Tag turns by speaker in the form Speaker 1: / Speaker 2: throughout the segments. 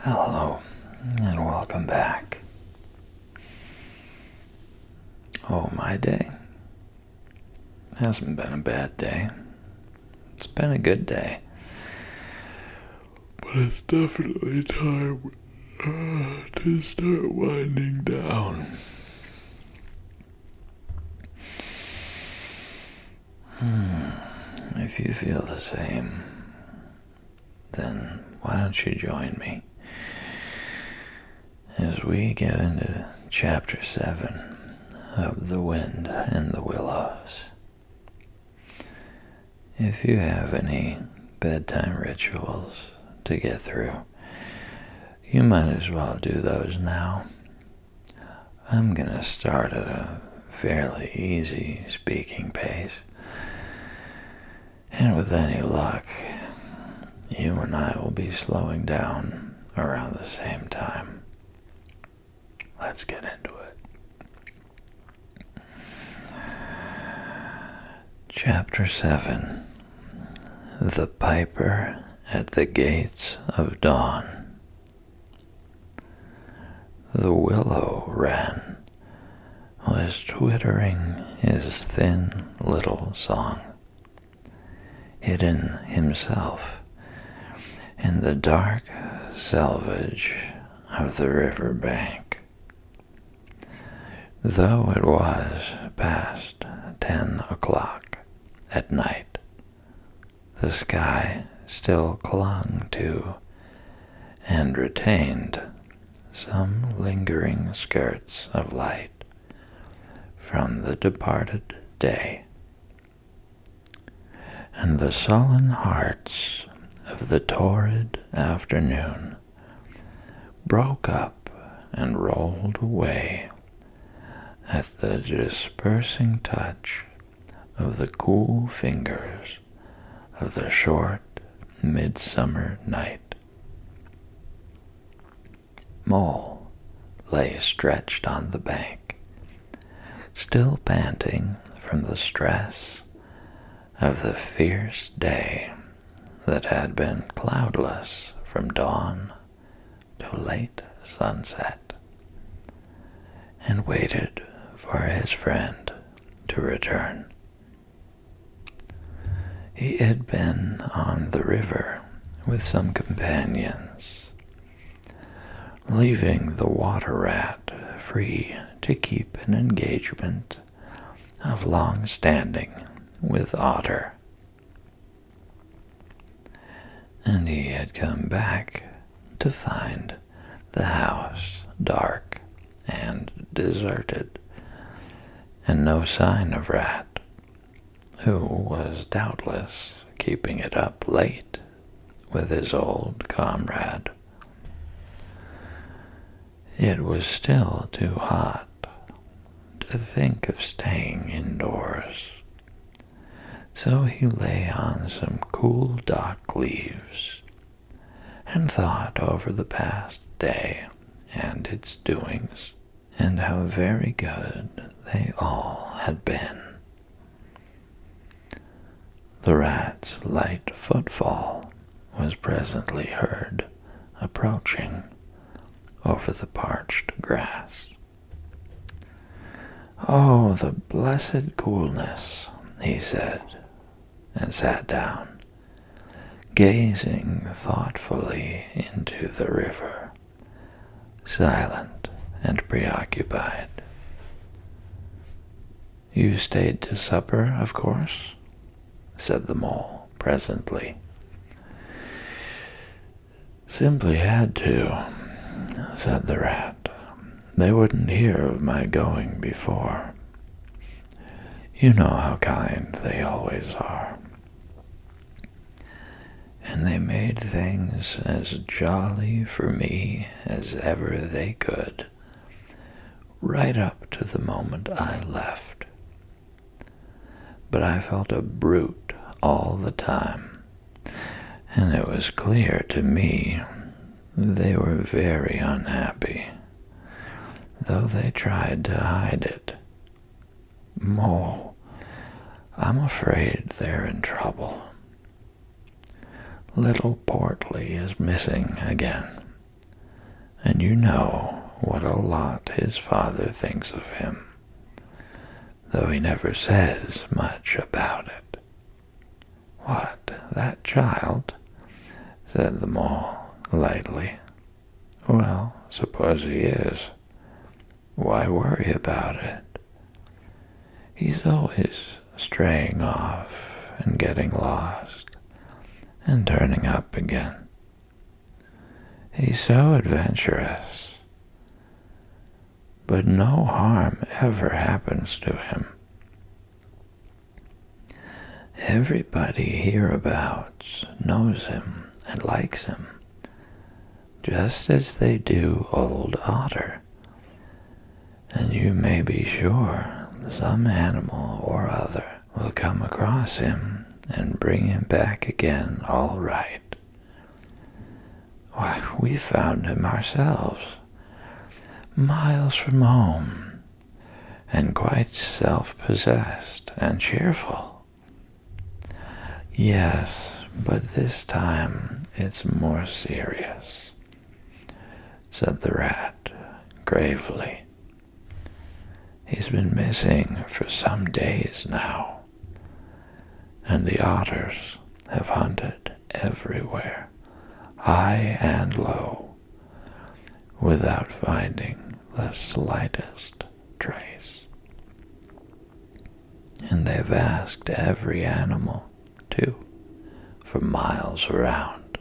Speaker 1: Hello, and welcome back. Oh, my day hasn't been a bad day. It's been a good day. But it's definitely time to start winding down. If you feel the same, then why don't you join me as we get into Chapter 7 of The Wind and the Willows. If you have any bedtime rituals to get through, you might as well do those now. I'm going to start at a fairly easy speaking pace, and with any luck, you and I will be slowing down around the same time. Let's get into it. Chapter 7. The Piper at the Gates of Dawn. The willow wren was twittering his thin little song, hidden himself in the dark selvage of the river bank. Though it was past 10 o'clock at night, the sky still clung to and retained some lingering skirts of light from the departed day, and the sullen hearts of the torrid afternoon broke up and rolled away at the dispersing touch of the cool fingers of the short midsummer night. Mole lay stretched on the bank, still panting from the stress of the fierce day that had been cloudless from dawn to late sunset, and waited for his friend to return. He had been on the river with some companions, leaving the water rat free to keep an engagement of long standing with Otter. And he had come back to find the house dark and deserted, and no sign of Rat, who was doubtless keeping it up late with his old comrade. It was still too hot to think of staying indoors, so he lay on some cool dock leaves and thought over the past day and its doings, and how very good they all had been. The rat's light footfall was presently heard approaching over the parched grass. "Oh, the blessed coolness," he said, and sat down, gazing thoughtfully into the river, silent and preoccupied. "You stayed to supper, of course?" said the mole presently. "Simply had to," said the rat. "They wouldn't hear of my going before. You know how kind they always are. And they made things as jolly for me as ever they could, right up to the moment I left. But I felt a brute all the time, and it was clear to me they were very unhappy, though they tried to hide it. Mole, I'm afraid they're in trouble. Little Portly is missing again, and you know what a lot his father thinks of him, though he never says much about it. What, that child? Said the mole lightly. Well, suppose he is. Why worry about it? He's always straying off and getting lost and turning up again. He's so adventurous, but no harm ever happens to him. Everybody hereabouts knows him and likes him, just as they do old Otter. And you may be sure some animal or other will come across him and bring him back again all right. Why, we found him ourselves, miles from home, and quite self-possessed and cheerful. Yes, but this time it's more serious, said the rat gravely. He's been missing for some days now, and the otters have hunted everywhere, high and low, without finding the slightest trace. And they've asked every animal, too, for miles around,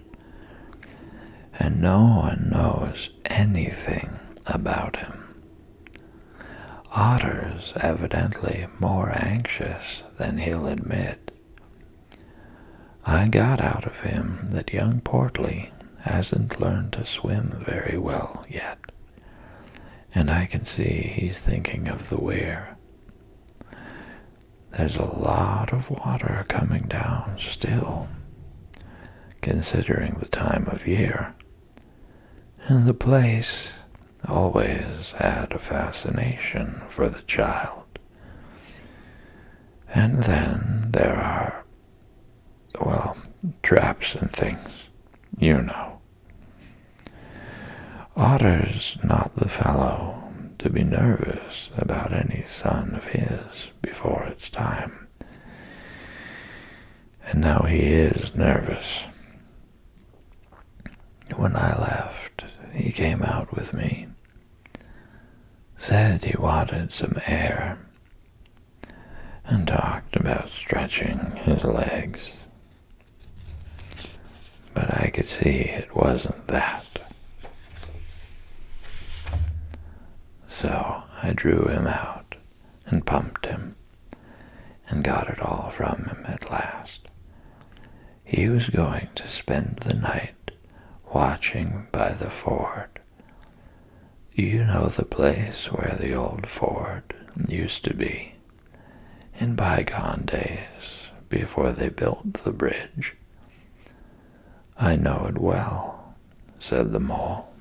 Speaker 1: and no one knows anything about him. Otter's evidently more anxious than he'll admit. I got out of him that young Portly hasn't learned to swim very well yet, and I can see he's thinking of the weir. There's a lot of water coming down still, considering the time of year, and the place always had a fascination for the child. And then there are, well, traps and things, you know. Otter's not the fellow to be nervous about any son of his before it's time. And now he is nervous. When I left, he came out with me, said he wanted some air, and talked about stretching his legs. But I could see it wasn't that. So I drew him out and pumped him and got it all from him at last. He was going to spend the night watching by the ford. You know the place where the old ford used to be, in bygone days, before they built the bridge. I know it well, said the mole.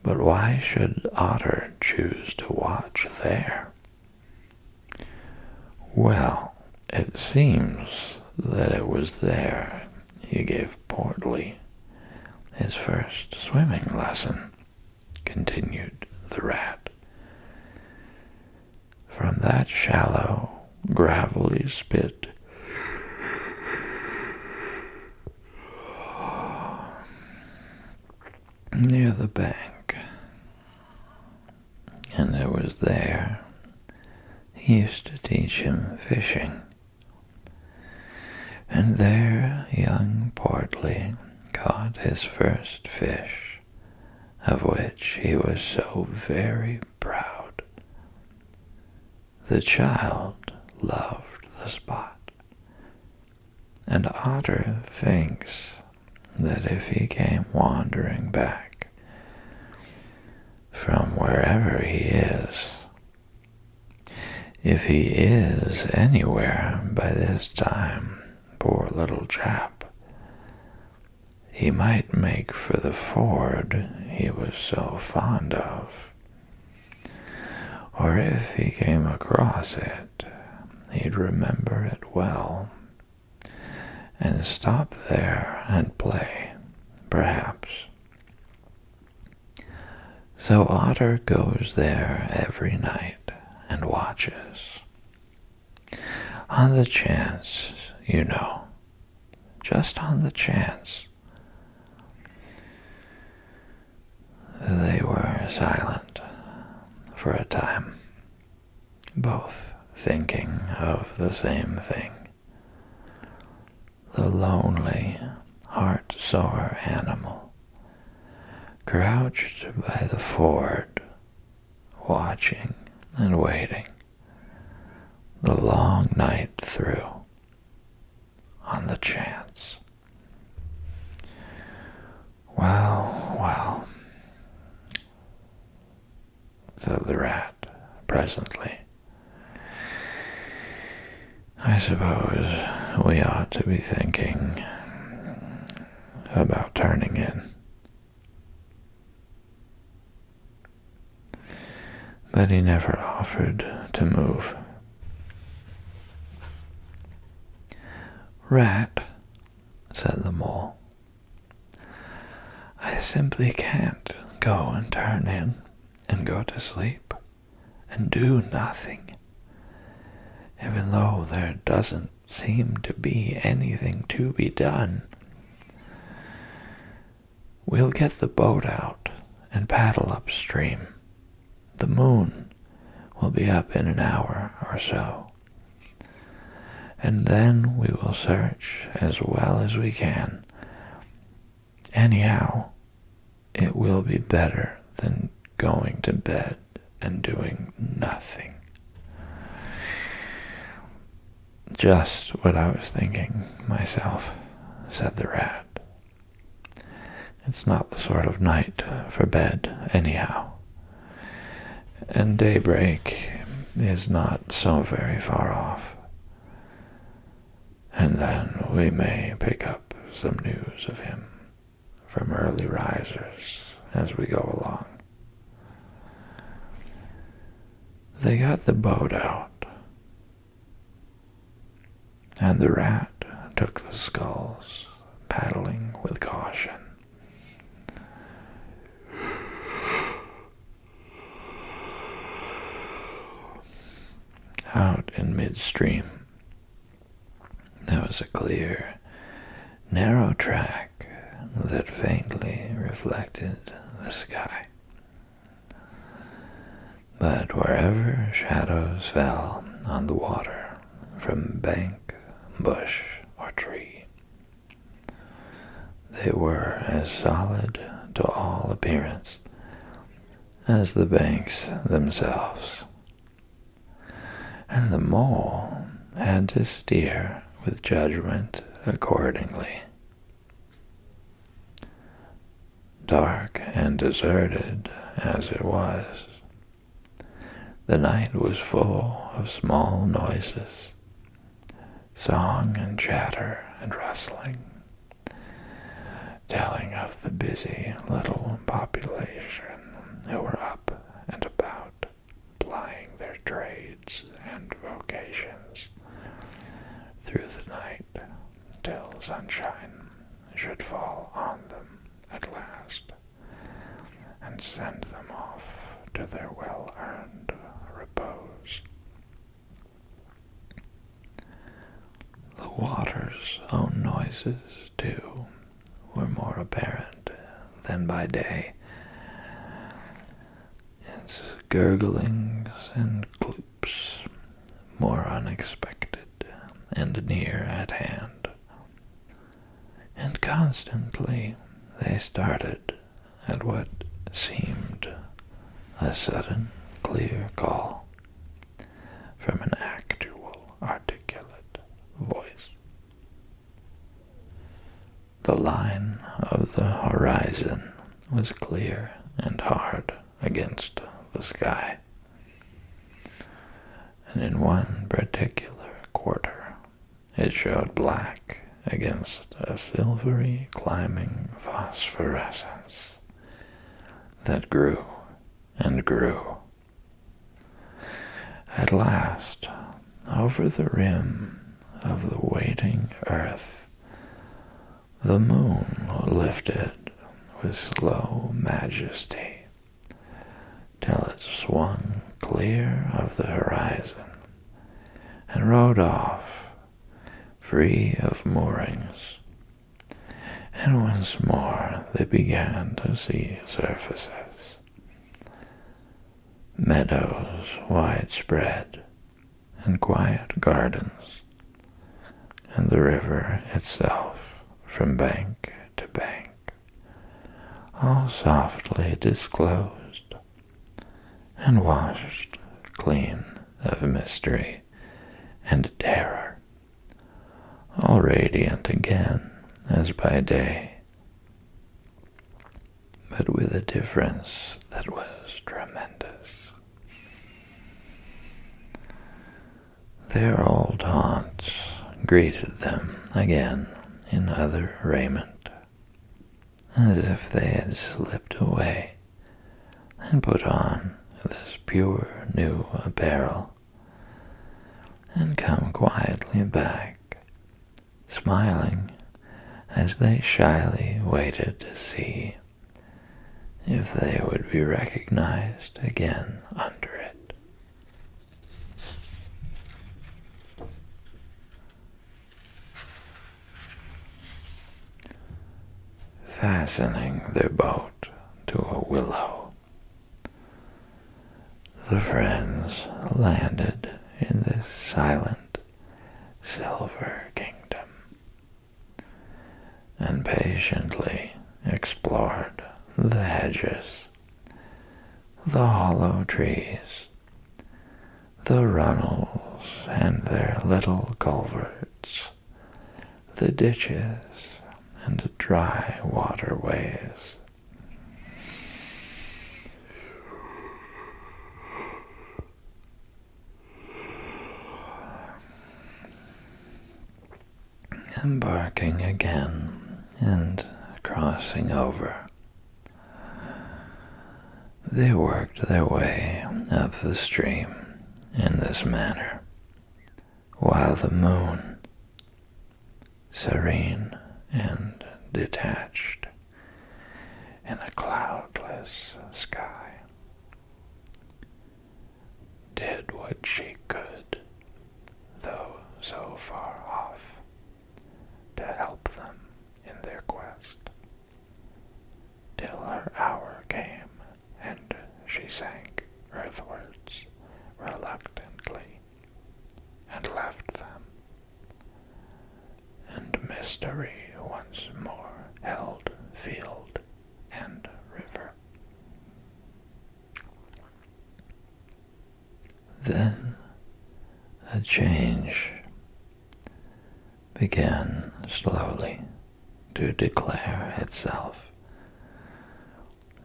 Speaker 1: But why should Otter choose to watch there? Well, it seems that it was there he gave Portly his first swimming lesson, continued the rat. From that shallow, gravelly spit near the bank, and it was there he used to teach him fishing. And there young Portly caught his first fish, of which he was so very proud. The child loved the spot, and Otter thinks that if he came wandering back from wherever he is, if he is anywhere by this time, poor little chap, he might make for the ford he was so fond of. Or if he came across it, he'd remember it well, and stop there and play, perhaps. So Otter goes there every night and watches. On the chance, just on the chance. They were silent for a time, both thinking of the same thing. The lonely, heart-sore animal, crouched by the ford, watching and waiting the long night through on the chance. Well, well, said the rat presently. I suppose we ought to be thinking about turning in. But he never offered to move. Rat, said the mole, I simply can't go and turn in and go to sleep and do nothing, even though there doesn't seem to be anything to be done. We'll get the boat out and paddle upstream. The moon will be up in an hour or so, and then we will search as well as we can. Anyhow, it will be better than going to bed and doing nothing. Just what I was thinking myself, said the rat. It's not the sort of night for bed, anyhow. And daybreak is not so very far off. And then we may pick up some news of him from early risers as we go along. They got the boat out, and the rat took the sculls, paddling with caution. Out in midstream, there was a clear, narrow track that faintly reflected the sky. But wherever shadows fell on the water from bank, bush, or tree, they were as solid to all appearance as the banks themselves. And the mole had to steer with judgment accordingly. Dark and deserted as it was, the night was full of small noises, song and chatter and rustling, telling of the busy little population who were up and about, plying their trades and vocations through the night till sunshine should fall on them at last and send them off to their well-earned repose. The water's own noises, too, were more apparent than by day. Its gurglings and cloops more unexpected and near at hand. And constantly they started at what seemed a sudden, clear call from an actual, articulate voice. The line of the horizon was clear and hard against the sky, and in one particular quarter it showed black against a silvery climbing phosphorescence that grew and grew. At last, over the rim of the waiting earth, the moon lifted with slow majesty till it swung clear of the horizon and rode off, free of moorings. And once more they began to see surfaces, meadows widespread, and quiet gardens, and the river itself from bank to bank, all softly disclosed and washed clean of mystery and terror, all radiant again as by day, but with a difference that was tremendous. Their old haunts greeted them again in other raiment, as if they had slipped away and put on this pure new apparel, and come quietly back, smiling as they shyly waited to see if they would be recognized again under it. Fastening their boat to a willow, the friends landed in this silent silver kingdom and patiently explored the hedges, the hollow trees, the runnels and their little culverts, the ditches and dry waterways. Embarking again and crossing over, they worked their way up the stream in this manner, while the moon, serene and detached in a cloudless sky, did what she could, though so far off, to help them in their quest, till her hour came and she sank earthwards reluctantly and left them, and mystery once more held field and river. Then a change began slowly to declare itself.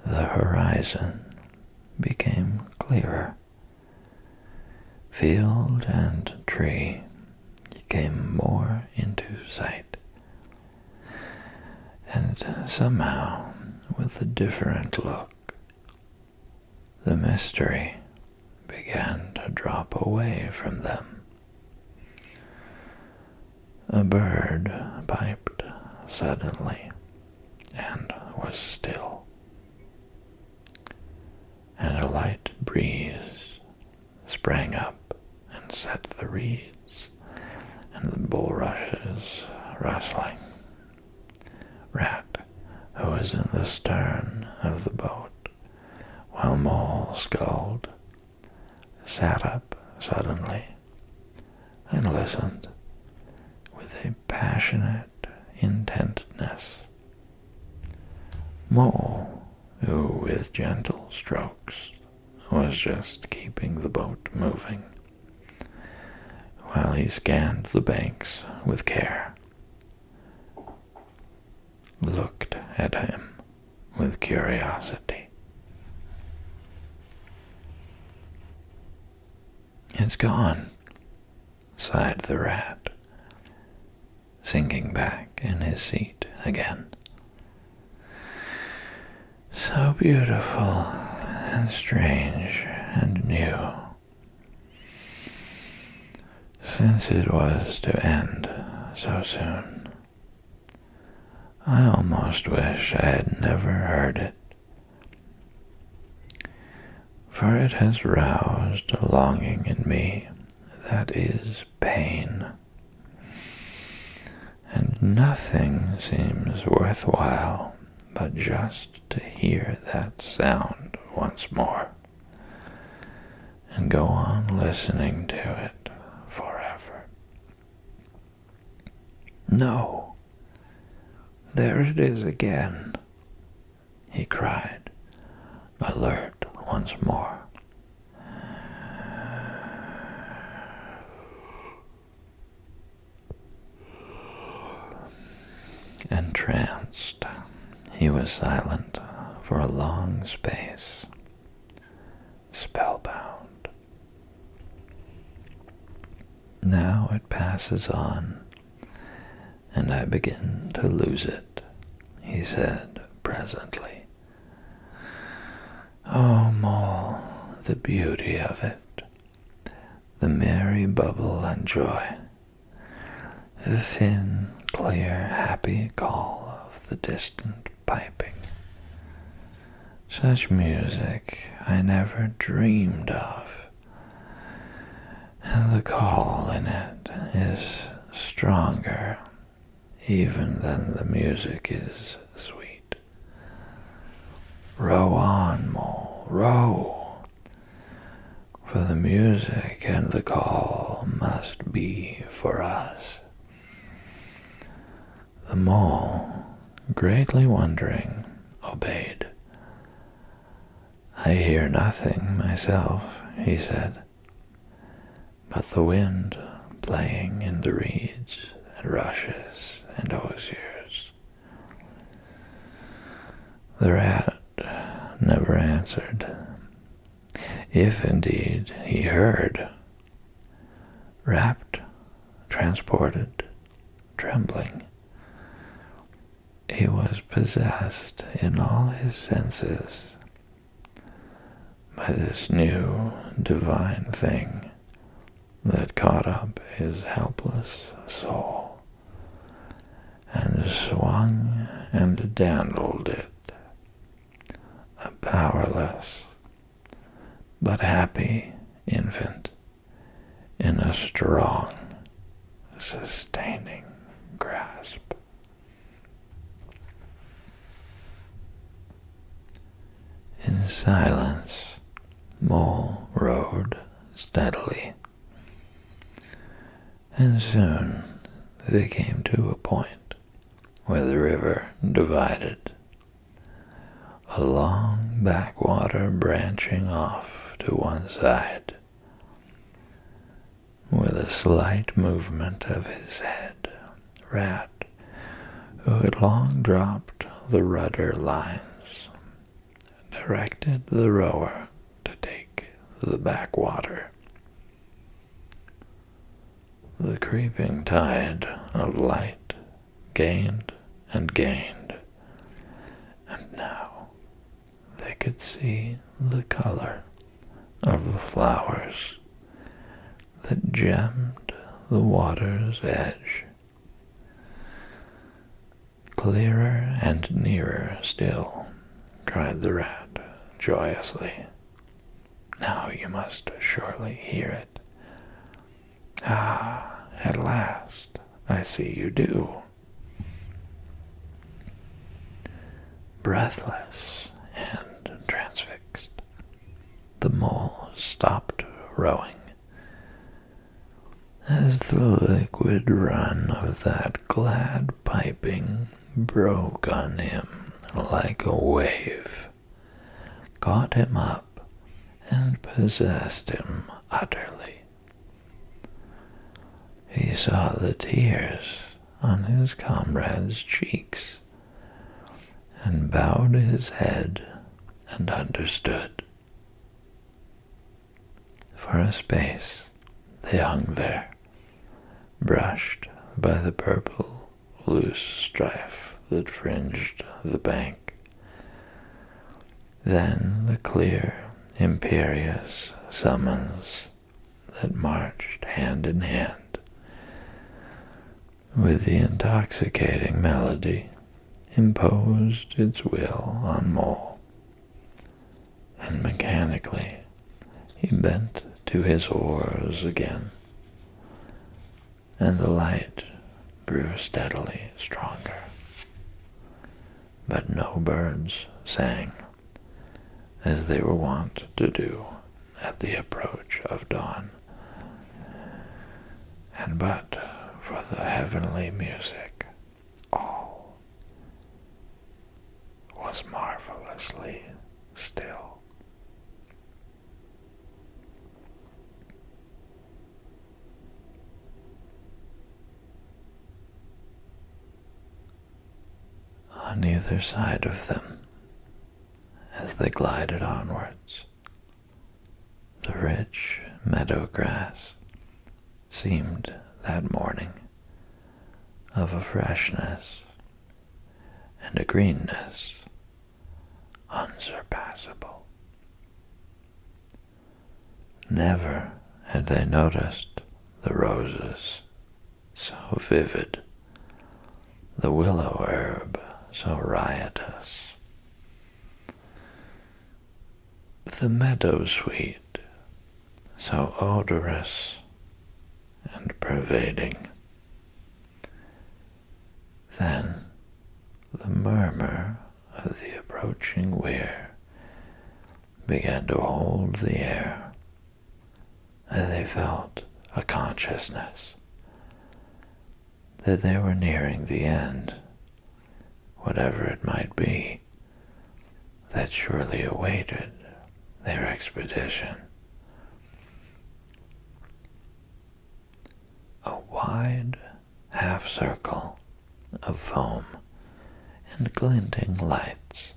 Speaker 1: The horizon became clearer. Field and tree came more into sight, and somehow with a different look, the mystery began to drop away from them. A bird piped suddenly and was still, and a light breeze sprang up and set the reeds and the bulrushes rustling. Rat, who was in the stern of the boat, while Mole sculled, sat up suddenly and listened with a passionate intentness. Mole, who with gentle strokes was just keeping the boat moving, while he scanned the banks with care, looked at him with curiosity. "It's gone," sighed the rat, sinking back in his seat again. "So beautiful and strange and new. Since it was to end so soon, I almost wish I had never heard it. for it has roused a longing in me that is pain, and nothing seems worthwhile but just to hear that sound once more, and go on listening to it forever. No, there it is again, he cried, alert once more. Entranced, he was silent for a long space, spellbound. Now it passes on, and I begin to lose it, he said presently. Oh, Mole, the beauty of it, the merry bubble and joy, the thin, clear, happy call of the distant piping. Such music I never dreamed of, and the call in it is stronger even than the music is sweet. Row on, Mole, row, for the music and the call must be for us. The Mole, greatly wondering, obeyed. I hear nothing myself, he said, but the wind playing in the reeds and rushes and osiers. The rat never answered, if indeed he heard. Rapt, transported, trembling, he was possessed in all his senses by this new divine thing that caught up his helpless soul and swung and dandled it, a powerless but happy infant in a strong, sustaining grasp. In silence, Mole rowed steadily, and soon they came to a point where the river divided, a long backwater branching off to one side. With a slight movement of his head, Rat, who had long dropped the rudder lines, directed the rower to take the backwater. The creeping tide of light gained and gained, and now they could see the color of the flowers that gemmed the water's edge. Clearer and nearer still, cried the rat joyously. Now you must surely hear it. Ah, at last I see you do. Breathless and transfixed, the Mole stopped rowing. As the liquid run of that glad piping broke on him like a wave, caught him up and possessed him utterly. He saw the tears on his comrade's cheeks, and bowed his head and understood. For a space they hung there, brushed by the purple loose strife that fringed the bank. Then the clear, imperious summons that marched hand in hand with the intoxicating melody imposed its will on Mole, and mechanically He bent to his oars again, and the light grew steadily stronger. But no birds sang, as they were wont to do at the approach of dawn. And but for the heavenly music, all was marvelously still. On either side of them, as they glided onwards, the rich meadow grass seemed that morning of a freshness and a greenness unsurpassable. Never had they noticed the roses so vivid, the willow herb so riotous, the meadow sweet so odorous and pervading. Then the murmur of the approaching weir began to hold the air, and they felt a consciousness that they were nearing the end, whatever it might be, that surely awaited their expedition. A wide half-circle of foam and glinting lights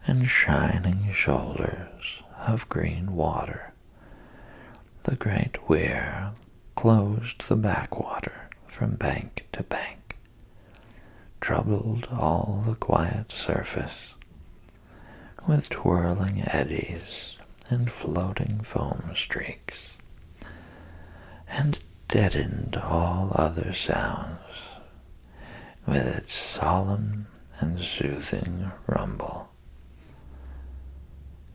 Speaker 1: and shining shoulders of green water. The great weir closed the backwater from bank to bank, troubled all the quiet surface with twirling eddies and floating foam streaks, and deadened all other sounds with its solemn and soothing rumble.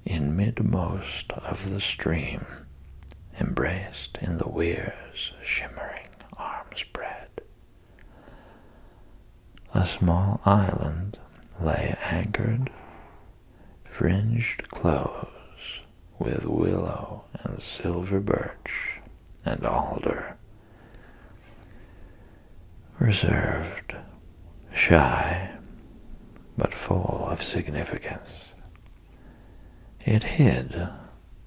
Speaker 1: In midmost of the stream, embraced in the weir's shimmering arm-spread, a small island lay anchored, fringed close with willow and silver birch and alder, reserved, shy, but full of significance. It hid,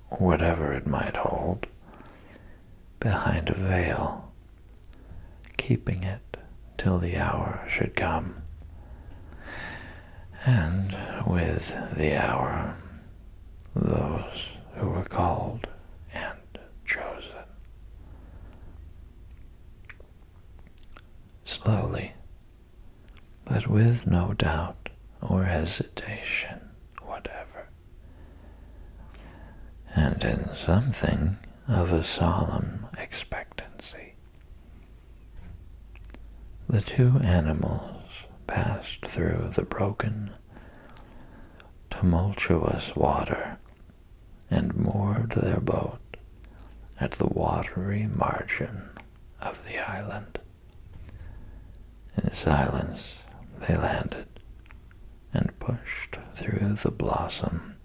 Speaker 1: whatever it might hold, behind a veil, keeping it till the hour should come, and with the hour those who were called and chosen. Slowly, but with no doubt or hesitation whatever, and in something of a solemn expectancy, the two animals passed through the broken, tumultuous water and moored their boat at the watery margin of the island. In silence they landed and pushed through the blossom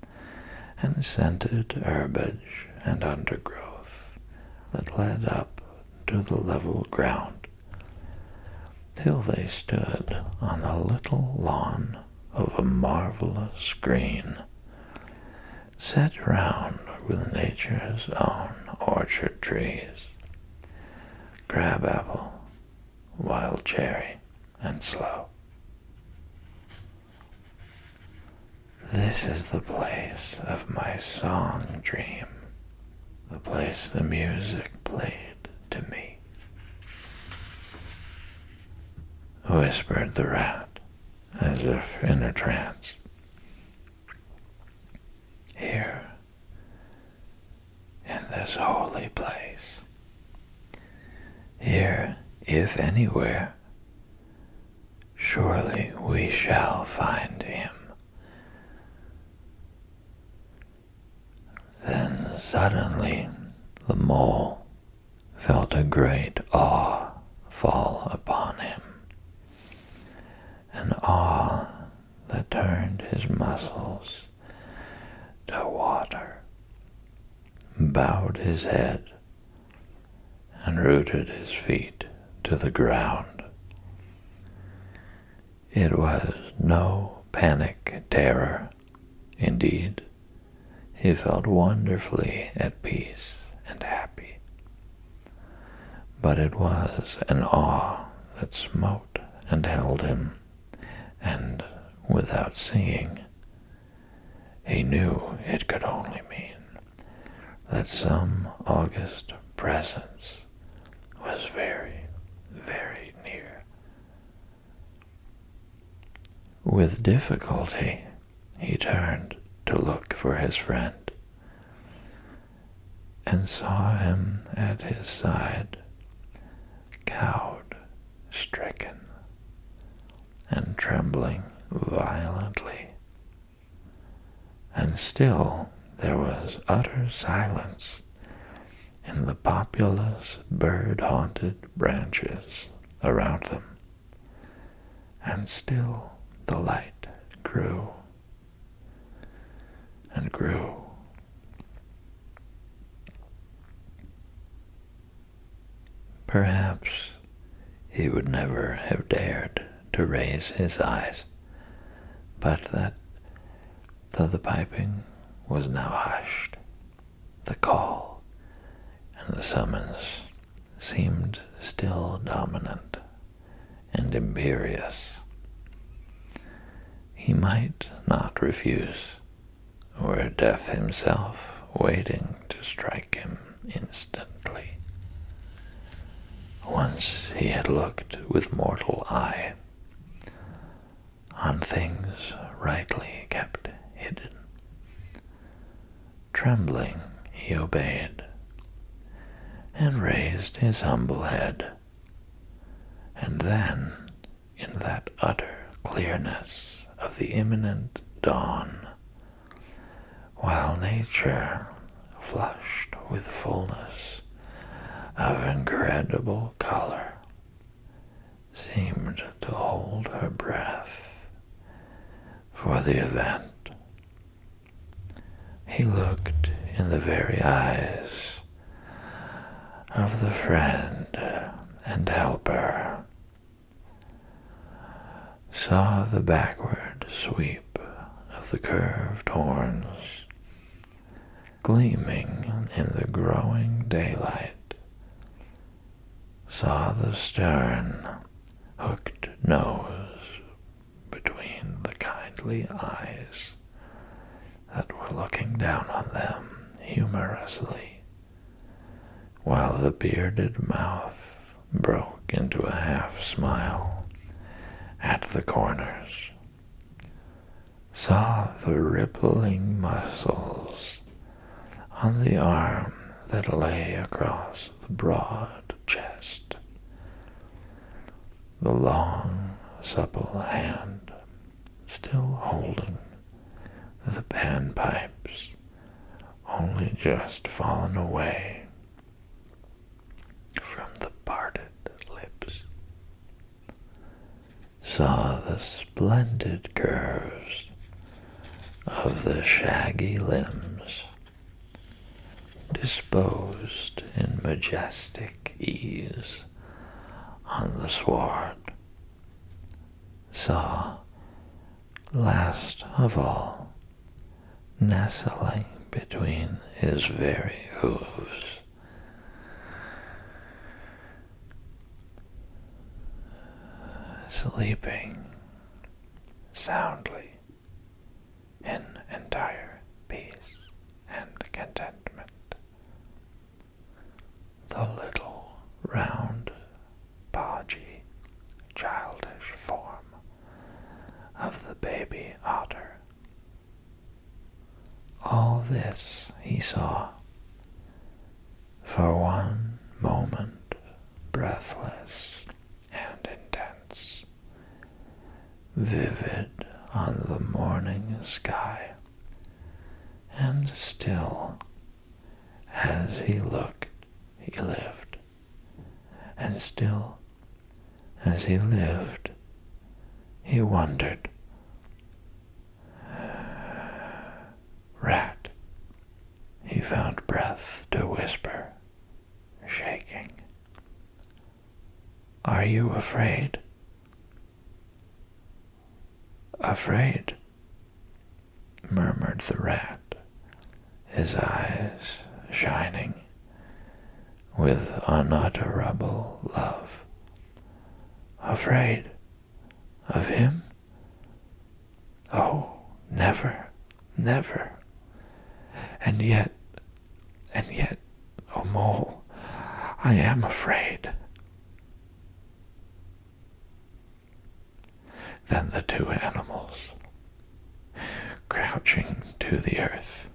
Speaker 1: and scented herbage and undergrowth that led up to the level ground, till they stood on a little lawn of a marvelous green, set round with nature's own orchard trees, crabapple, wild cherry, and sloe. This is the place of my song dream, the place the music played to me, whispered the rat, as if in a trance. Here, in this holy place, here, if anywhere, surely we shall find him. Then Suddenly, the mole felt a great awe fall upon him, an awe that turned his muscles to water, bowed his head, and rooted his feet to the ground. It was no panic terror. Indeed, he felt wonderfully at peace and happy. But it was an awe that smote and held him, and without seeing, he knew it could only mean that some august presence was very, very near. With difficulty, he turned to look for his friend, and saw him at his side, cowed, stricken, and trembling violently. And still there was utter silence in the populous bird-haunted branches around them, and still the light grew and grew. Perhaps he would never have dared to raise his eyes, but that though the piping was now hushed, the call and the summons seemed still dominant and imperious. He might not refuse, were death himself waiting to strike him instantly. Once he had looked with mortal eye on things rightly kept hidden. Trembling, he obeyed, and raised his humble head. And then, in that utter clearness of the imminent dawn, while nature, flushed with fullness of incredible color, seemed to hold her breath for the event, he looked in the very eyes of the friend and helper, saw the backward sweep of the curved horns gleaming in the growing daylight, saw the stern, hooked nose between the kindly eyes that were looking down on them humorously, while the bearded mouth broke into a half-smile at the corners, saw the rippling muscles on the arm that lay across the broad chest, the long, supple hand still holding the panpipes, only just fallen away from the parted lips, saw the splendid curves of the shaggy limbs disposed in majestic ease on the sward, saw, last of all, nestling between his very hooves, sleeping soundly in entire peace and contentment, the little, round, podgy, childish form of the baby otter. All this he saw, for one moment breathless and intense, vivid on the morning sky, and still As he looked, he lived, and still, as he lived, he wondered. Rat, he found breath to whisper, shaking. Are you afraid? Afraid, murmured the rat, his eyes shining with unutterable love. Afraid of him? Oh, never, never. And yet, oh mole, I am afraid. Then the two animals, crouching to the earth,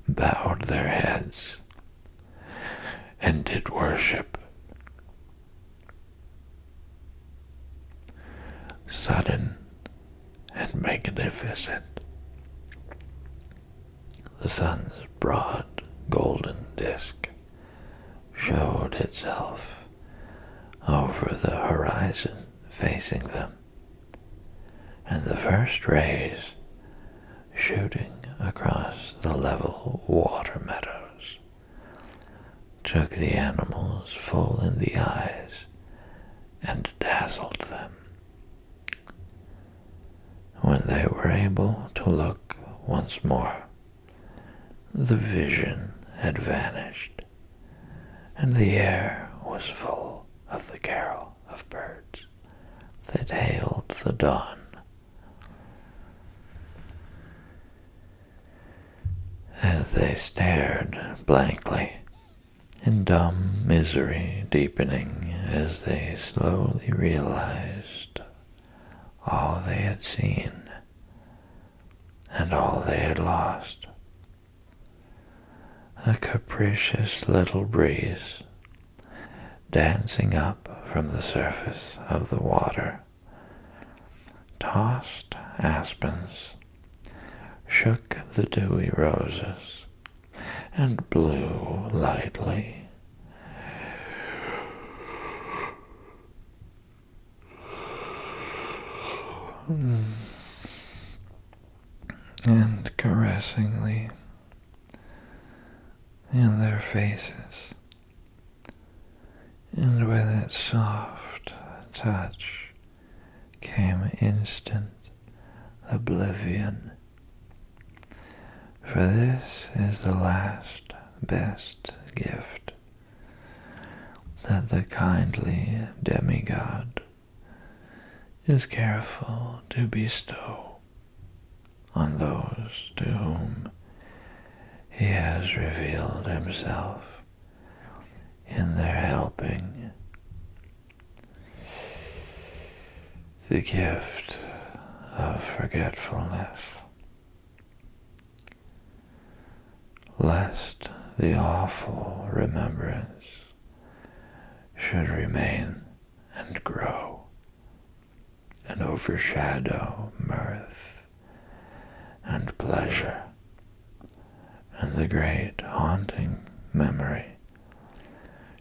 Speaker 1: bowed their heads and did worship. Sudden and magnificent, the sun's broad golden disk showed itself over the horizon facing them, and the first rays shooting across the level water meadows took the animals full in the eyes and dazzled them. When they were able to look once more, the vision had vanished, and the air was full of the carol of birds that hailed the dawn. As they stared blankly, in dumb misery deepening as they slowly realized all they had seen and all they had lost, a capricious little breeze, dancing up from the surface of the water, tossed aspens, shook the dewy roses, and blew lightly. And caressingly in their faces, and with its soft touch came instant oblivion. For this is the last best gift that the kindly demigod is careful to bestow on those to whom he has revealed himself in their helping. The gift of forgetfulness, lest the awful remembrance should remain and grow and overshadow mirth and pleasure, and the great haunting memory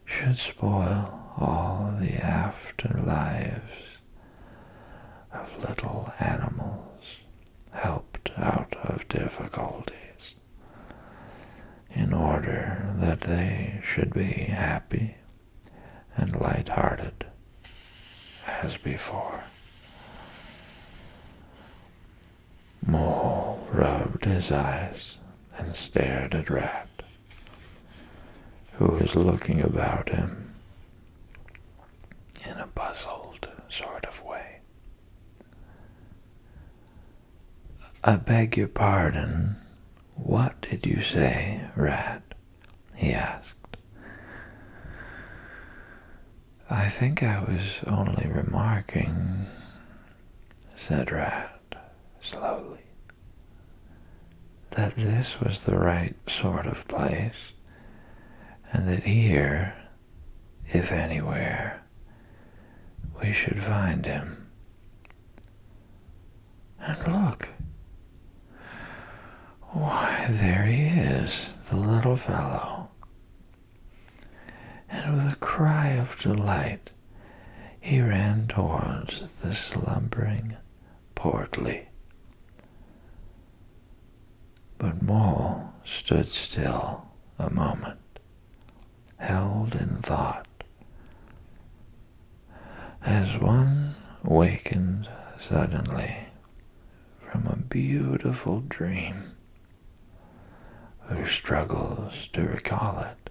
Speaker 1: should spoil all the after lives of little animals helped out of difficulties, in order that they should be happy and light-hearted as before. Mole rubbed his eyes and stared at Rat, who was looking about him in a puzzled sort of way. I beg your pardon, what did you say, Rat? He asked. I think I was only remarking, said Rat slowly, that this was the right sort of place, and that here, if anywhere, we should find him. And look, why, there he is, the little fellow. And with a cry of delight, he ran towards the slumbering Portly. But Mole stood still a moment, held in thought, as one wakened suddenly from a beautiful dream, who struggles to recall it,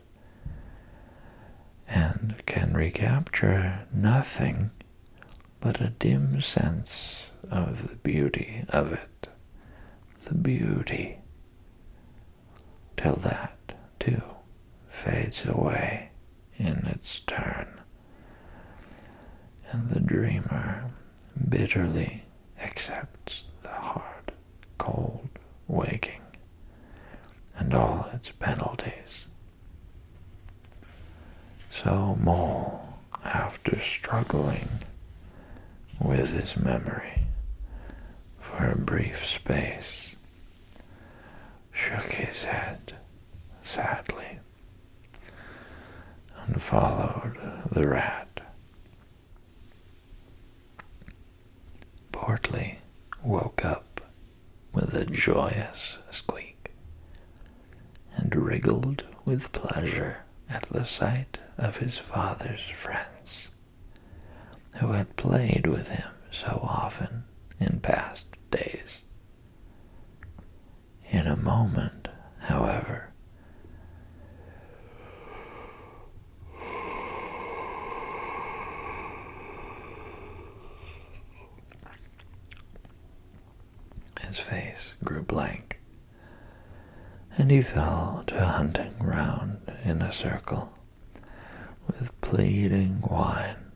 Speaker 1: and can recapture nothing but a dim sense of the beauty of it, the beauty, till that, too, fades away in its turn, and the dreamer bitterly accepts the hard, cold waking and all its penalties. So Mole, after struggling with his memory for a brief space, shook his head sadly and followed the rat. Portly woke up with a joyous squeak and wriggled with pleasure at the sight of his father's friends, who had played with him so often in past days. In a moment, however, his face grew blank, and he fell to hunting round in a circle with pleading whine,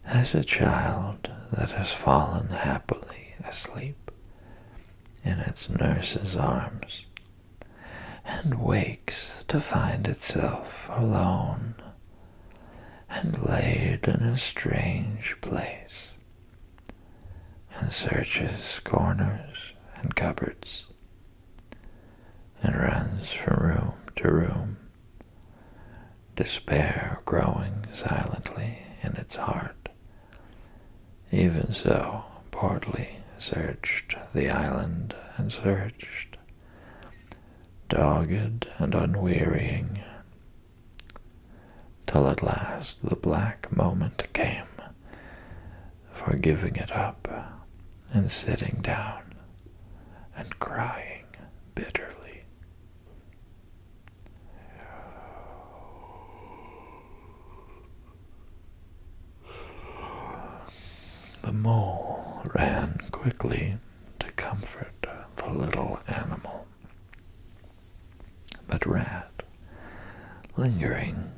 Speaker 1: as a child that has fallen happily asleep in its nurse's arms, and wakes to find itself alone and laid in a strange place, and searches corners and cupboards, and runs from room to room, despair growing silently in its heart. Even so, Portly searched the island and searched, dogged and unwearying, till at last the black moment came for giving it up and sitting down and crying bitterly. The Mole ran quickly to comfort the little animal, but Rat, lingering,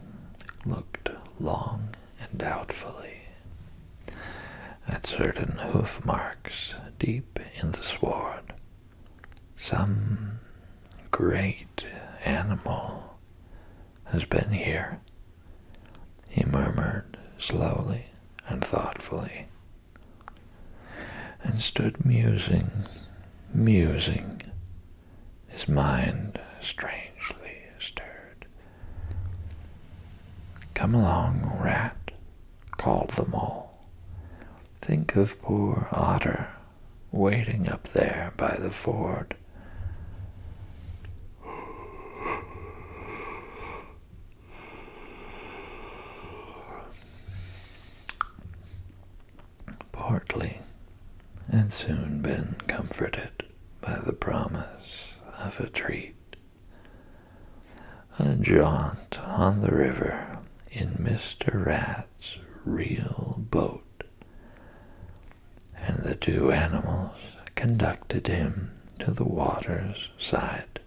Speaker 1: looked long and doubtfully at certain hoof marks deep in the sward. Some great animal has been here, he murmured slowly and thoughtfully, and stood musing, his mind strangely stirred. "Come along, Rat," called the Mole. "Think of poor Otter waiting up there by the ford." Portly had soon been comforted by the promise of a treat. A jaunt on the river in Mr. Rat's real boat, and the two animals conducted him to the water's side,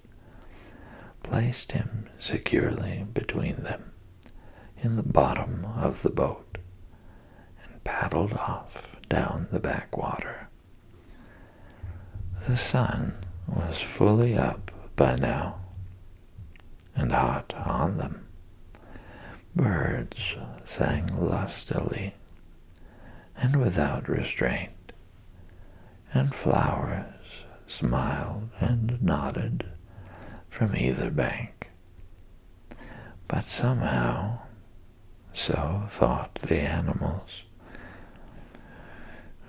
Speaker 1: placed him securely between them in the bottom of the boat, and paddled off down the backwater. The sun was fully up by now, and hot on them. Birds sang lustily and without restraint, and flowers smiled and nodded from either bank. But somehow, so thought the animals,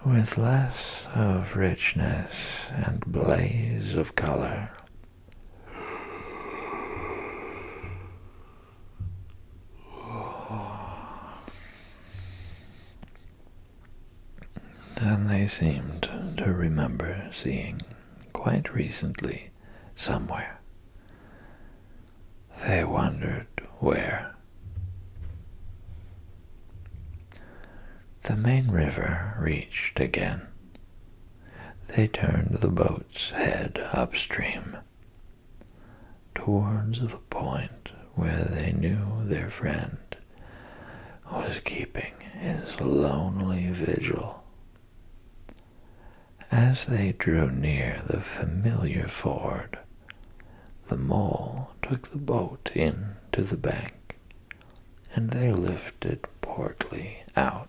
Speaker 1: with less of richness and blaze of color, than they seemed to remember seeing quite recently somewhere. They wondered where. The main river reached again. They turned the boat's head upstream, towards the point where they knew their friend was keeping his lonely vigil. As they drew near the familiar ford, the mole took the boat in to the bank, and they lifted Portly out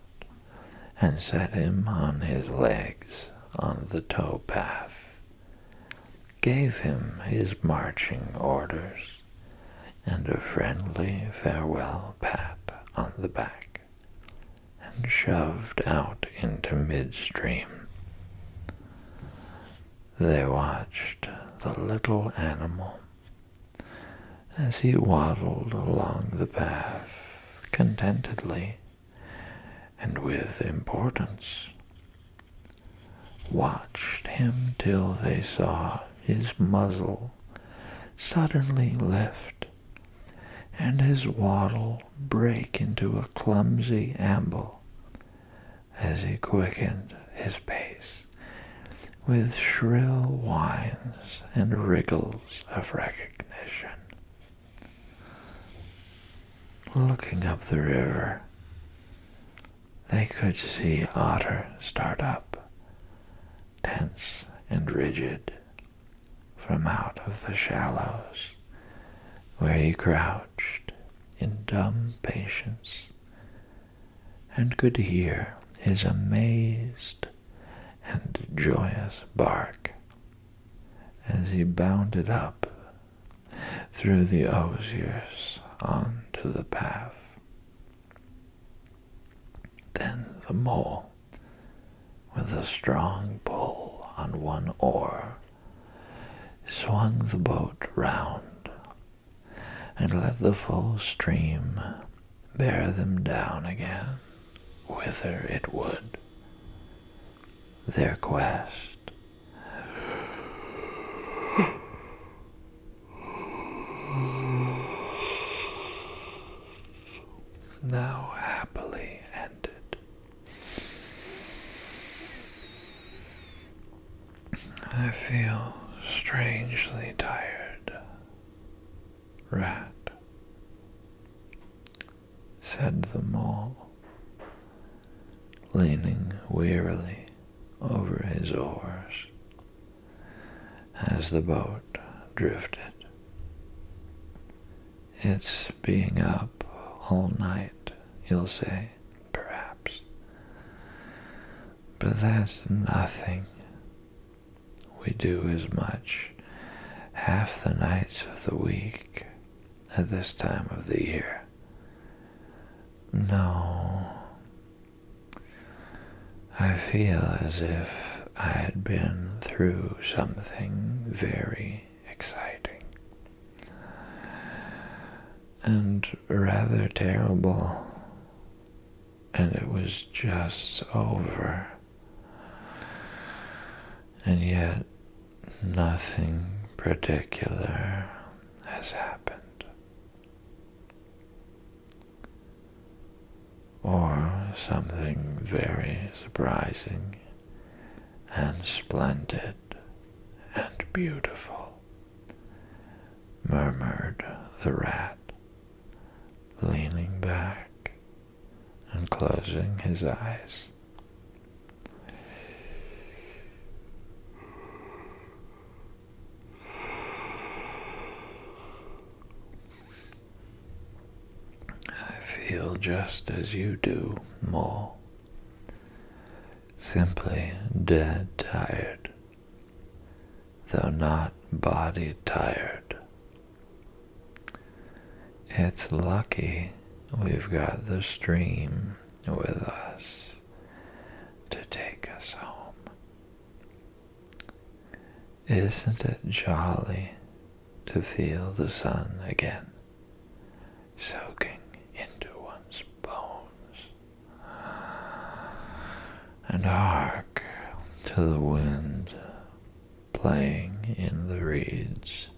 Speaker 1: and set him on his legs on the tow path, gave him his marching orders and a friendly farewell pat on the back, and shoved out into midstream. They watched the little animal as he waddled along the path contentedly and with importance, watched him till they saw his muzzle suddenly lift and his waddle break into a clumsy amble as he quickened his pace with shrill whines and wriggles of recognition. Looking up the river, they could see Otter start up, tense and rigid, from out of the shallows, where he crouched in dumb patience, and could hear his amazed and joyous bark as he bounded up through the osiers onto the path. Then the mole, with a strong pull on one oar, swung the boat round and let the full stream bear them down again whither it would. Their quest now happily ended. I feel strangely tired, Rat, said the mole, leaning wearily over his oars as the boat drifted. It's being up all night, you'll say, perhaps. But that's nothing. We do as much half the nights of the week at this time of the year. No, I feel as if I had been through something very exciting and rather terrible, and it was just over, and yet nothing particular has happened. Or something very surprising and splendid and beautiful, murmured the rat, leaning back and closing his eyes. I feel just as you do, Mole. Simply dead tired. though not body tired. It's lucky we've got the stream with us to take us home. Isn't it jolly to feel the sun again, soaking into one's bones? And hark to the wind playing in the reeds.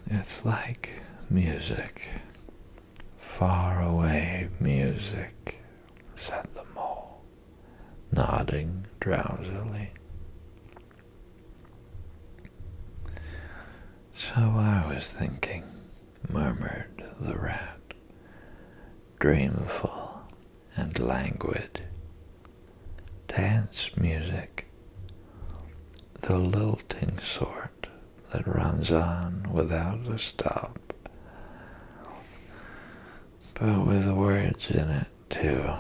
Speaker 1: It's like music, far away music, said the mole, nodding drowsily. So I was thinking, murmured the rat, dreamful and languid. Dance music, the lilting sort that runs on without a stop, but with words in it too.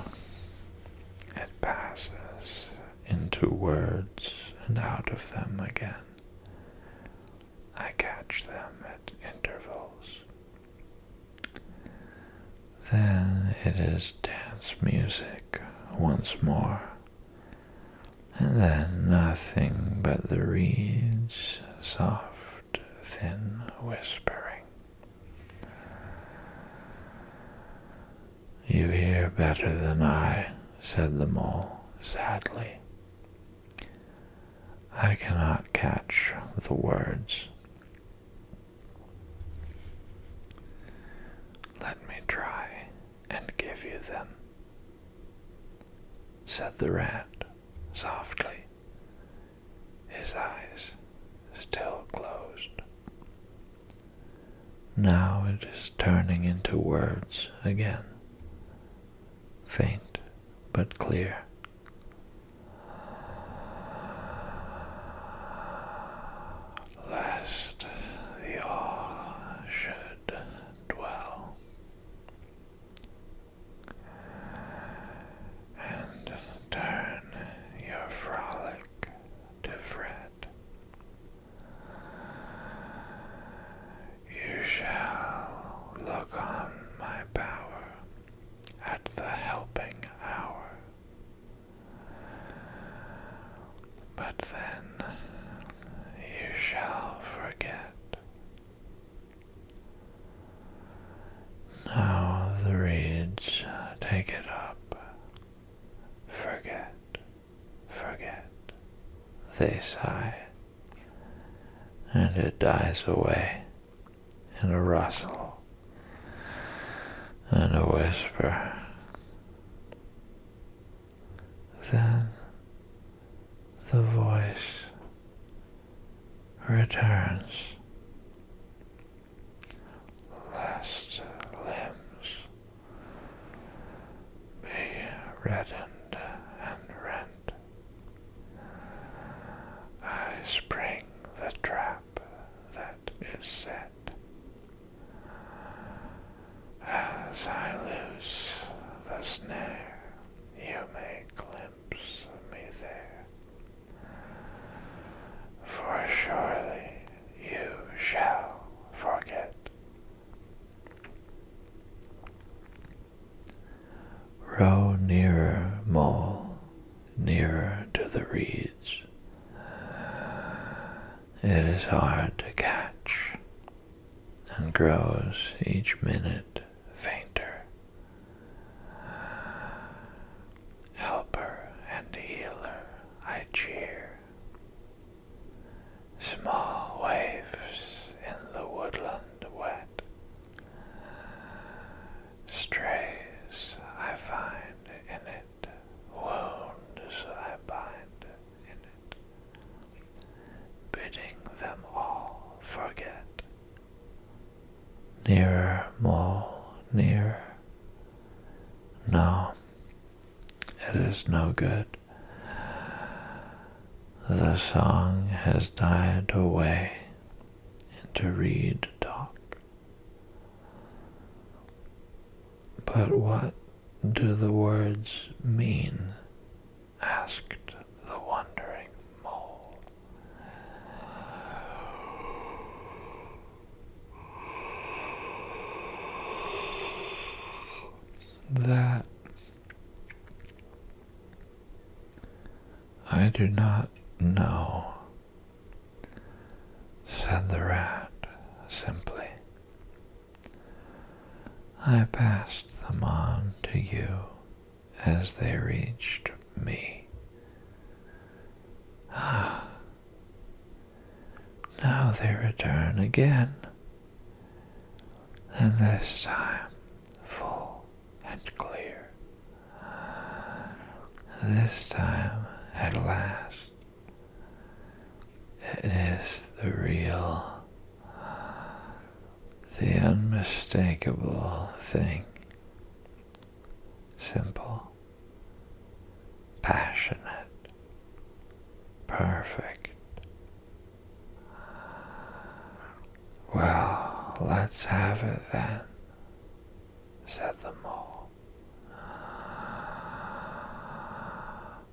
Speaker 1: It passes into words and out of them again. I catch them at intervals. Then it is dance music once more, and then nothing but the reeds, soft, thin whispering. You hear better than I, said the mole sadly. I cannot catch the words. Let me try and give you them, said the rat softly, his eyes still closed. Now it is turning into words again, faint but clear. Lest the awe should dwell, and turn your frolic to fret, you shall look on my power at the helping hour. But then you shall forget. Now the reeds take it up. Forget, forget, they sigh, and it dies away in a rustle and a whisper. Then the voice returns, lest limbs be reddened and rent. I spring the trap that is set. As I loose the snare, you may glimpse me there. For surely you shall forget. Row nearer, mole, nearer to the reeds. It is hard to catch, and grows each minute fainter. Helper and healer, I cheer. Small waves in the woodland wet. Strays I find in it, wounds I bind in it, bidding them all forget. Nearer, mole, nearer. No, it is no good. The song has died away into reed talk. But what do the words mean? Asked the wondering mole. That I do not know, said the rat simply. I passed them on to you as they reached me. Ah, now they return again, and this time full and clear. This time, at last, it is the real, the unmistakable thing. Simple, passionate, perfect. Well, let's have it then, said the mole.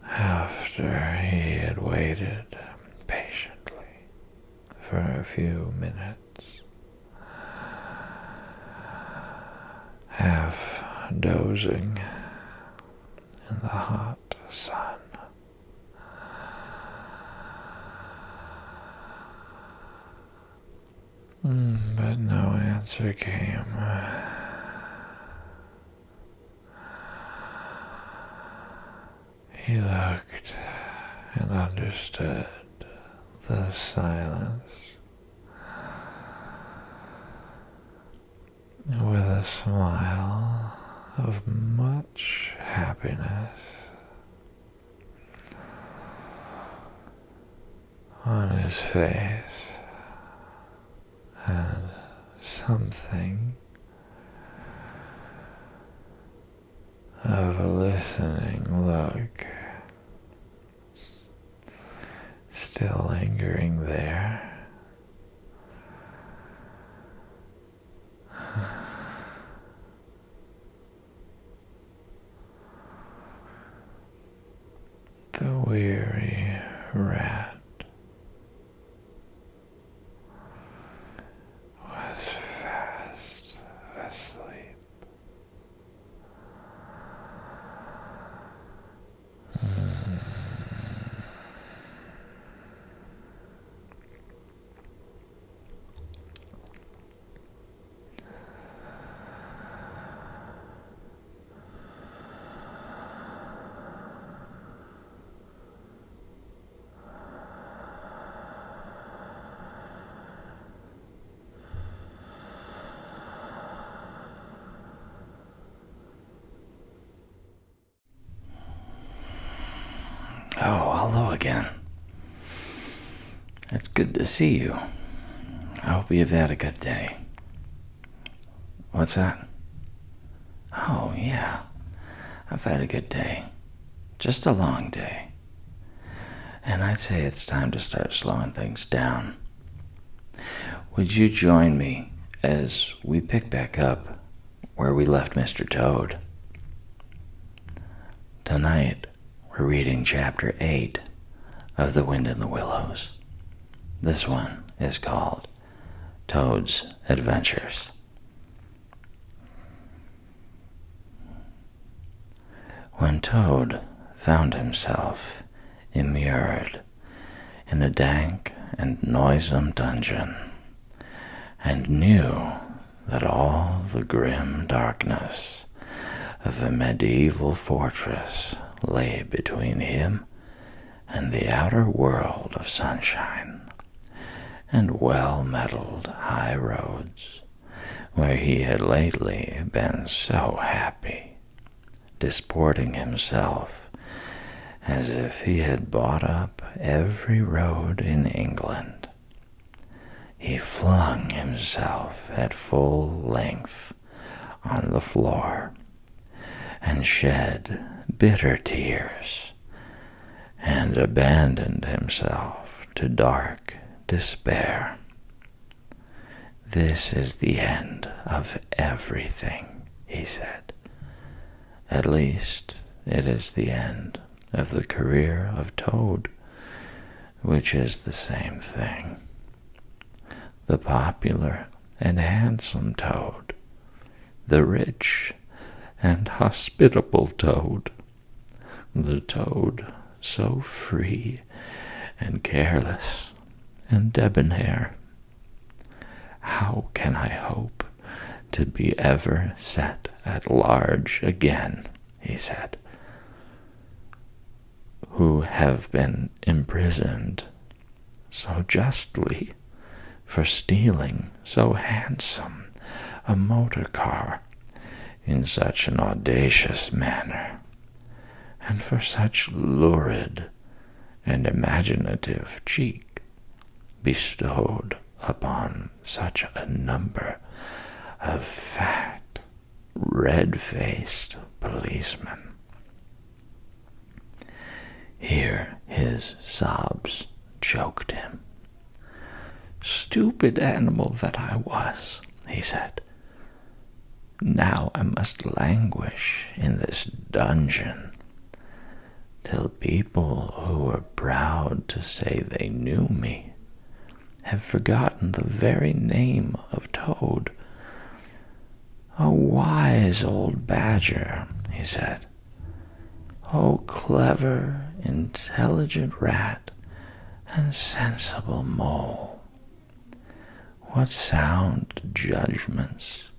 Speaker 1: After he had waited patiently for a few minutes, half dozing in the hot sun, but no answer came. He looked and understood the silence with a smile of much happiness on his face, and something of a listening look still lingering there. The weary rat was fast asleep.
Speaker 2: Oh, hello again. It's good to see you. I hope you've had a good day. What's that? Oh, yeah. I've had a good day. Just a long day. And I'd say it's time to start slowing things down. Would you join me as we pick back up where we left Mr. Toad? Tonight, we're reading Chapter 8 of The Wind in the Willows. This one is called Toad's Adventures. When Toad found himself immured in a dank and noisome dungeon, and knew that all the grim darkness of a medieval fortress lay between him and the outer world of sunshine and well-metalled high roads where he had lately been so happy, disporting himself as if he had bought up every road in England. He flung himself at full length on the floor and shed bitter tears and abandoned himself to dark despair. This is the end of everything, he said.
Speaker 1: At least it is the end of the career of Toad, which is the same thing. The popular and handsome Toad, the rich and hospitable Toad, the Toad so free and careless and debonair. How can I hope to be ever set at large again, he said, who have been imprisoned so justly for stealing so handsome a motor car in such an audacious manner, and for such lurid and imaginative cheek bestowed upon such a number of fat, red-faced policemen. Here his sobs choked him. Stupid animal that I was, he said. Now I must languish in this dungeon till people who were proud to say they knew me have forgotten the very name of Toad. A wise old badger, he said. Oh, clever, intelligent rat and sensible mole. What sound judgments,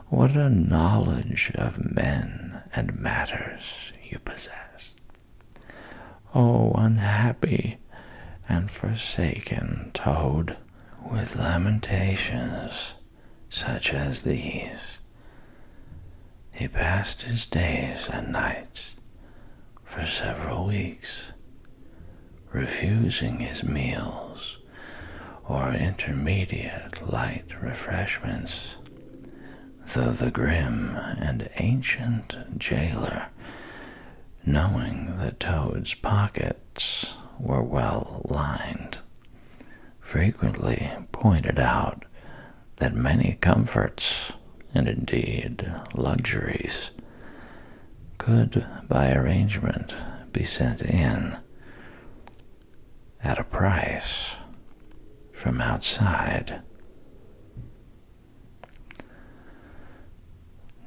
Speaker 1: what a knowledge of men and matters you possess. Oh, unhappy and forsaken Toad, with lamentations such as these, he passed his days and nights for several weeks, refusing his meals or intermediate light refreshments, though the grim and ancient jailer, knowing that Toad's pockets were well lined, frequently pointed out that many comforts, and indeed luxuries, could by arrangement be sent in at a price from outside.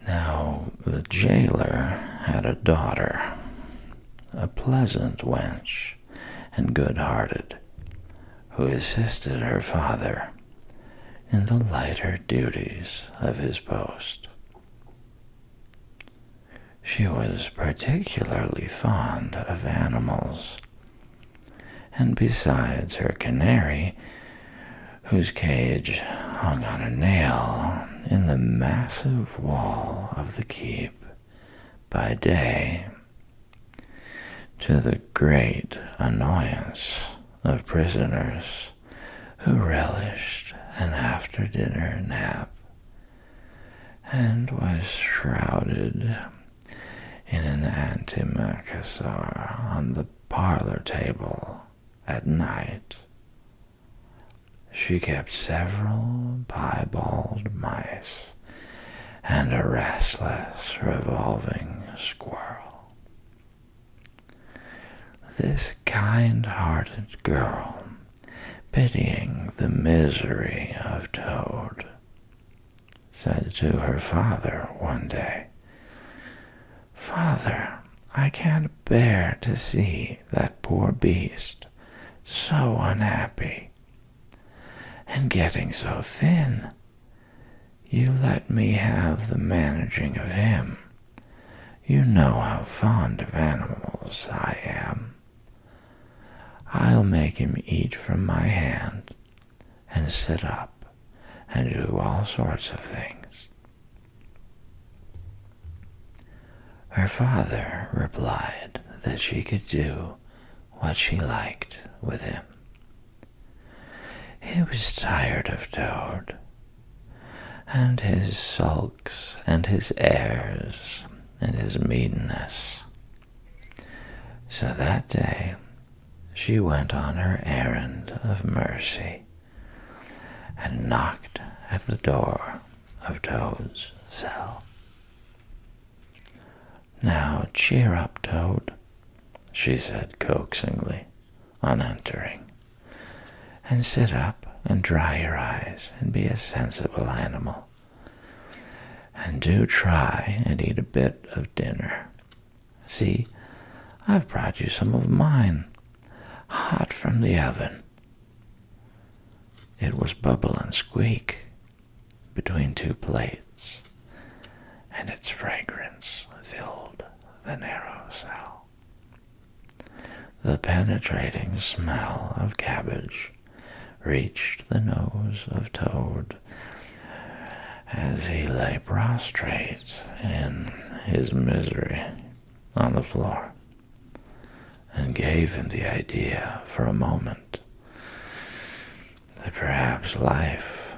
Speaker 1: Now the jailer had a daughter, a pleasant wench and good-hearted, who assisted her father in the lighter duties of his post. She was particularly fond of animals, and besides her canary, whose cage hung on a nail in the massive wall of the keep by day, to the great annoyance of prisoners who relished an after-dinner nap, and was shrouded in an antimacassar on the parlor table at night. She kept several piebald mice and a restless revolving squirrel. This kind-hearted girl, pitying the misery of Toad, said to her father one day, Father, I can't bear to see that poor beast so unhappy and getting so thin. You let me have the managing of him. You know how fond of animals I am. I'll make him eat from my hand and sit up and do all sorts of things. Her father replied that she could do what she liked with him. He was tired of Toad, and his sulks, and his airs, and his meanness. So that day she went on her errand of mercy, and knocked at the door of Toad's cell.
Speaker 2: "Now cheer up, Toad," she said coaxingly on entering, "and sit up and dry your eyes and be a sensible animal. And do try and eat a bit of dinner. See, I've brought you some of mine, hot from the oven." It was bubble and squeak between two plates, and its fragrance filled the narrow cell. The penetrating smell of cabbage reached the nose of Toad as he lay prostrate in his misery on the floor, and gave him the idea for a moment that perhaps life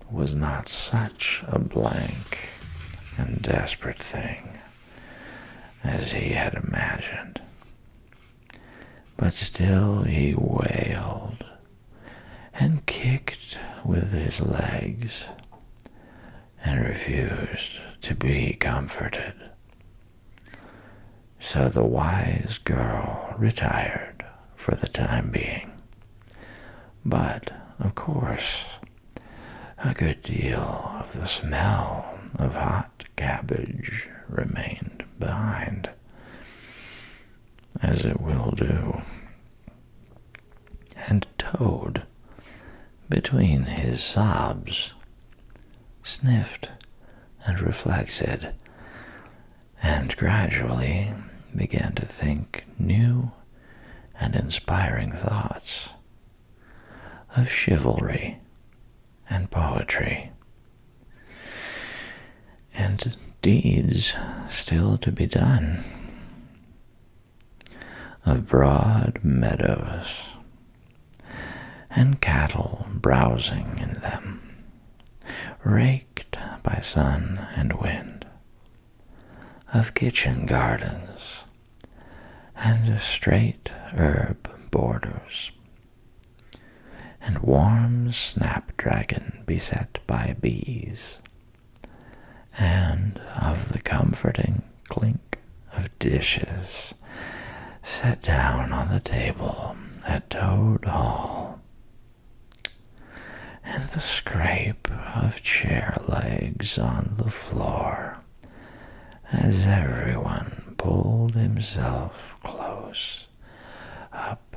Speaker 2: was not such a blank and desperate thing as he had imagined. But still he wailed and kicked with his legs and refused to be comforted. So the wise girl retired for the time being. But, of course, a good deal of the smell of hot cabbage remained behind, as it will do. And Toad, between his sobs, sniffed and reflected, and gradually began to think new and inspiring thoughts of chivalry and poetry, and deeds still to be done, of broad meadows and cattle browsing in them, raked by sun and wind, of kitchen gardens and straight herb borders, and warm snapdragon beset by bees, and of the comforting clink of dishes set down on the table at Toad Hall, and the scrape of chair legs on the floor as everyone pulled himself close up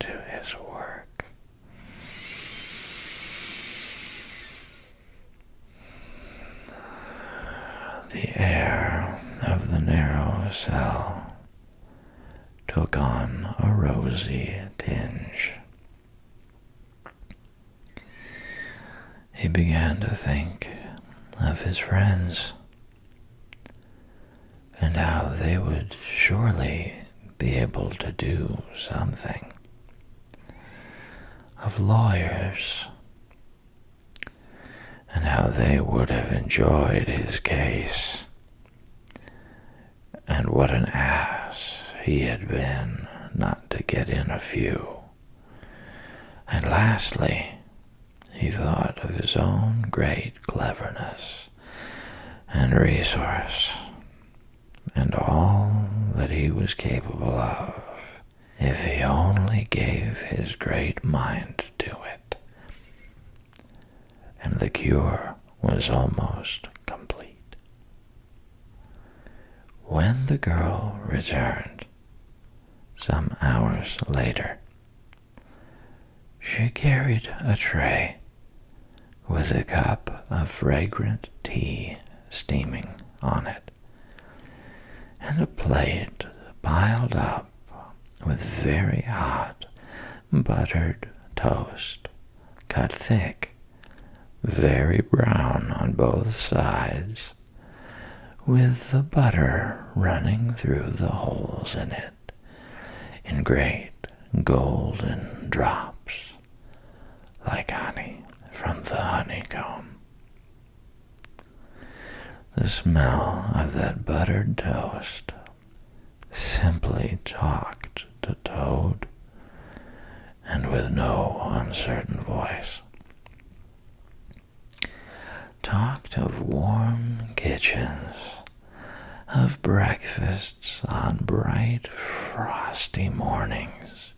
Speaker 2: to his work. The air of the narrow cell took on a rosy tinge. He began to think of his friends, and how they would surely be able to do something, of lawyers, and how they would have enjoyed his case, and what an ass he had been not to get in a few. And lastly, he thought of his own great cleverness and resource, and all that he was capable of if he only gave his great mind to it. And the cure was almost complete. When the girl returned, some hours later, she carried a tray with a cup of fragrant tea steaming on it, and a plate piled up with very hot buttered toast, cut thick, very brown on both sides, with the butter running through the holes in it in great golden drops, like honey from the honeycomb. The smell of that buttered toast simply talked to Toad, and with no uncertain voice. Talked of warm kitchens
Speaker 1: of breakfasts on bright, frosty mornings,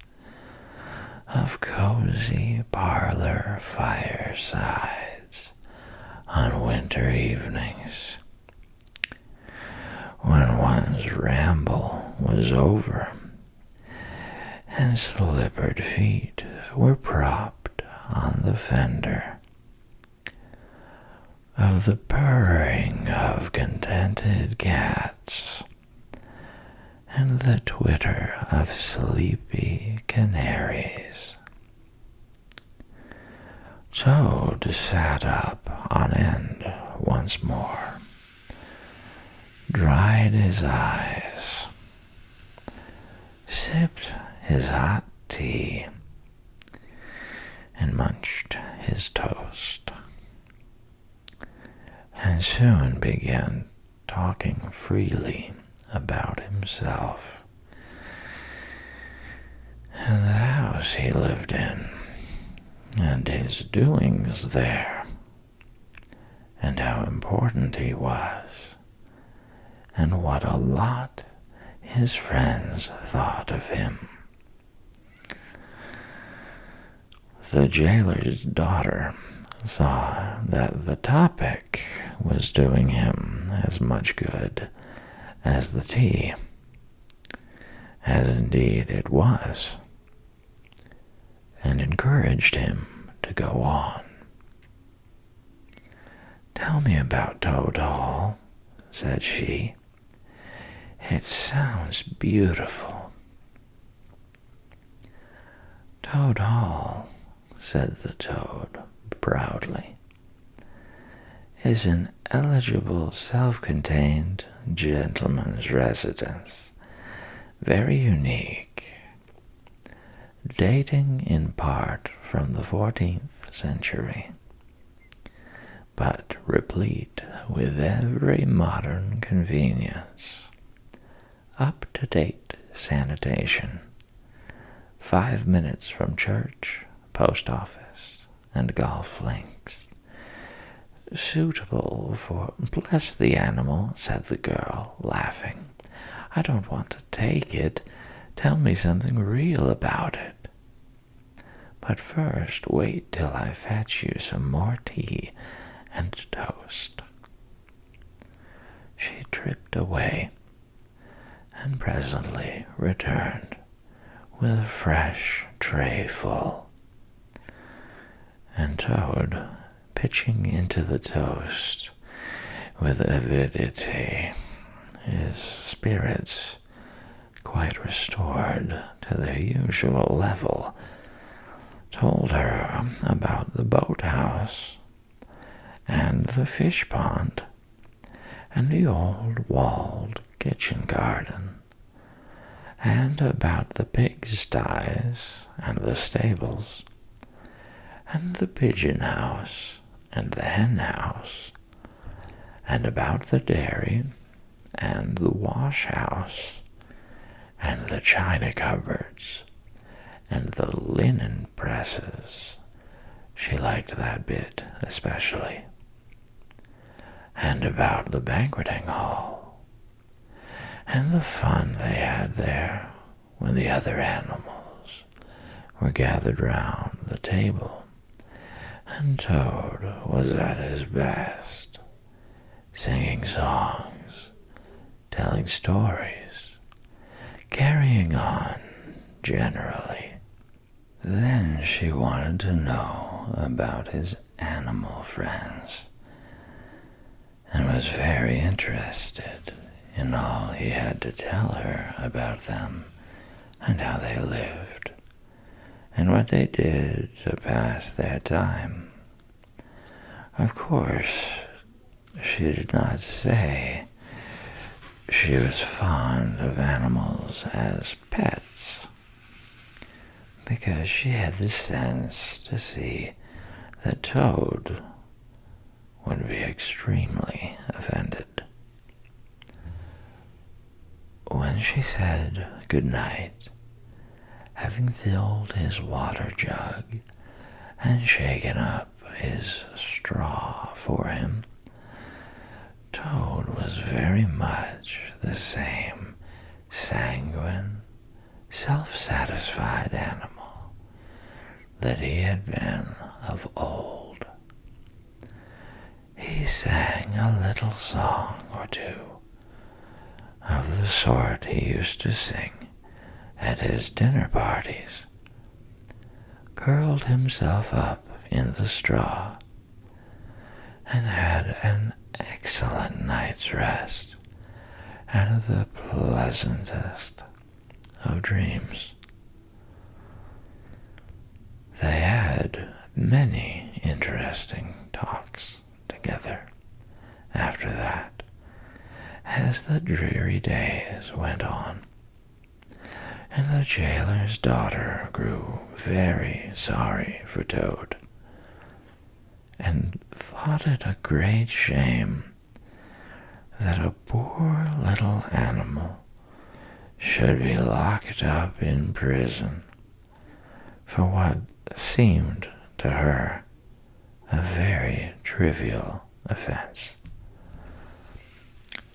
Speaker 1: of cozy parlor firesides on winter evenings, when one's ramble was over and slippered feet were propped on the fender, of the purring of contented cats and the twitter of sleepy canaries. Toad sat up on end once more, dried his eyes, sipped his hot tea, and munched his toast, and soon began talking freely about himself and the house he lived in, and his doings there, and how important he was, and what a lot his friends thought of him. The jailer's daughter saw that the topic was doing him as much good as the tea, as indeed it was, and encouraged him to go on. "Tell me about Toad Hall," said she. "It sounds beautiful." "Toad Hall," said the toad proudly, "is an eligible, self-contained gentleman's residence, very unique, dating in part from the 14th century, but replete with every modern convenience, up-to-date sanitation, 5 minutes from church, post office, and golf links, suitable for—" "Bless the animal," said the girl, laughing. "I don't want to take it. Tell me something real about it. But first, wait till I fetch you some more tea and toast." She tripped away, and presently returned with a fresh tray full, and Toad, pitching into the toast with avidity, his spirits quite restored to their usual level, told her about the boathouse and the fish pond and the old walled kitchen garden, and about the pigsties and the stables, and the pigeon house and the hen house, and about the dairy and the wash house and the china cupboards and the linen presses. She liked that bit especially. And about the banqueting hall, and the fun they had there when the other animals were gathered round the table, and Toad was at his best, singing songs, telling stories, carrying on generally. Then she wanted to know about his animal friends, and was very interested in all he had to tell her about them, and how they lived, and what they did to pass their time. Of course, she did not say she was fond of animals as pets, because she had the sense to see that Toad would be extremely offended. When she said good night, having filled his water jug and shaken up his straw for him, Toad was very much the same sanguine, self-satisfied animal that he had been of old. He sang a little song or two of the sort he used to sing at his dinner parties, curled himself up in the straw, and had an excellent night's rest and the pleasantest of dreams. They had many interesting talks together after that, as the dreary days went on, and the jailer's daughter grew very sorry for Toad, and thought it a great shame that a poor little animal should be locked up in prison for what seemed to her a very trivial offense.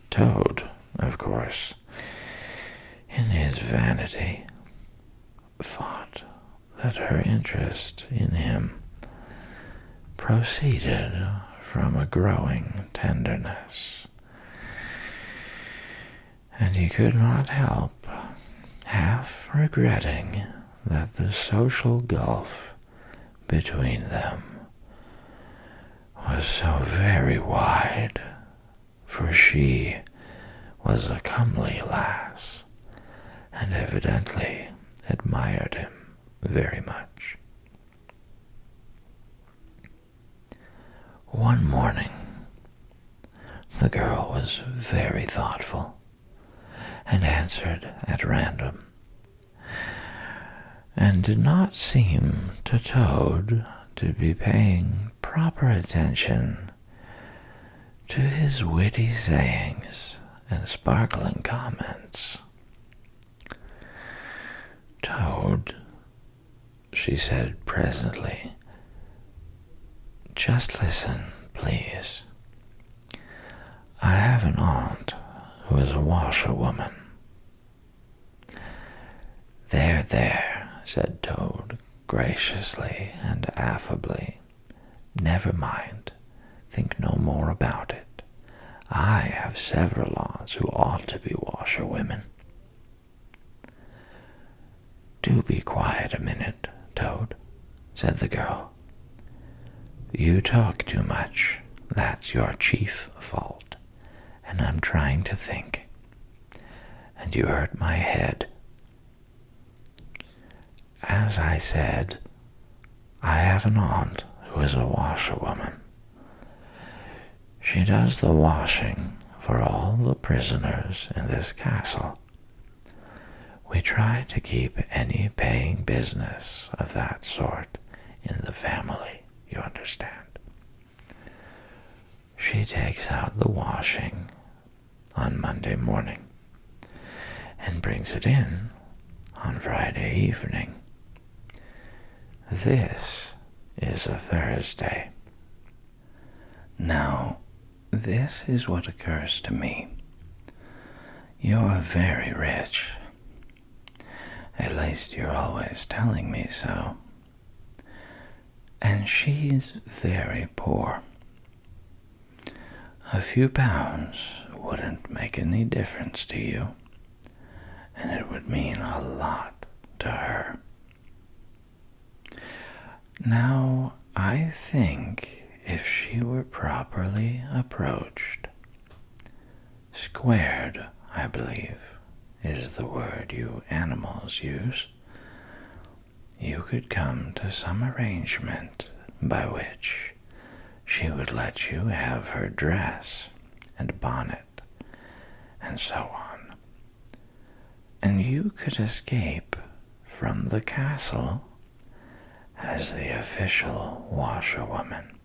Speaker 1: Toad, of course, in his vanity, thought that her interest in him proceeded from a growing tenderness, and he could not help half regretting that the social gulf between them was so very wide, for she was a comely lass, and evidently admired him very much. One morning, the girl was very thoughtful, and answered at random, and did not seem to Toad to be paying proper attention to his witty sayings and sparkling comments. "Toad," she said presently, "just listen, please. I have an aunt who is a washerwoman." "There, there," said Toad, graciously and affably. "Never mind. Think no more about it. I have several aunts who ought to be washerwomen." "Do be quiet a minute, Toad," said the girl. "You talk too much. That's your chief fault, and I'm trying to think, and you hurt my head. As I said, I have an aunt who is a washerwoman. She does the washing for all the prisoners in this castle. We try to keep any paying business of that sort in the family, you understand. She takes out the washing on Monday morning and brings it in on Friday evening. This is a Thursday. Now, this is what occurs to me. You're very rich. At least you're always telling me so. And she's very poor. A few pounds wouldn't make any difference to you, and it would mean a lot to her. Now, I think if she were properly approached, squared, I believe, is the word you animals use, you could come to some arrangement by which she would let you have her dress and bonnet and so on, and you could escape from the castle as the official washerwoman.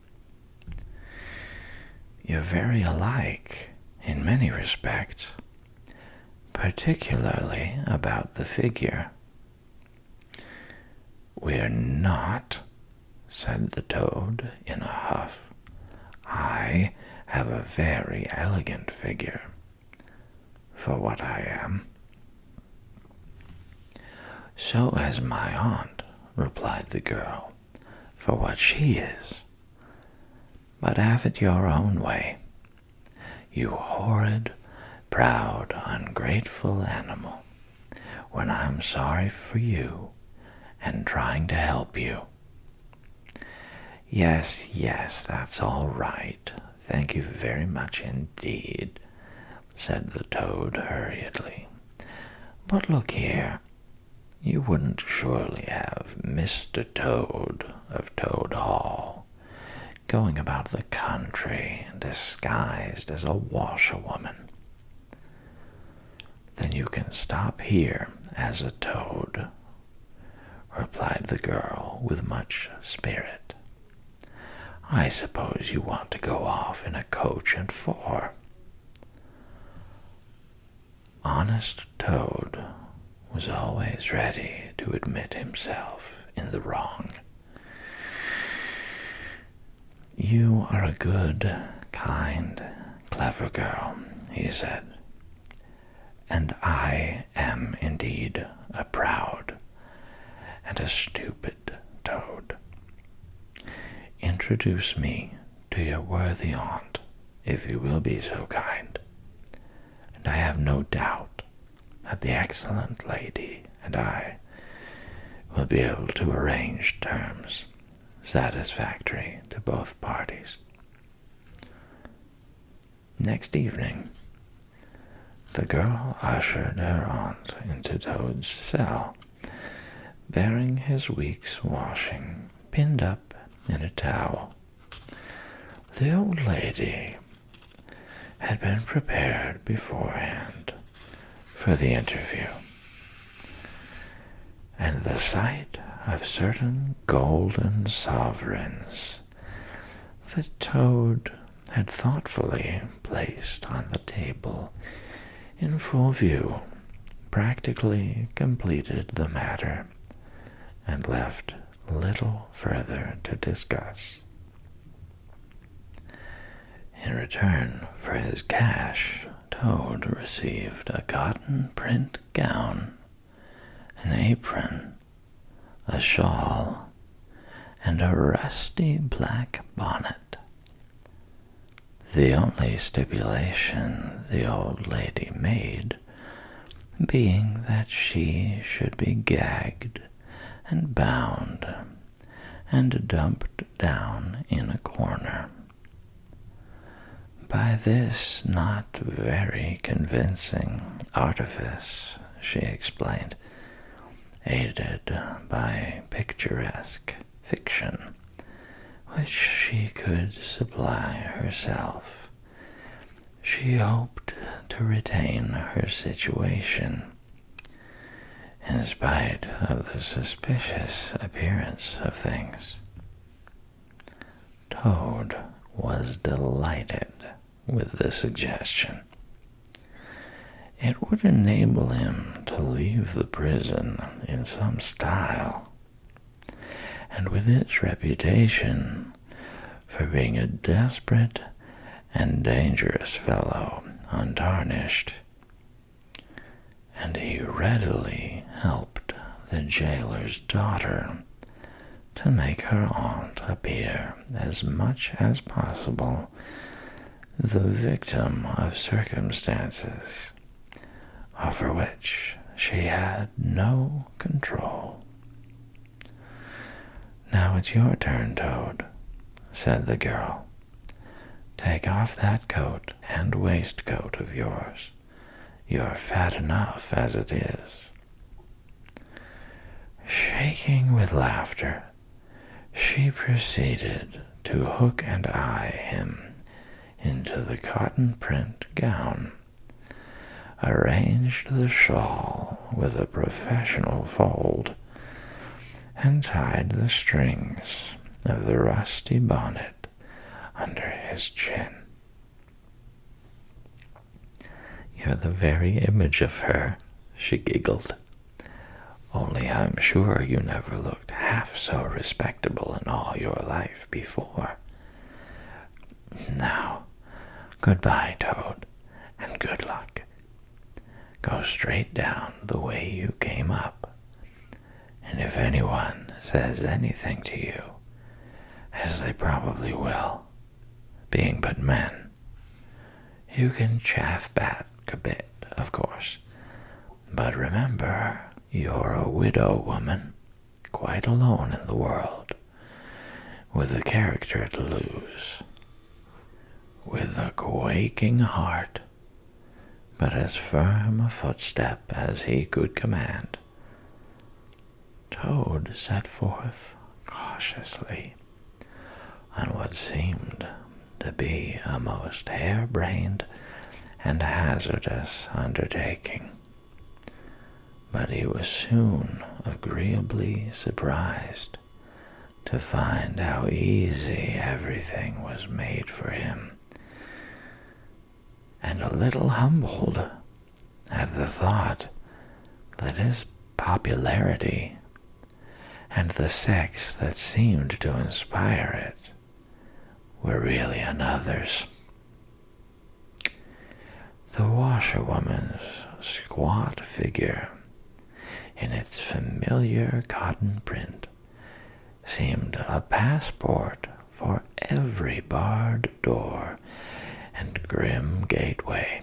Speaker 1: You're very alike in many respects, particularly about the figure." "We're not," said the Toad in a huff. "I have a very elegant figure for what I am." "So has my aunt," replied the girl, "for what she is. But have it your own way, you horrid, proud, ungrateful animal, when I'm sorry for you and trying to help you." "Yes, yes, that's all right. Thank you very much indeed," said the toad hurriedly. "But look here, you wouldn't surely have Mr. Toad of Toad Hall going about the country disguised as a washerwoman. Then you can stop here as a toad," replied the girl with much spirit. "I suppose you want to go off in a coach and four." Honest Toad was always ready to admit himself in the wrong. "You are a good, kind, clever girl," he said, "and I am indeed a proud and a stupid toad. Introduce me to your worthy aunt, if you will be so kind, and I have no doubt that the excellent lady and I will be able to arrange terms satisfactory to both parties." Next evening, the girl ushered her aunt into Toad's cell, bearing his week's washing pinned up in a towel. The old lady had been prepared beforehand for the interview, and the sight of certain golden sovereigns the Toad had thoughtfully placed on the table in full view practically completed the matter and left little further to discuss. In return for his cash, Toad received a cotton print gown, an apron, a shawl, and a rusty black bonnet. The only stipulation the old lady made being that she should be gagged and bound and dumped down in a corner. By this not very convincing artifice, she explained, aided by picturesque fiction, which she could supply herself, she hoped to retain her situation, in spite of the suspicious appearance of things. Toad was delighted with the suggestion. It would enable him to leave the prison in some style, and with its reputation for being a desperate and dangerous fellow untarnished, and he readily helped the jailer's daughter to make her aunt appear as much as possible the victim of circumstances over which she had no control. "Now it's your turn, Toad," said the girl. "Take off that coat and waistcoat of yours. You're fat enough as it is." Shaking with laughter, she proceeded to hook and eye him into the cotton print gown, arranged the shawl with a professional fold, and tied the strings of the rusty bonnet under his chin. "You're the very image of her," she giggled. "Only I'm sure you never looked half so respectable in all your life before. Now, Goodbye, Toad, and good luck. Go straight down the way you came up, and if anyone says anything to you, as they probably will, being but men, you can chaff back a bit, of course, but remember, you're a widow woman, quite alone in the world, with a character to lose, with a quaking heart, but as firm a footstep as he could command. Toad set forth cautiously on what seemed to be a most harebrained and hazardous undertaking, but he was soon agreeably surprised to find how easy everything was made for him, and a little humbled at the thought that his popularity and the sex that seemed to inspire it were really another's. The washerwoman's squat figure, in its familiar cotton print, seemed a passport for every barred door and grim gateway.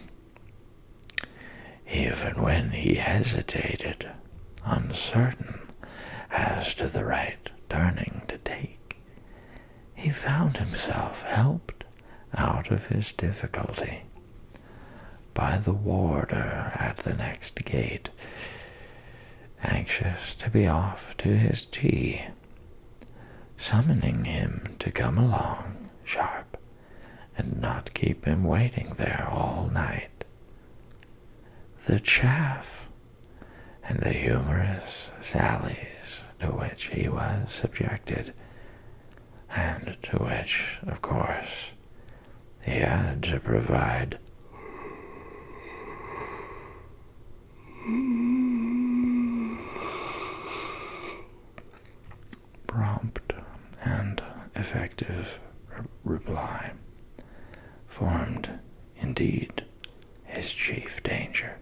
Speaker 1: Even when he hesitated, uncertain as to the right turning to take, he found himself helped out of his difficulty by the warder at the next gate, anxious to be off to his tea, summoning him to come along sharp and not keep him waiting there all night. The chaff and the humorous sallies to which he was subjected, and to which, of course, he had to provide, prompt and effective reply formed, indeed, his chief danger.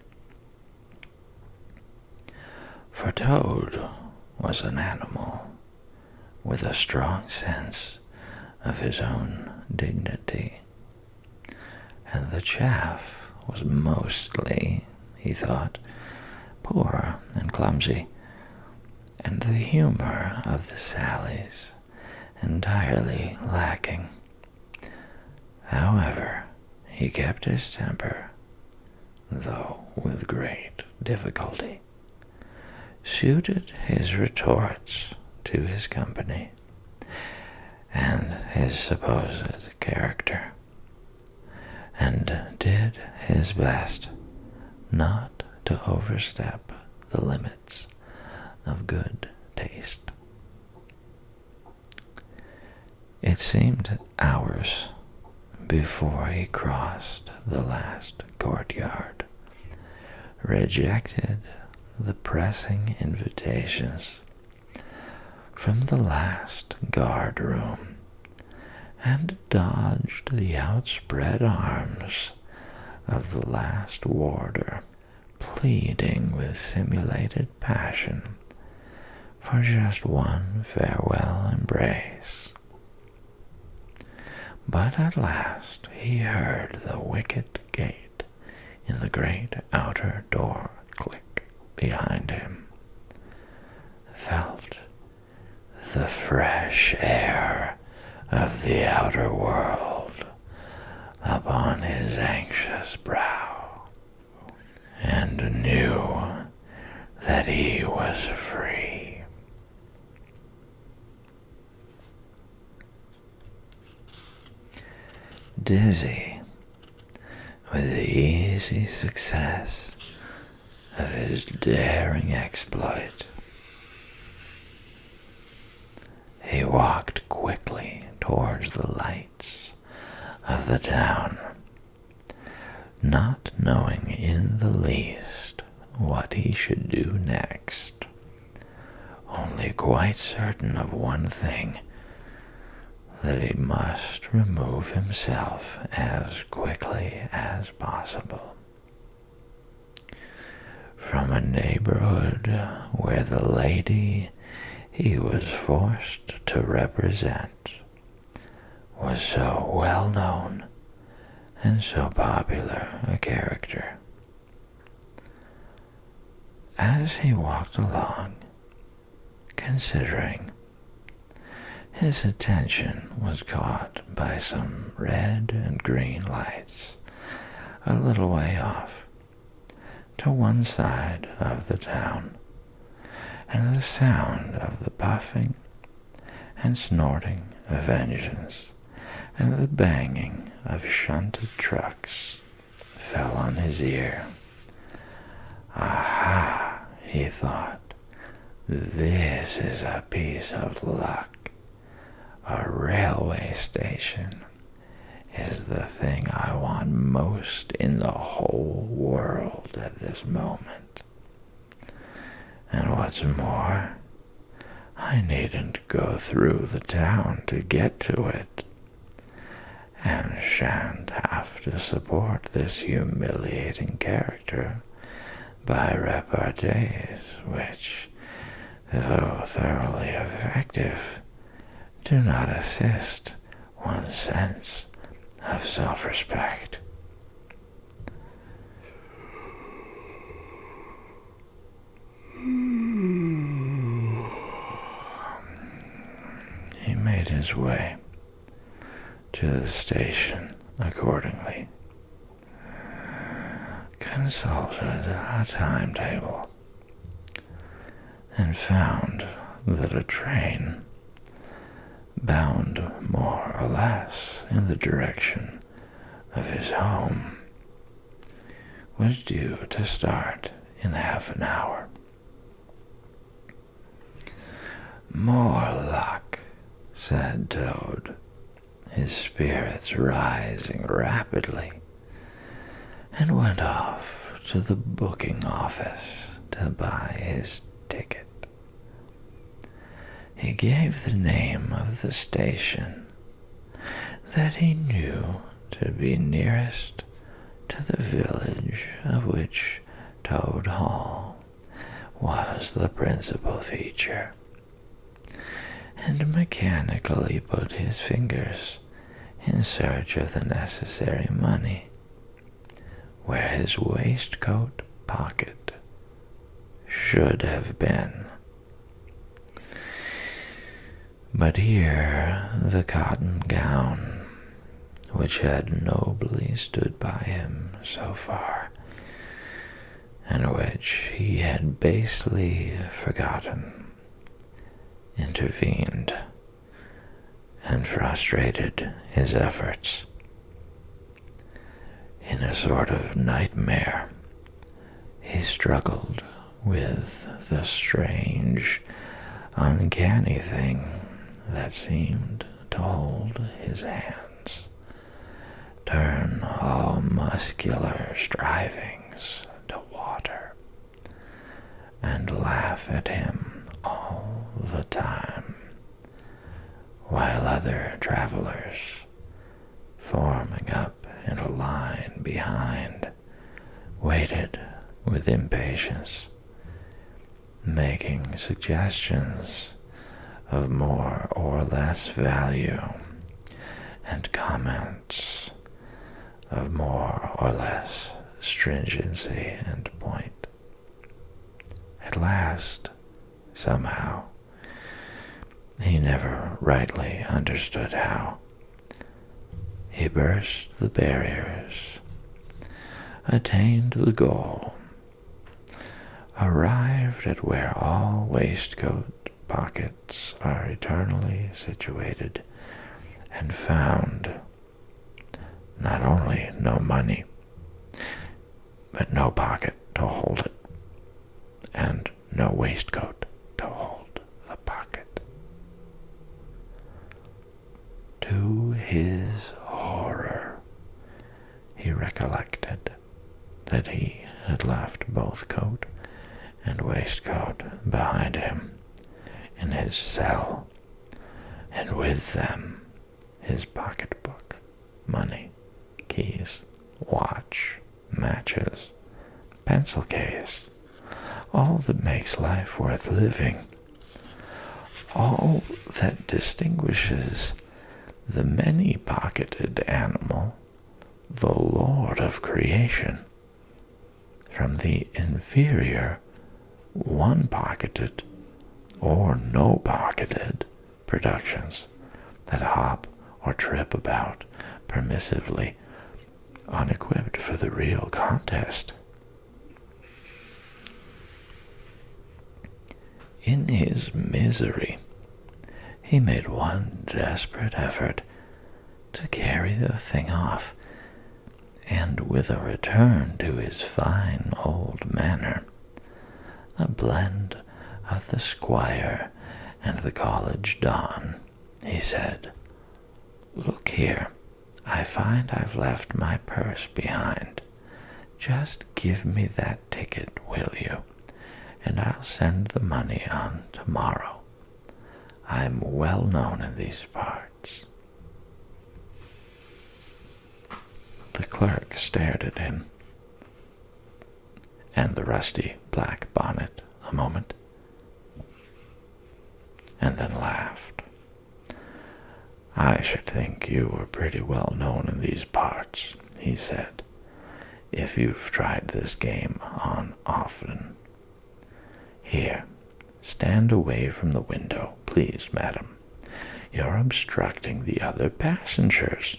Speaker 1: For Toad was an animal with a strong sense of his own dignity, and the chaff was mostly, he thought, poor and clumsy, and the humor of the sallies entirely lacking. However, he kept his temper, though with great difficulty, suited his retorts to his company and his supposed character, and did his best not to overstep the limits of good taste. It seemed hours before he crossed the last courtyard, rejected the pressing invitations from the last guard room, and dodged the outspread arms of the last warder, pleading with simulated passion for just one farewell embrace. But at last he heard the wicket gate in the great outer door click behind him, felt the fresh air of the outer world upon his anxious brow, and knew that he was free. Dizzy with the easy success of his daring exploit, he walked quickly towards the lights of the town, not knowing in the least what he should do next, only quite certain of one thing, that he must remove himself as quickly as possible from a neighborhood where the lady he was forced to represent was so well known and so popular a character. As he walked along, considering, his attention was caught by some red and green lights a little way off, to one side of the town, and the sound of the puffing and snorting of engines and the banging of shunted trucks fell on his ear. Aha, he thought, this is a piece of luck. A railway station is the thing I want most in the whole world at this moment. And what's more, I needn't go through the town to get to it, and shan't have to support this humiliating character by repartees which, though thoroughly effective, do not assist one's sense of self-respect. He made his way to the station accordingly, consulted a timetable, and found that a train bound more or less in the direction of his home was due to start in half an hour. More luck, said Toad, his spirits rising rapidly, and went off to the booking office to buy his ticket. He gave the name of the station that he knew to be nearest to the village of which Toad Hall was the principal feature, and mechanically put his fingers in search of the necessary money, where his waistcoat pocket should have been. But here the cotton gown, which had nobly stood by him so far, and which he had basely forgotten, intervened and frustrated his efforts. In a sort of nightmare, he struggled with the strange, uncanny thing that seemed to hold his hands, turn all muscular strivings to water, and laugh at him all the time, while other travelers, forming up in a line behind, waited with impatience, making suggestions of more or less value, and comments of more or less stringency and point. At last, somehow, he never rightly understood how, he burst the barriers, attained the goal, arrived at where all waistcoat pockets are eternally situated, and found not only no money, but no pocket to hold it, and no waistcoat to hold the pocket. To his horror, he recollected that he had left both coat and waistcoat behind him in his cell, and with them his pocketbook, money, keys, watch, matches, pencil case, all that makes life worth living, all that distinguishes the many-pocketed animal, the lord of creation, from the inferior, one-pocketed or no-pocketed productions that hop or trip about permissively, unequipped for the real contest. In his misery, he made one desperate effort to carry the thing off, and with a return to his fine old manner, a blend of the squire and the college don, he said, "Look here, I find I've left my purse behind. Just give me that ticket, will you? And I'll send the money on tomorrow. I'm well known in these parts." The clerk stared at him and the rusty black bonnet a moment, and then laughed. "I should think you were pretty well known in these parts," he said, "if you've tried this game on often. Here, stand away from the window, please, madam. You're obstructing the other passengers."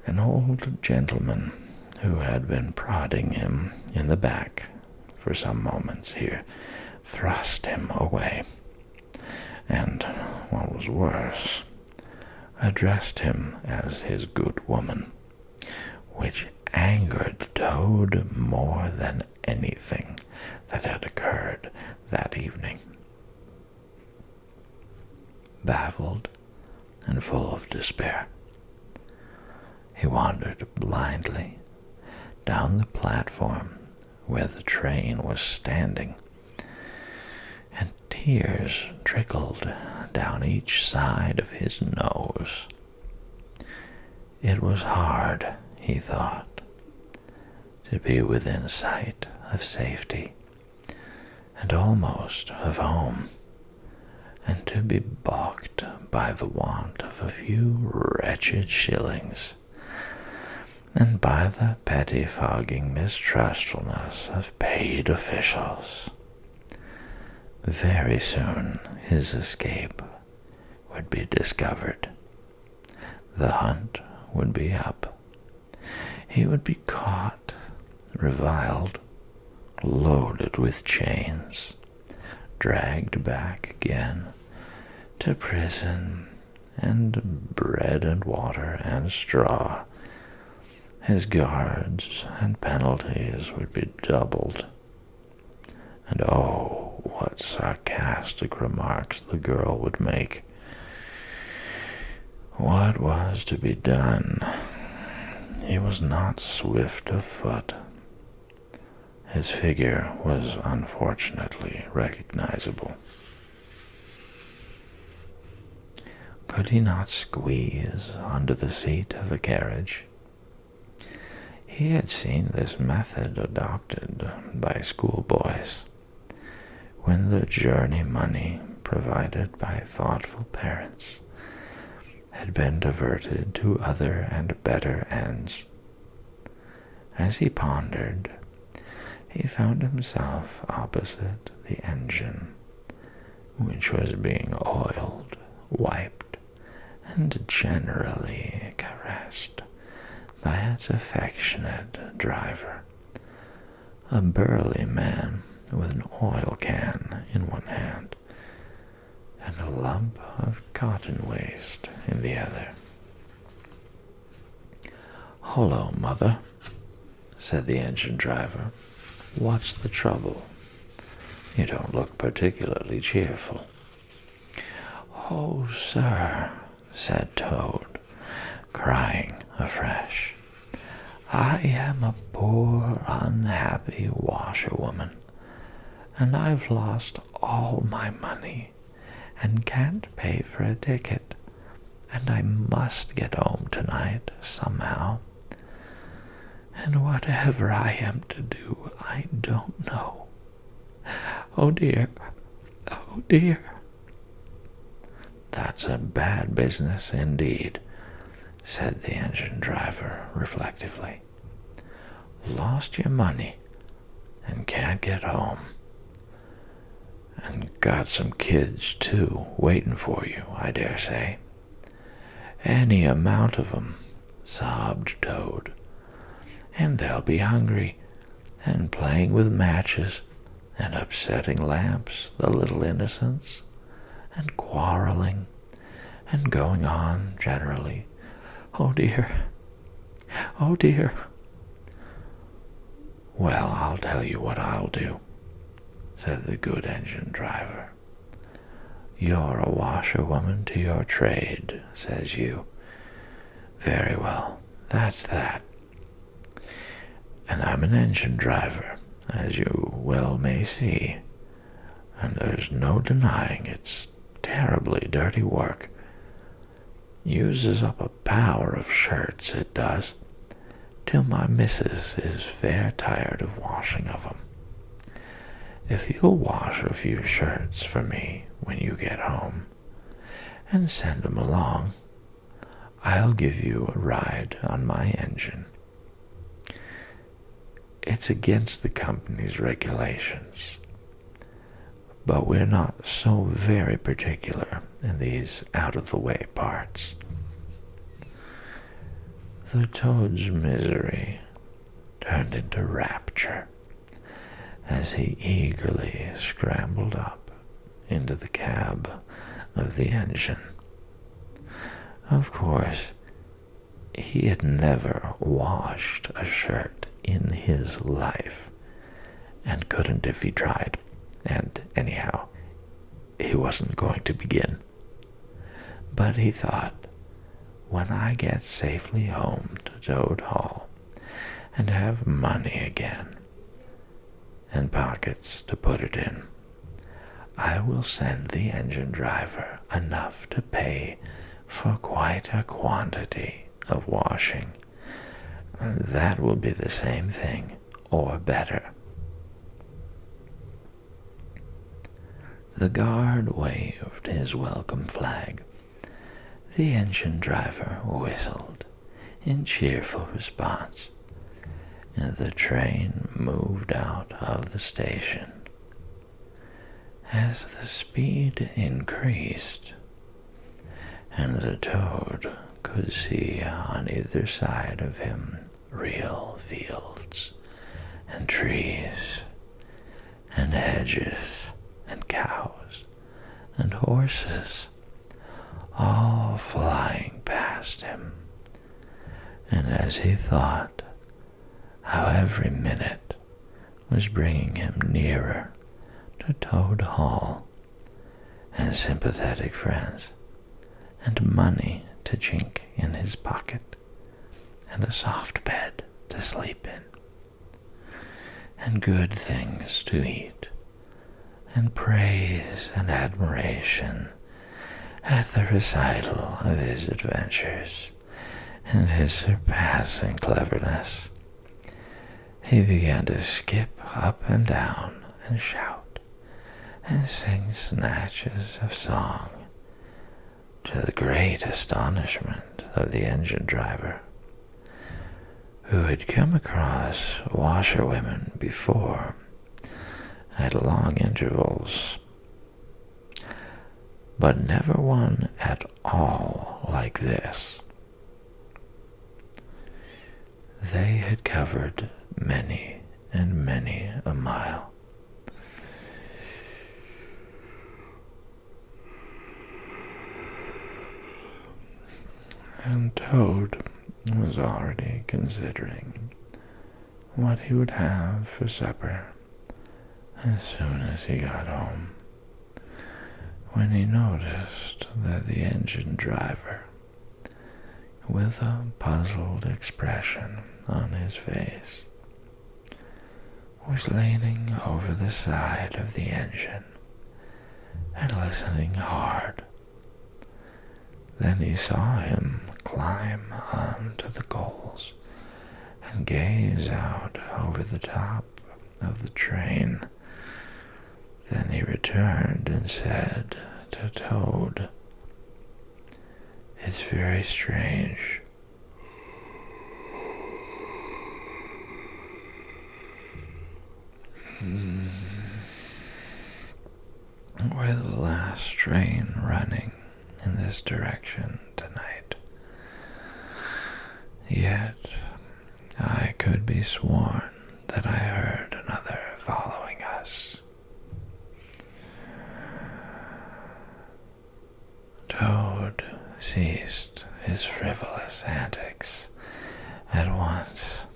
Speaker 1: An old gentleman who had been prodding him in the back for some moments here thrust him away, and, what was worse, addressed him as his good woman, which angered Toad more than anything that had occurred that evening. Baffled and full of despair, he wandered blindly down the platform where the train was standing, and tears trickled down each side of his nose. It was hard, he thought, to be within sight of safety and almost of home, and to be balked by the want of a few wretched shillings, and by the pettifogging mistrustfulness of paid officials. Very soon his escape would be discovered. The hunt would be up. He would be caught, reviled, loaded with chains, dragged back again to prison, and bread and water and straw. His guards and penalties would be doubled. And oh, what sarcastic remarks the girl would make. What was to be done? He was not swift of foot. His figure was unfortunately recognizable. Could he not squeeze under the seat of a carriage? He had seen this method adopted by schoolboys when the journey money provided by thoughtful parents had been diverted to other and better ends. As he pondered, he found himself opposite the engine, which was being oiled, wiped, and generally caressed by its affectionate driver, a burly man with an oil can in one hand and a lump of cotton waste in the other. "Hullo, mother," said the engine driver. "What's the trouble? You don't look particularly cheerful." "Oh, sir," said Toad, crying afresh, "I am a poor, unhappy washerwoman, and I've lost all my money and can't pay for a ticket, and I must get home tonight somehow. And whatever I am to do, I don't know. Oh dear, oh dear.
Speaker 2: That's a bad business indeed, said the engine driver reflectively. Lost your money and can't get home. And got some kids, too, waiting for you, I dare say. Any amount of 'em, sobbed Toad. And they'll be hungry, and playing with matches, and upsetting lamps, the little innocents, and quarreling, and going on generally. Oh dear, oh dear. Well, I'll tell you what I'll do, said the good engine driver. You're a washerwoman to your trade, says you. Very well, that's that. And I'm an engine driver, as you well may see, and there's no denying it's terribly dirty work. Uses up a power of shirts, it does, till my missus is fair tired of washing of 'em. If you'll wash a few shirts for me when you get home, and send 'em along, I'll give you a ride on my engine. It's against the company's regulations, but we're not so very particular in these out-of-the-way parts. The Toad's misery turned into rapture as he eagerly scrambled up into the cab of the engine. Of course, he had never washed a shirt in his life, and couldn't if he tried, and anyhow, he wasn't going to begin. But he thought, when I get safely home to Toad Hall, and have money again, and pockets to put it in, I will send the engine driver enough to pay for quite a quantity of washing. That will be the same thing, or better. The guard waved his welcome flag. The engine driver whistled in cheerful response, and the train moved out of the station. As the speed increased, and the Toad could see on either side of him real fields and trees and hedges and cows and horses, all flying past him. And as he thought how every minute was bringing him nearer to Toad Hall, and sympathetic friends, and money to chink in his pocket, and a soft bed to sleep in, and good things to eat, and praise and admiration at the recital of his adventures and his surpassing cleverness, he began to skip up and down and shout and sing snatches of song, to the great astonishment of the engine driver, who had come across washerwomen before at long intervals, but never one at all like this. They had covered many and many a mile, and Toad was already considering what he would have for supper as soon as he got home, when he noticed that the engine driver, with a puzzled expression on his face, was leaning over the side of the engine
Speaker 1: and listening hard. Then he saw him climb onto the coals and gaze out over the top of the train. Then he returned and said to Toad, "It's very strange. We're the last train running in this direction tonight. Yet I could be sworn that I heard another following us." Toad ceased his frivolous antics at once.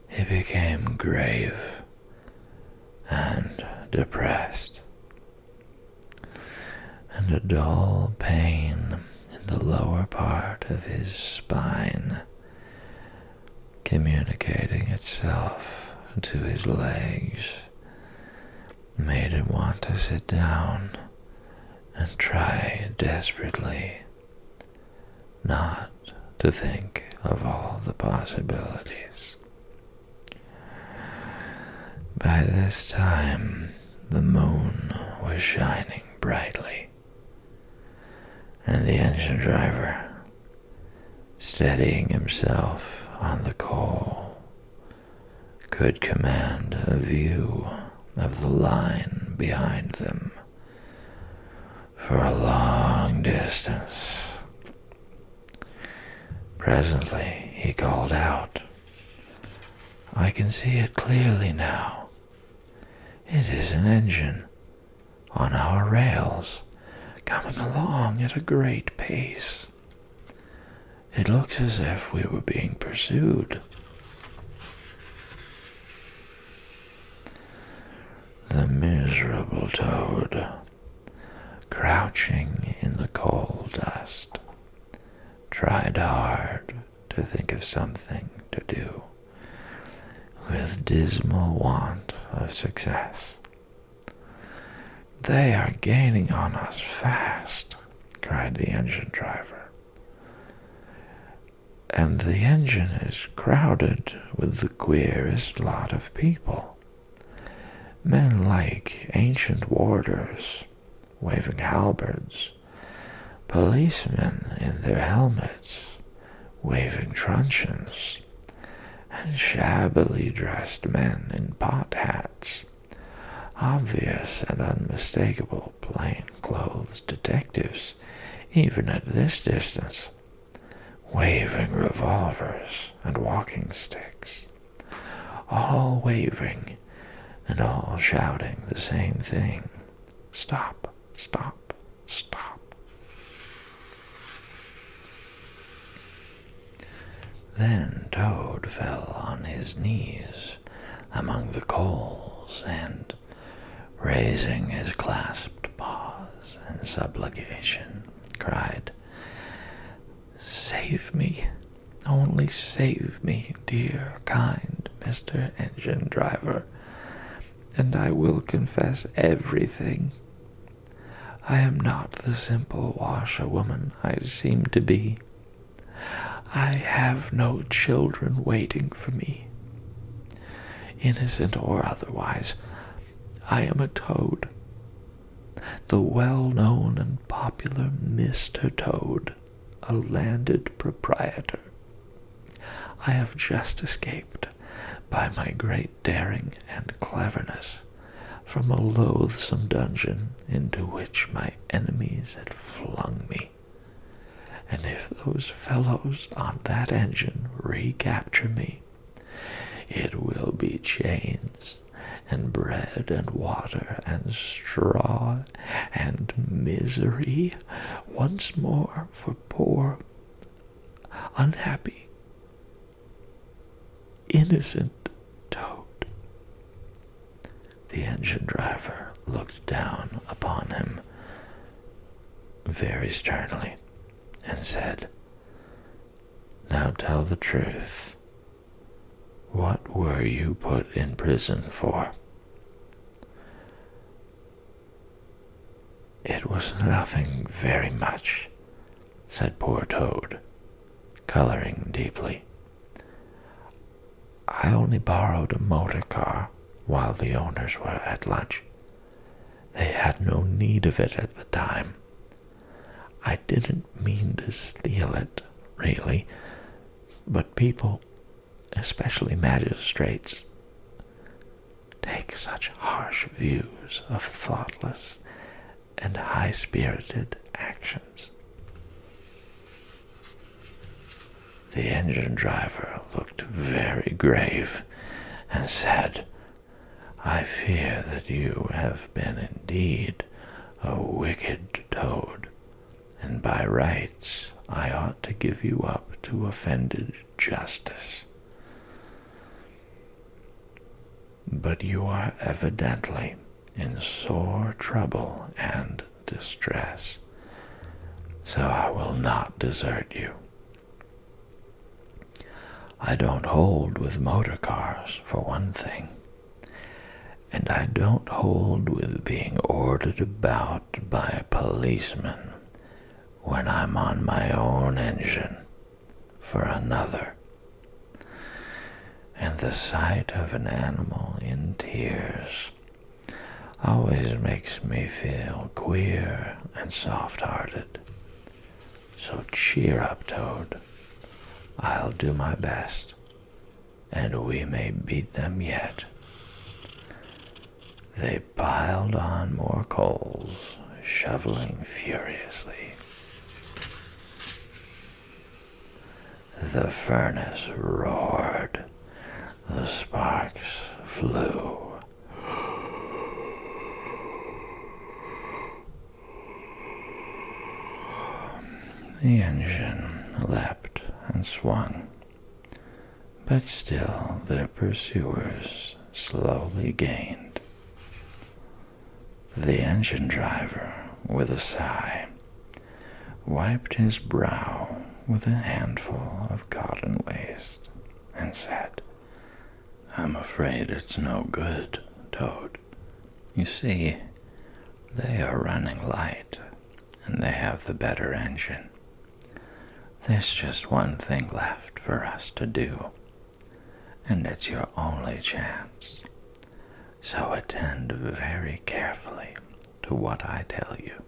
Speaker 1: He became grave and depressed, and a dull pain in the lower part of his spine, communicating itself to his legs, made him want to sit down and try desperately not to think of all the possibilities. By this time, the moon was shining brightly, and the engine driver, steadying himself on the coal, could command a view of the line behind them for a long distance. Presently, he called out, "I can see it clearly now. It is an engine on our rails, coming along at a great pace. It looks as if we were being pursued." The miserable Toad, crouching in the coal dust, tried hard to think of something to do, with dismal want of success. "They are gaining on us fast," cried the engine driver. "And the engine is crowded with the queerest lot of people. Men like ancient warders, waving halberds, policemen in their helmets, waving truncheons, and shabbily dressed men in pot hats, obvious and unmistakable plain-clothes detectives, even at this distance, waving revolvers and walking sticks, all waving and all shouting the same thing: stop, stop, stop." Then Toad fell on his knees among the coals and, raising his clasped paws in supplication, cried, "Save me, only save me, dear, kind Mr. Engine Driver, and I will confess everything. I am not the simple washerwoman I seem to be. I have no children waiting for me. Innocent or otherwise, I am a Toad, the well-known and popular Mr. Toad, a landed proprietor. I have just escaped, by my great daring and cleverness, from a loathsome dungeon into which my enemies had flung me. And if those fellows on that engine recapture me, it will be chains and bread and water and straw and misery once more for poor, unhappy, innocent Toad." The engine driver looked down upon him very sternly and said, "Now tell the truth. What were you put in prison for?" "It was nothing very much," said poor Toad, coloring deeply. "I only borrowed a motor car while the owners were at lunch. They had no need of it at the time. I didn't mean to steal it, really, but people, especially magistrates, take such harsh views of thoughtless and high-spirited actions." The engine driver looked very grave and said, "I fear that you have been indeed a wicked Toad, and by rights I ought to give you up to offended justice. But you are evidently in sore trouble and distress, so I will not desert you. I don't hold with motor cars, for one thing, and I don't hold with being ordered about by a policeman when I'm on my own engine, for another. And the sight of an animal in tears always makes me feel queer and soft-hearted. So cheer up, Toad. I'll do my best, and we may beat them yet." They piled on more coals, shoveling furiously. The furnace roared. The sparks flew. The engine leapt and swung, but still their pursuers slowly gained. The engine driver, with a sigh, wiped his brow with a handful of cotton waste and said, "I'm afraid it's no good, Toad. You see, they are running light, and they have the better engine. There's just one thing left for us to do, and it's your only chance. So attend very carefully to what I tell you.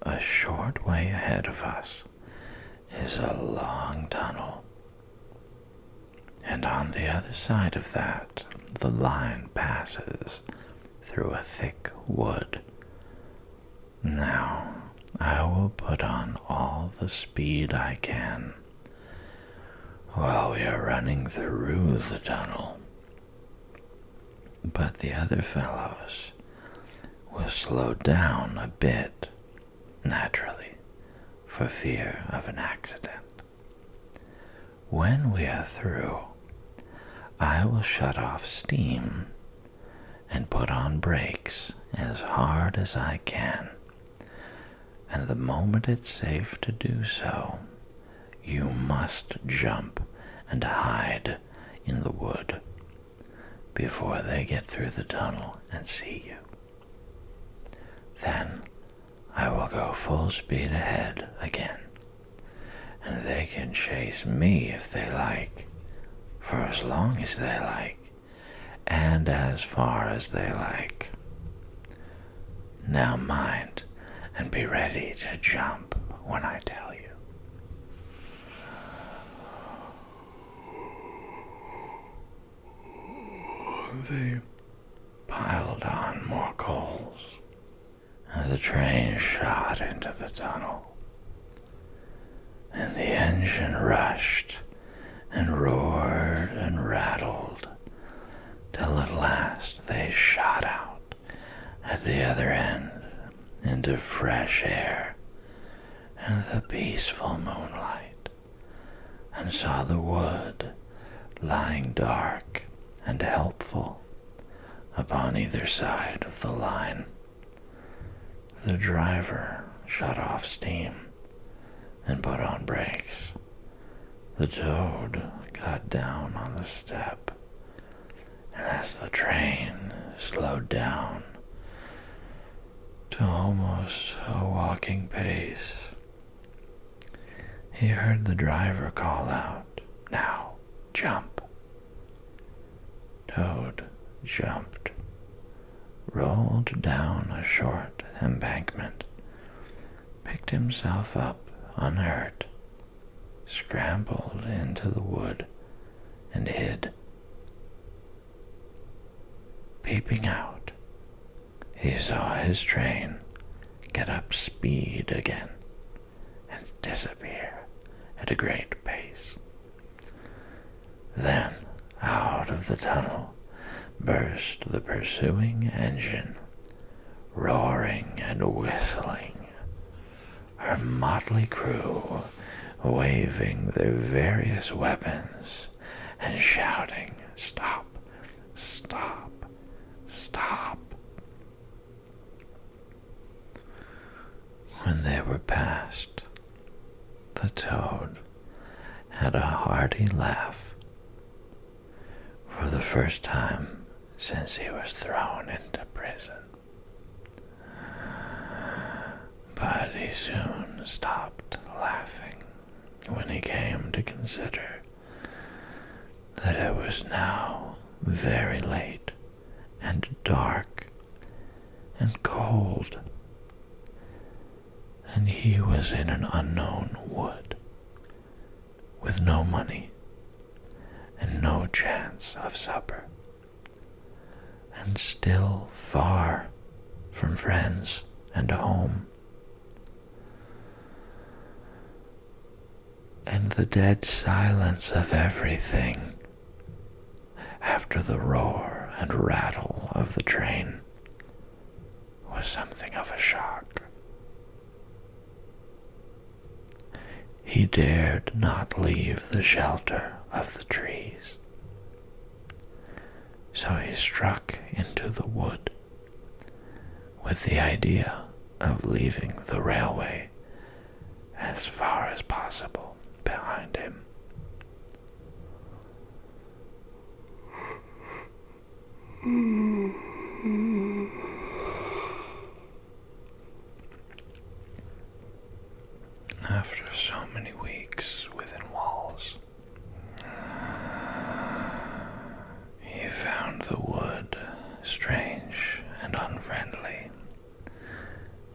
Speaker 1: A short way ahead of us is a long tunnel, and on the other side of that the line passes through a thick wood. Now, I will put on all the speed I can while we are running through the tunnel, but the other fellows will slow down a bit, naturally, for fear of an accident. When we are through, I will shut off steam and put on brakes as hard as I can, and the moment it's safe to do so, you must jump and hide in the wood before they get through the tunnel and see you. Then I will go full speed ahead again, and they can chase me if they like, for as long as they like, and as far as they like. Now mind, and be ready to jump when I tell you." They piled on more coals, and the train shot into the tunnel, and the engine rushed and roared and rattled, till at last they shot out at the other end into fresh air and the peaceful moonlight, and saw the wood lying dark and helpful upon either side of the line. The driver shut off steam and put on brakes. The Toad got down on the step, and as the train slowed down, to almost a walking pace. He heard the driver call out, "Now, jump." Toad jumped, rolled down a short embankment, picked himself up unhurt, scrambled into the wood, and hid. Peeping out, he saw his train get up speed again and disappear at a great pace. Then, out of the tunnel, burst the pursuing engine, roaring and whistling, her motley crew waving their various weapons and shouting, "Stop, stop, stop." When they were past, the toad had a hearty laugh for the first time since he was thrown into prison. But he soon stopped laughing when he came to consider that it was now very late and dark and cold, and he was in an unknown wood with no money and no chance of supper, and still far from friends and home. And the dead silence of everything, after the roar and rattle of the train, was something of a shock. He dared not leave the shelter of the trees, so he struck into the wood with the idea of leaving the railway as far as possible behind him. After so many weeks within walls, he found the wood strange and unfriendly,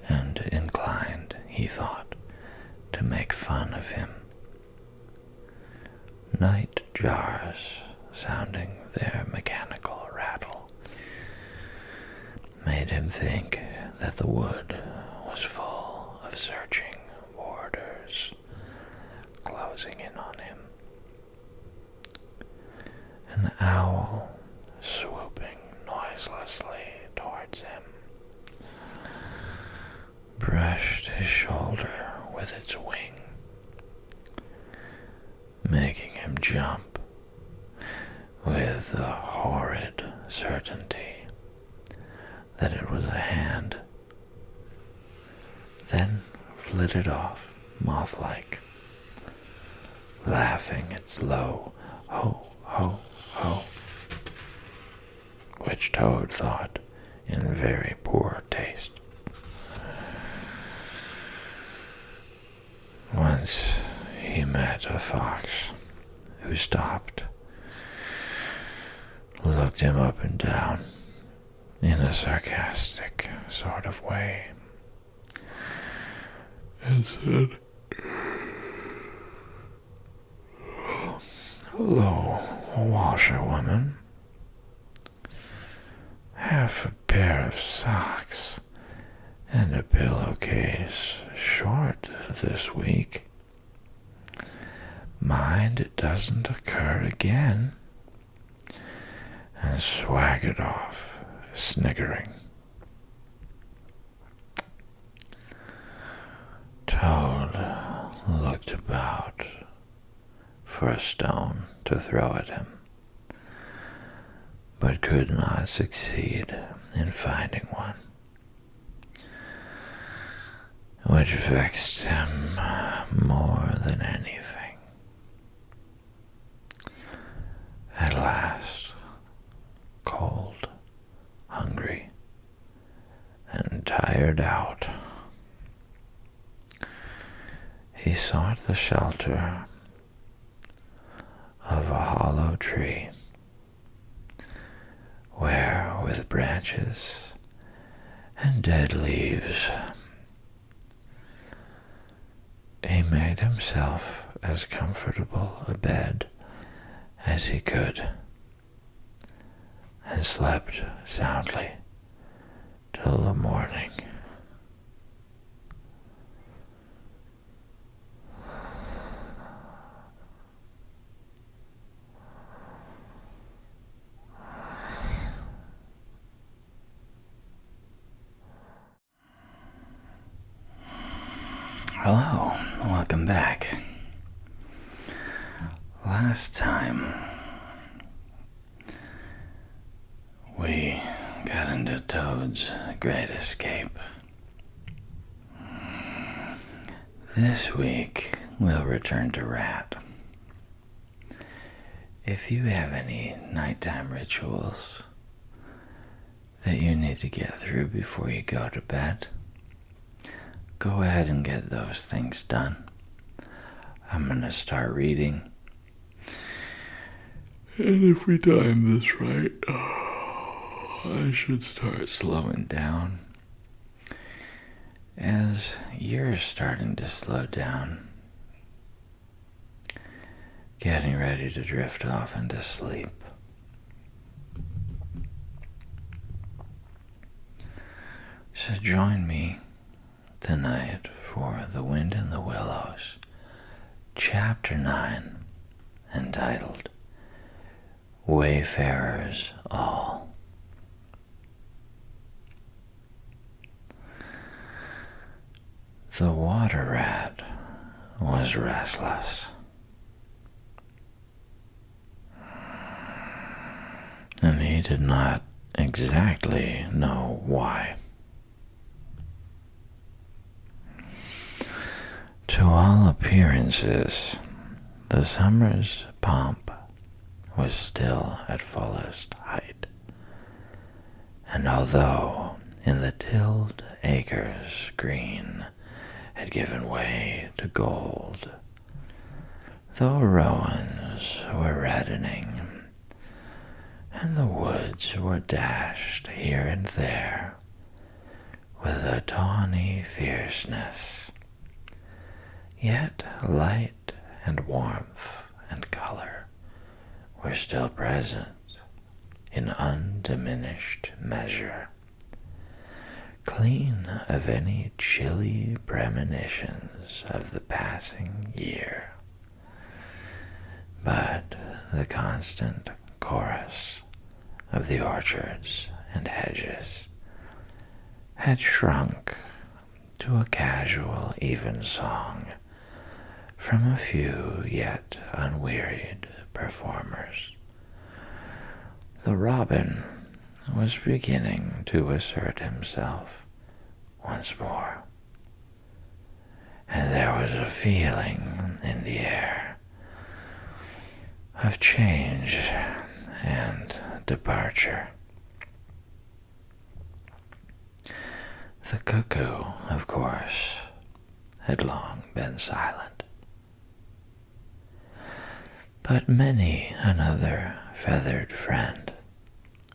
Speaker 1: and inclined, he thought, to make fun of him. Night jars, sounding their mechanical rattle, made him think that the wood was full of searching warders closing in on him. An owl swooping noiselessly towards him brushed his shoulder with its wing, making him jump with the horrid certainty that it was a hand, then flitted off moth-like, laughing its low ho, ho, ho, which Toad thought in very poor taste. Once he met a fox who stopped, looked him up and down in a sarcastic sort of way, and said, "Hello, washerwoman. Half a pair of socks and a pillowcase short this week. Mind it doesn't occur again," and swaggered off, sniggering. Toad looked about for a stone to throw at him, but could not succeed in finding one, which vexed him more than anything. At last, cold, hungry, and tired tired out, he sought the shelter of a hollow tree, where, with branches and dead leaves, he made himself as comfortable a bed as he could, and slept soundly till the morning.
Speaker 2: Hello, welcome back. Last time we got into Toad's Great Escape. This week we'll return to Rat. If you have any nighttime rituals that you need to get through before you go to bed, go ahead and get those things done. I'm going to start reading. And if we time this right, I should start slowing down. As you're starting to slow down, getting ready to drift off into sleep. So join me tonight for The Wind in the Willows, Chapter 9, entitled Wayfarers All. The water rat was restless, and he did not exactly know why. To all appearances, the summer's pomp was still at fullest height, and although in the tilled acres green had given way to gold, the rowans were reddening, and the woods were dashed here and there with a tawny fierceness, yet light and warmth and color were still present in undiminished measure, clean of any chilly premonitions of the passing year. But the constant chorus of the orchards and hedges had shrunk to a casual evensong from a few yet unwearied performers. The robin was beginning to assert himself once more, and there was a feeling in the air of change and departure. The cuckoo, of course, had long been silent, but many another feathered friend,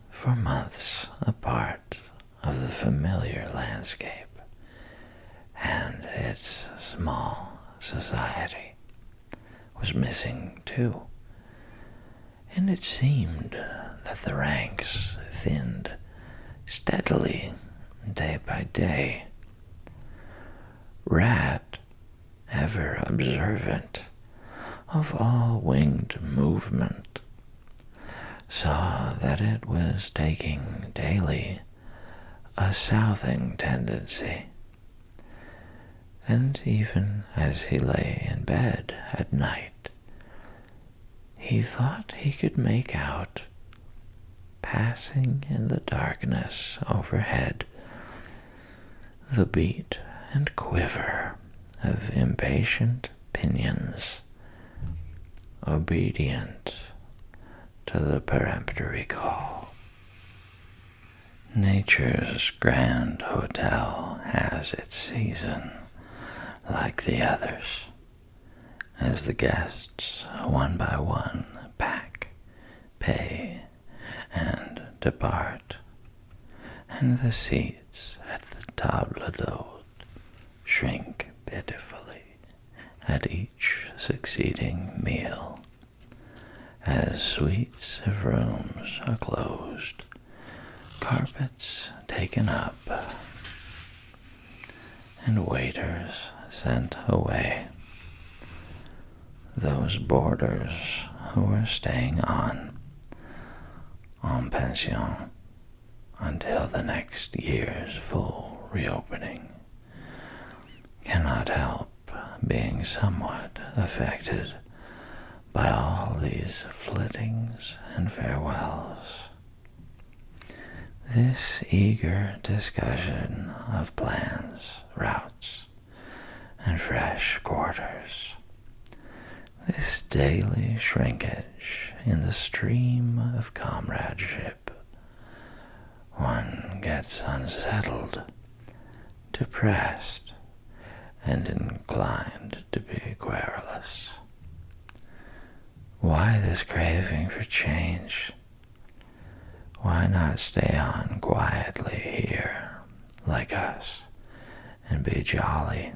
Speaker 2: for months a part of the familiar landscape and its small society, was missing too, and it seemed that the ranks thinned steadily day by day. Rat, ever observant of all winged movement, saw that it was taking daily a southing tendency, and even as he lay in bed at night, he thought he could make out, passing in the darkness overhead, the beat and quiver of impatient pinions, obedient to the peremptory call.
Speaker 1: Nature's grand hotel has its season, like the others, as the guests, one by one, pack, pay, and depart, and the seats at the table d'hôte shrink pitifully at each succeeding meal, as suites of rooms are closed, carpets taken up, and waiters sent away. Those boarders who are staying on en pension until the next year's full reopening cannot help being somewhat affected by all these flittings and farewells. This eager discussion of plans, routes, and fresh quarters, this daily shrinkage in the stream of comradeship, one gets unsettled, depressed, and inclined to be querulous. Why this craving for change? Why not stay on quietly here, like us, and be jolly?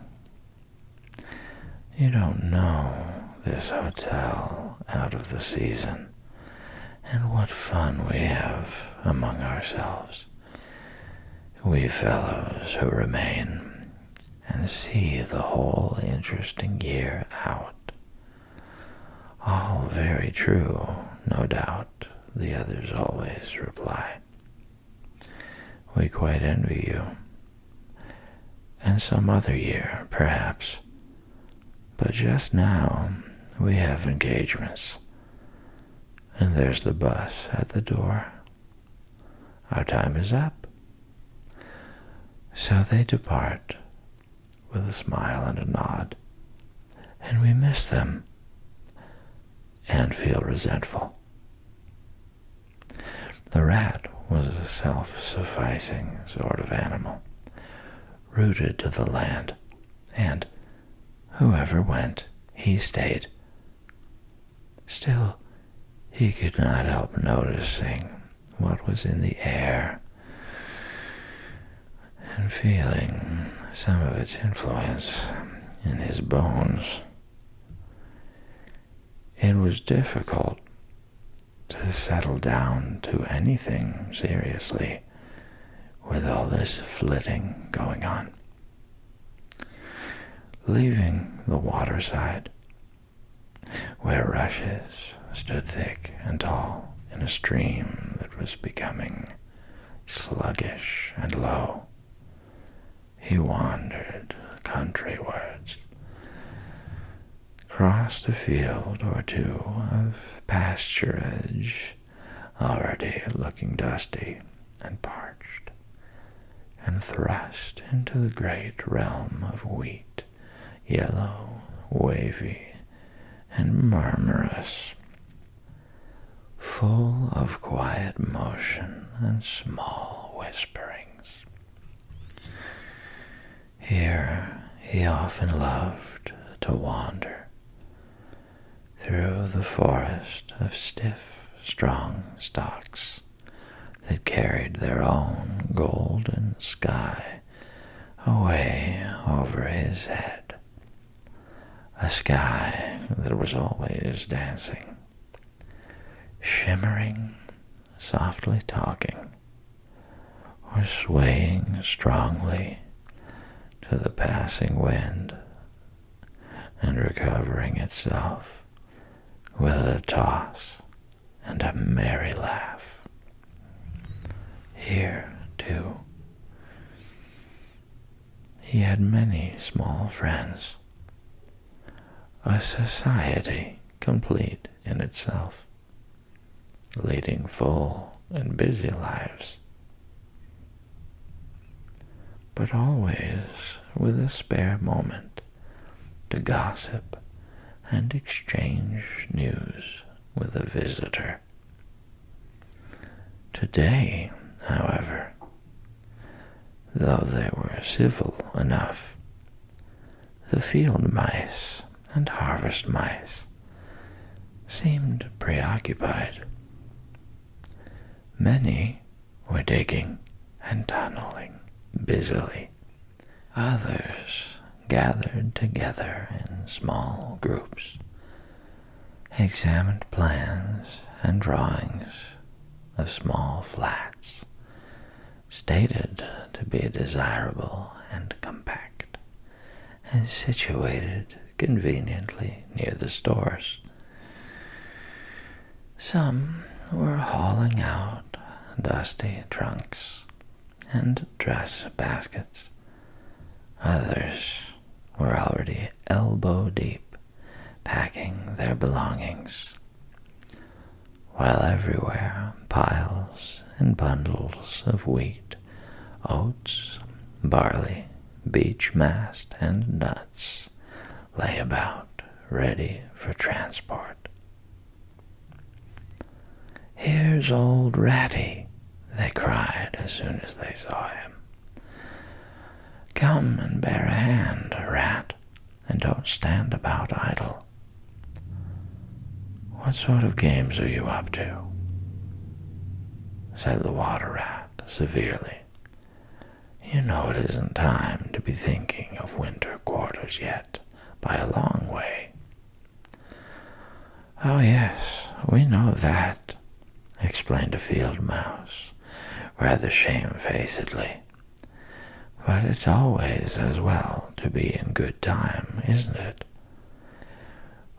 Speaker 1: You don't know this hotel out of the season, and what fun we have among ourselves, we fellows who remain and see the whole interesting year out. All very true, no doubt, the others always reply. We quite envy you. And some other year, perhaps. But just now, we have engagements. And there's the bus at the door. Our time is up. So they depart with a smile and a nod. And we miss them and feel resentful. The rat was a self-sufficing sort of animal, rooted to the land, and whoever went, he stayed. Still, he could not help noticing what was in the air and feeling some of its influence in his bones. It was difficult to settle down to anything seriously with all this flitting going on. Leaving the waterside, where rushes stood thick and tall in a stream that was becoming sluggish and low, he wandered countrywards, crossed a field or two of pasturage already looking dusty and parched, and thrust into the great realm of wheat, yellow, wavy, and murmurous, full of quiet motion and small whisperings. Here he often loved to wander, through the forest of stiff, strong stalks that carried their own golden sky away over his head, a sky that was always dancing, shimmering, softly talking, or swaying strongly to the passing wind, and recovering itself with a toss and a merry laugh. Here, too, he had many small friends, a society complete in itself, leading full and busy lives, but always with a spare moment to gossip and exchange news with a visitor. Today, however, though they were civil enough. The field mice and harvest mice seemed preoccupied. Many were digging and tunneling busily. Others gathered together in small groups, examined plans and drawings of small flats, stated to be desirable and compact, and situated conveniently near the stores. Some were hauling out dusty trunks and dress baskets. Others were already elbow deep, packing their belongings, while everywhere piles and bundles of wheat, oats, barley, beech mast, and nuts lay about, ready for transport. "Here's old Ratty," they cried as soon as they saw him. "Come and bear a hand, Rat, and don't stand about idle." "What sort of games are you up to?" said the Water Rat severely. "You know it isn't time to be thinking of winter quarters yet, by a long way." "Oh yes, we know that," explained a field mouse, rather shamefacedly. "But it's always as well to be in good time, isn't it?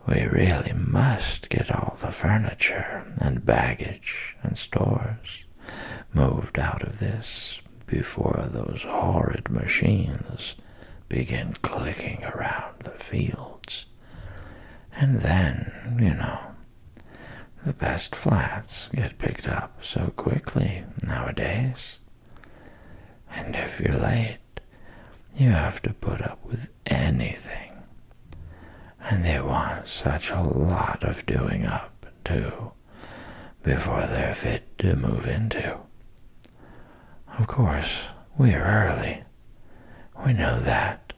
Speaker 1: We really must get all the furniture and baggage and stores moved out of this before those horrid machines begin clicking around the fields. And then, you know, the best flats get picked up so quickly nowadays. And if you're late, you have to put up with anything. And they want such a lot of doing up, too, before they're fit to move into. Of course, we're early. We know that.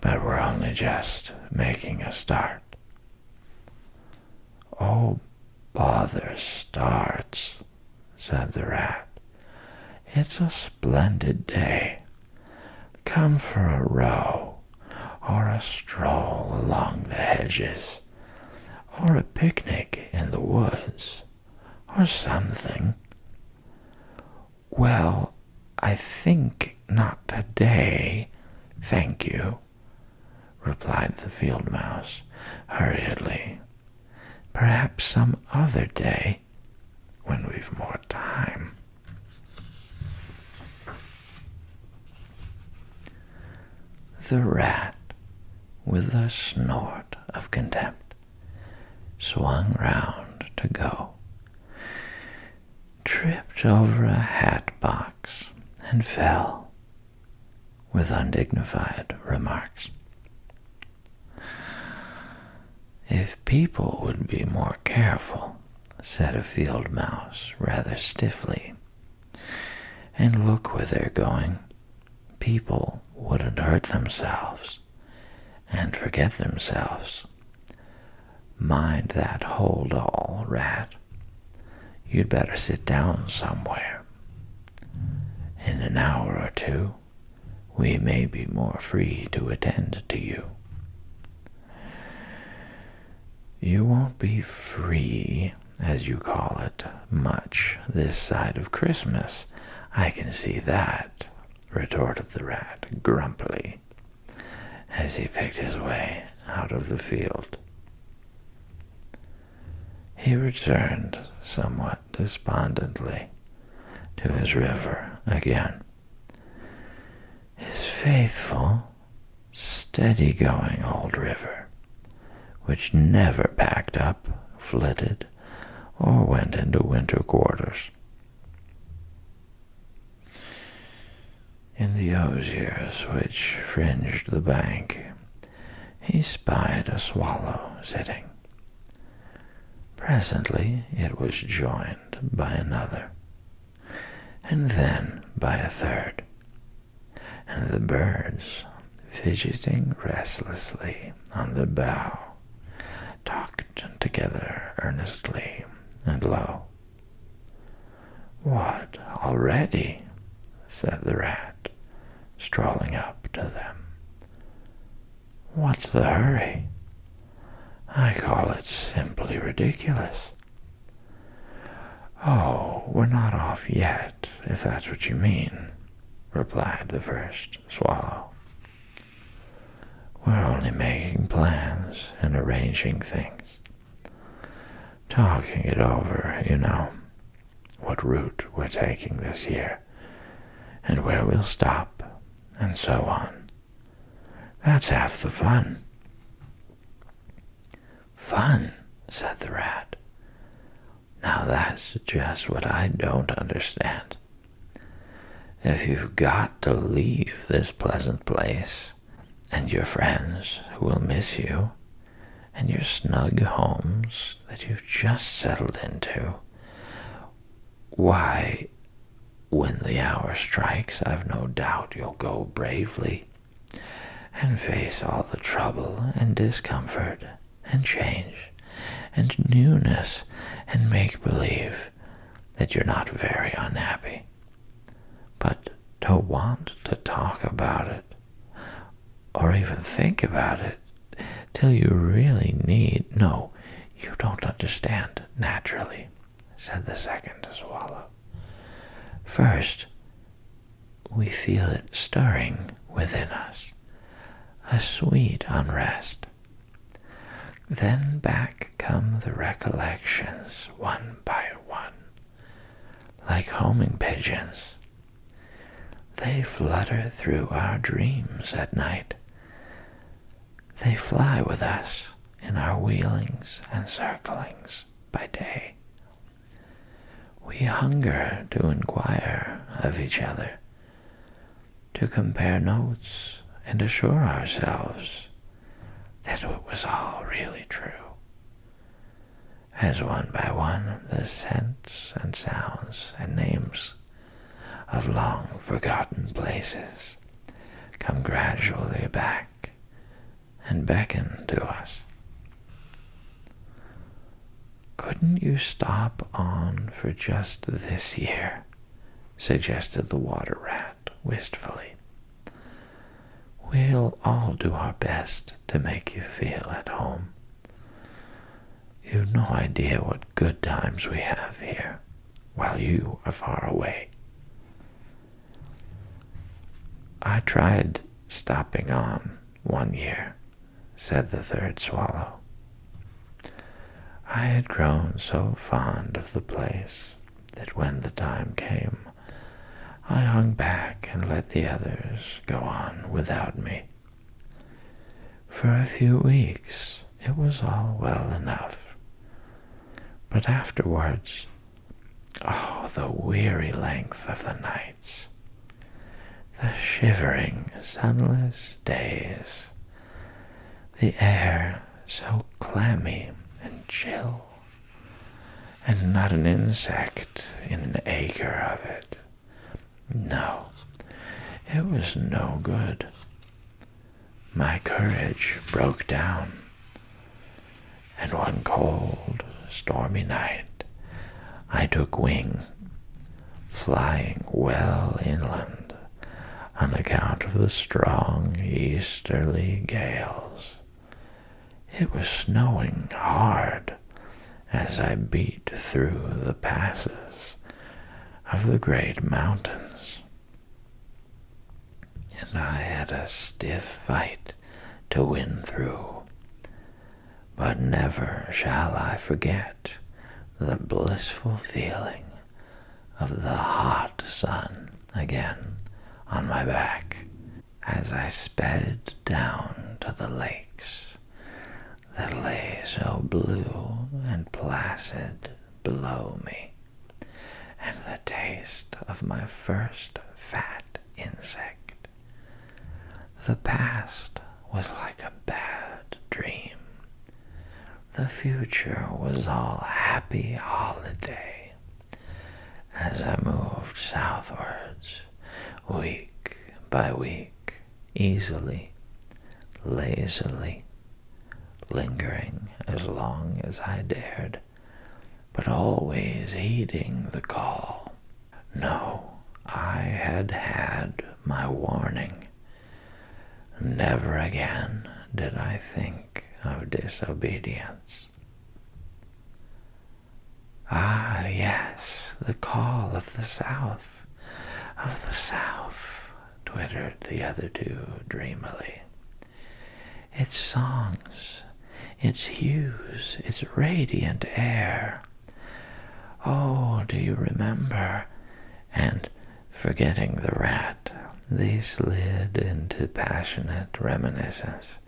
Speaker 1: But we're only just making a start." "Oh, bother starts," said the Rat. "It's a splendid day. Come for a row, or a stroll along the hedges, or a picnic in the woods, or something." "Well, I think not today, thank you," replied the field mouse hurriedly. "Perhaps some other day, when we've more time." The Rat, with a snort of contempt, swung round to go, tripped over a hat box, and fell, with undignified remarks. "If people would be more careful," said a field mouse rather stiffly, "and look where they're going, people wouldn't hurt themselves and forget themselves. Mind that hold-all, Rat. You'd better sit down somewhere. In an hour or two, we may be more free to attend to you." "You won't be free, as you call it, much this side of Christmas, I can see that," retorted the Rat grumpily, as he picked his way out of the field. He returned somewhat despondently to his river again. His faithful, steady-going old river, which never packed up, flitted, or went into winter quarters. In the osiers which fringed the bank, he spied a swallow sitting. Presently it was joined by another, and then by a third, The birds, fidgeting restlessly on the bough, talked together earnestly and low. "What, already?" said the rat, strolling up to them. "What's the hurry? I call it simply ridiculous." "Oh, we're not off yet, if that's what you mean," replied the first swallow. "We're only making plans and arranging things. Talking it over, you know, what route we're taking this year, and where we'll stop, and so on. That's half the fun." "Fun?" said the rat. "Now that's just what I don't understand. If you've got to leave this pleasant place, and your friends who will miss you, and your snug homes that you've just settled into, why, when the hour strikes, I've no doubt you'll go bravely and face all the trouble and discomfort and change and newness and make-believe that you're not very unhappy. But to want to talk about it, or even think about it, till you really need— No, you don't understand, naturally," said the second swallow. "First, we feel it stirring within us, a sweet unrest. Then back come the recollections one by one, like homing pigeons. They flutter through our dreams at night. They fly with us in our wheelings and circlings by day. We hunger to inquire of each other, to compare notes and assure ourselves that it was all really true. As one by one the scents and sounds and names of long-forgotten places come gradually back and beckon to us." "Couldn't you stop on for just this year?" suggested the water rat wistfully. "We'll all do our best to make you feel at home. You've no idea what good times we have here, while you are far away." "I tried stopping on one year," said the third swallow. "I had grown so fond of the place that when the time came, I hung back and let the others go on without me. For a few weeks it was all well enough, but afterwards, oh, the weary length of the nights, the shivering, sunless days, the air so clammy and chill, and not an insect in an acre of it. No, it was no good. My courage broke down, and one cold, stormy night I took wing, flying well inland on account of the strong easterly gales. It was snowing hard as I beat through the passes of the great mountains, and I had a stiff fight to win through. But never shall I forget the blissful feeling of the hot sun again on my back as I sped down to the lakes that lay so blue and placid below me, and the taste of my first fat insect. The past was like a bad dream. The future was all happy holiday as I moved southwards, week by week, easily, lazily, lingering as long as I dared, but always heeding the call. No, I had had my warning. Never again did I think of disobedience. Ah, yes, the call of the South, twittered the other two dreamily. Its songs, its hues, its radiant air. Oh, do you remember? And, forgetting the rat, they slid into passionate reminiscence,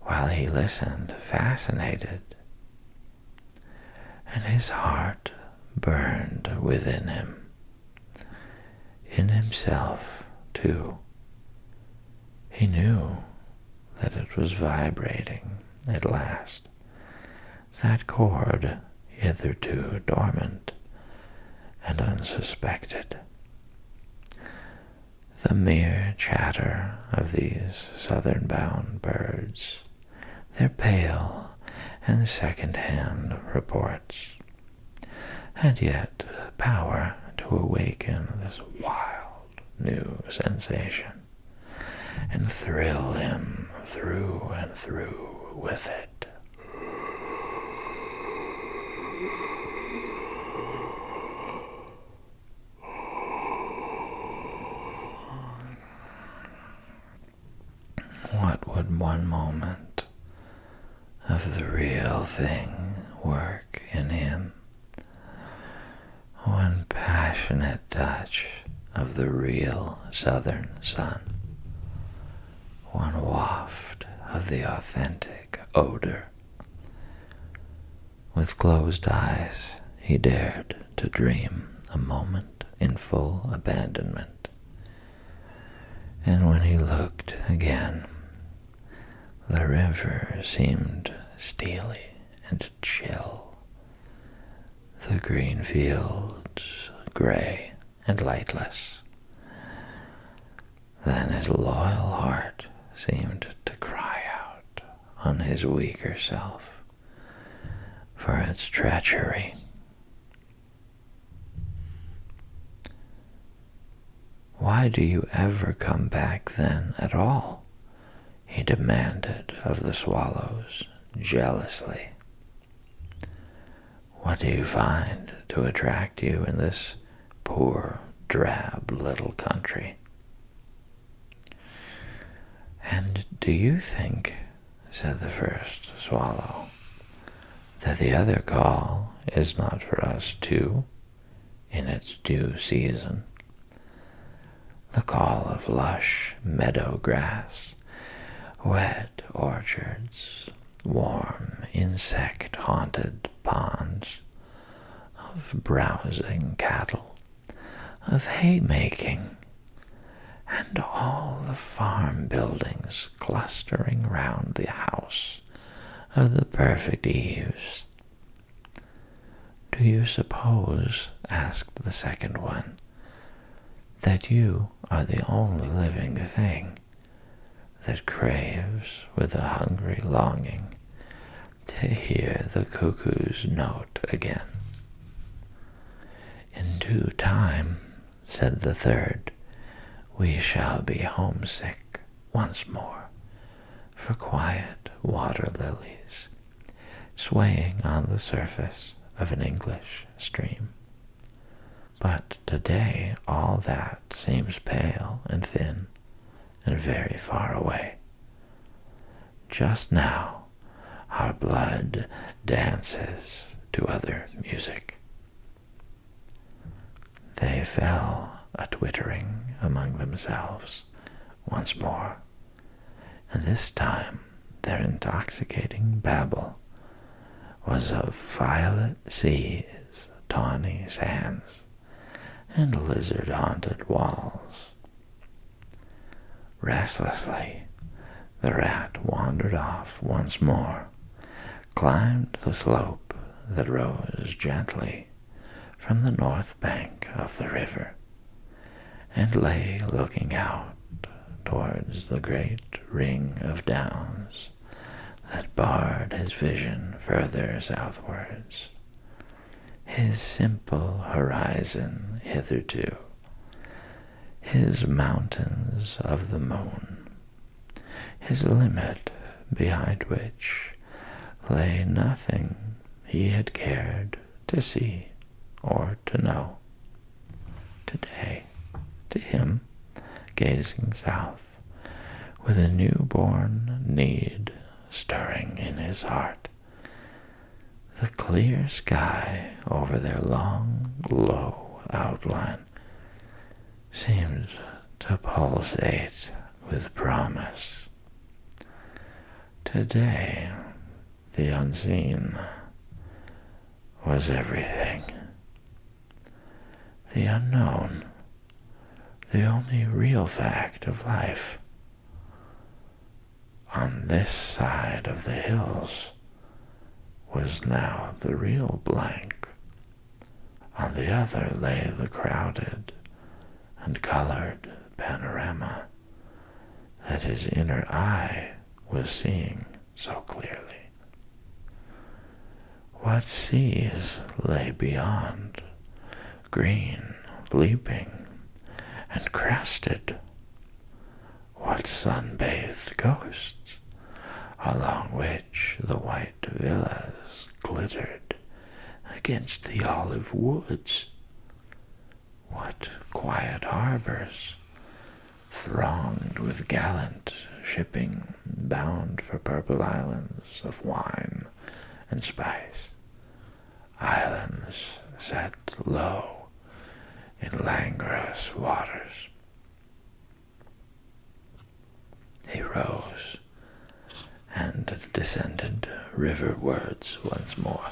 Speaker 1: while he listened, fascinated, and his heart burned within him. In himself, too. He knew that it was vibrating at last, that chord hitherto dormant and unsuspected. The mere chatter of these southern-bound birds, their pale and second-hand reports, had yet power to awaken this wild new sensation and thrill him through and through with it. What would one moment of the real thing work in him? One passionate touch of the real southern sun. One waft of the authentic odor. With closed eyes, he dared to dream a moment in full abandonment. And when he looked again, the river seemed steely and chill, the green fields gray and lightless. Then his loyal heart seemed to cry out on his weaker self for its treachery. Why do you ever come back then at all? He demanded of the swallows jealously. What do you find to attract you in this poor, drab little country? And do you think, said the first swallow, that the other call is not for us too, in its due season? The call of lush meadow grass, wet orchards, warm insect-haunted ponds, of browsing cattle, of haymaking, and all the farm buildings clustering round the house of the perfect eaves. Do you suppose, asked the second one, that you are the only living thing that craves with a hungry longing to hear the cuckoo's note again? In due time, said the third, we shall be homesick once more for quiet water lilies swaying on the surface of an English stream. But today all that seems pale and thin and very far away. Just now our blood dances to other music. They fell a-twittering among themselves once more, and this time their intoxicating babble was of violet seas, tawny sands, and lizard-haunted walls. Restlessly, the rat wandered off once more, climbed the slope that rose gently from the north bank of the river, and lay looking out towards the great ring of downs that barred his vision further southwards. His simple horizon hitherto, his mountains of the moon, his limit behind which lay nothing he had cared to see or to know. Today, to him, gazing south, with a newborn need stirring in his heart, the clear sky over their long, low outline seemed to pulsate with promise. Today, the unseen was everything. The unknown, the only real fact of life. On this side of the hills was now the real blank. On the other lay the crowded and colored panorama that his inner eye was seeing so clearly. What seas lay beyond, green, leaping, and crested? What sun-bathed coasts, along which the white villas glittered against the olive woods? What quiet harbors, thronged with gallant shipping bound for purple islands of wine and spice, islands set low in languorous waters? He rose and descended riverwards once more,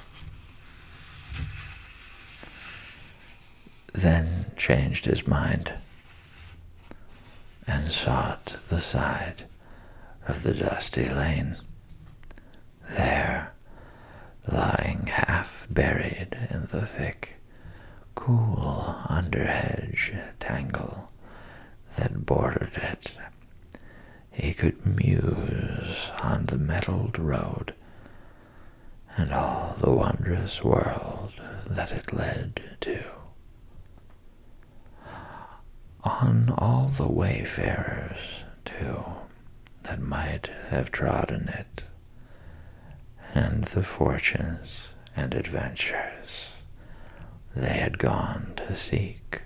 Speaker 1: then changed his mind and sought the side of the dusty lane. There, lying half buried in the thick, cool underhedge tangle that bordered it, he could muse on the metalled road and all the wondrous world that it led to. On all the wayfarers, too, that might have trodden it, and the fortunes and adventures they had gone to seek,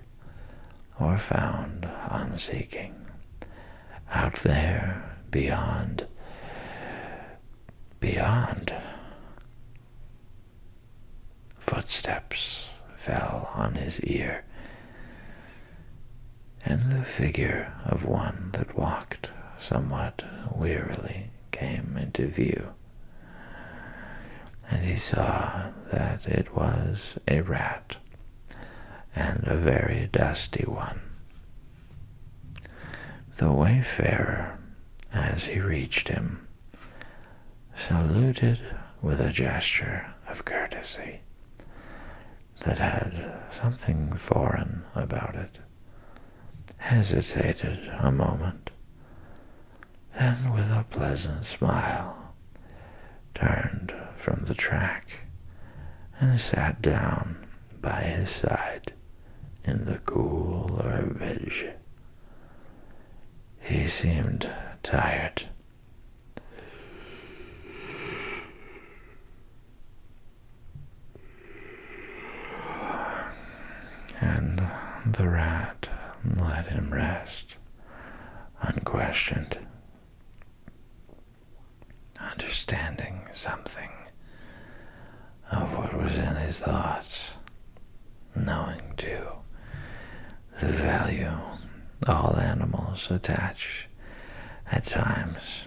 Speaker 1: or found on seeking, out there beyond. Footsteps fell on his ear, and the figure of one that walked somewhat wearily came into view, and he saw that it was a rat, and a very dusty one. The wayfarer, as he reached him, saluted with a gesture of courtesy that had something foreign about it, hesitated a moment, then with a pleasant smile turned from the track and sat down by his side in the cool herbage. He seemed tired. And the rat let him rest, unquestioned, understanding something of what was in his thoughts, knowing, too, the value all animals attach at times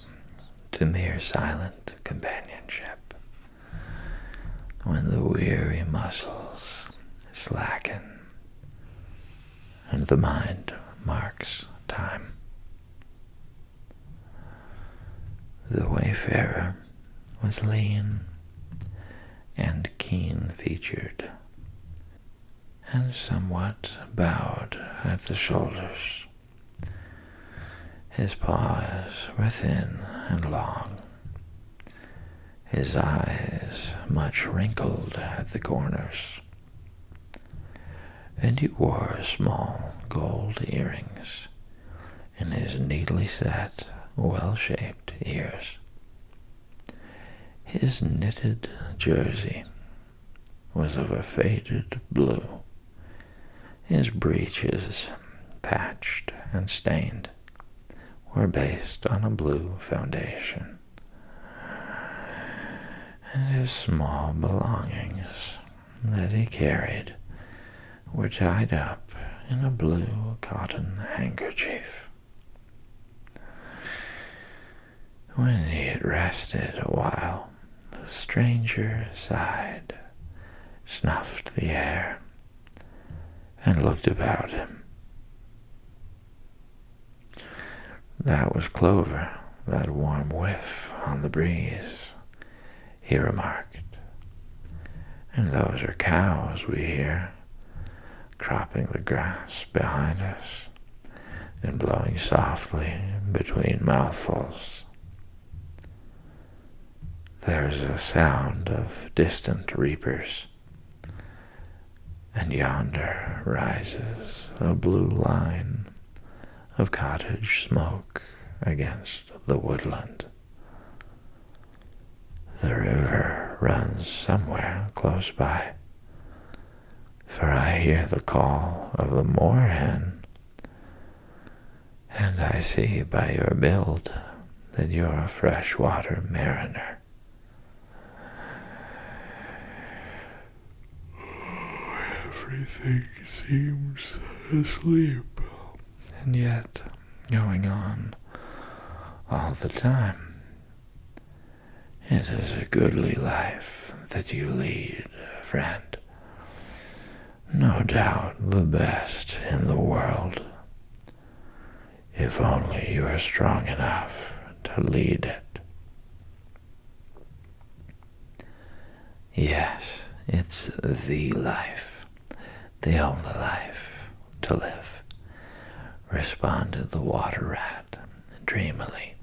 Speaker 1: to mere silent companionship, when the weary muscles slacken and the mind marks time. The wayfarer was lean and keen-featured, and somewhat bowed at the shoulders. His paws were thin and long, his eyes much wrinkled at the corners, and he wore small gold earrings in his neatly set, well-shaped ears. His knitted jersey was of a faded blue, his breeches, patched and stained, were based on a blue foundation, and his small belongings that he carried were tied up in a blue cotton handkerchief. When he had rested a while, the stranger sighed, snuffed the air, and looked about him. "That was clover, that warm whiff on the breeze," he remarked. "And those are cows we hear, cropping the grass behind us and blowing softly between mouthfuls. There's a sound of distant reapers, and yonder rises a blue line of cottage smoke against the woodland. The river runs somewhere close by, for I hear the call of the moorhen, and I see by your build that you're a freshwater mariner. Everything seems asleep, and yet going on all the time. It is a goodly life that you lead, friend. No doubt the best in the world, if only you are strong enough to lead it." "Yes, it's the life, the only life to live," responded the water rat dreamily,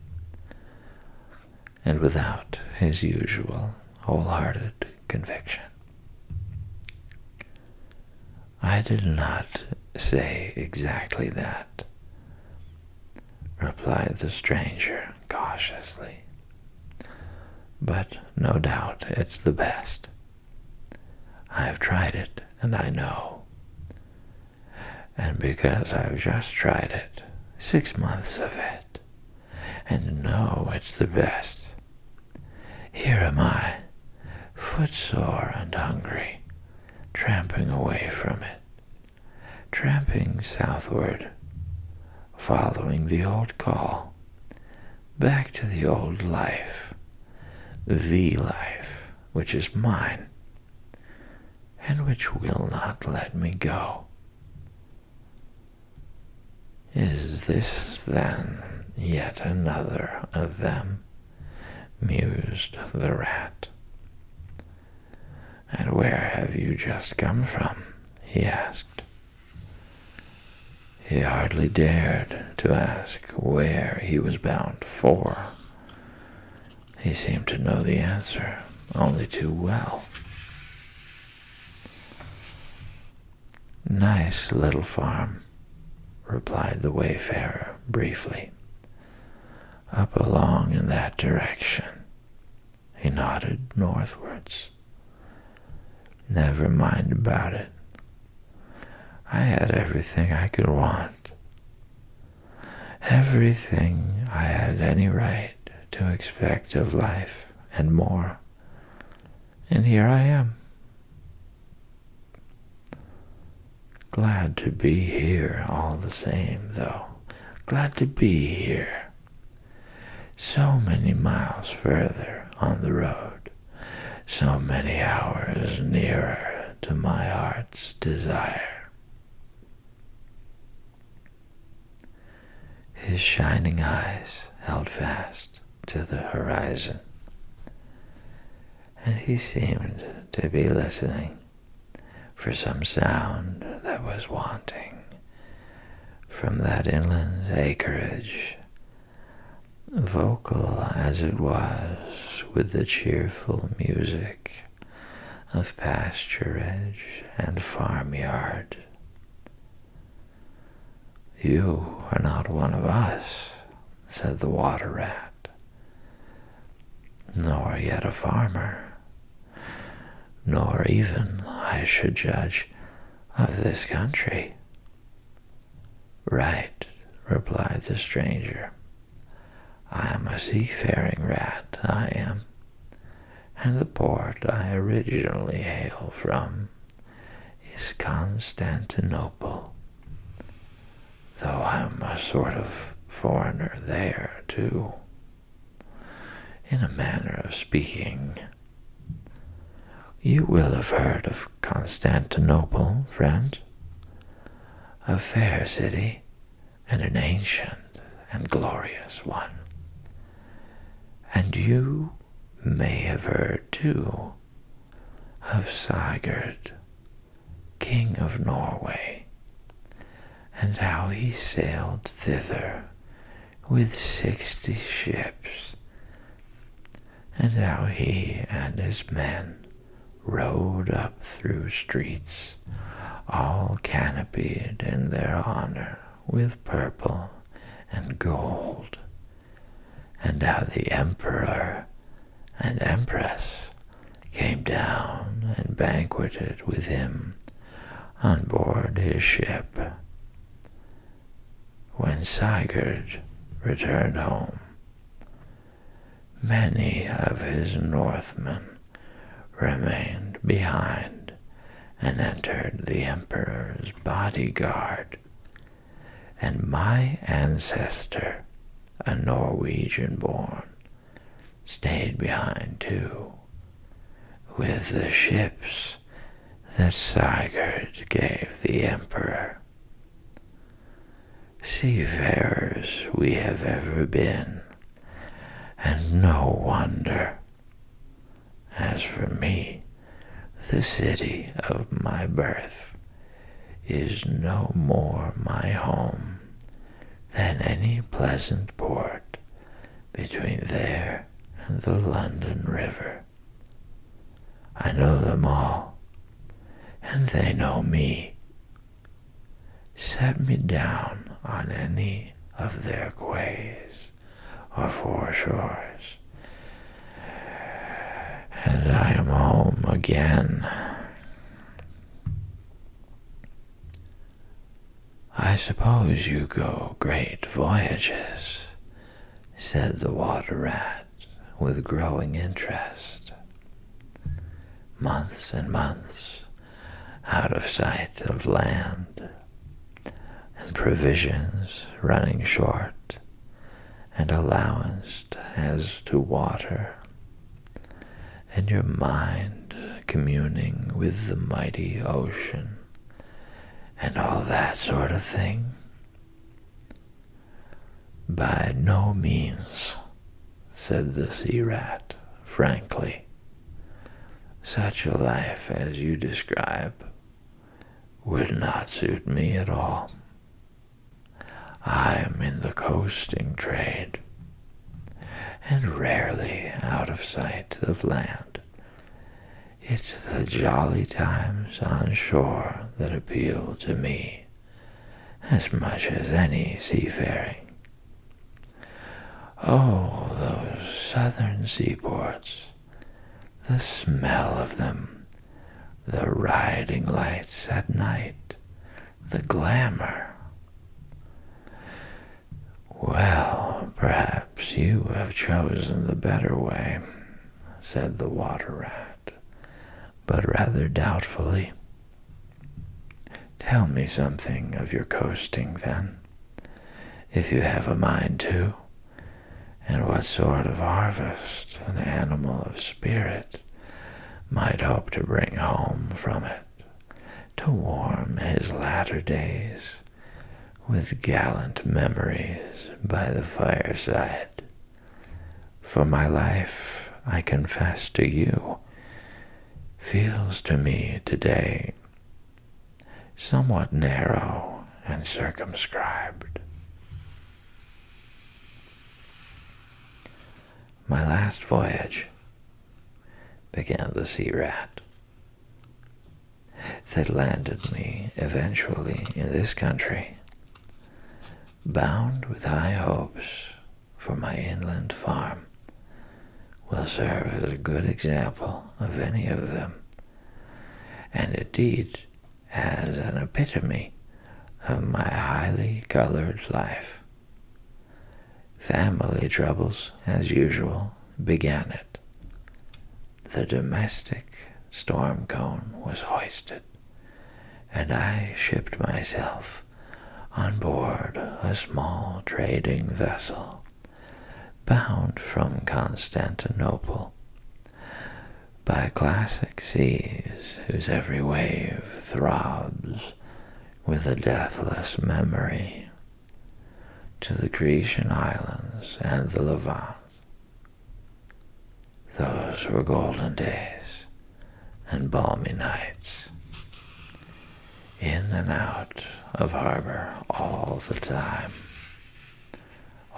Speaker 1: and without his usual wholehearted conviction. "I did not say exactly that," replied the stranger cautiously, "but no doubt it's the best. I've tried it, and I know. And because I've just tried it, 6 months of it, and know it's the best, here am I, footsore and hungry, tramping away from it, tramping southward, following the old call, back to the old life, the life which is mine, and which will not let me go. Is this, then, yet another of them?" mused the rat. "And where have you just come from?" he asked. He hardly dared to ask where he was bound for. He seemed to know the answer only too well. "Nice little farm," replied the wayfarer briefly. "Up along in that direction." He nodded northwards. "Never mind about it. I had everything I could want. Everything I had any right to expect of life and more. And here I am. Glad to be here all the same, though. Glad to be here. So many miles further on the road. So many hours nearer to my heart's desire." His shining eyes held fast to the horizon, and he seemed to be listening for some sound that was wanting from that inland acreage, vocal as it was with the cheerful music of pasturage and farmyard. "You are not one of us," said the water rat, "nor yet a farmer, nor even, I should judge, of this country." "Right," replied the stranger. "I am a seafaring rat, I am, and the port I originally hail from is Constantinople, though I'm a sort of foreigner there, too, in a manner of speaking. You will have heard of Constantinople, friend? A fair city, and an ancient and glorious one. And you may have heard, too, of Sigurd, King of Norway, and how he sailed thither with 60 ships, and how he and his men rode up through streets all canopied in their honor with purple and gold, and how the emperor and empress came down and banqueted with him on board his ship. When Sigurd returned home, many of his Northmen remained behind and entered the emperor's bodyguard, and my ancestor, a Norwegian-born, stayed behind too, with the ships that Sigurd gave the emperor. Seafarers we have ever been, and no wonder. As for me, the city of my birth is no more my home than any pleasant port between there and the London River. I know them all, and they know me. Set me down on any of their quays or foreshores, and I am home again. I suppose you go great voyages, said the water rat with growing interest. Months and months out of sight of land, and provisions running short, and allowance as to water, and your mind communing with the mighty ocean, and all that sort of thing? By no means, said the sea rat frankly. Such a life as you describe would not suit me at all. I am in the coasting trade, and rarely out of sight of land. It's the jolly times on shore that appeal to me as much as any seafaring. Oh, those southern seaports, the smell of them, the riding lights at night, the glamour. Well, perhaps you have chosen the better way, said the water rat, but rather doubtfully. Tell me something of your coasting, then, if you have a mind to, and what sort of harvest an animal of spirit might hope to bring home from it, to warm his latter days with gallant memories by the fireside. For my life, I confess to you, feels to me today somewhat narrow and circumscribed. My last voyage, began the sea rat, that landed me eventually in this country, bound with high hopes for my inland farm, will serve as a good example of any of them, and indeed as an epitome of my highly colored life. Family troubles, as usual, began it. The domestic storm cone was hoisted, and I shipped myself on board a small trading vessel bound from Constantinople by classic seas whose every wave throbs with a deathless memory, to the Grecian islands and the Levant. Those were golden days and balmy nights, in and out of harbor all the time,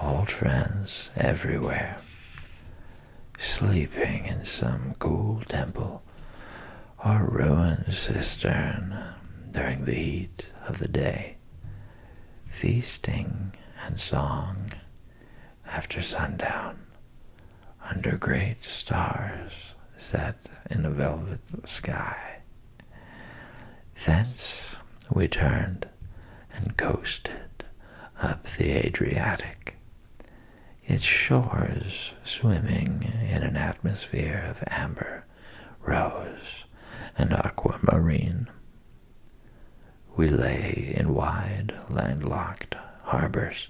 Speaker 1: old friends everywhere, sleeping in some cool temple or ruined cistern during the heat of the day, feasting and song after sundown under great stars set in a velvet sky. Thence we turned and coasted up the Adriatic, its shores swimming in an atmosphere of amber, rose, and aquamarine. We lay in wide, landlocked harbors.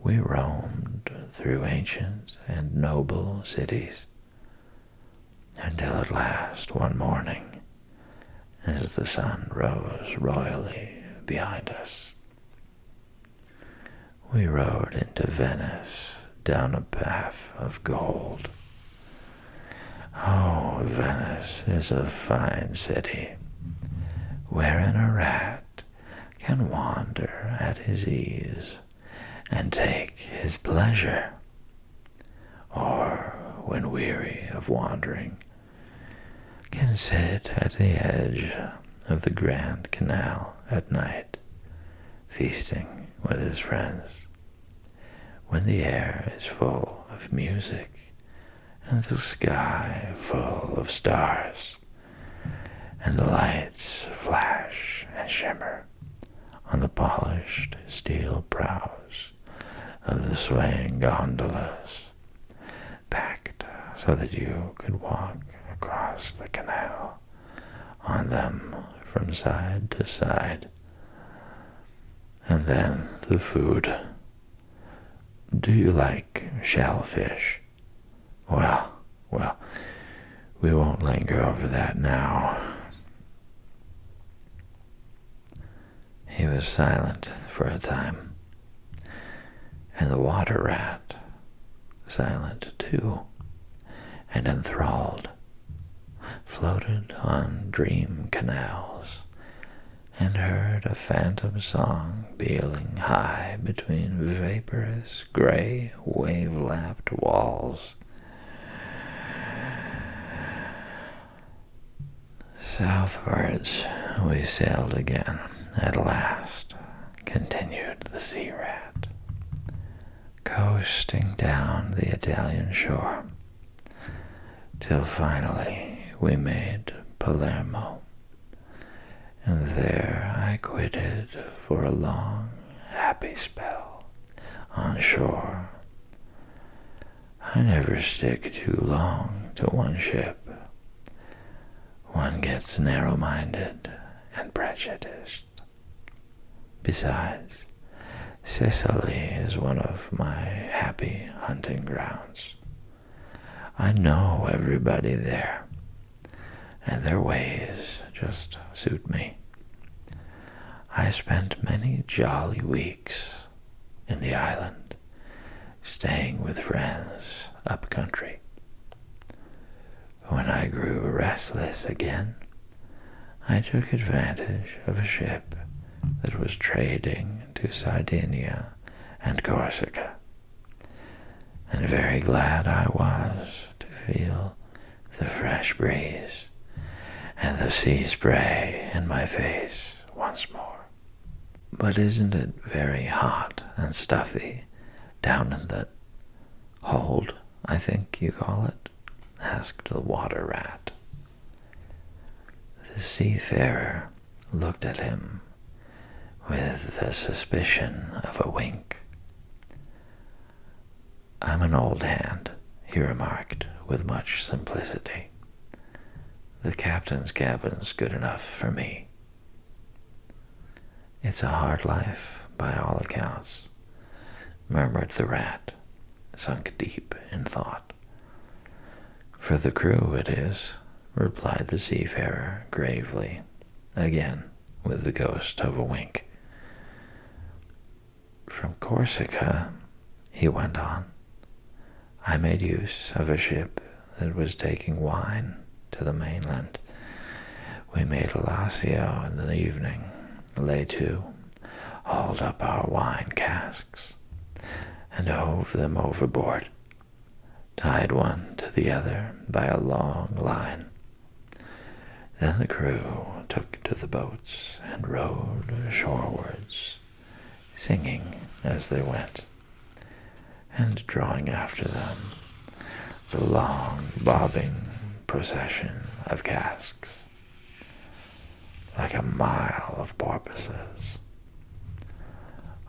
Speaker 1: We roamed through ancient and noble cities, until at last one morning, as the sun rose royally behind us, we rode into Venice down a path of gold. Oh, Venice is a fine city, wherein a rat can wander at his ease and take his pleasure, or, when weary of wandering, can sit at the edge of the Grand Canal at night, feasting with his friends, when the air is full of music and the sky full of stars, and the lights flash and shimmer on the polished steel prows of the swaying gondolas, packed so that you could walk across the canal on them from side to side. And then the food. Do you like shellfish? Well, we won't linger over that now. He was silent for a time, and the water rat silent too, and enthralled, floated on dream canals, and heard a phantom song pealing high between vaporous, gray, wave-lapped walls. Southwards we sailed again, at last, continued the sea rat, coasting down the Italian shore, till finally we made Palermo, and there I quitted for a long, happy spell on shore. I never stick too long to one ship. One gets narrow-minded and prejudiced. Besides, Sicily is one of my happy hunting grounds. I know everybody there, and their ways just suit me. I spent many jolly weeks in the island, staying with friends up country. When I grew restless again, I took advantage of a ship that was trading to Sardinia and Corsica, and very glad I was to feel the fresh breeze and the sea spray in my face once more. But isn't it very hot and stuffy down in the hold, I think you call it? Asked the water rat. The seafarer looked at him with the suspicion of a wink. I'm an old hand, he remarked with much simplicity. The captain's cabin's good enough for me. It's a hard life, by all accounts, murmured the rat, sunk deep in thought. For the crew it is, replied the seafarer gravely, again with the ghost of a wink. From Corsica, he went on, I made use of a ship that was taking wine to the mainland. We made a Lacio in the evening, lay to, hauled up our wine casks, and hove them overboard, tied one to the other by a long line. Then the crew took to the boats and rowed shorewards, singing as they went, and drawing after them the long bobbing procession of casks, like a mile of porpoises.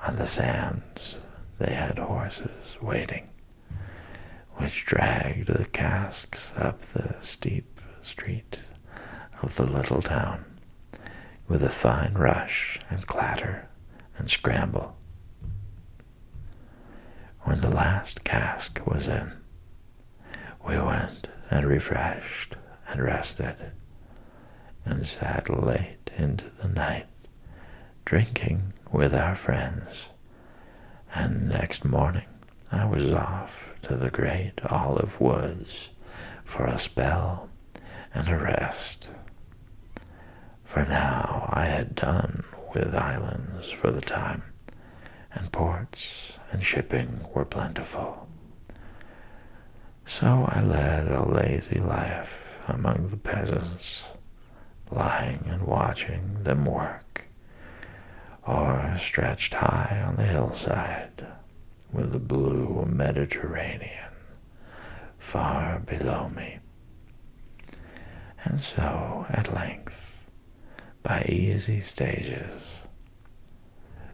Speaker 1: On the sands they had horses waiting, which dragged the casks up the steep street of the little town with a fine rush and clatter and scramble. When the last cask was in, we went and refreshed and rested, and sat late into the night, drinking with our friends, and next morning I was off to the great olive woods for a spell and a rest. For now I had done with islands for the time, and ports and shipping were plentiful. So I led a lazy life among the peasants, lying and watching them work, or stretched high on the hillside with the blue Mediterranean far below me. And so, at length, by easy stages,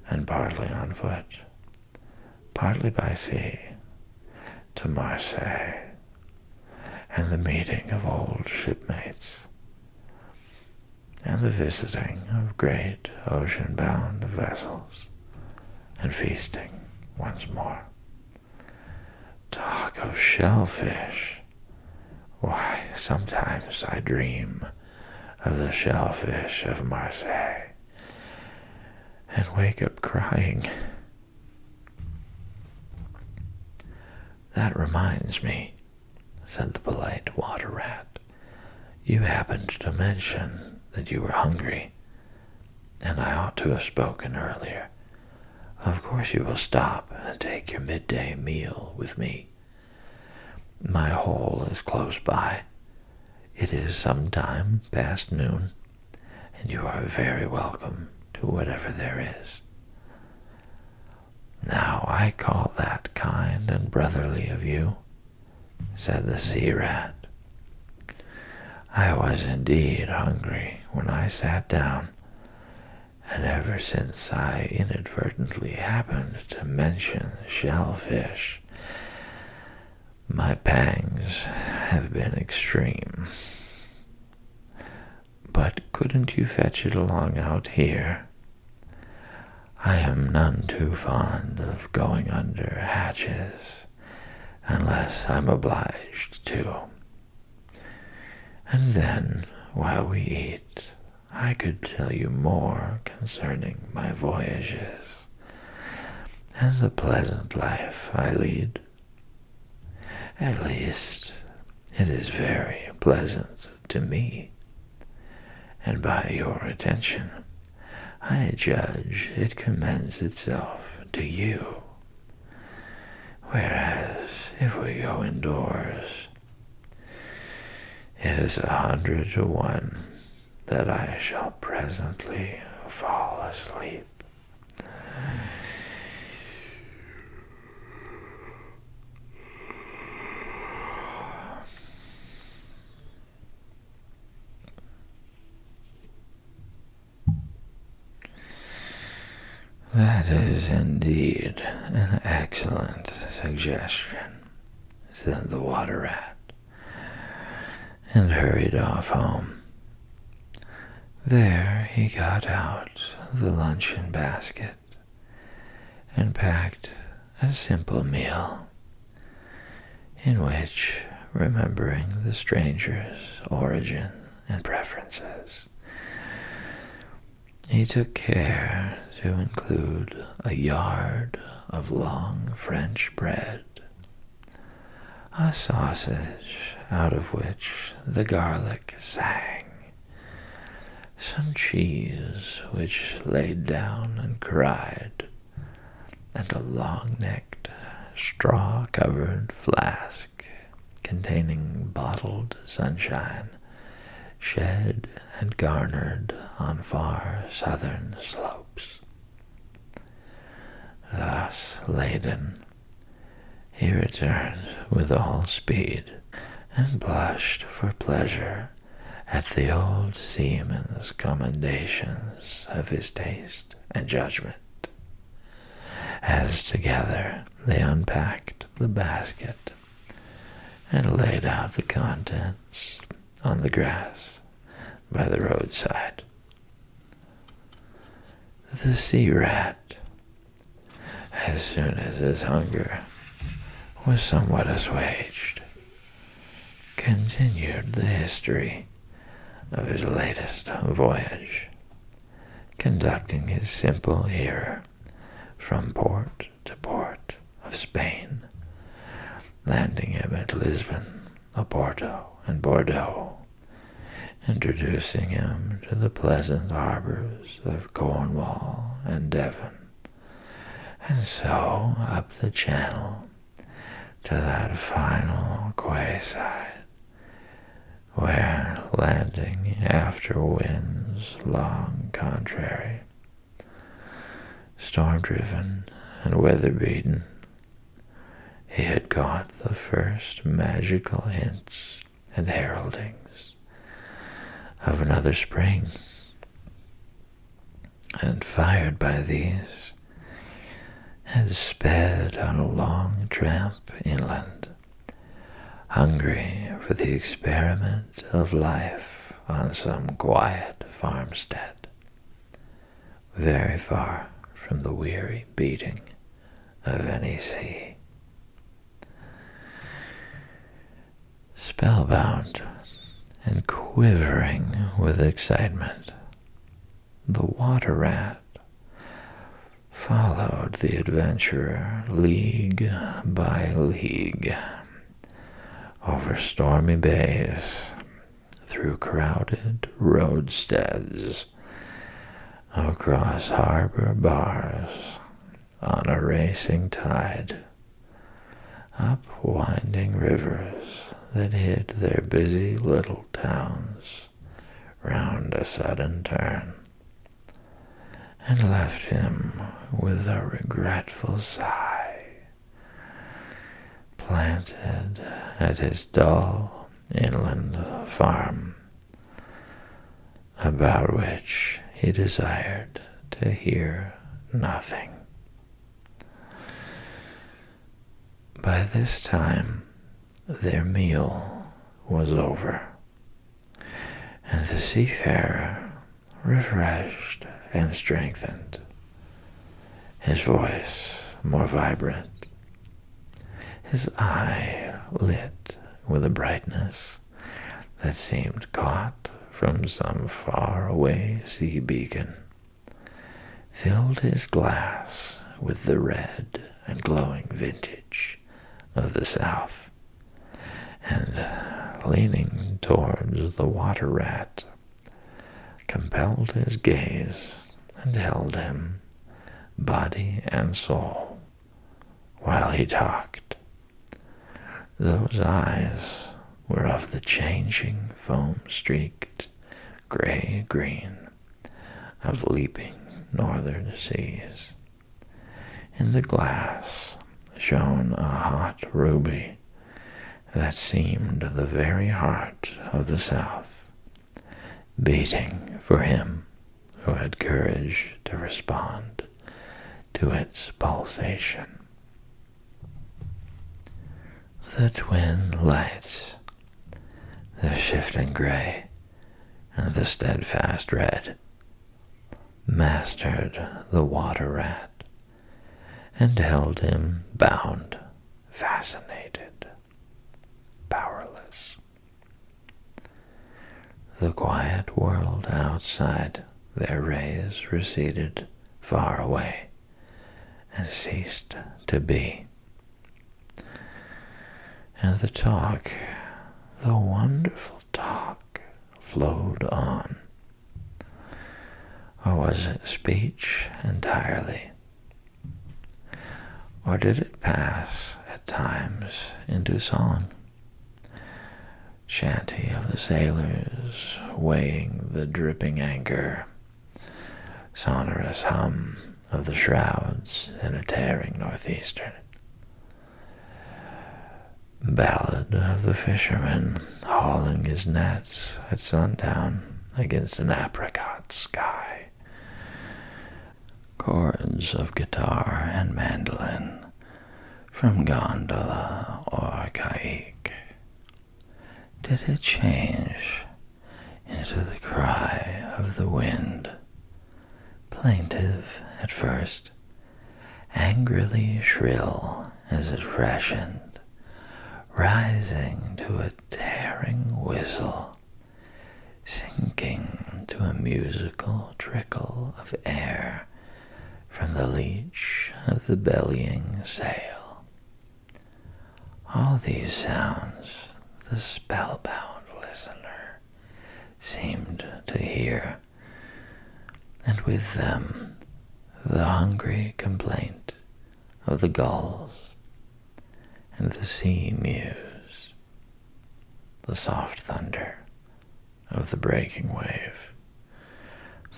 Speaker 1: and partly on foot, partly by sea, to Marseille, and the meeting of old shipmates, and the visiting of great ocean-bound vessels, and feasting once more. Talk of shellfish! Why, sometimes I dream of the shellfish of Marseille, and wake up crying. That reminds me, said the polite water rat. You happened to mention that you were hungry, and I ought to have spoken earlier. Of course you will stop and take your midday meal with me. My hole is close by. It is some time past noon, and you are very welcome to whatever there is. Now I call that kind and brotherly of you, said the sea rat. I was indeed hungry when I sat down, and ever since I inadvertently happened to mention shellfish, my pangs have been extreme. But couldn't you fetch it along out here? I am none too fond of going under hatches, unless I'm obliged to. And then, while we eat, I could tell you more concerning my voyages, and the pleasant life I lead. At least, it is very pleasant to me, and by your attention, I judge it commends itself to you. Whereas, if we go indoors, it is 100 to 1 that I shall presently fall asleep. That is indeed an excellent suggestion, said the water rat, and hurried off home. There he got out the luncheon basket and packed a simple meal, in which, remembering the stranger's origin and preferences, he took care to include a yard of long French bread, a sausage out of which the garlic sang, some cheese which laid down and cried, and a long-necked, straw-covered flask containing bottled sunshine, shed and garnered on far southern slopes. Thus laden, he returned with all speed, and blushed for pleasure at the old seaman's commendations of his taste and judgment, as together they unpacked the basket and laid out the contents on the grass by the roadside. The sea rat, as soon as his hunger was somewhat assuaged, continued the history of his latest voyage, conducting his simple hearer from port to port of Spain, landing him at Lisbon, Oporto, and Bordeaux, introducing him to the pleasant harbors of Cornwall and Devon, and so up the channel to that final quayside, where, landing after winds long contrary, storm-driven and weather-beaten, he had caught the first magical hints and heraldings of another spring, and fired by these, had sped on a long tramp inland, hungry for the experiment of life on some quiet farmstead, very far from the weary beating of any sea. Spellbound and quivering with excitement, the water rat followed the adventurer league by league, over stormy bays, through crowded roadsteads, across harbor bars, on a racing tide, up winding rivers that hid their busy little towns round a sudden turn, and left him with a regretful sigh, planted at his dull inland farm, about which he desired to hear nothing. By this time their meal was over, and the seafarer, refreshed and strengthened, his voice more vibrant, his eye lit with a brightness that seemed caught from some far-away sea beacon, filled his glass with the red and glowing vintage of the South, and, leaning towards the water rat, compelled his gaze and held him, body and soul, while he talked. Those eyes were of the changing, foam-streaked gray-green of leaping northern seas. In the glass shone a hot ruby that seemed the very heart of the South, beating for him who had courage to respond to its pulsation. The twin lights, the shifting gray and the steadfast red, mastered the water rat and held him bound, fascinated, powerless. The quiet world outside, their rays receded far away and ceased to be. And the talk, the wonderful talk, flowed on. Or was it speech entirely? Or did it pass at times into song? Chanty of the sailors weighing the dripping anchor, sonorous hum of the shrouds in a tearing northeaster. Ballad of the fisherman hauling his nets at sundown against an apricot sky. Chords of guitar and mandolin from gondola or caique. Did it change into the cry of the wind, plaintive at first, angrily shrill as it freshened, rising to a tearing whistle, sinking to a musical trickle of air from the leech of the bellying sail? All these sounds the spellbound listener seemed to hear, and with them the hungry complaint of the gulls and the sea mews, the soft thunder of the breaking wave,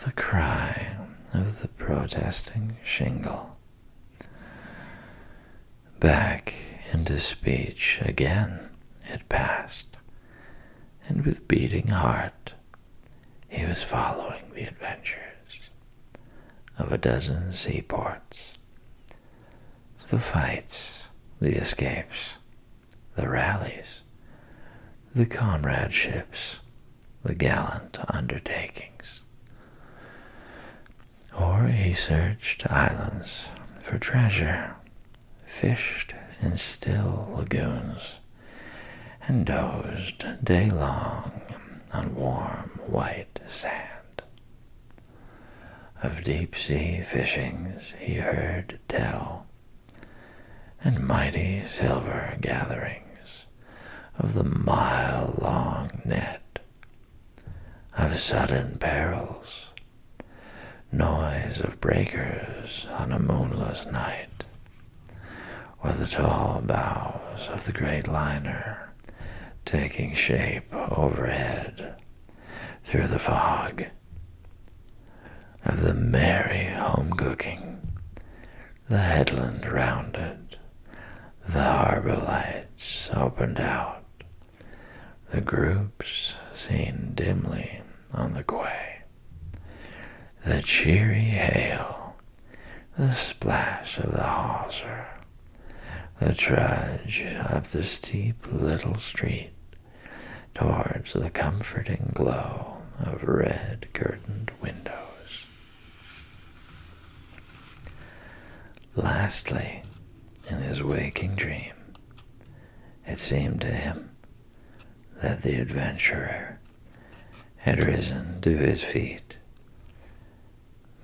Speaker 1: the cry of the protesting shingle. Back into speech again it passed, and with beating heart he was following the adventures of a dozen seaports, the fights, the escapes, the rallies, the comradeships, the gallant undertakings. Or he searched islands for treasure, fished in still lagoons, and dozed day long on warm white sand. Of deep-sea fishings he heard tell, and mighty silver gatherings, of the mile-long net, of sudden perils, noise of breakers on a moonless night, or the tall bows of the great liner taking shape overhead through the fog, of the merry home cooking, the headland rounded, the harbor lights opened out, the groups seen dimly on the quay, the cheery hail, the splash of the hawser, the trudge up the steep little street towards the comforting glow of red-curtained windows. Lastly, in his waking dream, it seemed to him that the adventurer had risen to his feet,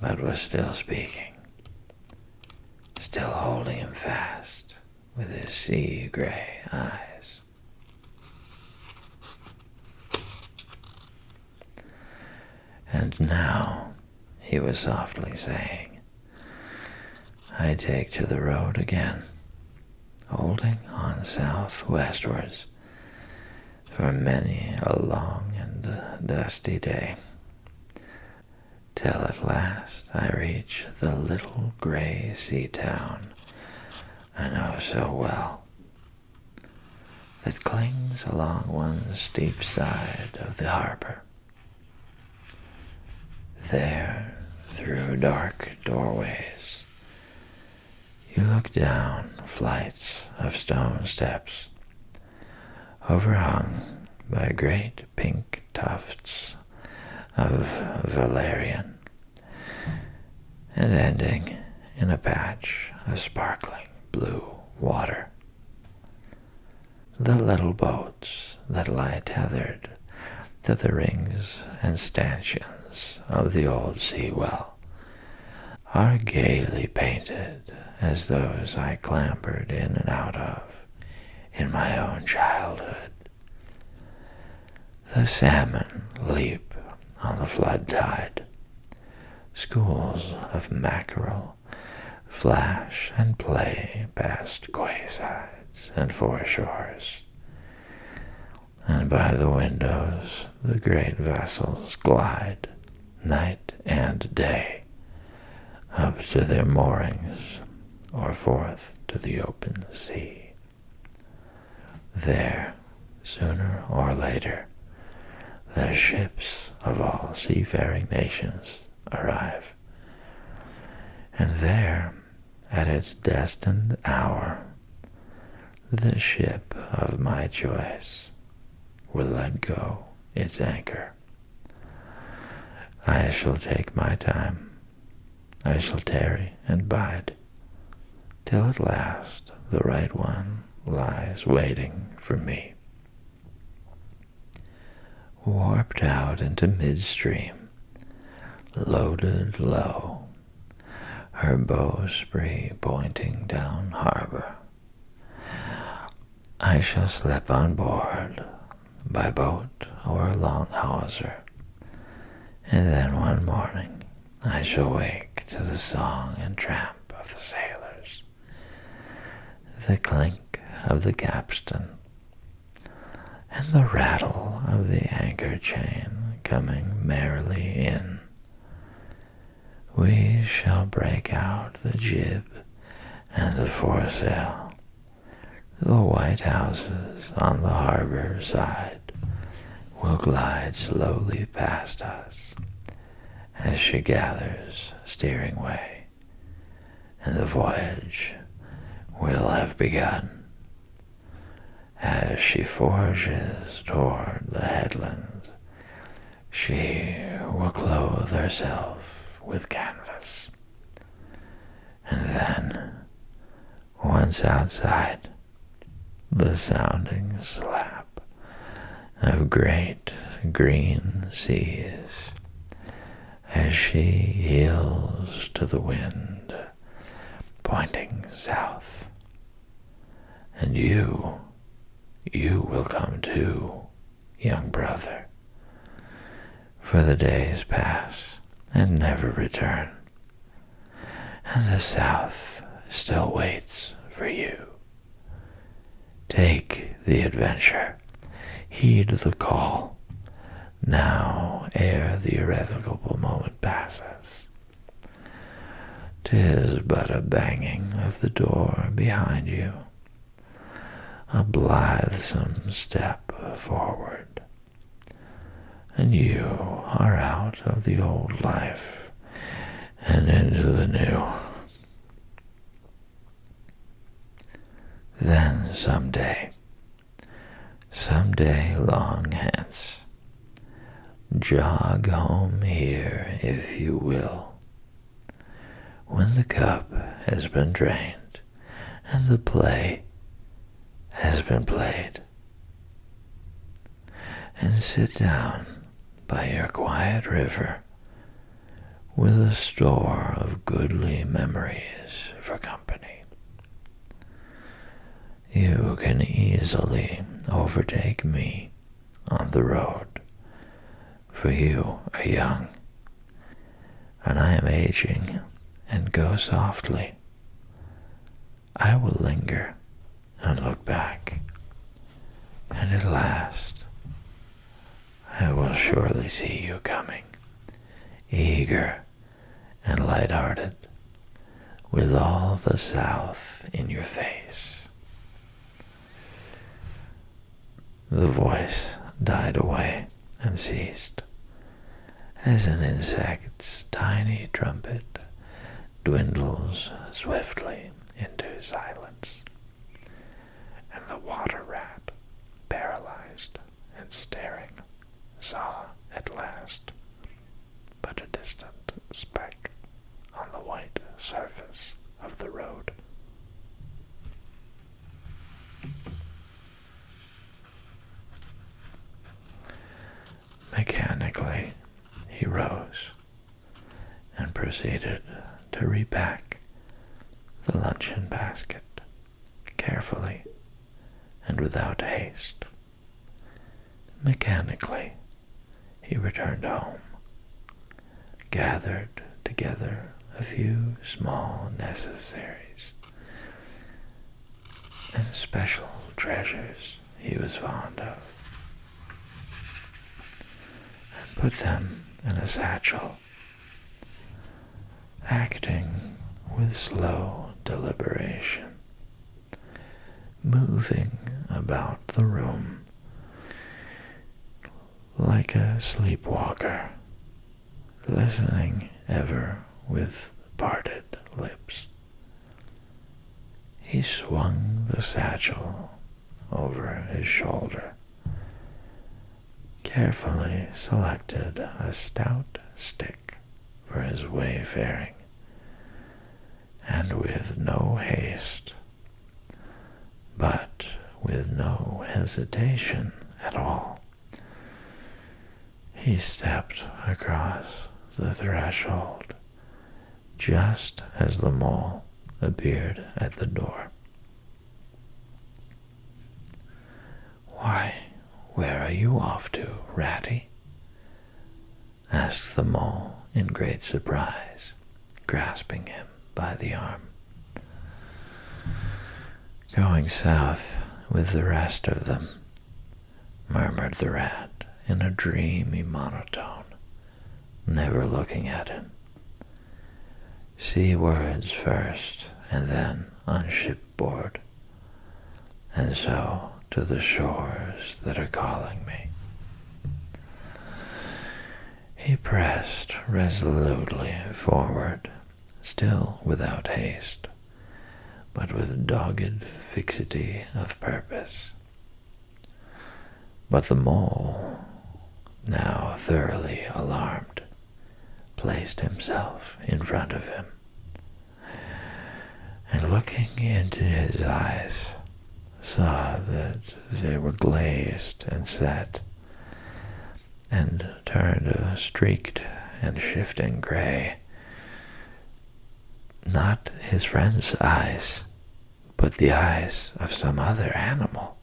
Speaker 1: but was still speaking, still holding him fast with his sea-gray eyes. And now, he was softly saying, I take to the road again, holding on southwestwards for many a long and dusty day, till at last I reach the little gray sea town I know so well, that clings along one steep side of the harbor. There, through dark doorways, you look down flights of stone steps, overhung by great pink tufts of valerian, and ending in a patch of sparkling blue water. The little boats that lie tethered to the rings and stanchions of the old sea well are gaily painted as those I clambered in and out of in my own childhood. The salmon leap on the flood tide. Schools of mackerel flash and play past quaysides and foreshores, and by the windows the great vessels glide night and day up to their moorings or forth to the open sea. There, sooner or later, the ships of all seafaring nations arrive, and there, at its destined hour, the ship of my choice will let go its anchor. I shall take my time. I shall tarry and bide, till at last the right one lies waiting for me. Warped out into midstream, loaded low, her bowsprit pointing down harbor, I shall slip on board by boat or long hawser, and then one morning I shall wake to the song and tramp of the sailors, the clink of the capstan, and the rattle of the anchor chain coming merrily in. We shall break out the jib and the foresail. The white houses on the harbor side will glide slowly past us as she gathers steering way, and the voyage will have begun. As she forges toward the headlands, she will clothe herself with canvas, and then, once outside, the sounding slap of great green seas as she heels to the wind, pointing south. And you will come too, young brother, for the days pass and never return, and the south still waits for you. Take the adventure, heed the call, now ere the irrevocable moment passes. 'Tis but a banging of the door behind you, a blithesome step forward, and you are out of the old life and into the new. Then someday long hence, jog home here if you will, when the cup has been drained and the play has been played, and sit down by your quiet river with a store of goodly memories for company. You can easily overtake me on the road, for you are young and I am aging and go softly. I will linger and look back, and at last I will surely see you coming, eager and light-hearted, with all the South in your face. The voice died away and ceased, as an insect's tiny trumpet dwindles swiftly into silence, and the water rat, paralyzed and staring, saw at last but a distant speck on the white surface of the road. Mechanically, he rose and proceeded to repack the luncheon basket carefully and without haste. Mechanically, he returned home, gathered together a few small necessaries and special treasures he was fond of, and put them in a satchel, acting with slow deliberation, moving about the room like a sleepwalker, listening ever with parted lips. He swung the satchel over his shoulder, carefully selected a stout stick for his wayfaring, and with no haste, but with no hesitation at all, he stepped across the threshold just as the mole appeared at the door. "Why, where are you off to, Ratty?" asked the mole in great surprise, grasping him by the arm. "Going south with the rest of them," murmured the rat in a dreamy monotone, never looking at him. "Seawards first, and then on shipboard, and so to the shores that are calling me." He pressed resolutely forward, still without haste, but with dogged fixity of purpose. But the mole, now thoroughly alarmed, placed himself in front of him, and looking into his eyes, saw that they were glazed and set, and turned a streaked and shifting gray. Not his friend's eyes, but the eyes of some other animal.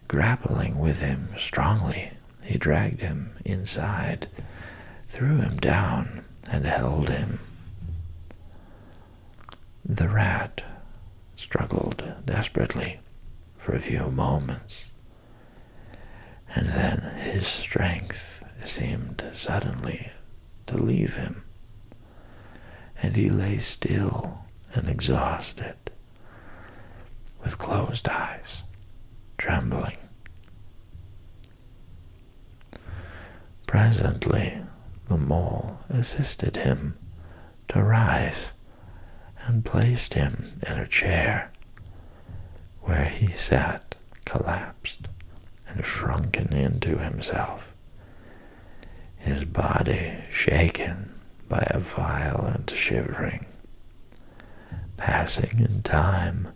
Speaker 1: Grappling with him strongly, he dragged him inside, threw him down, and held him. The rat struggled desperately for a few moments, and then his strength seemed suddenly to leave him, and he lay still and exhausted, with closed eyes, trembling. Presently, the mole assisted him to rise and placed him in a chair, where he sat collapsed and shrunken into himself, his body shaken by a violent shivering, passing in time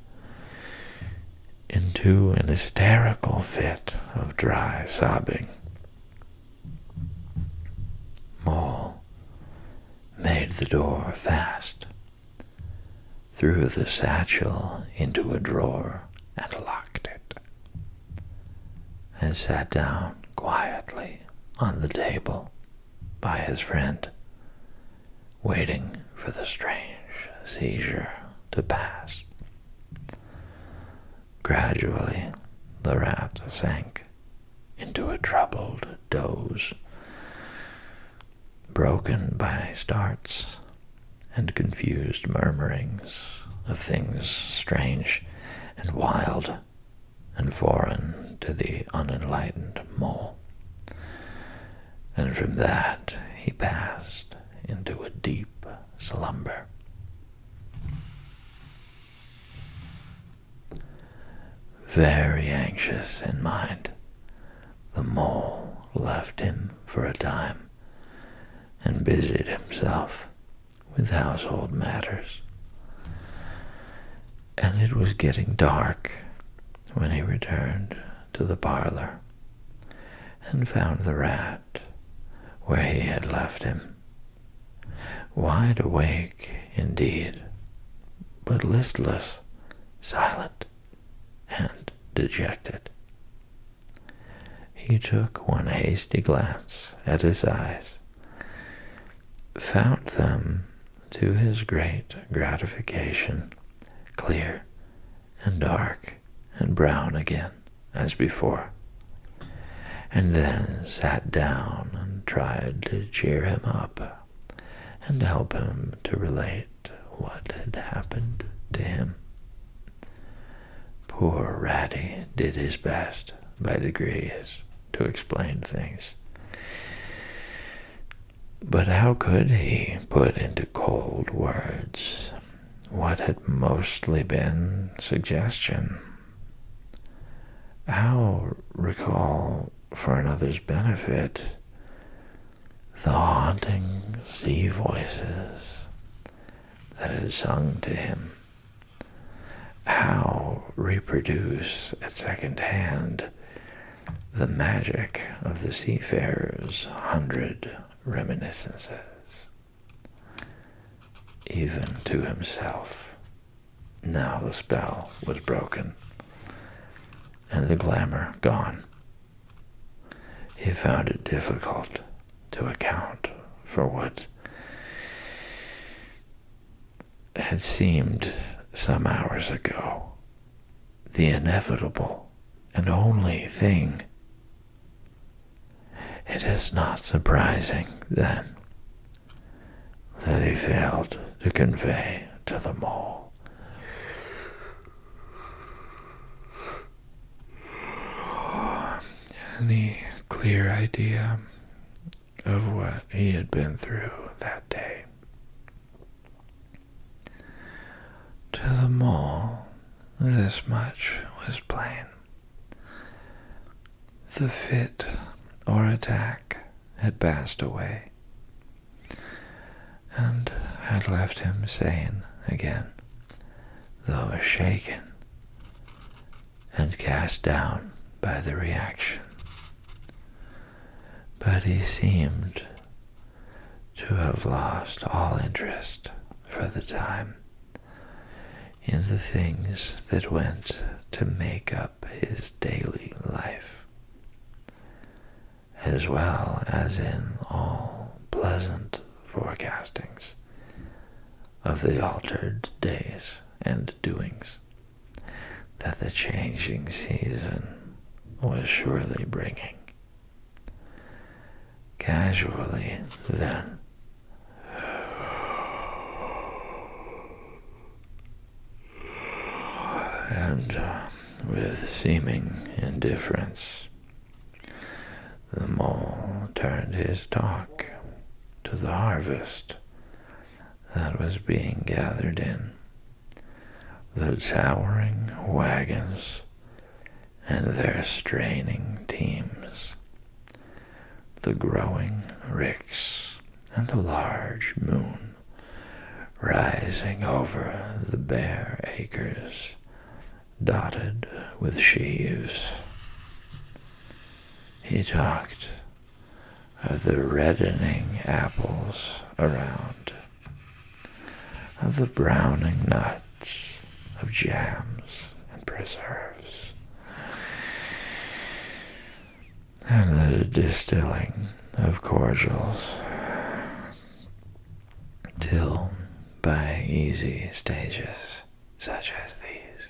Speaker 1: into an hysterical fit of dry sobbing. Mole made the door fast, threw the satchel into a drawer and locked it, and sat down quietly on the table by his friend, waiting for the strange seizure to pass. Gradually, the rat sank into a troubled doze, broken by starts and confused murmurings of things strange and wild and foreign to the unenlightened mole. And from that he passed into a deep slumber. Very anxious in mind, the mole left him for a time and busied himself with household matters. And it was getting dark when he returned to the parlor and found the rat where he had left him, wide awake indeed, but listless, silent, and dejected. He took one hasty glance at his eyes, found them, to his great gratification, clear and dark and brown again as before, and then sat down and tried to cheer him up and help him to relate what had happened to him. Poor Ratty did his best by degrees to explain things. But how could he put into cold words what had mostly been suggestion? How recall for another's benefit the haunting sea voices that had sung to him? How reproduce at second hand the magic of the seafarer's 100 reminiscences? Even to himself, now the spell was broken and the glamour gone, he found it difficult to account for what had seemed some hours ago the inevitable and only thing. It is not surprising, then, that he failed to convey to the mole any clear idea of what he had been through that day. To the mole, this much was plain. The fit or attack had passed away and had left him sane again, though shaken and cast down by the reaction. But he seemed to have lost all interest for the time in the things that went to make up his daily life, as well as in all pleasant forecastings of the altered days and doings that the changing season was surely bringing. Casually, then, and with seeming indifference, the mole turned his talk to the harvest that was being gathered in, the towering wagons and their straining teams, the growing ricks and the large moon rising over the bare acres dotted with sheaves. He talked of the reddening apples around, of the browning nuts, of jams and preserves, and the distilling of cordials, until, by easy stages such as these,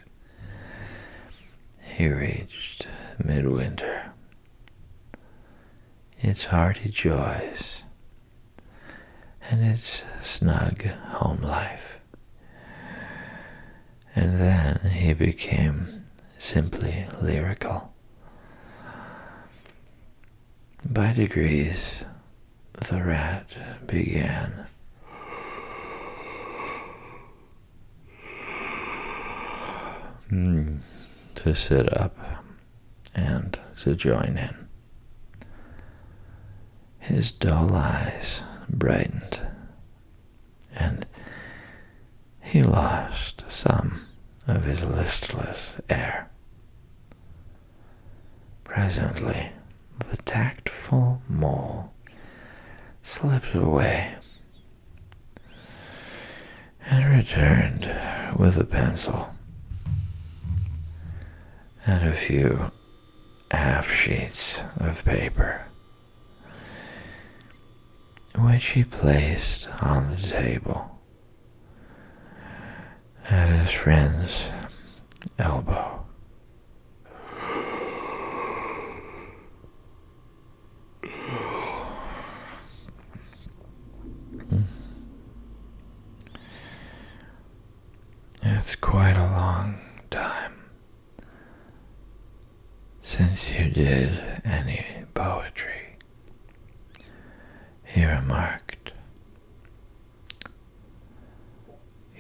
Speaker 1: he reached midwinter, its hearty joys, and its snug home life. And then he became simply lyrical. By degrees, the rat began to sit up and to join in. His dull eyes brightened, and he lost some of his listless air. Presently, the tactful mole slipped away and returned with a pencil and a few half-sheets of paper, which he placed on the table at his friend's elbow. It's quite a long time since you did any poetry, he remarked.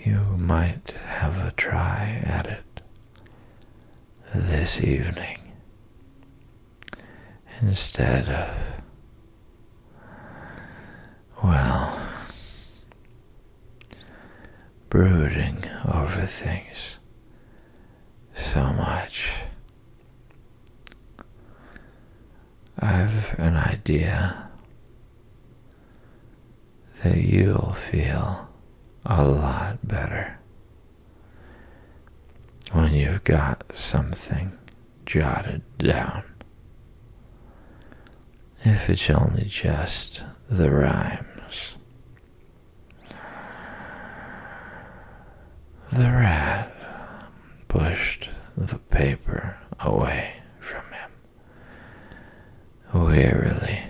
Speaker 1: You might have a try at it this evening instead of, well, brooding over things so much. I've an idea that you'll feel a lot better when you've got something jotted down. If it's only just the rhymes. The rat pushed the paper away from him wearily,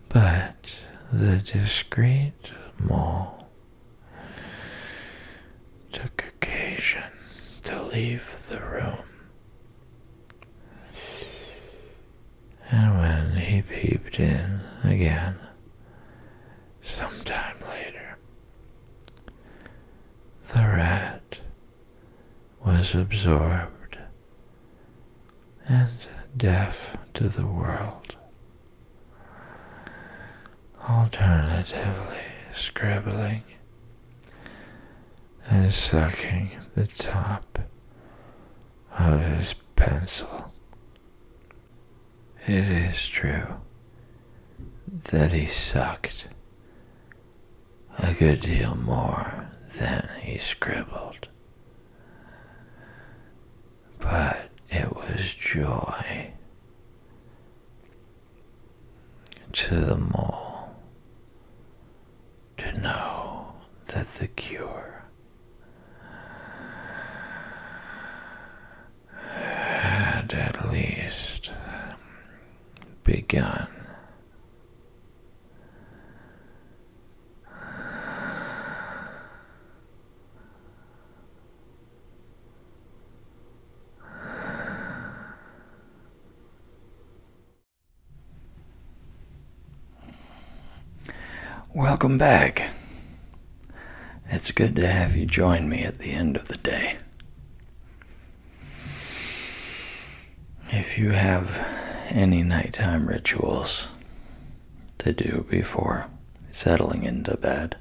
Speaker 1: but the discreet mole took occasion to leave the room, and when he peeped in again sometime later, the rat was absorbed and deaf to the world, alternatively scribbling and sucking the top of his pencil. It is true that he sucked a good deal more than he scribbled, but it was joy to the mole to know that the cure had at least begun. Welcome back. It's good to have you join me at the end of the day. If you have any nighttime rituals to do before settling into bed,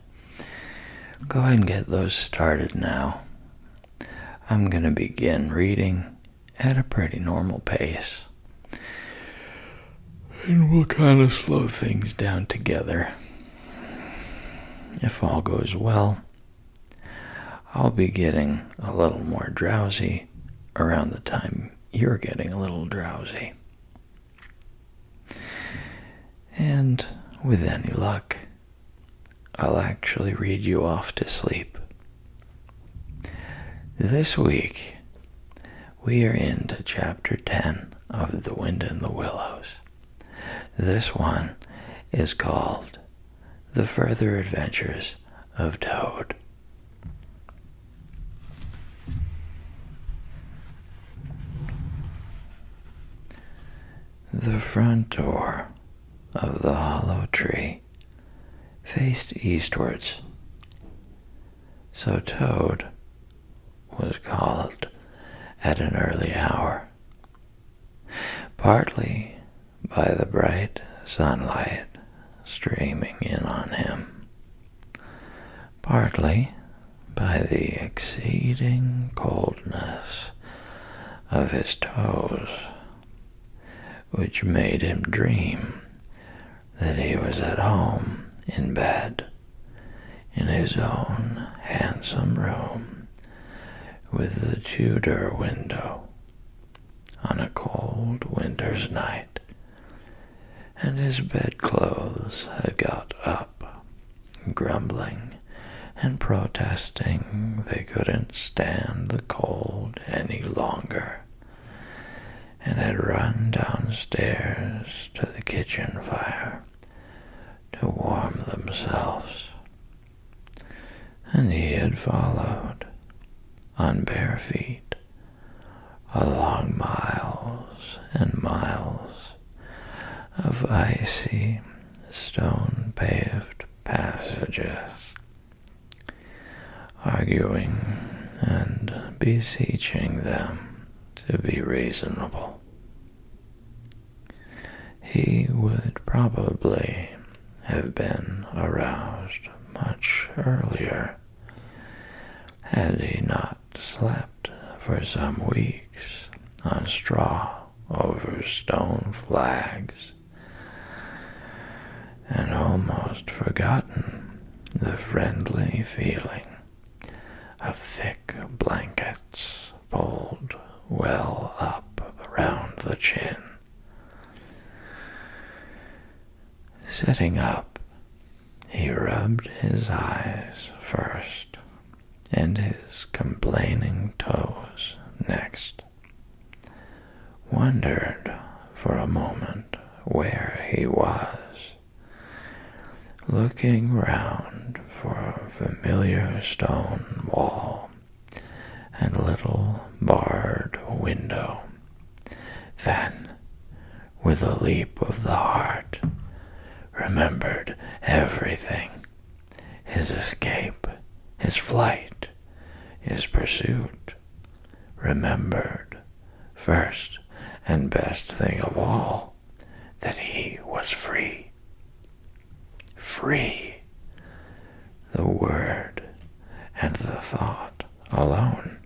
Speaker 1: go ahead and get those started now. I'm going to begin reading at a pretty normal pace, and we'll kind of slow things down together. If all goes well, I'll be getting a little more drowsy around the time you're getting a little drowsy. And With any luck, I'll actually read you off to sleep. This week, we are into Chapter 10 of The Wind in the Willows. This one is called The Further Adventures of Toad. The front door of the hollow tree faced eastwards, so Toad was called at an early hour, partly by the bright sunlight streaming in on him, partly by the exceeding coldness of his toes, which made him dream that he was at home in bed in his own handsome room with the Tudor window on a cold winter's night, and his bedclothes had got up, grumbling and protesting they couldn't stand the cold any longer, and had run downstairs to the kitchen fire to warm themselves. And he had followed on bare feet along miles and miles of icy, stone-paved passages, arguing and beseeching them to be reasonable. He would probably have been aroused much earlier had he not slept for some weeks on straw over stone flags, and almost forgotten the friendly feeling of thick blankets pulled well up around the chin. Sitting up, he rubbed his eyes first, and his complaining toes next, wondered for a moment where he was, looking round for a familiar stone wall and little barred window. Then, with a leap of the heart, remembered everything: his escape, his flight, his pursuit. Remembered, first and best thing of all, that he was free. Free! The word and the thought alone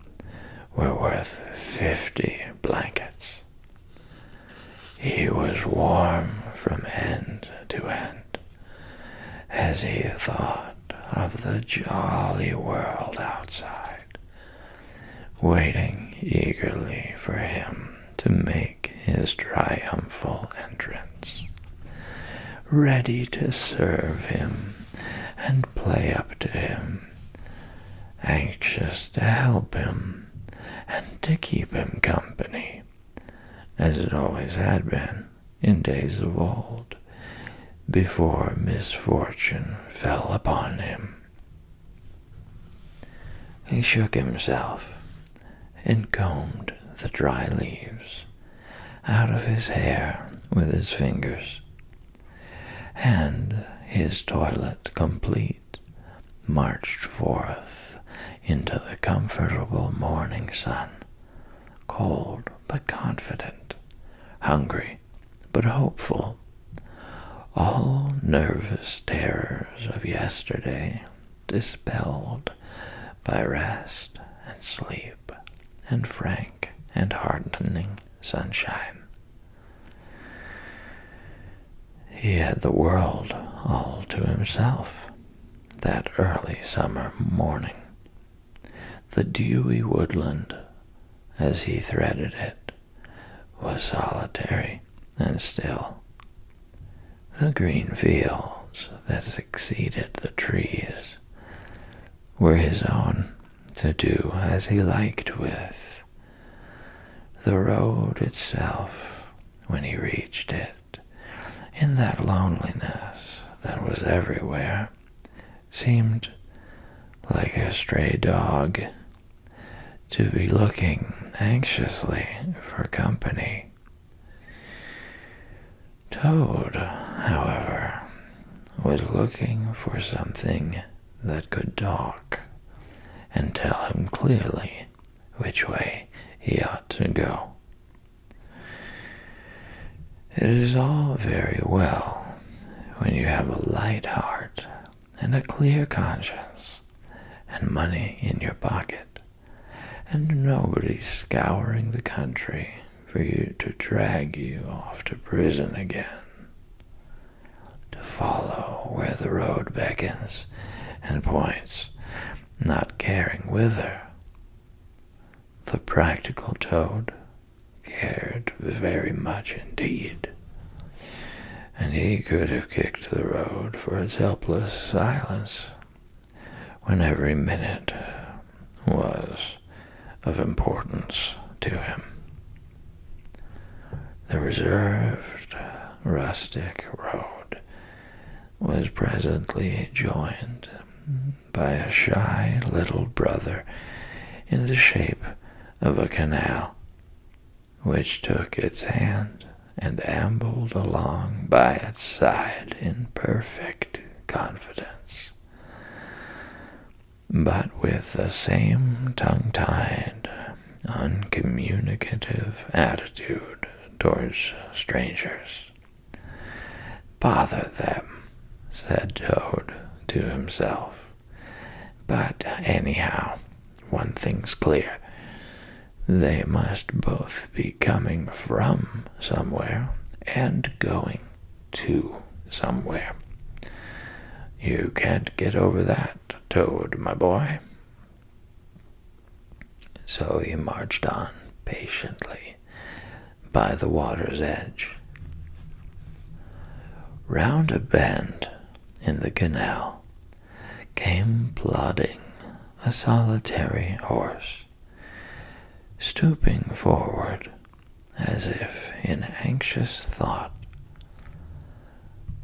Speaker 1: were worth 50 blankets. He was warm from end to end as he thought of the jolly world outside, waiting eagerly for him to make his triumphal entrance, ready to serve him and play up to him, anxious to help him and to keep him company, as it always had been in days of old, before misfortune fell upon him. He shook himself and combed the dry leaves out of his hair with his fingers, and, his toilet complete, marched forth into the comfortable morning sun, cold but confident, hungry but hopeful, all nervous terrors of yesterday dispelled by rest and sleep and frank and heartening sunshine. He had the world all to himself that early summer morning. The dewy woodland, as he threaded it, was solitary and still. The green fields that succeeded the trees were his own to do as he liked with. The road itself, when he reached it, in that loneliness that was everywhere, seemed like a stray dog to be looking anxiously for company. Toad, however, was looking for something that could talk and tell him clearly which way he ought to go. It is all very well when you have a light heart and a clear conscience and money in your pocket and nobody scouring the country for you to drag you off to prison again, to follow where the road beckons and points, not caring whither. The practical Toad cared very much indeed, and he could have kicked the road for its helpless silence when every minute was of importance to him. The reserved, rustic road was presently joined by a shy little brother in the shape of a canal, which took its hand and ambled along by its side in perfect confidence, but with the same tongue-tied, uncommunicative attitude towards strangers. "Bother them," said Toad to himself. "But anyhow, one thing's clear. They must both be coming from somewhere and going to somewhere. You can't get over that, Toad, my boy." So he marched on patiently by the water's edge. Round a bend in the canal came plodding a solitary horse, stooping forward as if in anxious thought.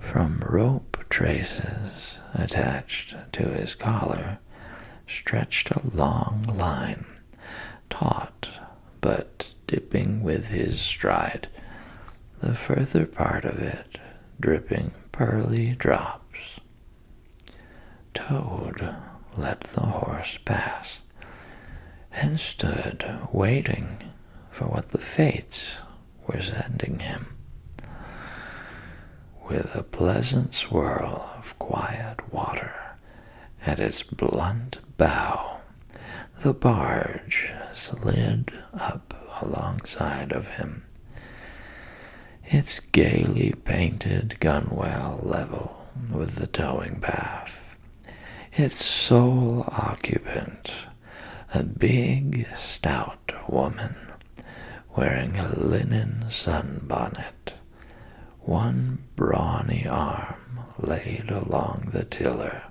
Speaker 1: From rope traces attached to his collar stretched a long line, taut but dipping with his stride, the further part of it dripping pearly drops. Toad let the horse pass and stood waiting for what the fates were sending him. With a pleasant swirl of quiet water at its blunt bow, the barge slid up alongside of him, its gaily painted gunwale level with the towing path, its sole occupant a big, stout woman wearing a linen sunbonnet, one brawny arm laid along the tiller.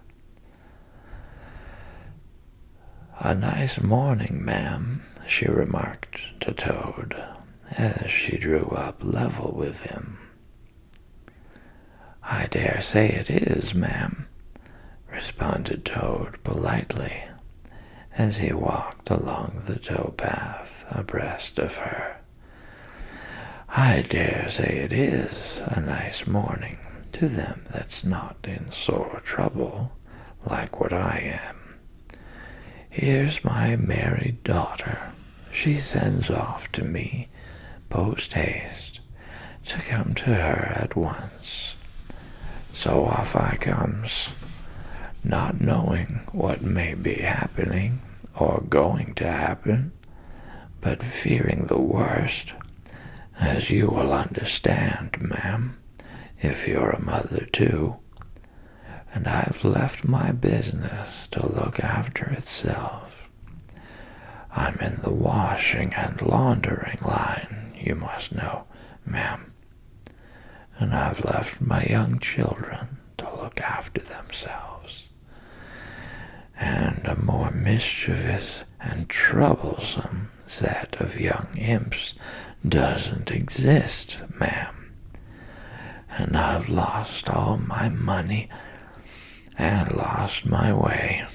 Speaker 1: "A nice morning, ma'am," she remarked to Toad as she drew up level with him. "I dare say it is, ma'am," responded Toad politely as he walked along the towpath abreast of her. "I dare say it is a nice morning to them that's not in sore trouble like what I am. Here's my married daughter. She sends off to me post-haste to come to her at once. So off I comes, not knowing what may be happening or going to happen, but fearing the worst, as you will understand, ma'am, if you're a mother too. And I've left my business to look after itself. I'm in the washing and laundering line, you must know, ma'am. and I've left my young children to look after themselves. And a more mischievous and troublesome set of young imps doesn't exist, ma'am. And I've lost all my money and lost my way.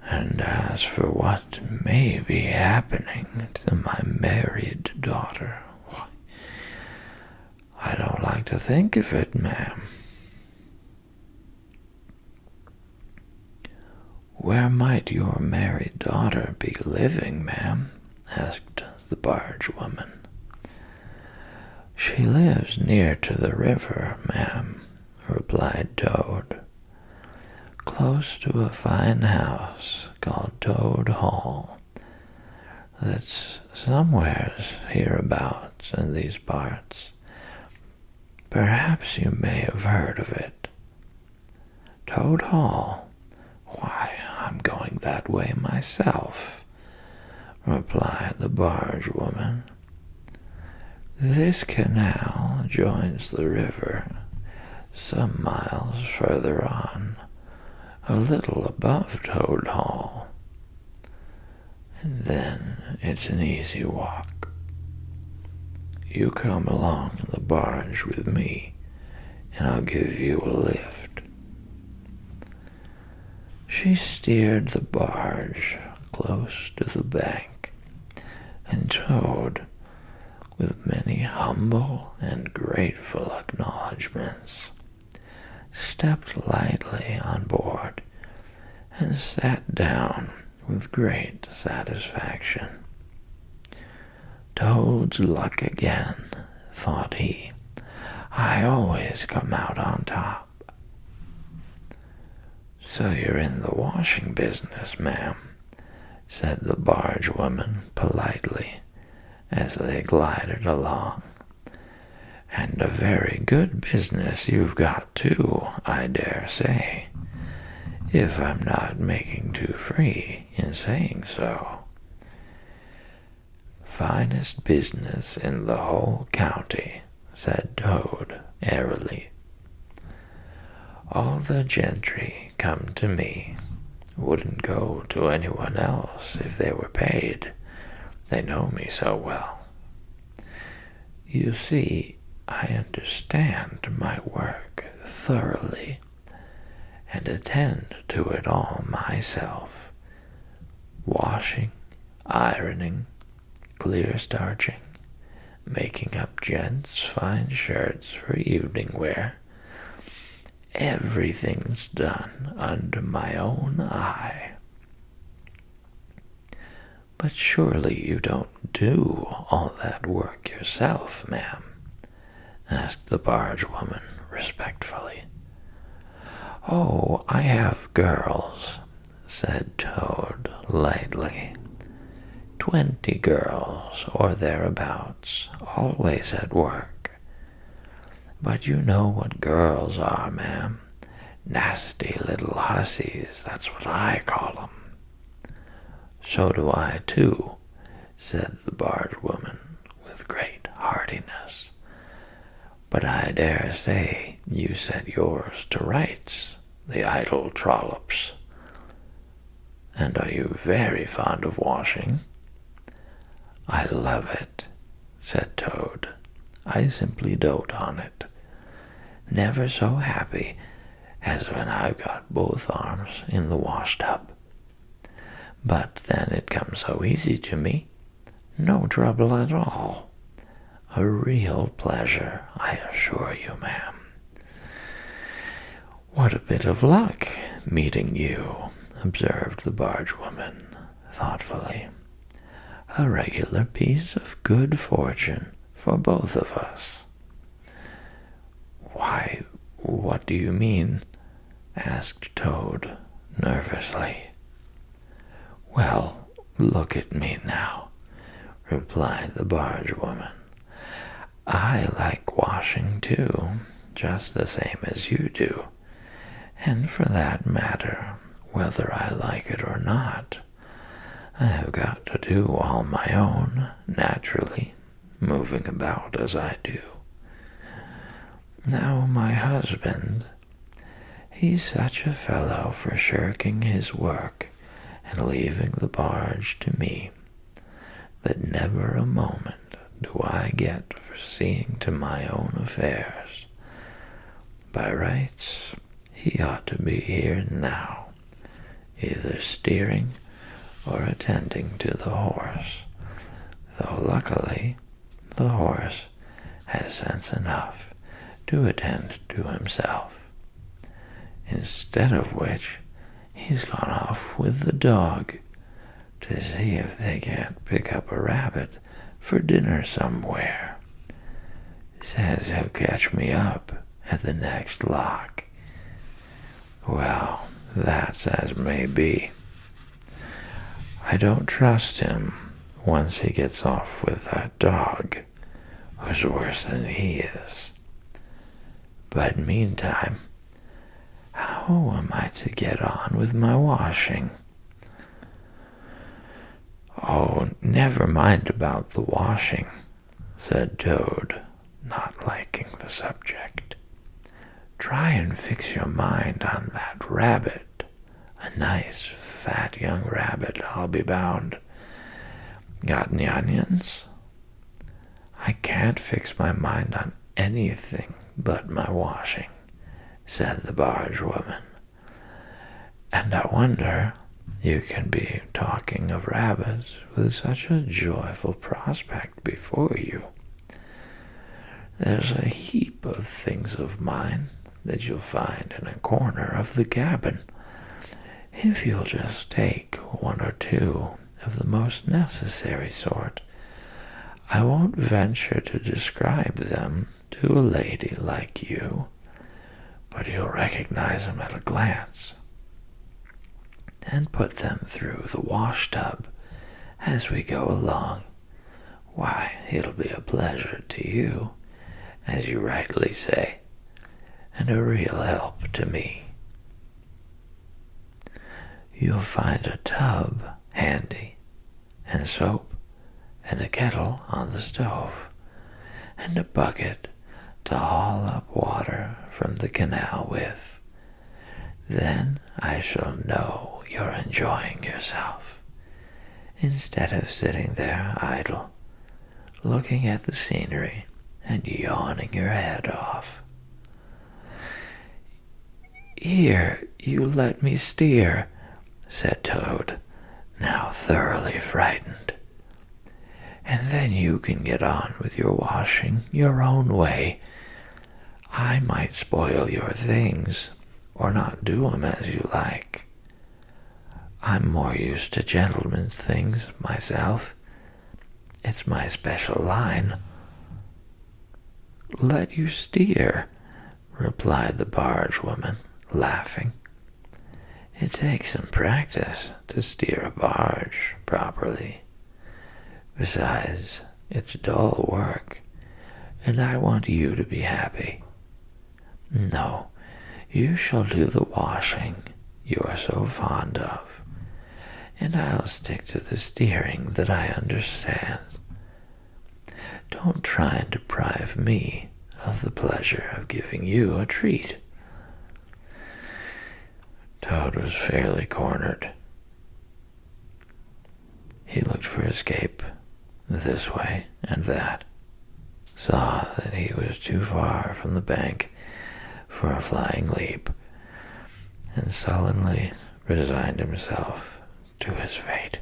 Speaker 1: And as for what may be happening to my married daughter, I don't like to think of it, ma'am. Where might your married daughter be living, ma'am? Asked the barge woman. She lives near to the river, ma'am, replied Toad, close to a fine house called Toad Hall that's somewheres hereabouts in these parts. Perhaps you may have heard of it. Toad Hall? Why, I'm going that way myself, replied the barge woman. This canal joins the river some miles further on, a little above Toad Hall, and then it's an easy walk. You come along in the barge with me, and I'll give you a lift. She steered the barge close to the bank, and Toad, with many humble and grateful acknowledgments, stepped lightly on board and sat down with great satisfaction. Toad's luck again, thought he. I always come out on top. So you're in the washing business, ma'am, said the barge woman politely as they glided along. And a very good business you've got, too, I dare say, if I'm not making too free in saying so. Finest business in the whole county, said Toad airily. All the gentry come to me, wouldn't go to anyone else if they were paid. They know me so well. You see, I understand my work thoroughly, and attend to it all myself. Washing, ironing, clear starching, making up gents' fine shirts for evening wear. Everything's done under my own eye. But surely you don't do all that work yourself, ma'am? Asked the barge woman respectfully. Oh, I have girls, said Toad lightly. 20 girls or thereabouts, always at work. But you know what girls are, ma'am. Nasty little hussies, that's what I call 'em. So do I, too, said the barge woman with great heartiness. But I dare say you set yours to rights, the idle trollops. And are you very fond of washing? I love it, said Toad. I simply dote on it. Never so happy as when I've got both arms in the wash-tub. But then it comes so easy to me. No trouble at all. A real pleasure, I assure you, ma'am. What a bit of luck meeting you, observed the barge woman thoughtfully. A regular piece of good fortune for both of us. Why, what do you mean? Asked Toad nervously. Well, look at me now, replied the barge woman. I like washing too, just the same as you do, and for that matter, whether I like it or not, I have got to do all my own, naturally, moving about as I do. Now my husband, he's such a fellow for shirking his work and leaving the barge to me, that never a moment do I get for seeing to my own affairs. By rights, he ought to be here now, either steering or attending to the horse, though luckily the horse has sense enough to attend to himself, instead of which he's gone off with the dog to see if they can't pick up a rabbit for dinner somewhere. Says he'll catch me up at the next lock. Well, that's as may be. I don't trust him once he gets off with that dog, who's worse than he is. But meantime, how am I to get on with my washing? Oh, never mind about the washing, said Toad, not liking the subject. Try and fix your mind on that rabbit. A nice, fat young rabbit, I'll be bound. Got any onions? I can't fix my mind on anything but my washing, said the barge woman. And I wonder you can be talking of rabbits with such a joyful prospect before you. There's a heap of things of mine that you'll find in a corner of the cabin, if you'll just take one or two of the most necessary sort. I won't venture to describe them to a lady like you, but you'll recognize them at a glance, and put them through the wash-tub as we go along. Why, it'll be a pleasure to you, as you rightly say, and a real help to me. You'll find a tub handy, and soap, and a kettle on the stove, and a bucket to haul up water from the canal with. Then I shall know you're enjoying yourself, instead of sitting there idle, looking at the scenery and yawning your head off. Here, you let me steer, said Toad, now thoroughly frightened. And then you can get on with your washing your own way. I might spoil your things, or not do 'em as you like. I'm more used to gentlemen's things myself. It's my special line. Let you steer, replied the barge woman, laughing. It takes some practice to steer a barge properly. Besides, it's dull work, and I want you to be happy. No, you shall do the washing you are so fond of, and I'll stick to the steering that I understand. Don't try and deprive me of the pleasure of giving you a treat. Toad was fairly cornered. He looked for escape this way and that, saw that he was too far from the bank for a flying leap, and sullenly resigned himself to his fate.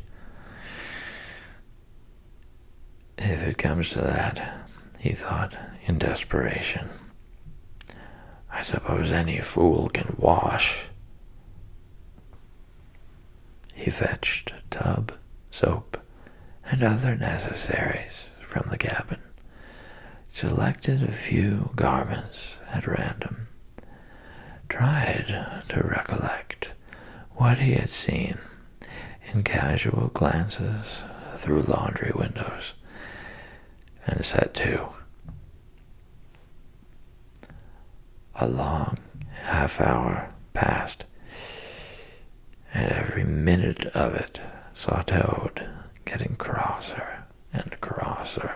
Speaker 1: If it comes to that, he thought in desperation, I suppose any fool can wash. He fetched a tub, soap, and other necessaries from the cabin, selected a few garments at random, tried to recollect what he had seen in casual glances through laundry windows, and set to. A long half-hour passed, and every minute of it saw Toad getting crosser and crosser.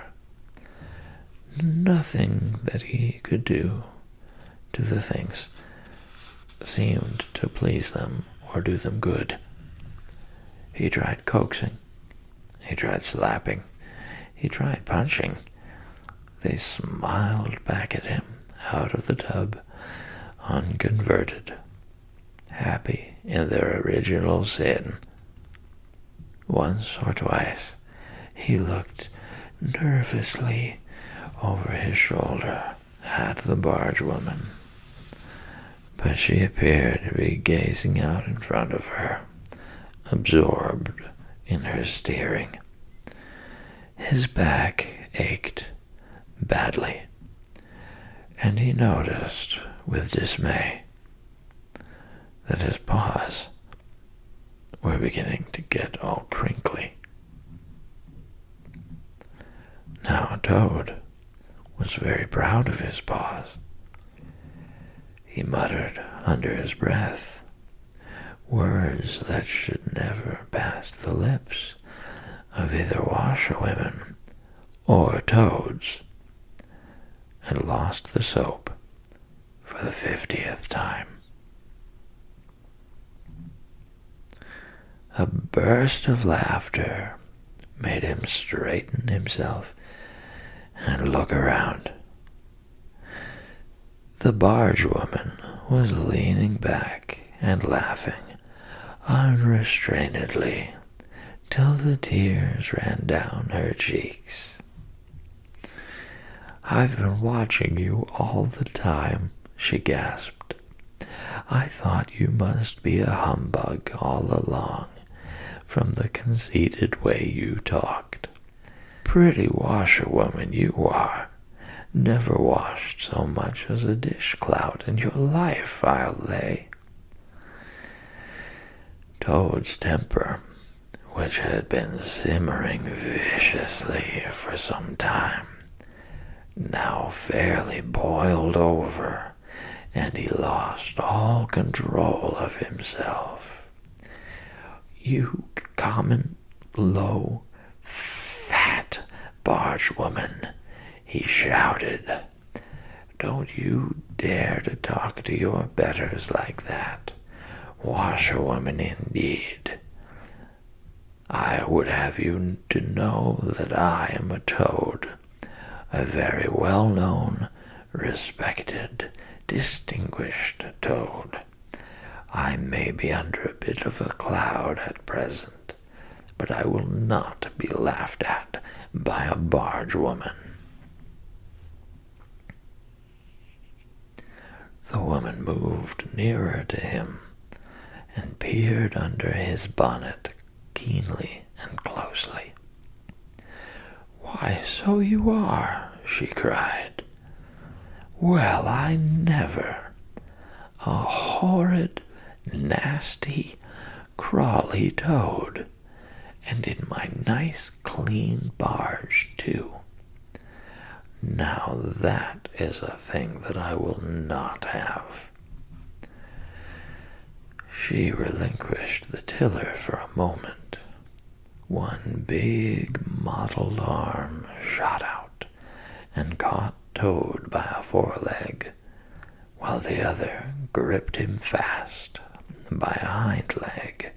Speaker 1: Nothing that he could do to the things seemed to please them or do them good. He tried coaxing. He tried slapping. He tried punching. They smiled back at him out of the tub, unconverted, happy in their original sin. Once or twice he looked nervously over his shoulder at the barge woman, but she appeared to be gazing out in front of her, absorbed in her steering. His back ached badly, and he noticed with dismay that his paws were beginning to get all crinkly. Now Toad was very proud of his paws. He muttered under his breath words that should never pass the lips of either washerwomen or toads, and lost the soap for the 50th time. A burst of laughter made him straighten himself and look around. The barge woman was leaning back and laughing unrestrainedly till the tears ran down her cheeks. "I've been watching you all the time," she gasped. "I thought you must be a humbug all along, from the conceited way you talked. Pretty washerwoman you are. Never washed so much as a dishclout in your life, I'll lay." Toad's temper, which had been simmering viciously for some time, now fairly boiled over, and he lost all control of himself. "You common, low, fat barge woman," he shouted. "Don't you dare to talk to your betters like that. Washerwoman indeed. I would have you to know that I am a toad, a very well-known, respected, distinguished toad. I may be under a bit of a cloud at present, but I will not be laughed at by a barge woman." The woman moved nearer to him and peered under his bonnet keenly and closely. "Why, so you are," she cried. "Well, I never! A horrid, nasty, crawly toad, and in my nice, clean barge, too. Now that is a thing that I will not have." She relinquished the tiller for a moment. One big mottled arm shot out and caught Toad by a foreleg, while the other gripped him fast by a hind leg.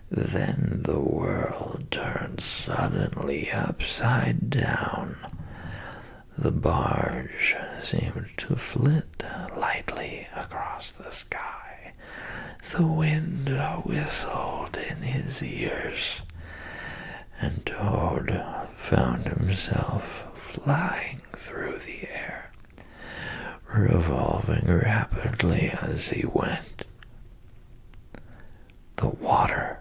Speaker 1: Then the world turned suddenly upside down. The barge seemed to flit lightly across the sky. The wind whistled in his ears, and Toad found himself flying through the air, revolving rapidly as he went. The water,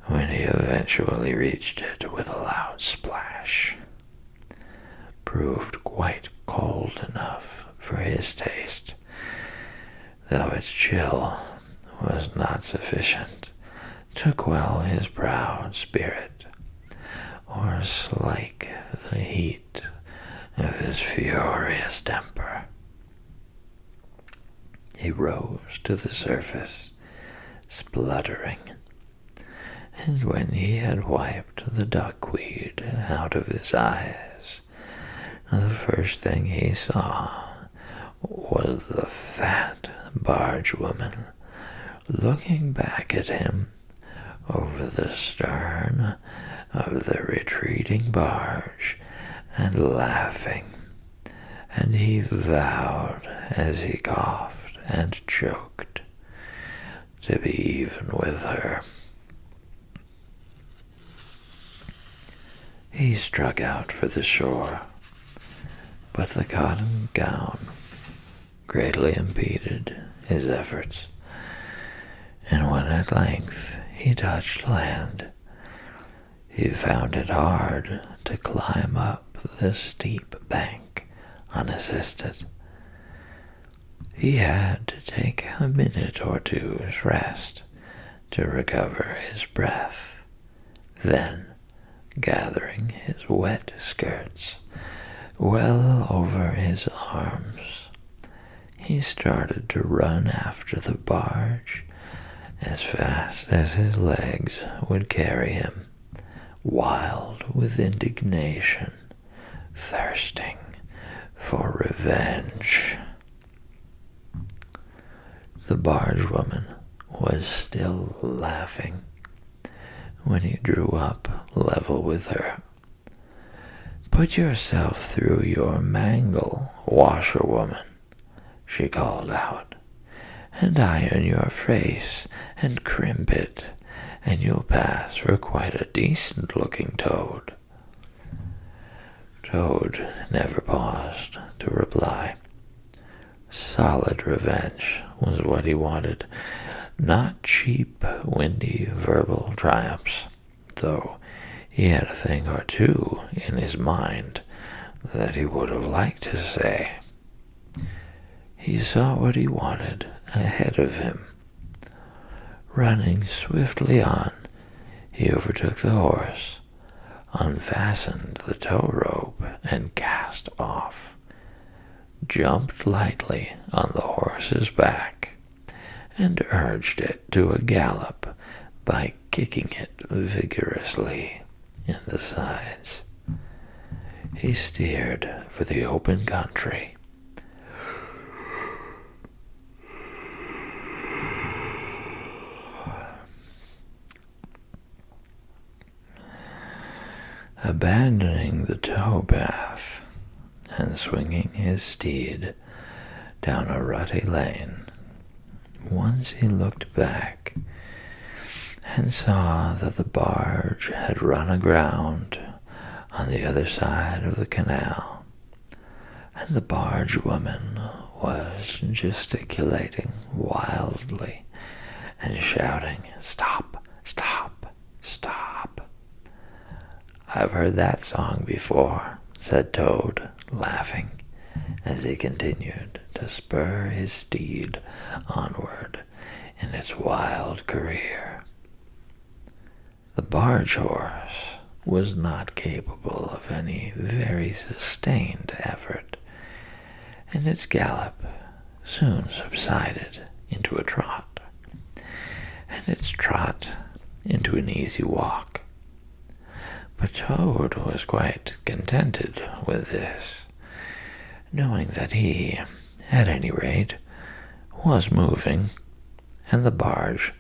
Speaker 1: when he eventually reached it with a loud splash, proved quite cold enough for his taste, though its chill was not sufficient to quell his proud spirit or slake the heat of his furious temper. He rose to the surface, spluttering, and when he had wiped the duckweed out of his eyes, the first thing he saw was the fat barge woman, looking back at him over the stern of the retreating barge and laughing, and he vowed as he coughed and choked to be even with her. He struck out for the shore, but the cotton gown greatly impeded his efforts, and when at length he touched land, he found it hard to climb up the steep bank unassisted. He had to take a minute or two's rest to recover his breath. Then, gathering his wet skirts well over his arms, he started to run after the barge as fast as his legs would carry him, wild with indignation, thirsting for revenge. The barge woman was still laughing when he drew up level with her. "Put yourself through your mangle, washerwoman," she called out, "and iron your face and crimp it, and you'll pass for quite a decent-looking toad." Toad never paused to reply. Solid revenge was what he wanted, not cheap, windy verbal triumphs, though he had a thing or two in his mind that he would have liked to say. He saw what he wanted ahead of him. Running swiftly on, he overtook the horse, unfastened the tow rope, and cast off, jumped lightly on the horse's back, and urged it to a gallop by kicking it vigorously in the sides. He steered for the open country. Abandoning the tow path and swinging his steed down a rutty lane, once he looked back and saw that the barge had run aground on the other side of the canal, and the barge woman was gesticulating wildly and shouting, "Stop, stop, stop." "I've heard that song before," said Toad, laughing, as he continued to spur his steed onward in its wild career. The barge horse was not capable of any very sustained effort, and its gallop soon subsided into a trot, and its trot into an easy walk. But Toad was quite contented with this, knowing that he, at any rate, was moving, and the barge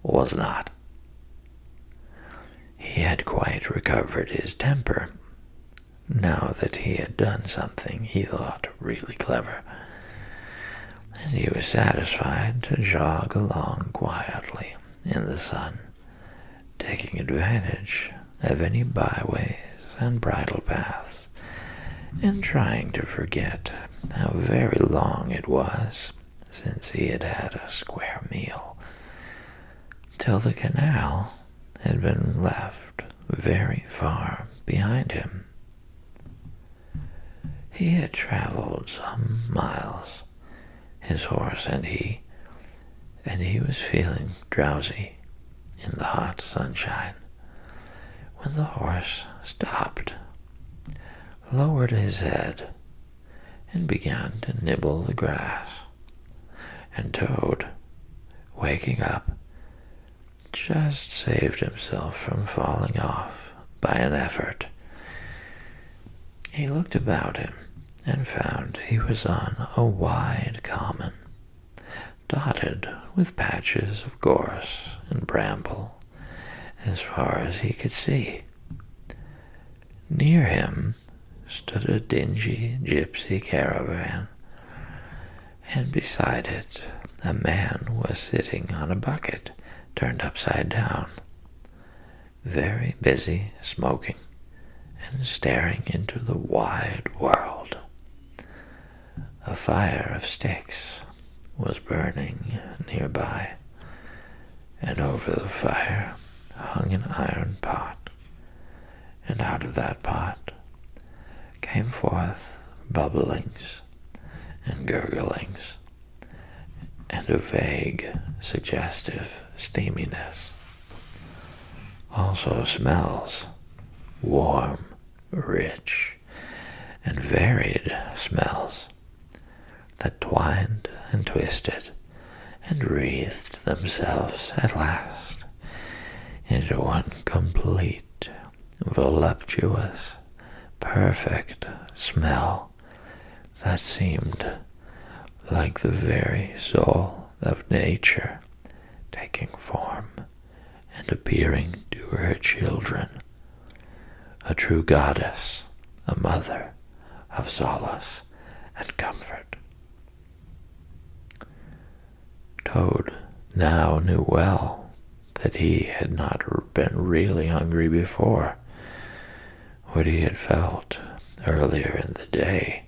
Speaker 1: was not. He had quite recovered his temper, now that he had done something he thought really clever, and he was satisfied to jog along quietly in the sun, taking advantage of any byways and bridle paths, and trying to forget how very long it was since he had had a square meal, till the canal had been left very far behind him. He had traveled some miles, his horse and he was feeling drowsy in the hot sunshine, when the horse stopped, lowered his head, and began to nibble the grass, and Toad, waking up, just saved himself from falling off by an effort. He looked about him and found he was on a wide common, dotted with patches of gorse and bramble as far as he could see. Near him stood a dingy gypsy caravan, and beside it a man was sitting on a bucket turned upside down, very busy smoking and staring into the wide world. A fire of sticks was burning nearby, and over the fire hung an iron pot, and out of that pot came forth bubblings and gurglings and a vague, suggestive steaminess. Also smells, warm, rich, and varied smells that twined and twisted and wreathed themselves at last into one complete, voluptuous, perfect smell that seemed like the very soul of nature taking form and appearing to her children, a true goddess, a mother of solace and comfort. Toad now knew well that he had not been really hungry before. What he had felt earlier in the day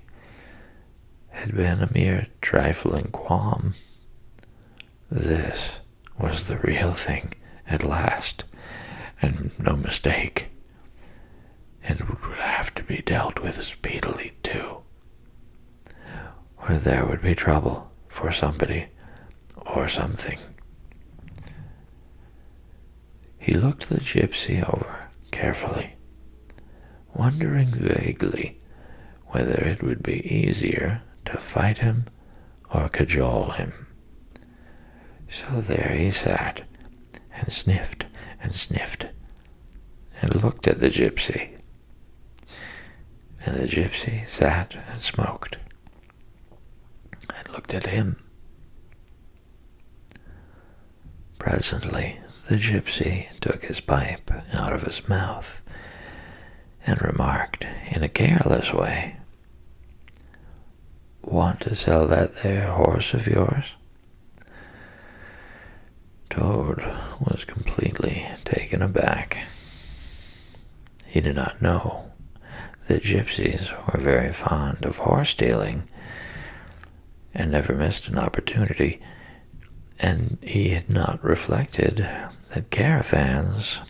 Speaker 1: had been a mere trifling qualm. This was the real thing at last, and no mistake, and would have to be dealt with speedily too, or there would be trouble for somebody or something. He looked the gypsy over carefully, wondering vaguely whether it would be easier to fight him or cajole him. So there he sat, and sniffed and looked at the gypsy. And the gypsy sat and smoked and looked at him. Presently the gypsy took his pipe out of his mouth and remarked in a careless way, "Want to sell that there horse of yours?" Toad was completely taken aback. He did not know that gypsies were very fond of horse stealing and never missed an opportunity, and he had not reflected that caravans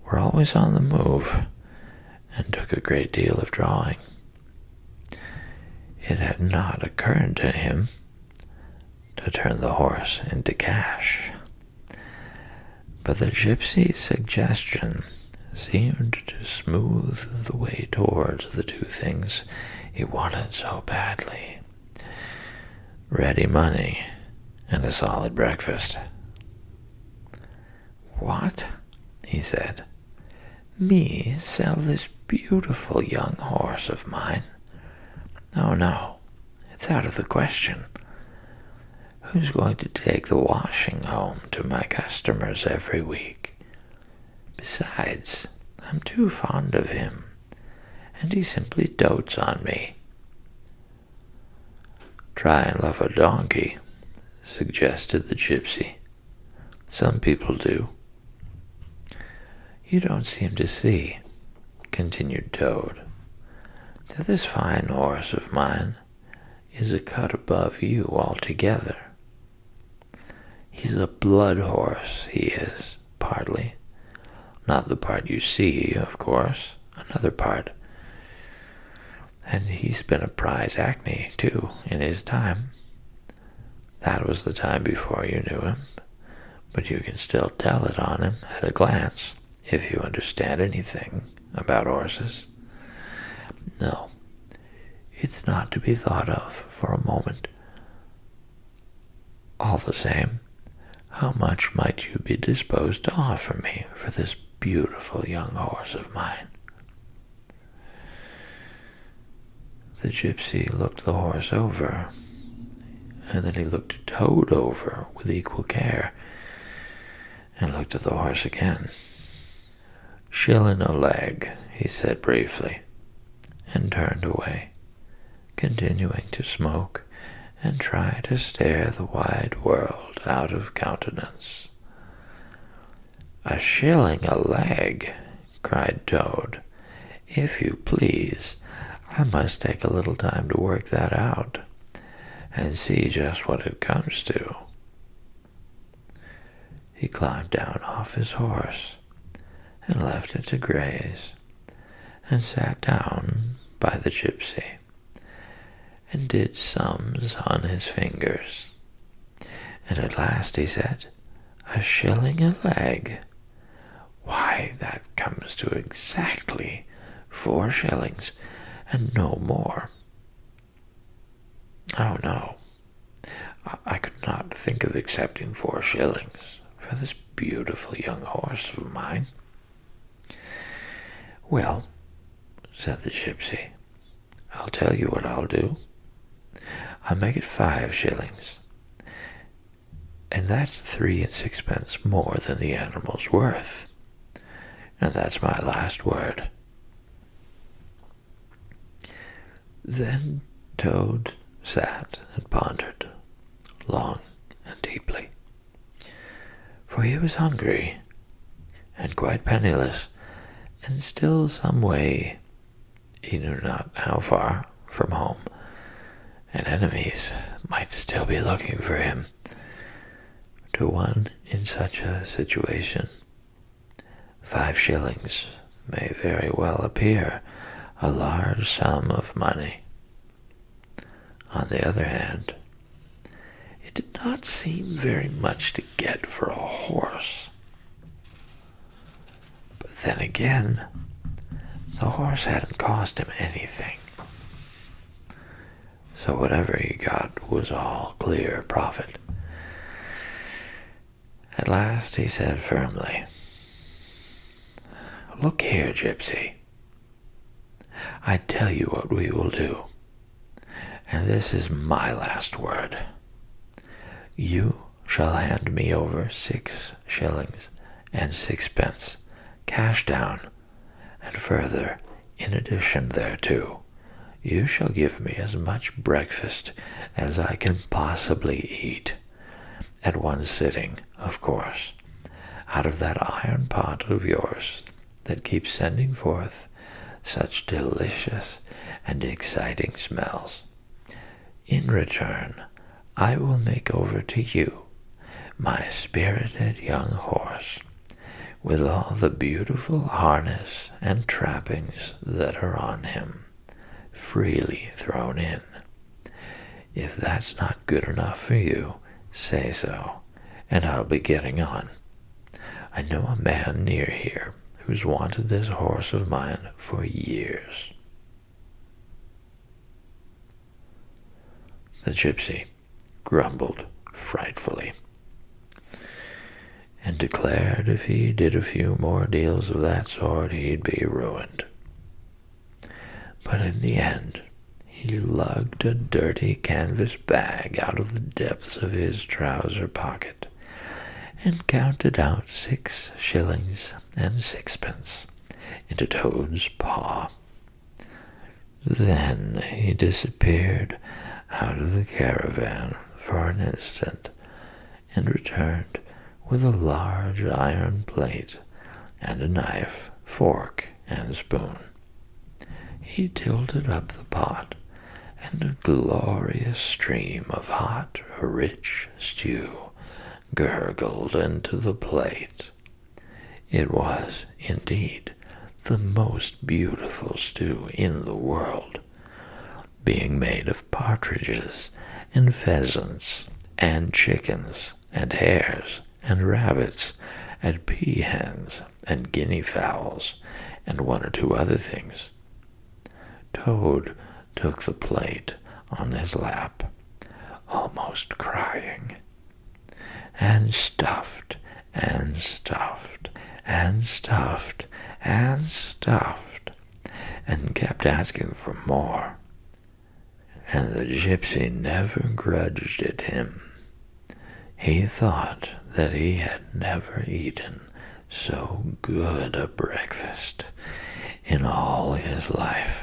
Speaker 1: were always on the move and took a great deal of drawing. It had not occurred to him to turn the horse into cash, but the gypsy's suggestion seemed to smooth the way towards the two things he wanted so badly: ready money and a solid breakfast. "What?" he said. "Me sell this beautiful young horse of mine? Oh no, it's out of the question. Who's going to take the washing home to my customers every week? Besides, I'm too fond of him, and he simply dotes on me." "Try and love a donkey," suggested the gypsy. "Some people do." "You don't seem to see," continued Toad, "that this fine horse of mine is a cut above you altogether. He's a blood horse, he is, partly. Not the part you see, of course, another part. And he's been a prize hackney, too, in his time. That was the time before you knew him, but you can still tell it on him at a glance, if you understand anything about horses. No, it's not to be thought of for a moment. All the same, how much might you be disposed to offer me for this beautiful young horse of mine?" The gypsy looked the horse over, and then he looked Toad over with equal care, and looked at the horse again. "Shilling a leg," he said briefly, and turned away, continuing to smoke and try to stare the wide world out of countenance. "A shilling a leg," cried Toad. "If you please, I must take a little time to work that out, and see just what it comes to." He climbed down off his horse, and left it to graze, and sat down by the gypsy, and did sums on his fingers. And at last he said, "A shilling a leg? Why, that comes to exactly 4 shillings, and no more." "Oh, no, I could not think of accepting 4 shillings for this beautiful young horse of mine." "Well," said the gypsy, "I'll tell you what I'll do. I'll make it 5 shillings, and that's 3 and 6 more than the animal's worth. And that's my last word." Then Toad sat and pondered long and deeply, for he was hungry and quite penniless, and still some way, he knew not how far, from home, and enemies might still be looking for him. To one in such a situation, 5 shillings may very well appear a large sum of money. On the other hand, it did not seem very much to get for a horse. But then again, the horse hadn't cost him anything, so whatever he got was all clear profit. At last he said firmly, "Look here, gypsy, I tell you what we will do, and this is my last word. You shall hand me over 6 shillings and 6 cash down, and further, in addition thereto, you shall give me as much breakfast as I can possibly eat, at one sitting, of course, out of that iron pot of yours that keeps sending forth such delicious and exciting smells. In return, I will make over to you my spirited young horse, with all the beautiful harness and trappings that are on him, freely thrown in. If that's not good enough for you, say so, and I'll be getting on. I know a man near here who's wanted this horse of mine for years." The gypsy grumbled frightfully, and declared if he did a few more deals of that sort he'd be ruined. But in the end, he lugged a dirty canvas bag out of the depths of his trouser pocket, and counted out 6 shillings and 6 into Toad's paw. Then he disappeared out of the caravan for an instant, and returned with a large iron plate and a knife, fork, and spoon. He tilted up the pot, and a glorious stream of hot, rich stew gurgled into the plate. It was, indeed, the most beautiful stew in the world, being made of partridges and pheasants and chickens and hares and rabbits and peahens and guinea fowls and 1 or 2 other things. Toad took the plate on his lap, almost crying, and stuffed and stuffed and stuffed and stuffed, and kept asking for more. and the gypsy never grudged it him. He thought that he had never eaten so good a breakfast in all his life.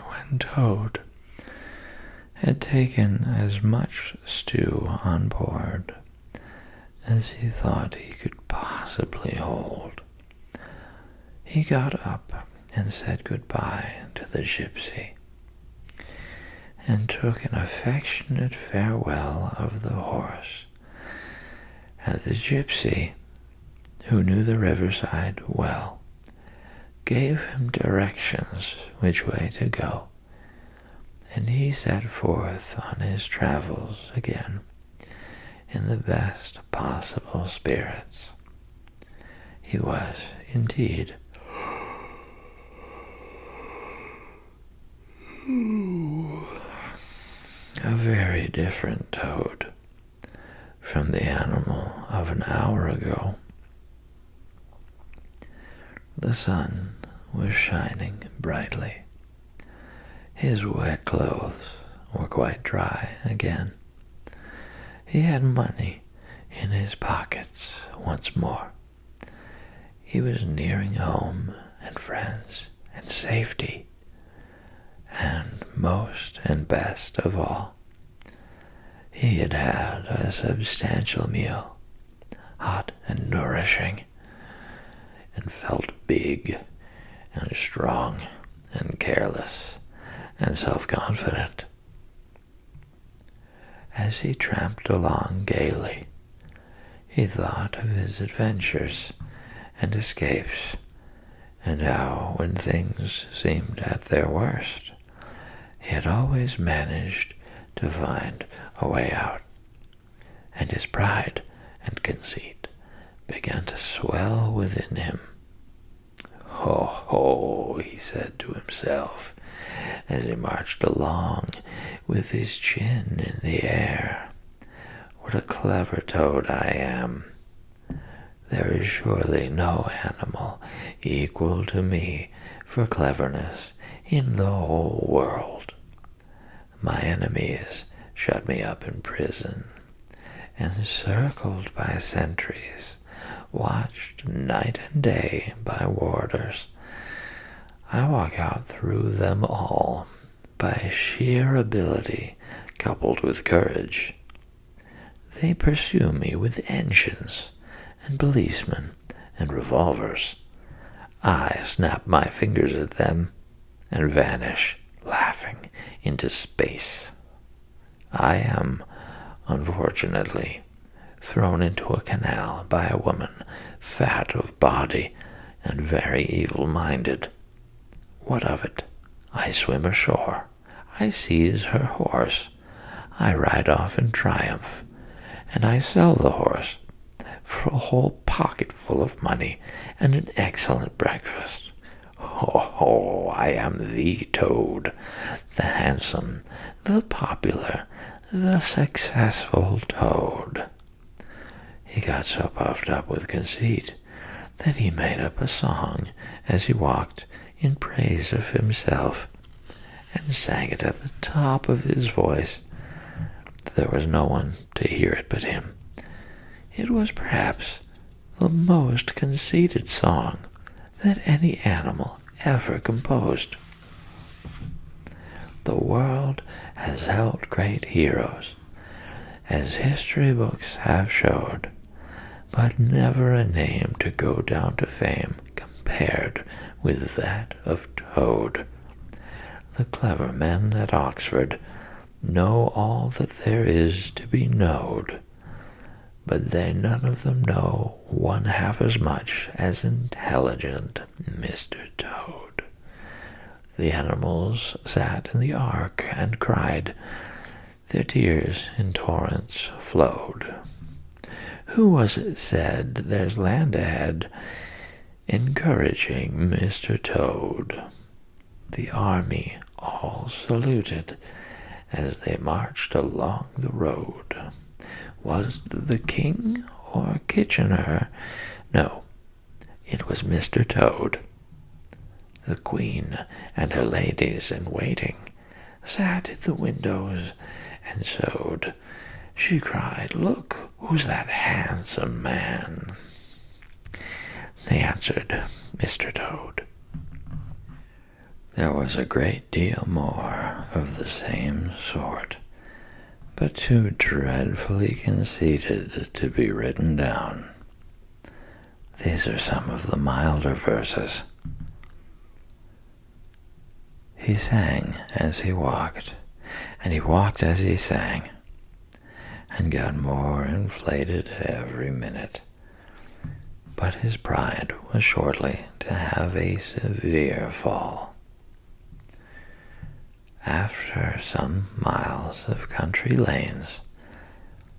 Speaker 1: When Toad had taken as much stew on board as he thought he could possibly hold, he got up and said goodbye to the gypsy, and took an affectionate farewell of the horse. And the gypsy, who knew the riverside well, gave him directions which way to go, and he set forth on his travels again in the best possible spirits. He was, indeed, a very different Toad from the animal of an hour ago. The sun was shining brightly. His wet clothes were quite dry again. He had money in his pockets once more. He was nearing home and friends and safety. And most and best of all, he had had a substantial meal, hot and nourishing, and felt big and strong and careless and self-confident. As he tramped along gaily, he thought of his adventures and escapes, and how, when things seemed at their worst, he had always managed to find a way out, and his pride and conceit began to swell within him. "Ho, ho," he said to himself, as he marched along with his chin in the air. "What a clever Toad I am! There is surely no animal equal to me for cleverness in the whole world. My enemies shut me up in prison, encircled by sentries, watched night and day by warders. I walk out through them all by sheer ability coupled with courage. They pursue me with engines and policemen and revolvers. I snap my fingers at them and vanish, laughing, into space. I am, unfortunately, thrown into a canal by a woman, fat of body and very evil-minded. What of it? I swim ashore. I seize her horse. I ride off in triumph, and I sell the horse for a whole pocketful of money and an excellent breakfast. Ho, ho, I am the Toad, the handsome, the popular, the successful Toad." He got so puffed up with conceit that he made up a song as he walked in praise of himself, and sang it at the top of his voice. There was no one to hear it but him. It was perhaps the most conceited song that any animal ever composed. The world has held great heroes, as history books have showed, but never a name to go down to fame compared with that of Toad. The clever men at Oxford know all that there is to be knowed, but they none of them know one half as much as intelligent Mr. Toad. The animals sat in the ark and cried. Their tears in torrents flowed. Who was it said, "There's land ahead," encouraging Mr. Toad? The army all saluted as they marched along the road. Was the king or Kitchener No, it was Mr. Toad. The Queen and her ladies in waiting sat at the windows and sewed. She cried, "Look, who's that handsome man?" They answered, "Mr. Toad." There was a great deal more of the same sort, but too dreadfully conceited to be written down. These are some of the milder verses. He sang as he walked, and he walked as he sang, and got more inflated every minute. But his pride was shortly to have a severe fall. After some miles of country lanes,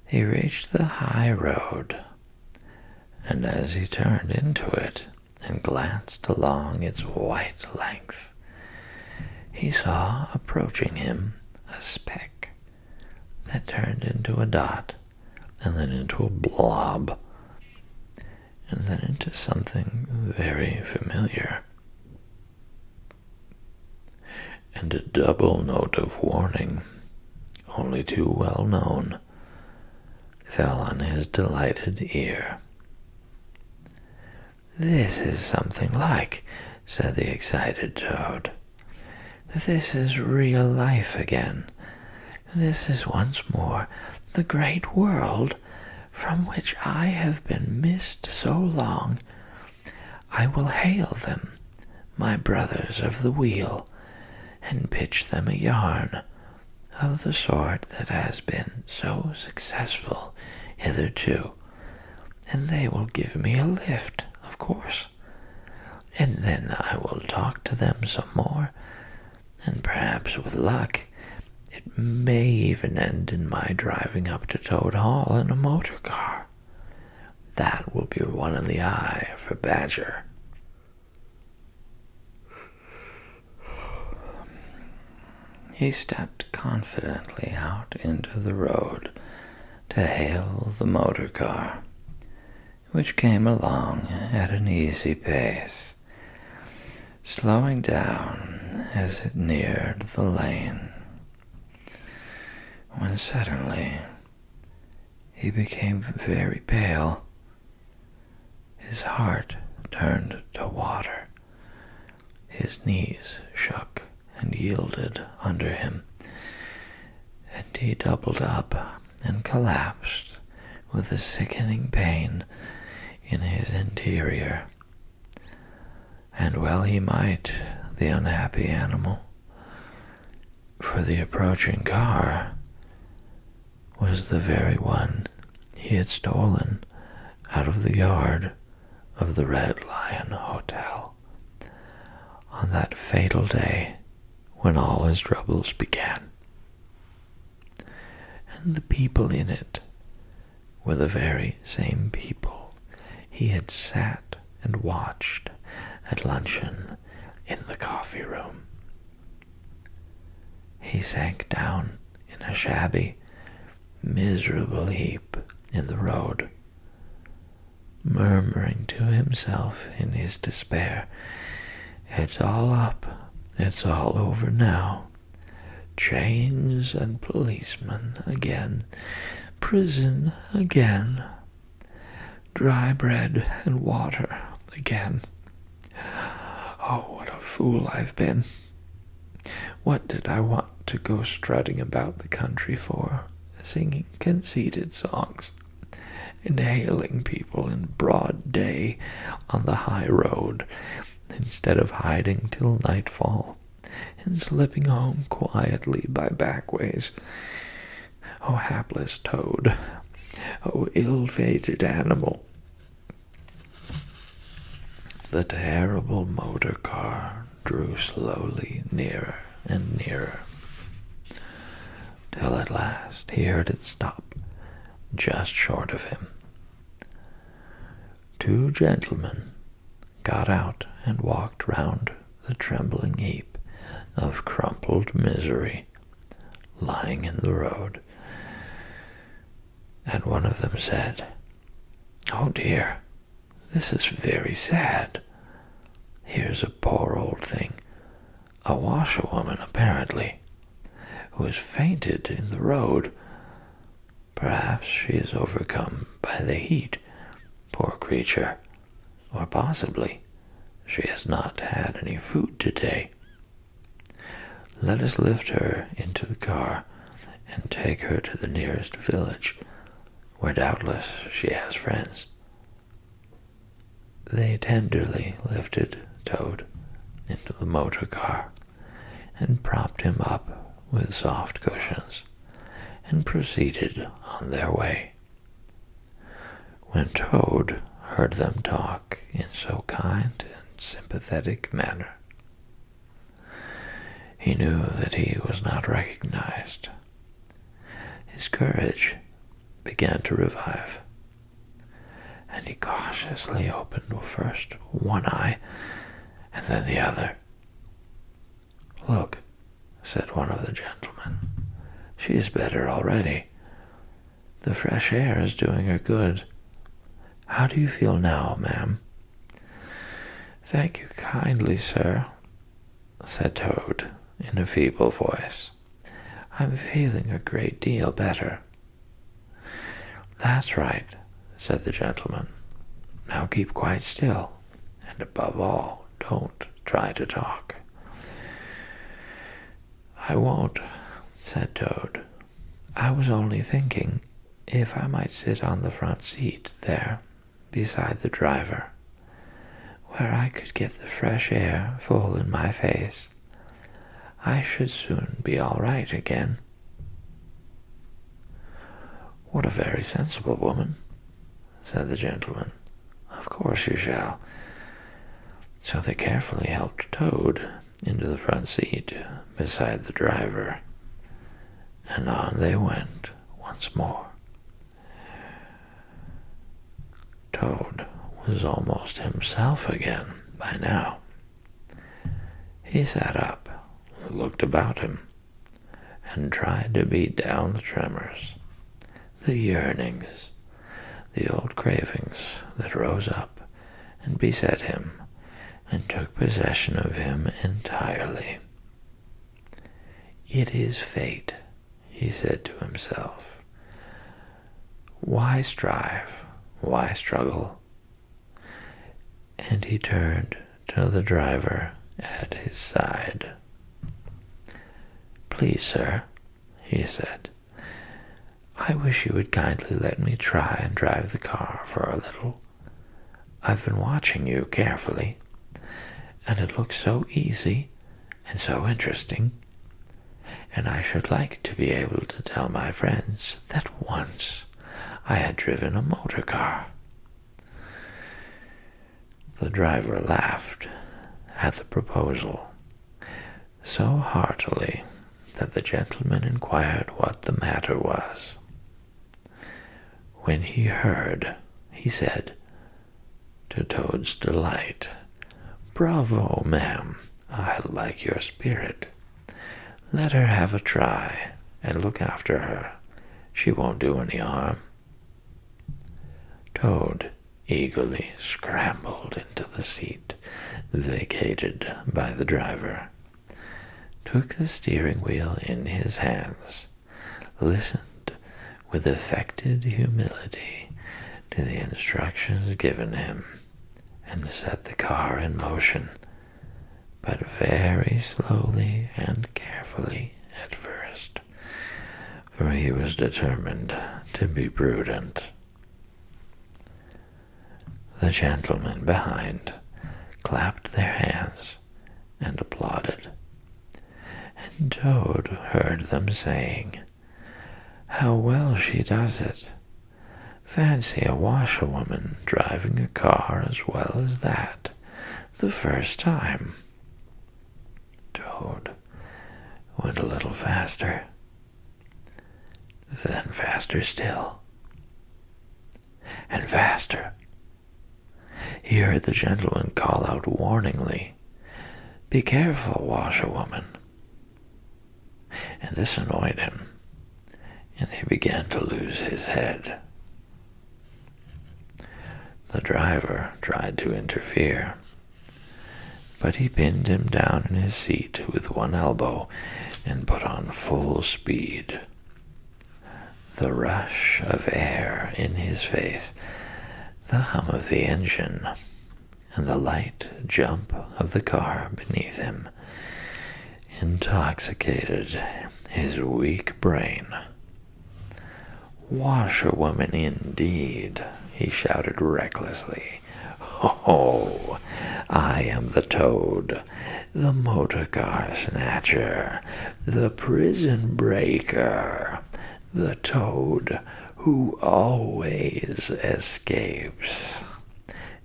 Speaker 1: he reached the high road, and as he turned into it and glanced along its white length, he saw approaching him a speck that turned into a dot, and then into a blob, and then into something very familiar. And a double note of warning, only too well known, fell on his delighted ear. "This is something like," said the excited Toad. "This is real life again. This is once more the great world from which I have been missed so long. I will hail them, my brothers of the wheel, and pitch them a yarn of the sort that has been so successful hitherto, and they will give me a lift, of course, and then I will talk to them some more, and perhaps with luck it may even end in my driving up to Toad Hall in a motor car. That will be one in the eye for Badger." He stepped confidently out into the road to hail the motor car, which came along at an easy pace, slowing down as it neared the lane, when suddenly he became very pale. His heart turned to water. His knees shook and yielded under him, and he doubled up and collapsed with a sickening pain in his interior. And well he might, the unhappy animal, for the approaching car was the very one he had stolen out of the yard of the Red Lion Hotel on that fatal day when all his troubles began. And the people in it were the very same people he had sat and watched at luncheon in the coffee room. He sank down in a shabby, miserable heap in the road, murmuring to himself in his despair, "It's all up. It's all over now. Chains and policemen again. Prison again. Dry bread and water again. Oh, what a fool I've been. What did I want to go strutting about the country for, singing conceited songs, and hailing people in broad day on the high road, instead of hiding till nightfall, and slipping home quietly by back ways? Oh, hapless Toad! Oh, ill-fated animal!" The terrible motor car drew slowly nearer and nearer, till at last he heard it stop just short of him. Two gentlemen got out and walked round the trembling heap of crumpled misery lying in the road, and one of them said, "Oh dear, This is very sad. Here's a poor old thing, a washerwoman apparently, who has fainted in the road. Perhaps she is overcome by the heat, poor creature, or possibly she has not had any food today. Let us lift her into the car and take her to the nearest village, where doubtless she has friends. They tenderly lifted Toad into the motor car and propped him up with soft cushions and proceeded on their way. When Toad heard them talk in so kind and sympathetic manner, he knew that he was not recognized. His courage began to revive, and he cautiously opened first one eye and then the other. "Look," said one of the gentlemen, "she is better already. The fresh air is doing her good. How do you feel now, ma'am?" "Thank you kindly, sir," said Toad in a feeble voice. "I'm feeling a great deal better." "That's right," said the gentleman. "Now keep quite still, and above all, don't try to talk." "I won't," said Toad. "I was only thinking if I might sit on the front seat there, beside the driver, where I could get the fresh air full in my face. I should soon be all right again." "What a very sensible woman," said the gentleman. "Of course you shall." So they carefully helped Toad into the front seat beside the driver, and on they went once more. Toad was almost himself again by now. He sat up, looked about him, and tried to beat down the tremors, the yearnings, the old cravings that rose up and beset him and took possession of him entirely. "It is fate," he said to himself. "Why strive? Why struggle?" And he turned to the driver at his side. "Please, sir," he said, "I wish you would kindly let me try and drive the car for a little. I've been watching you carefully, and it looks so easy and so interesting, and I should like to be able to tell my friends that once I had driven a motor car." The driver laughed at the proposal so heartily that the gentleman inquired what the matter was. When he heard, he said, to Toad's delight, "Bravo, ma'am, I like your spirit. Let her have a try, and look after her. She won't do any harm." Toad eagerly scrambled into the seat vacated by the driver, took the steering wheel in his hands, listened with affected humility to the instructions given him, and set the car in motion, but very slowly and carefully at first, for he was determined to be prudent. The gentlemen behind clapped their hands and applauded, and Toad heard them saying, "How well she does it! Fancy a washerwoman driving a car as well as that, the first time." Toad went a little faster, then faster still, and faster. He heard the gentleman call out warningly, "Be careful, washerwoman." And this annoyed him, and he began to lose his head. The driver tried to interfere, but he pinned him down in his seat with one elbow and put on full speed. The rush of air in his face, the hum of the engine, and the light jump of the car beneath him intoxicated his weak brain. "Washerwoman indeed," he shouted recklessly. "Oh, I am the Toad, the motor car snatcher, the prison breaker, the Toad who always escapes.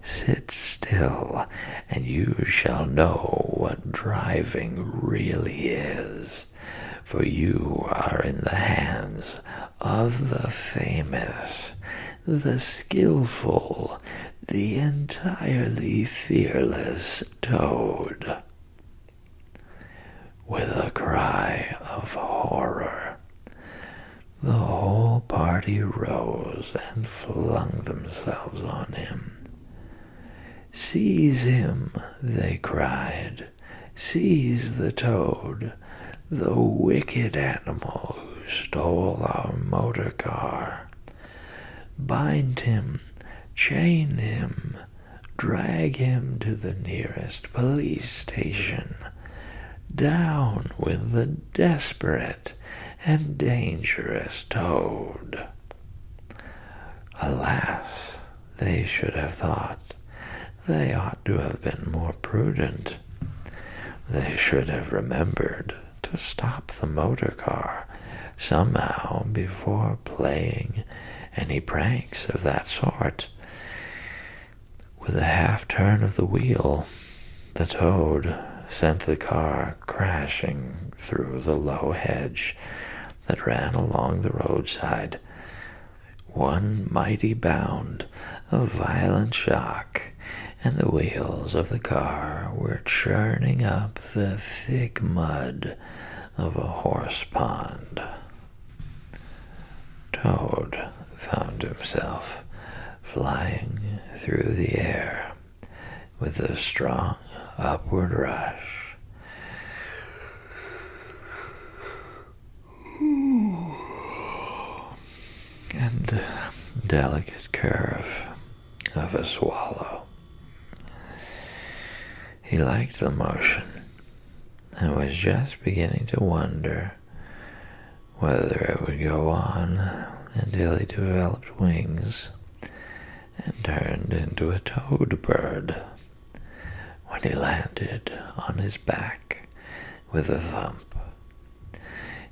Speaker 1: Sit still, and you shall know what driving really is, for you are in the hands of the famous, the skillful, the entirely fearless Toad." With a cry of horror, the whole party rose and flung themselves on him. "Seize him," they cried. "Seize the Toad, the wicked animal who stole our motor car. Bind him, chain him, drag him to the nearest police station. Down with the desperate and dangerous Toad." Alas, they should have thought. They ought to have been more prudent. They should have remembered to stop the motor car somehow before playing any pranks of that sort. With a half-turn of the wheel, the Toad sent the car crashing through the low hedge that ran along the roadside. One mighty bound, a violent shock, and the wheels of the car were churning up the thick mud of a horse pond. Toad found himself flying through the air with a strong upward rush. And delicate curve of a swallow. He liked the motion and was just beginning to wonder whether it would go on until he developed wings and turned into a toad bird when he landed on his back with a thump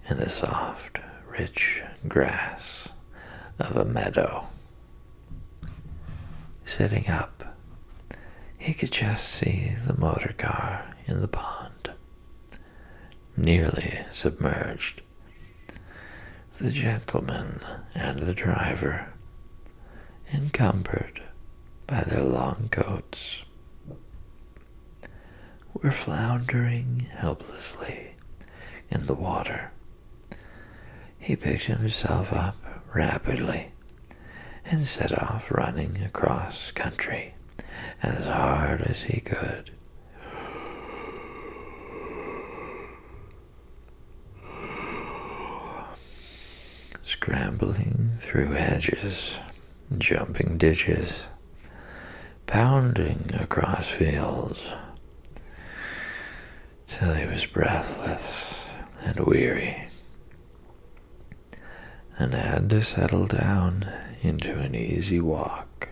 Speaker 1: in the soft, rich grass of a meadow. Sitting up, he could just see the motor car in the pond, nearly submerged. The gentleman and the driver, encumbered by their long coats, were floundering helplessly in the water. He picked himself up rapidly and set off running across country as hard as he could. Scrambling through hedges, jumping ditches, pounding across fields, till he was breathless and weary, and had to settle down into an easy walk.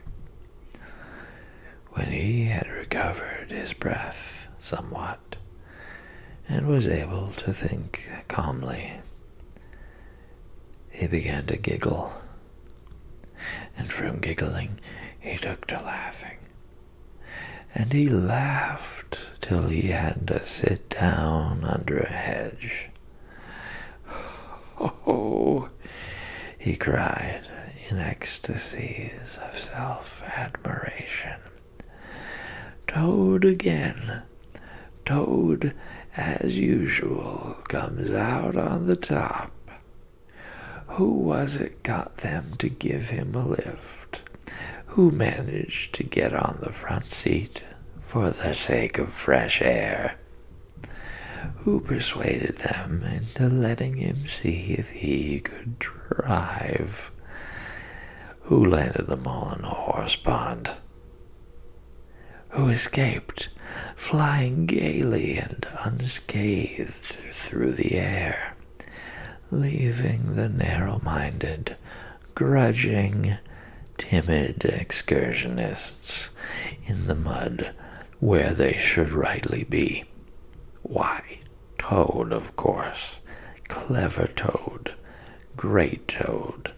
Speaker 1: When he had recovered his breath somewhat and was able to think calmly, he began to giggle, and from giggling he took to laughing, and he laughed till he had to sit down under a hedge. "Oh," he cried in ecstasies of self-admiration. "Toad again. Toad, as usual, comes out on the top. Who was it got them to give him a lift? who managed to get on the front seat for the sake of fresh air, who persuaded them into letting him see if he could drive, who landed them all in a horse pond, who escaped, flying gaily and unscathed through the air, leaving the narrow-minded, grudging, timid excursionists in the mud where they should rightly be. Why, Toad, of course. Clever Toad. Great Toad.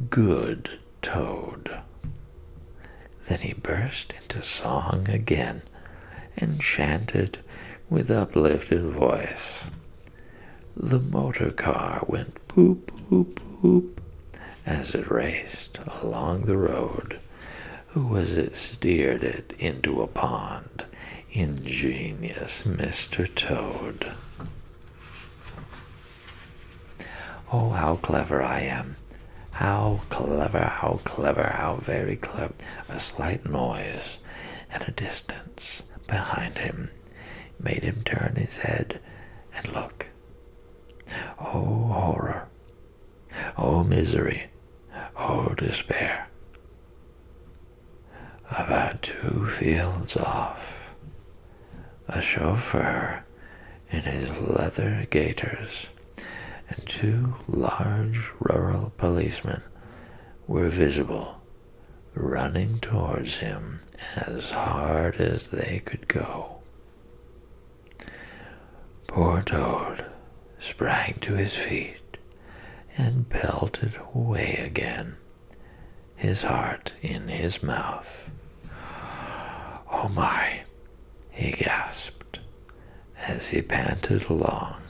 Speaker 1: Good Toad. Then he burst into song again and chanted with uplifted voice. The motor car went poop, poop, poop as it raced along the road, as it steered it into a pond. Ingenious Mr. Toad. Oh, how clever I am. How clever, how very clever. A slight noise at a distance behind him made him turn his head and look. Oh, horror. Oh, misery. Oh, despair. About 2 fields off, a chauffeur in his leather gaiters and 2 large rural policemen were visible, running towards him as hard as they could go. Poor Toad sprang to his feet and pelted away again, his heart in his mouth. Oh my, he gasped as he panted along.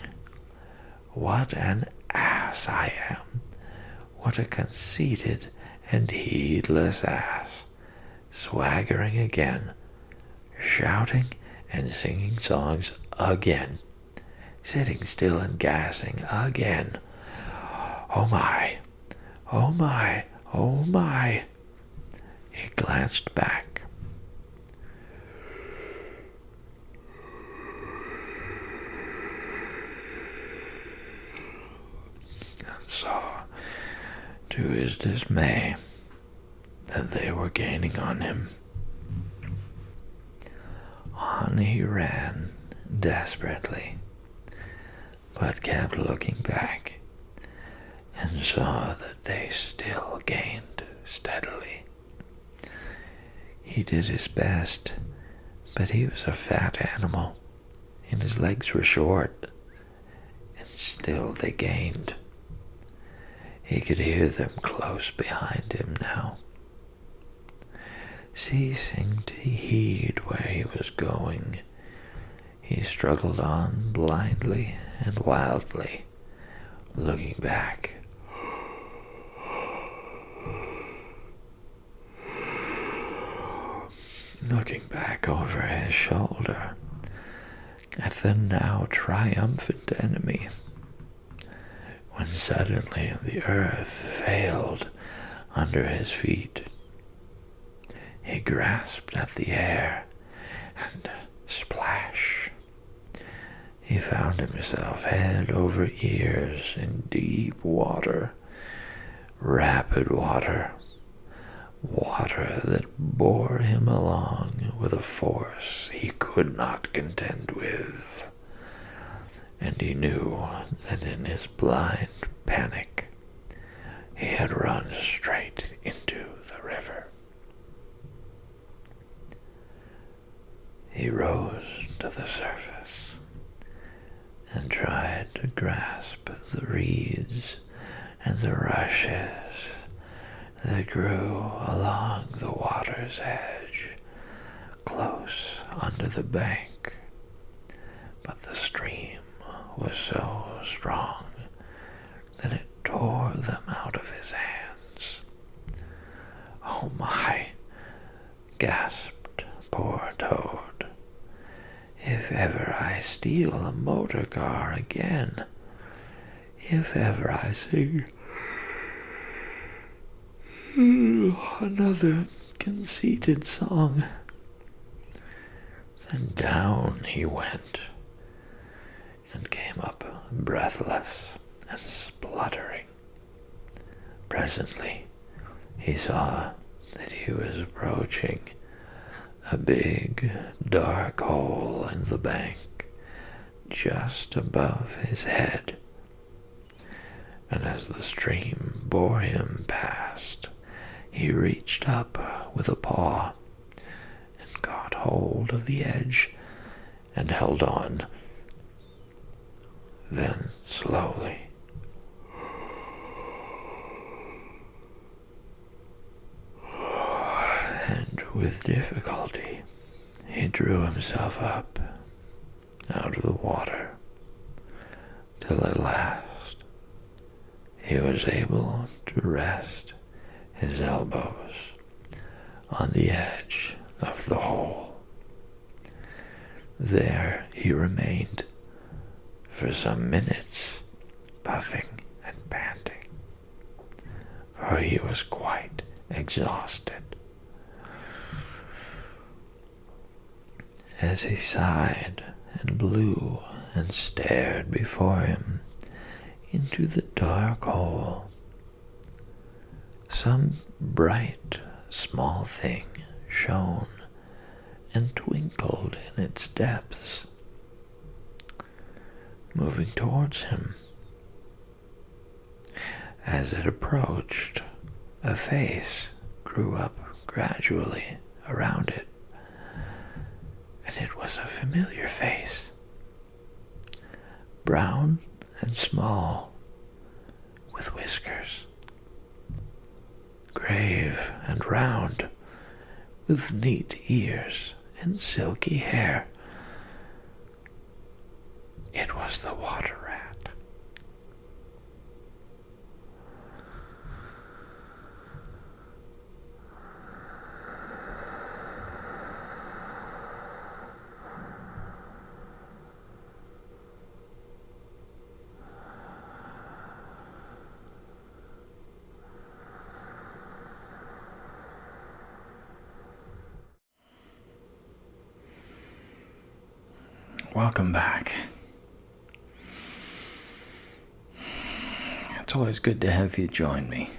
Speaker 1: What an ass I am! What a conceited and heedless ass! Swaggering again, shouting and singing songs again, sitting still and gassing again. Oh my! Oh my! Oh my! He glanced back. And saw, to his dismay, that they were gaining on him. On he ran desperately, but kept looking back, and saw that they still gained steadily. He did his best, but he was a fat animal, and his legs were short, and still they gained. He could hear them close behind him now. Ceasing to heed where he was going, he struggled on blindly and wildly, looking back. Looking back over his shoulder at the now triumphant enemy, when suddenly the earth failed under his feet. He grasped at the air, and splash! He found himself head over ears in deep water, rapid water, water that bore him along with a force he could not contend with. And he knew that in his blind panic he had run straight into the river. He rose to the surface and tried to grasp the reeds and the rushes that grew along the water's edge, close under the bank, but the stream was so strong that it tore them out of his hands. Oh my, gasped poor Toad. If ever I steal a motor car again, if ever I sing another conceited song. Then down he went, and came up breathless and spluttering. Presently he saw that he was approaching a big, dark hole in the bank just above his head, and as the stream bore him past, he reached up with a paw and caught hold of the edge and held on. Then slowly, and with difficulty, he drew himself up out of the water, till at last he was able to rest his elbows on the edge of the hole. There he remained for some minutes, puffing and panting, for he was quite exhausted. As he sighed and blew and stared before him into the dark hole, some bright small thing shone and twinkled in its depths, moving towards him. As it approached, a face grew up gradually around it, and it was a familiar face, brown and small, with whiskers, grave and round, with neat ears and silky hair. It was the water rat.
Speaker 2: Welcome back. It's always good to have you join me.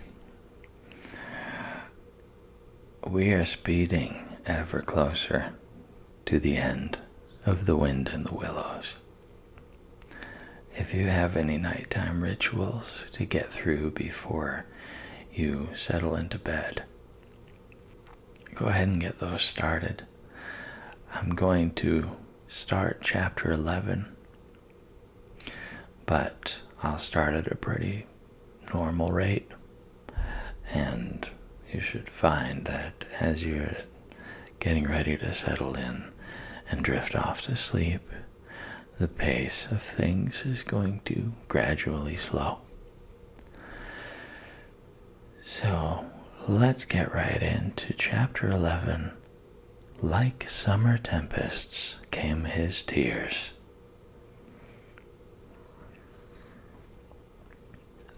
Speaker 2: We are speeding ever closer to the end of The Wind in the Willows. If you have any nighttime rituals to get through before you settle into bed, go ahead and get those started. I'm going to start chapter 11, but I'll start at a pretty normal rate, and you should find that as you're getting ready to settle in and drift off to sleep, the pace of things is going to gradually slow. So let's get right into chapter 11. Like summer tempests came his tears.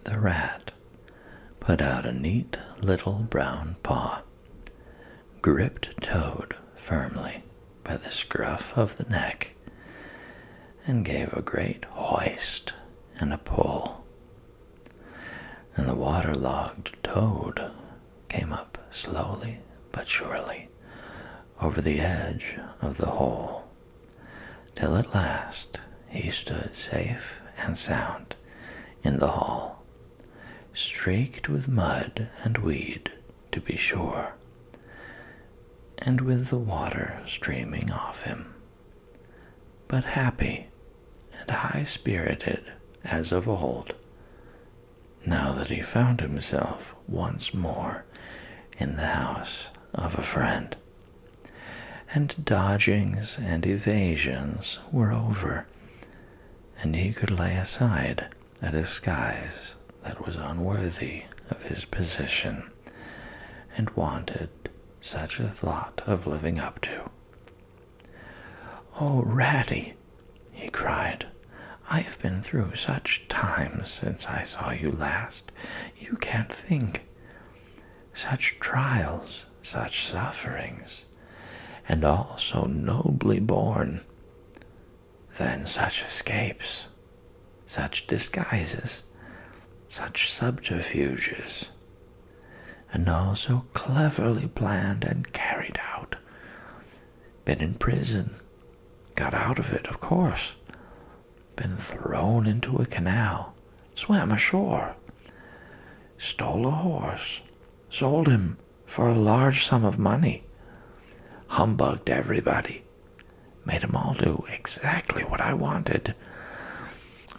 Speaker 2: The rat put out a neat little brown paw, gripped Toad firmly by the scruff of the neck, and gave a great hoist and a pull. And the waterlogged Toad came up slowly but surely over the edge of the hole, till at last he stood safe and sound in the hall, streaked with mud and weed, to be sure, and with the water streaming off him, but happy and high-spirited as of old, now that he found himself once more in the house of a friend, and dodgings and evasions were over, and he could lay aside a disguise that was unworthy of his position and wanted such a thought of living up to. "Oh, Ratty," he cried, "I've been through such times since I saw you last, you can't think. Such trials
Speaker 1: such sufferings, and all so nobly borne, then such escapes, such disguises, such subterfuges, and all so cleverly planned and carried out. Been in prison, got out of it, of course, been thrown into a canal, swam ashore, stole a horse, sold him for a large sum of money, humbugged everybody, made 'em all do exactly what I wanted.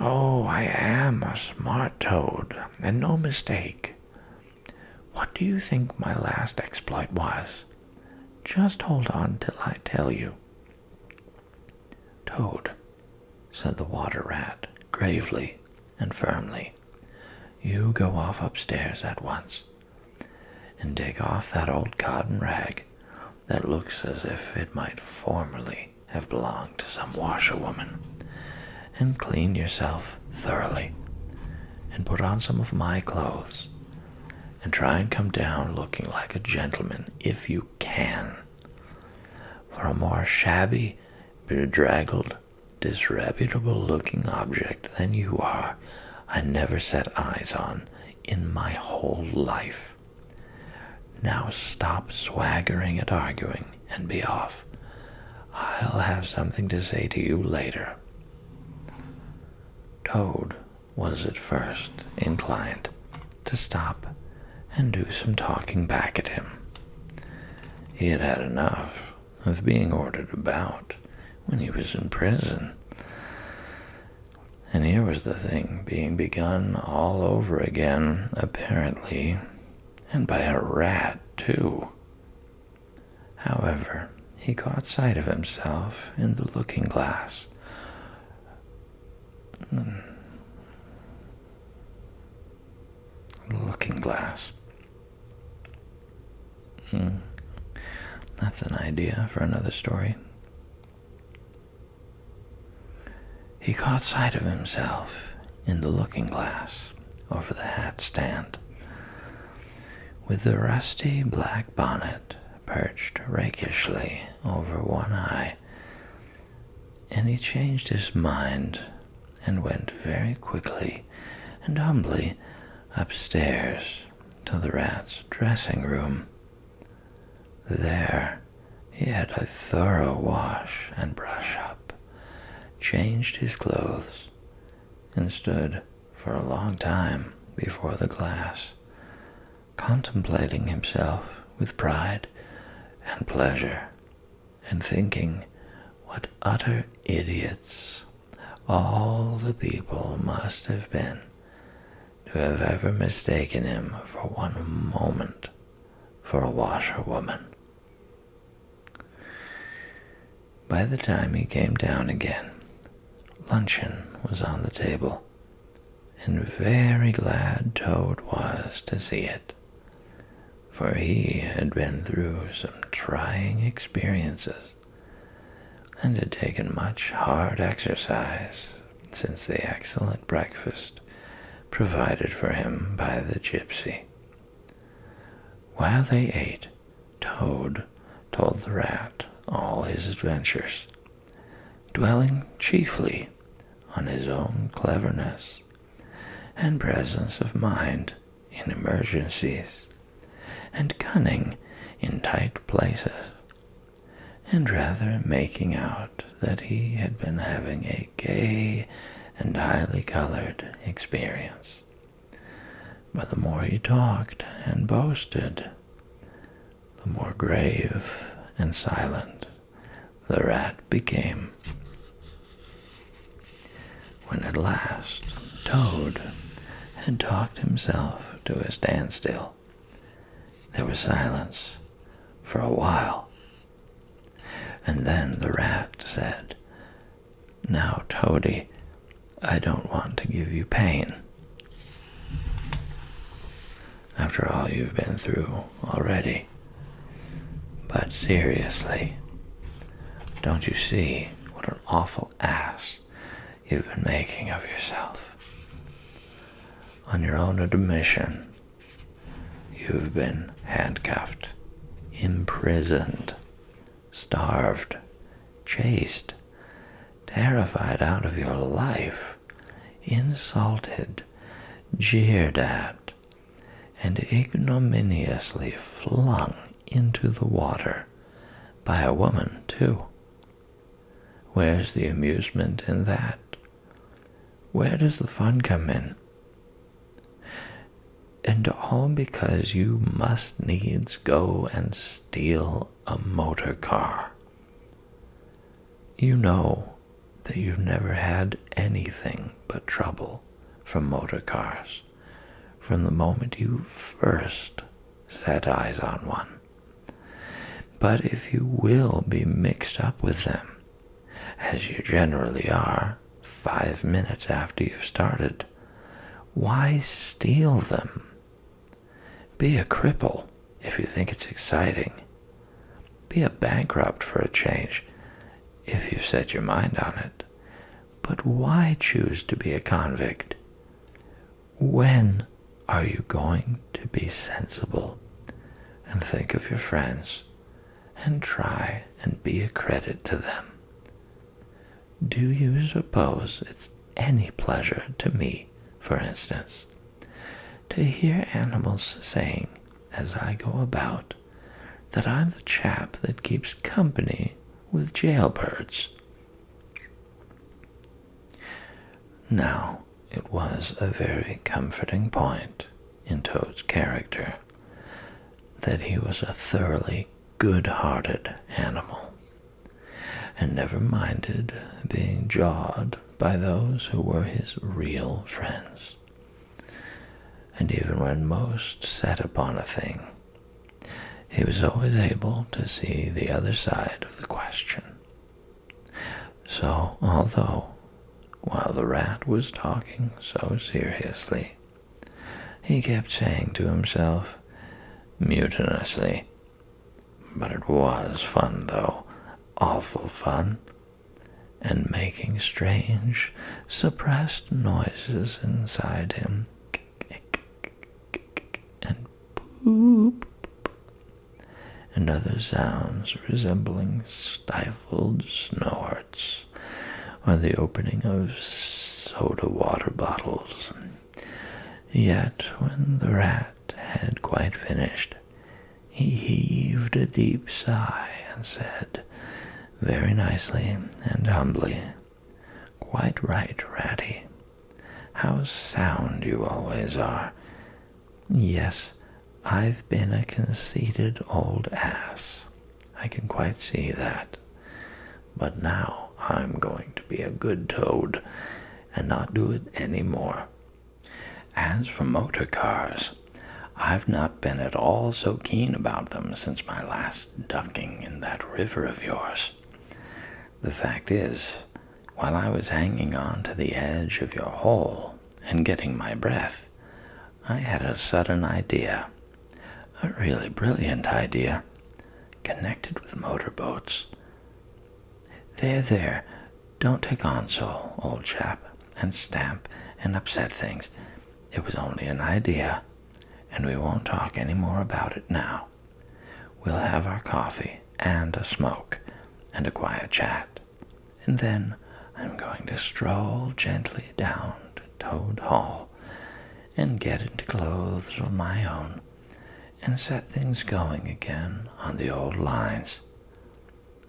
Speaker 1: Oh, I am a smart toad, and no mistake. What do you think my last exploit was? Just hold on till I tell you. Toad, said the water rat, gravely and firmly, you go off upstairs at once, and take off that old cotton rag that looks as if it might formerly have belonged to some washerwoman, and clean yourself thoroughly, and put on some of my clothes, and try and come down looking like a gentleman if you can. For a more shabby, bedraggled, disreputable-looking object than you are, I never set eyes on in my whole life. Now stop swaggering and arguing, and be off. I'll have something to say to you later. Toad was at first inclined to stop and do some talking back at him. He had had enough of being ordered about when he was in prison. And here was the thing being begun all over again, apparently, and by a rat, too. However, he caught sight of himself in the looking-glass. Looking-glass. That's an idea for another story. He caught sight of himself in the looking-glass over the hat stand, with the rusty black bonnet perched rakishly over one eye, and he changed his mind and went very quickly and humbly upstairs to the rat's dressing-room. There he had a thorough wash and brush-up, changed his clothes, and stood for a long time before the glass, contemplating himself with pride and pleasure, and thinking what utter idiots all the people must have been to have ever mistaken him for one moment for a washerwoman. By the time he came down again, luncheon was on the table, and very glad Toad was to see it, for he had been through some trying experiences, and had taken much hard exercise since the excellent breakfast provided for him by the gypsy. While they ate, Toad told the rat all his adventures, dwelling chiefly on his own cleverness and presence of mind in emergencies, and cunning in tight places, and rather making out that he had been having a gay and highly colored experience. But the more he talked and boasted, the more grave and silent the rat became. When at last Toad had talked himself to a standstill, there was silence for a while, and then the rat said, "Now, Toady, I don't want to give you pain, after all you've been through already. But seriously, don't you see what an awful ass you've been making of yourself? On your own admission, you've been handcuffed imprisoned, starved, chased, terrified out of your life, insulted, jeered at, and ignominiously flung into the water by a woman, too. Where's the amusement in that? Where does the fun come in? And all because you must needs go and steal a motor car. You know that you've never had anything but trouble from motor cars from the moment you first set eyes on one. But if you will be mixed up with them, as you generally are 5 minutes after you've started, why steal them? Be a cripple if you think it's exciting. Be a bankrupt for a change if you've set your mind on it. But why choose to be a convict? When are you going to be sensible and think of your friends and try and be a credit to them? Do you suppose it's any pleasure to me, for instance, to hear animals saying, as I go about, that I'm the chap that keeps company with jailbirds? Now, it was a very comforting point in Toad's character that he was a thoroughly good-hearted animal, and never minded being jawed by those who were his real friends. And even when most set upon a thing, he was always able to see the other side of the question. So, although, while the rat was talking so seriously, he kept saying to himself, mutinously, "But it was fun, though, awful fun," and making strange, suppressed noises inside him, and poop, and other sounds resembling stifled snorts, or the opening of soda water bottles. Yet when the rat had quite finished, he heaved a deep sigh and said, very nicely and humbly, "Quite right, Ratty. How sound you always are. Yes, I've been a conceited old ass. I can quite see that. But now I'm going to be a good toad and not do it any more. As for motor cars, I've not been at all so keen about them since my last ducking in that river of yours. The fact is, while I was hanging on to the edge of your hole and getting my breath, I had a sudden idea, a really brilliant idea, connected with motorboats. There, don't take on so, old chap, and stamp and upset things. It was only an idea, and we won't talk any more about it now. We'll have our coffee and a smoke and a quiet chat, and then I'm going to stroll gently down to Toad Hall and get into clothes of my own and set things going again on the old lines.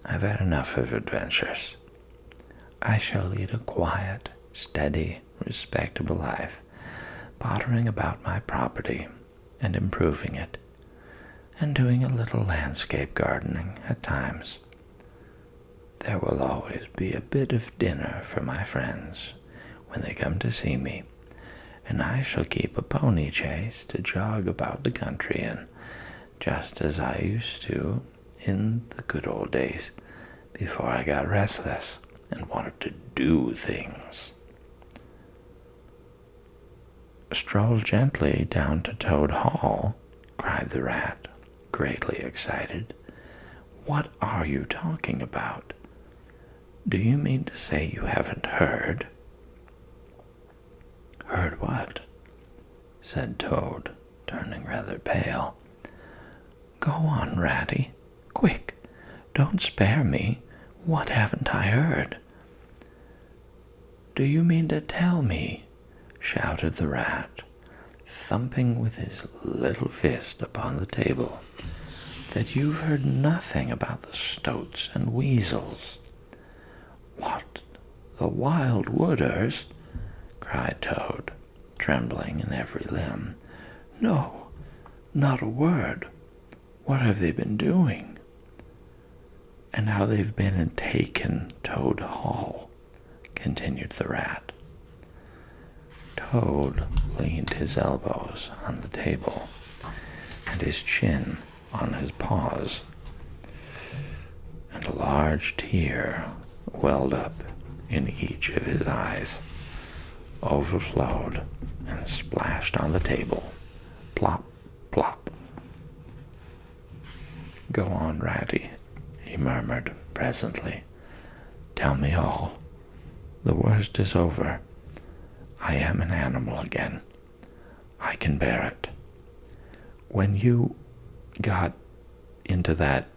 Speaker 1: I've had enough of adventures. I shall lead a quiet, steady, respectable life, pottering about my property and improving it, and doing a little landscape gardening at times. There will always be a bit of dinner for my friends when they come to see me, and I shall keep a pony chaise to jog about the country in, just as I used to in the good old days, before I got restless and wanted to do things. Stroll gently down to Toad Hall, cried the rat, greatly excited. What are you talking about? Do you mean to say you haven't heard? Heard what? Said Toad, turning rather pale. Go on, Ratty. Quick, don't spare me. What haven't I heard? Do you mean to tell me, shouted the rat, thumping with his little fist upon the table, that you've heard nothing about the stoats and weasels? What, the wild wooders? Cried Toad, trembling in every limb. No, not a word. What have they been doing? And how they've been and taken Toad Hall, continued the rat. Toad leaned his elbows on the table and his chin on his paws, and a large tear welled up in each of his eyes, overflowed and splashed on the table. Plop, plop. Go on, Ratty, he murmured presently. Tell me all. The worst is over. I am an animal again. I can bear it. When you got into that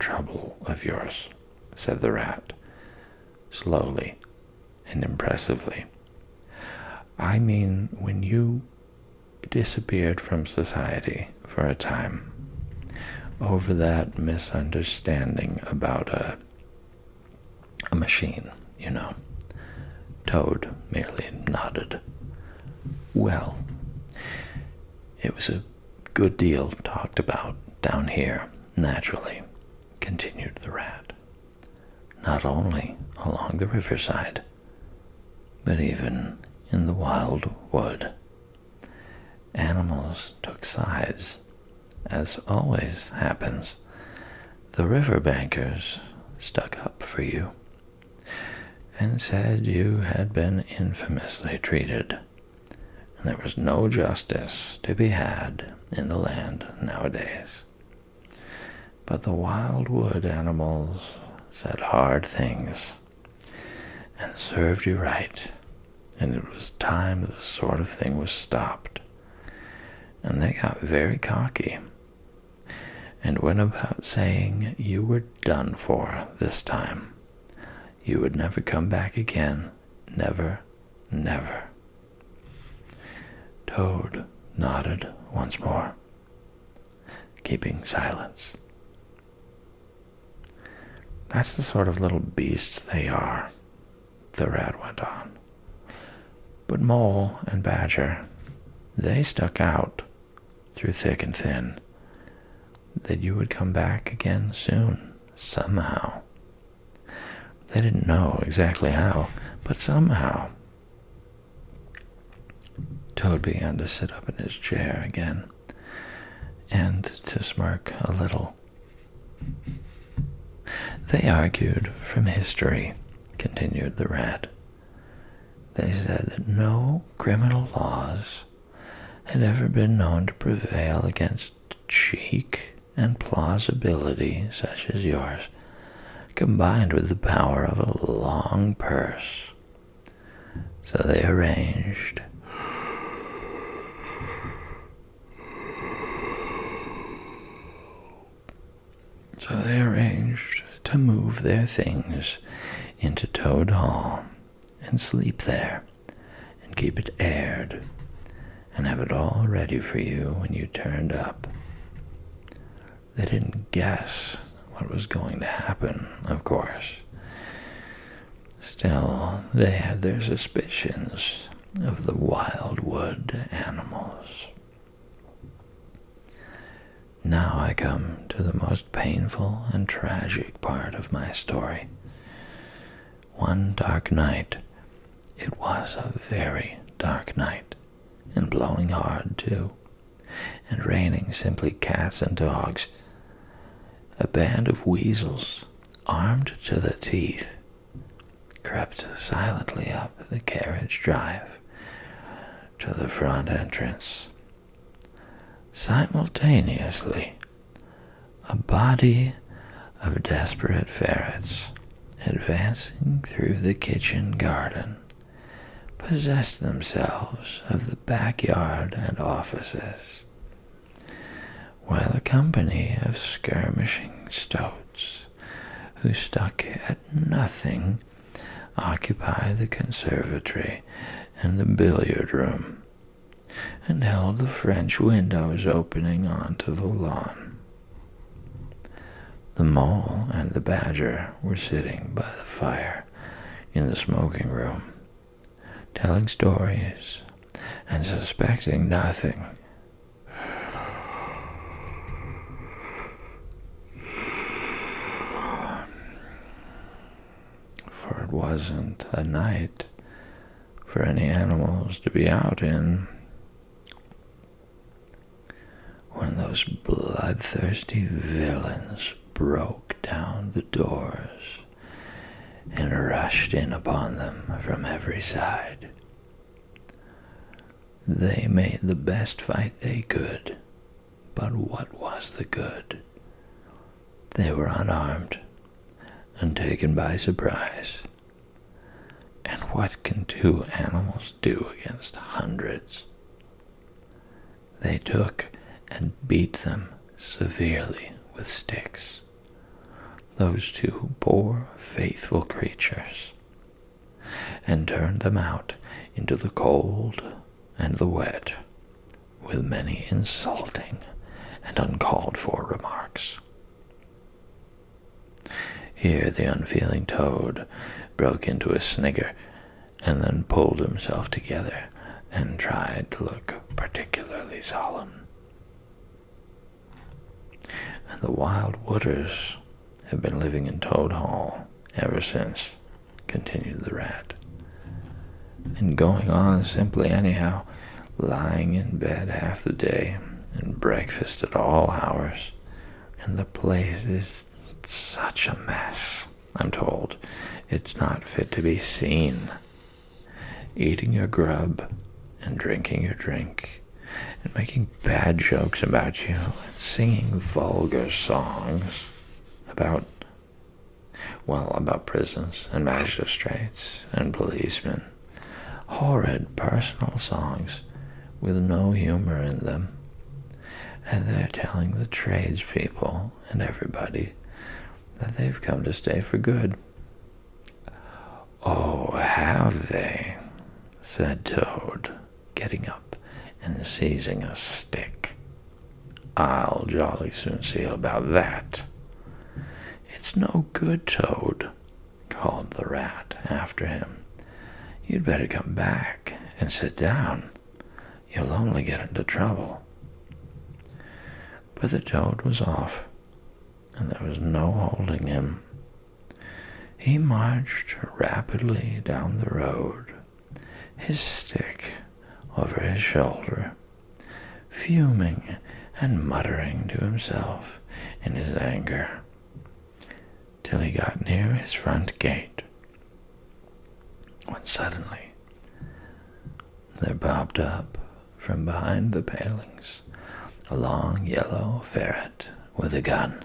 Speaker 1: trouble of yours, said the rat, slowly and impressively. I mean, when you disappeared from society for a time over that misunderstanding about a machine, you know. Toad merely nodded. Well, it was a good deal talked about down here, naturally, continued the rat. Not only along the riverside, but even in the wild wood. Animals took sides, as always happens. The river bankers stuck up for you, and said you had been infamously treated, and there was no justice to be had in the land nowadays. But the wild wood animals said hard things, and served you right, and it was time this sort of thing was stopped. And they got very cocky, and went about saying you were done for this time. You would never come back again. Never, never. Toad nodded once more, keeping silence. That's the sort of little beasts they are, the rat went on. But Mole and Badger, they stuck out through thick and thin, that you would come back again soon, somehow. They didn't know exactly how, but somehow. Toad began to sit up in his chair again, and to smirk a little. They argued from history, continued the rat. They said that no criminal laws had ever been known to prevail against cheek and plausibility such as yours, combined with the power of a long purse. So they arranged to move their things into Toad Hall and sleep there and keep it aired and have it all ready for you when you turned up. They didn't guess what was going to happen, of course. Still, they had their suspicions of the wildwood animals. Now I come to the most painful and tragic part of my story. One dark night, it was a very dark night, and blowing hard too, and raining simply cats and dogs, a band of weasels, armed to the teeth, crept silently up the carriage drive to the front entrance. Simultaneously, a body of desperate ferrets, advancing through the kitchen garden, possessed themselves of the backyard and offices. while a company of skirmishing stoats who stuck at nothing occupy the conservatory and the billiard room, and held the French windows opening onto the lawn. The mole and the badger were sitting by the fire in the smoking room, telling stories and suspecting nothing. For it wasn't a night for any animals to be out in when those bloodthirsty villains broke down the doors and rushed in upon them from every side. They made the best fight they could, but what was the good? They were unarmed and taken by surprise. And what can two animals do against hundreds? They took and beat them severely with sticks, those two poor faithful creatures, and turned them out into the cold and the wet with many insulting and uncalled for remarks. Here the unfeeling toad broke into a snigger, and then pulled himself together and tried to look particularly solemn. And the wild wooders have been living in Toad Hall ever since, continued the rat, and going on simply anyhow, lying in bed half the day and breakfast at all hours, and the place is such a mess, I'm told. It's not fit to be seen. Eating your grub and drinking your drink and making bad jokes about you and singing vulgar songs about prisons and magistrates and policemen. Horrid personal songs with no humor in them. And they're telling the tradespeople and everybody that they've come to stay for good. Oh, have they? Said Toad, getting up and seizing a stick. I'll jolly soon see about that. It's no good, Toad, called the rat after him. You'd better come back and sit down. You'll only get into trouble. But the toad was off, and there was no holding him. He marched rapidly down the road, his stick over his shoulder, fuming and muttering to himself in his anger, till he got near his front gate, when suddenly there bobbed up from behind the palings a long yellow ferret with a gun.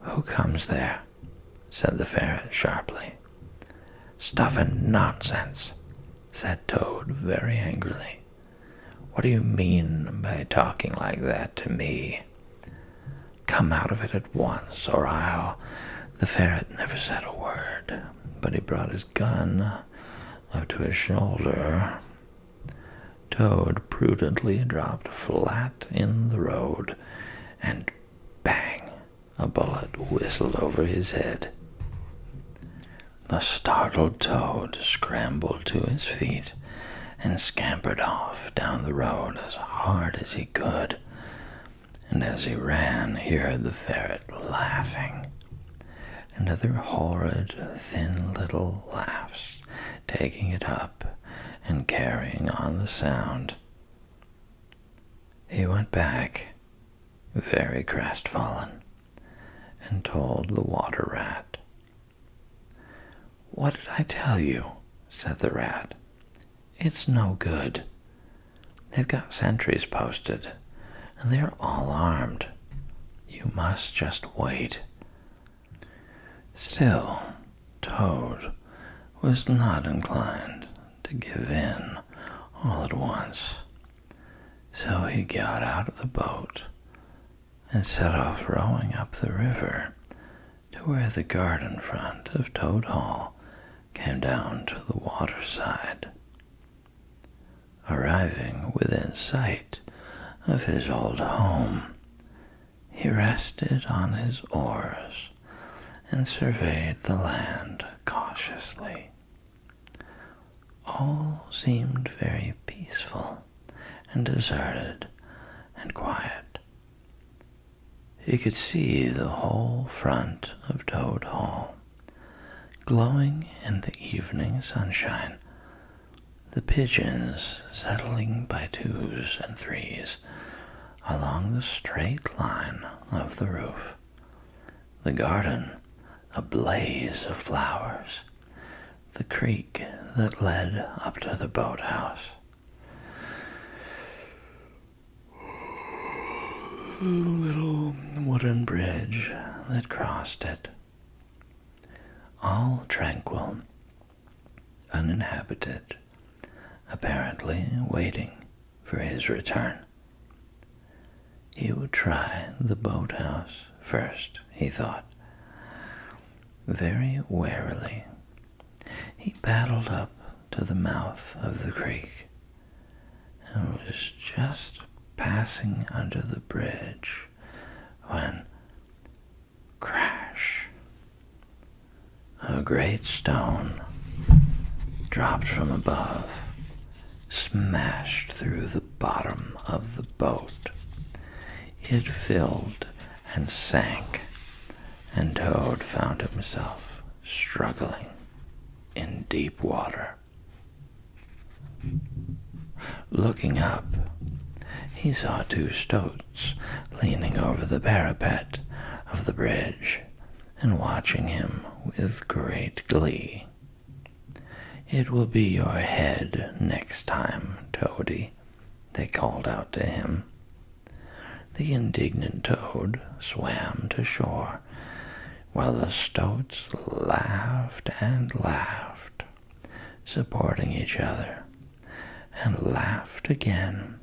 Speaker 1: Who comes there? Said the ferret sharply. Stuff and nonsense, said Toad very angrily. What do you mean by talking like that to me? Come out of it at once, or I'll... The ferret never said a word, but he brought his gun up to his shoulder. Toad prudently dropped flat in the road, and bang, a bullet whistled over his head. The startled Toad scrambled to his feet and scampered off down the road as hard as he could. And as he ran, he heard the ferret laughing, and other horrid, thin little laughs, taking it up and carrying on the sound. He went back, very crestfallen, and told the water rat. What did I tell you? Said the rat. It's no good. They've got sentries posted, and they're all armed. You must just wait. Still, Toad was not inclined to give in all at once, so he got out of the boat and set off rowing up the river to where the garden front of Toad Hall came down to the waterside. Arriving within sight of his old home, he rested on his oars and surveyed the land cautiously. All seemed very peaceful and deserted and quiet. He could see the whole front of Toad Hall, glowing in the evening sunshine, the pigeons settling by twos and threes along the straight line of the roof, the garden a blaze of flowers, the creek that led up to the boathouse, the little wooden bridge that crossed it, all tranquil, uninhabited, apparently waiting for his return. He would try the boathouse first, he thought. Very warily, he paddled up to the mouth of the creek and was just passing under the bridge when, crash, a great stone dropped from above, smashed through the bottom of the boat. It filled and sank, and Toad found himself struggling in deep water. Looking up, he saw two stoats leaning over the parapet of the bridge and watching him with great glee. "It will be your head next time, Toady," they called out to him. The indignant Toad swam to shore, while the stoats laughed and laughed, supporting each other, and laughed again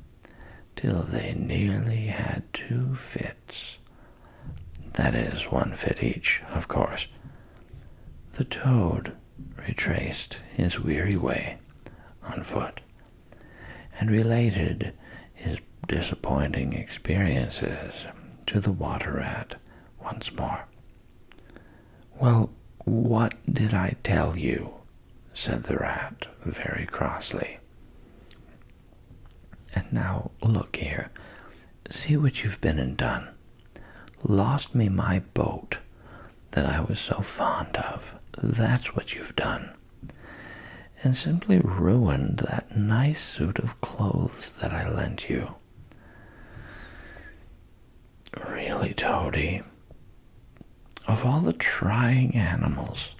Speaker 1: till they nearly had 2 fits. That is, 1 fit each, of course. The Toad retraced his weary way on foot, and related his disappointing experiences to the Water Rat once more. "Well, what did I tell you?" said the rat very crossly. "And now look here, see what you've been and done. Lost me my boat that I was so fond of, that's what you've done. And simply ruined that nice suit of clothes that I lent you. Really, Toady, of all the trying animals,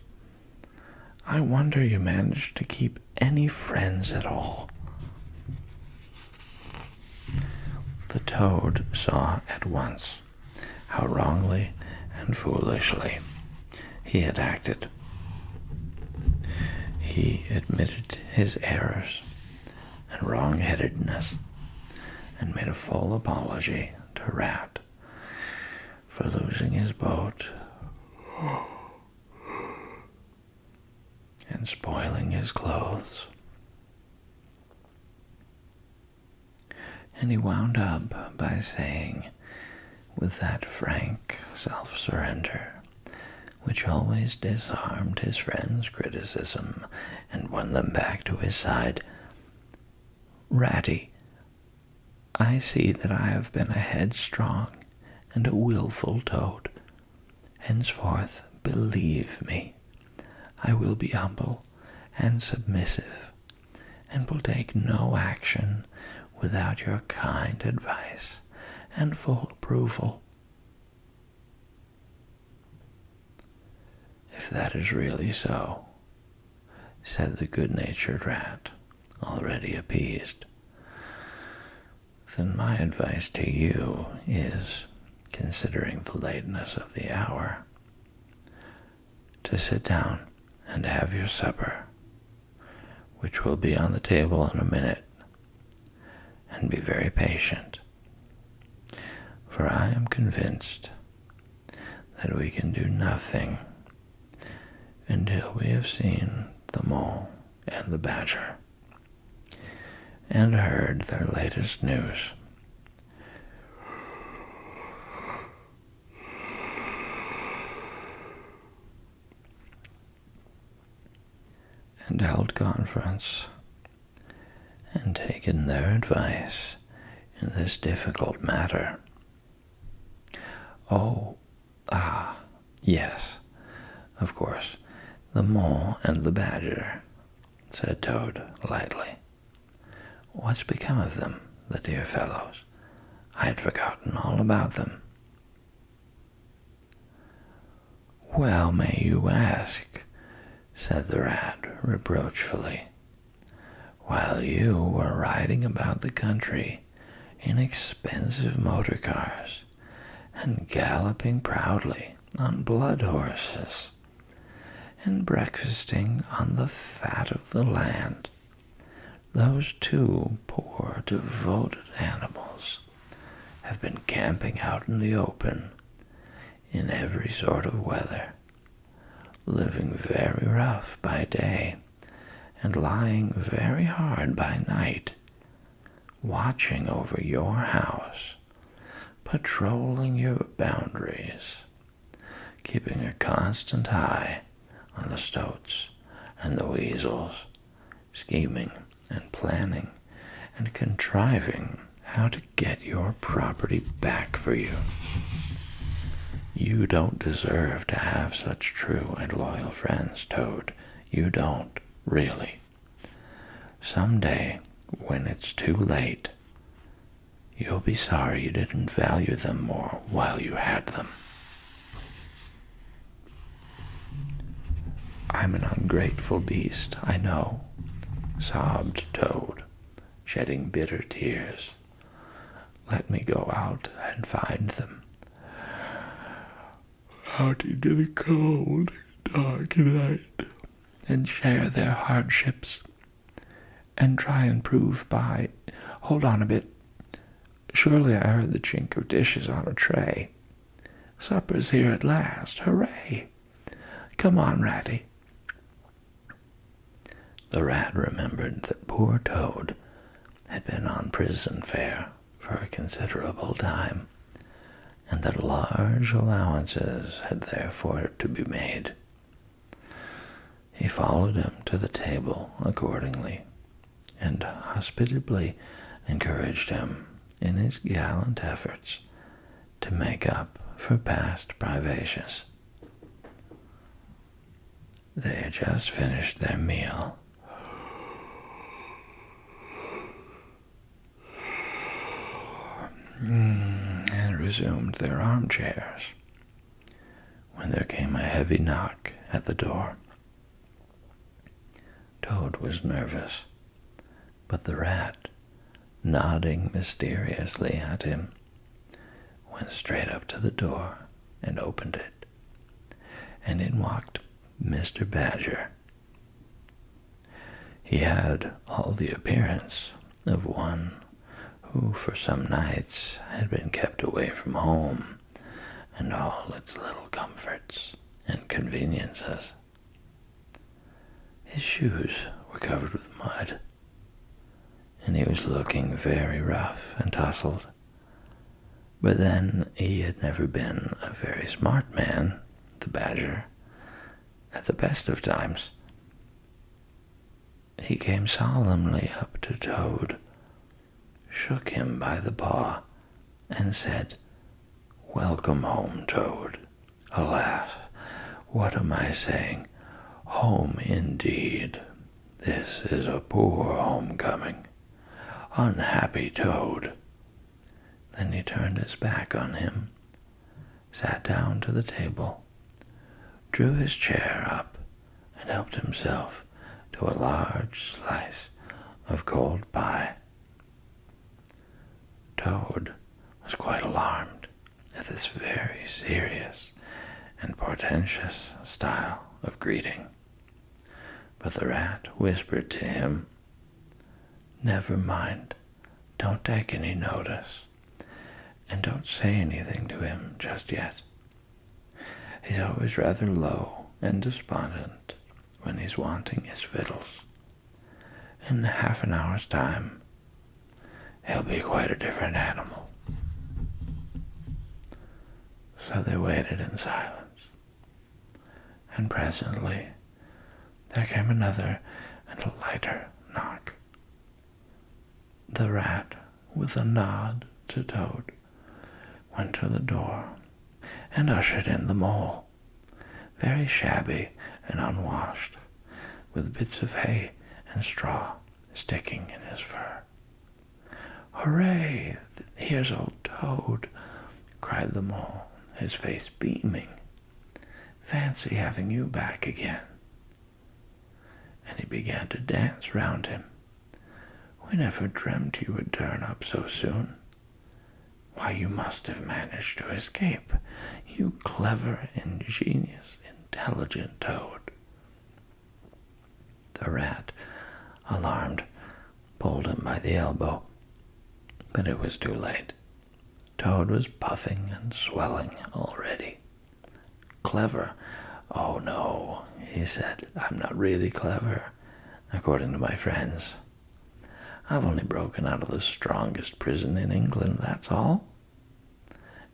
Speaker 1: I wonder you managed to keep any friends at all." The Toad saw at once how wrongly and foolishly he had acted. He admitted his errors and wrong-headedness and made a full apology to Rat for losing his boat and spoiling his clothes. And he wound up by saying, with that frank self-surrender which always disarmed his friends' criticism and won them back to his side, "Ratty, I see that I have been a headstrong and a willful Toad. Henceforth, believe me, I will be humble and submissive, and will take no action without your kind advice and full approval." "If that is really so," said the good-natured rat, already appeased, "then my advice to you is, considering the lateness of the hour, to sit down and have your supper, which will be on the table in a minute, and be very patient. for I am convinced that we can do nothing until we have seen the mole and the badger and heard their latest news. And held conference and taken their advice in this difficult matter. Yes, of course, the mole and the badger, said Toad lightly. What's become of them, the dear fellows? I had forgotten all about them. Well may you ask, said the rat reproachfully. While you were riding about the country in expensive motor cars and galloping proudly on blood horses and breakfasting on the fat of the land, those two poor devoted animals have been camping out in the open in every sort of weather, living very rough by day and lying very hard by night, watching over your house, patrolling your boundaries, keeping a constant eye on the stoats and the weasels, scheming and planning and contriving how to get your property back for you. You don't deserve to have such true and loyal friends, Toad. You don't, really. Someday, when it's too late, you'll be sorry you didn't value them more while you had them. I'm an ungrateful beast, I know, sobbed Toad, shedding bitter tears. Let me go out and find them. Out into the cold, dark night, and share their hardships, and try and prove by... Hold on a bit. Surely I heard the chink of dishes on a tray. Supper's here at last. Hooray! Come on, Ratty. The rat remembered that poor Toad had been on prison fare for a considerable time, and that large allowances had therefore to be made. He followed him to the table accordingly, and hospitably encouraged him in his gallant efforts to make up for past privations. They had just finished their meal, and resumed their armchairs, when there came a heavy knock at the door. Toad was nervous, but the rat, nodding mysteriously at him, went straight up to the door and opened it, and in walked Mr. Badger. He had all the appearance of one who for some nights had been kept away from home and all its little comforts and conveniences. His shoes were covered with mud, and he was looking very rough and tousled. But then he had never been a very smart man, the badger. At the best of times, he came solemnly up to Toad, shook him by the paw, and said, "Welcome home, Toad. Alas, what am I saying? Home indeed. This is a poor homecoming. Unhappy Toad." Then he turned his back on him, sat down to the table, drew his chair up, and helped himself to a large slice of cold pie. Toad was quite alarmed at this very serious and portentous style of greeting, but the rat whispered to him, "Never mind, don't take any notice, And don't say anything to him just yet. He's always rather low and despondent when he's wanting his victuals. In half an hour's time, he'll be quite a different animal." So they waited in silence, and presently there came another and a lighter knock. The rat, with a nod to Toad, went to the door and ushered in the mole, very shabby and unwashed, with bits of hay and straw sticking in his fur. "Hooray! Here's old Toad!" cried the mole, his face beaming. "Fancy having you back again." And he began to dance round him. "We never dreamt you would turn up so soon. Why, you must have managed to escape, you clever, ingenious, intelligent Toad." The rat, alarmed, pulled him by the elbow, but it was too late. Toad was puffing and swelling already. "Clever? Oh, no," he said. "I'm not really clever, according to my friends. I've only broken out of the strongest prison in England, that's all.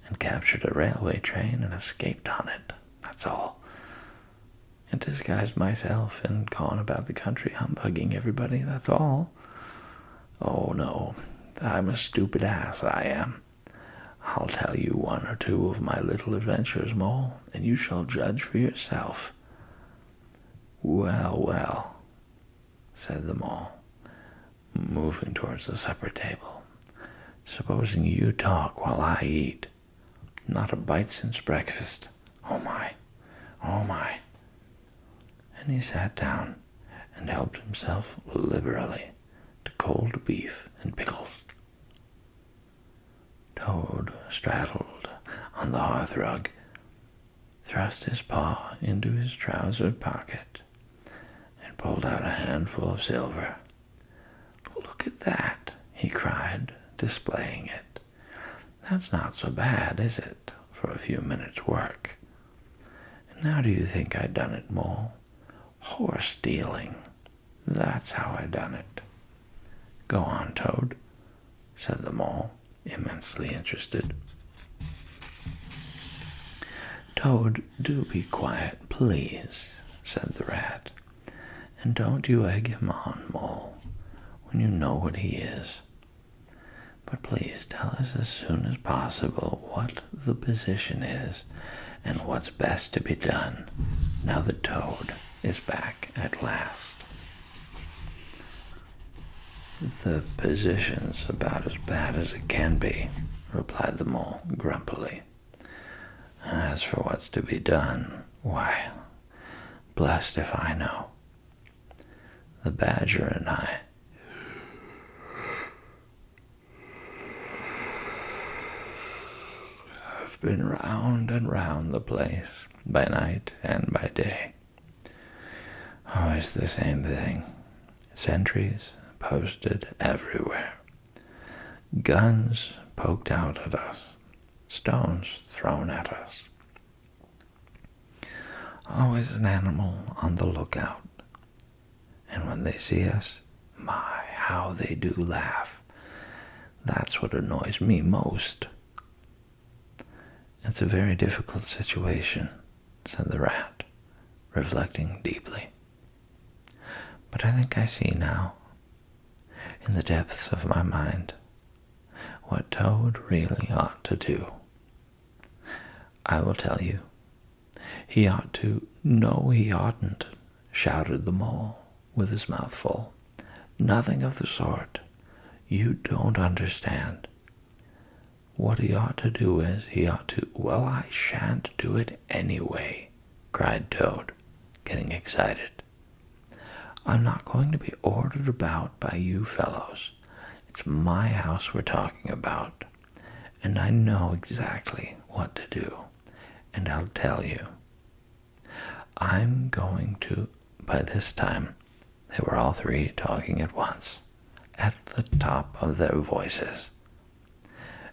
Speaker 1: And captured a railway train and escaped on it, that's all. And disguised myself and gone about the country humbugging everybody, that's all. Oh, no, I'm a stupid ass, I am. I'll tell you one or two of my little adventures, Mole, and you shall judge for yourself." "Well, well," said the Mole, moving towards the supper table. "Supposing you talk while I eat. Not a bite since breakfast. Oh, my. Oh, my." And he sat down and helped himself liberally to cold beef and pickles. Toad straddled on the hearthrug, thrust his paw into his trouser pocket, and pulled out a handful of silver. "Look at that," he cried, displaying it. "That's not so bad, is it, for a few minutes' work? And how do you think I done it, Mole? Horse stealing. That's how I done it." "Go on, Toad," said the Mole, immensely interested. "Toad, do be quiet, please," said the rat. "And don't you egg him on, Mole, when you know what he is. But please tell us as soon as possible what the position is and what's best to be done now that Toad is back at last." "The position's about as bad as it can be," replied the Mole grumpily. "And as for what's to be done, why, blessed if I know. The Badger and I have been round and round the place by night and by day. Always the same thing. Sentries posted everywhere. Guns poked out at us. Stones thrown at us. Always an animal on the lookout. And when they see us, my, how they do laugh. That's what annoys me most." "It's a very difficult situation," said the rat, reflecting deeply. "But I think I see now, in the depths of my mind, what Toad really ought to do. I will tell you. He ought to—" "No, he oughtn't," shouted the Mole, with his mouth full. "Nothing of the sort. You don't understand. What he ought to do is, he ought to—" "Well, I shan't do it anyway," cried Toad, getting excited. "I'm not going to be ordered about by you fellows. It's my house we're talking about, and I know exactly what to do, and I'll tell you. I'm going to—" By this time, they were all three talking at once, at the top of their voices.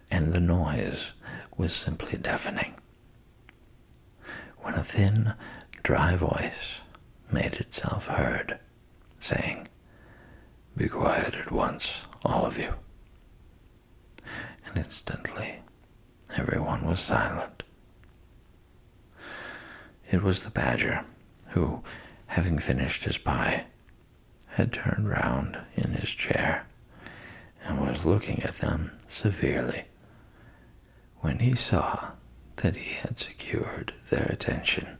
Speaker 1: and the noise was simply deafening. When a thin, dry voice made itself heard, saying, "Be quiet at once, all of you." And instantly, everyone was silent. It was the badger who, having finished his pie, had turned round in his chair and was looking at them severely when he saw that he had secured their attention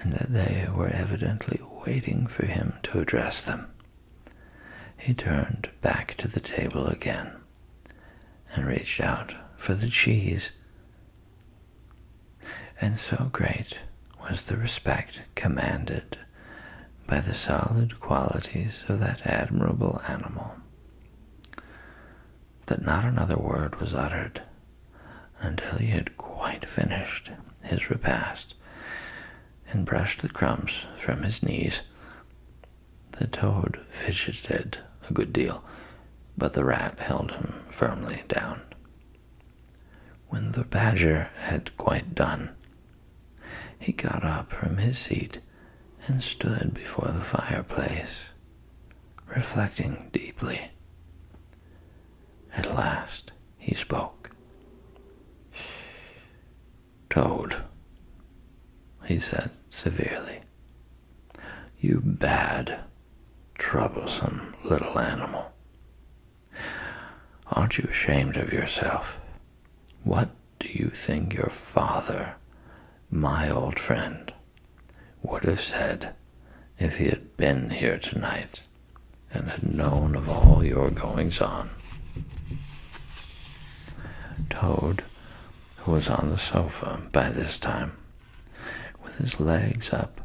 Speaker 1: and that they were evidently waiting for him to address them. He turned back to the table again and reached out for the cheese. And so great was the respect commanded by the solid qualities of that admirable animal that not another word was uttered until he had quite finished his repast and brushed the crumbs from his knees. The toad fidgeted a good deal, but the rat held him firmly down. When the badger had quite done, he got up from his seat and stood before the fireplace, reflecting deeply. At last he spoke. "Toad," he said severely, "you bad, troublesome little animal. Aren't you ashamed of yourself? What do you think your father, my old friend, would have said if he had been here tonight and had known of all your goings-on?" Toad, who was on the sofa by this time, with his legs up,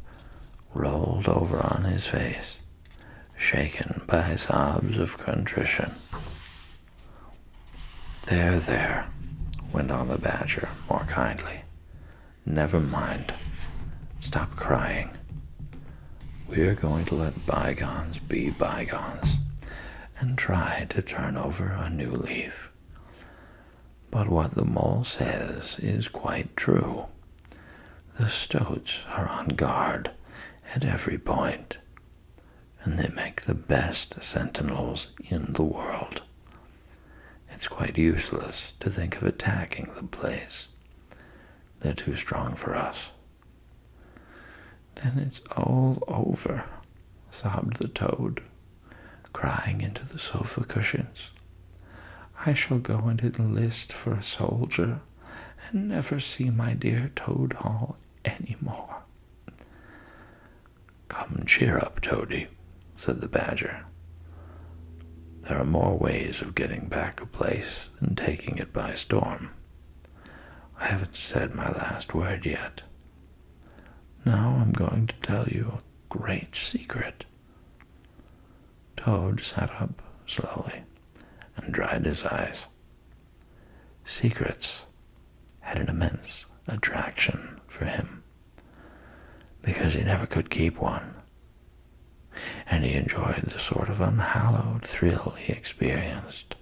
Speaker 1: rolled over on his face, shaken by sobs of contrition. There, went on the badger more kindly. "Never mind. Stop crying. We're going to let bygones be bygones and try to turn over a new leaf. But what the mole says is quite true. The stoats are on guard at every point, and they make the best sentinels in the world. It's quite useless to think of attacking the place. They're too strong for us." "Then it's all over," sobbed the toad, crying into the sofa cushions. "I shall go and enlist for a soldier and never see my dear Toad Hall any more." "Come, cheer up, Toady," said the badger. "There are more ways of getting back a place than taking it by storm. I haven't said my last word yet. Now I'm going to tell you a great secret." Toad sat up slowly and dried his eyes. Secrets had an immense attraction for him, because he never could keep one, and he enjoyed the sort of unhallowed thrill he experienced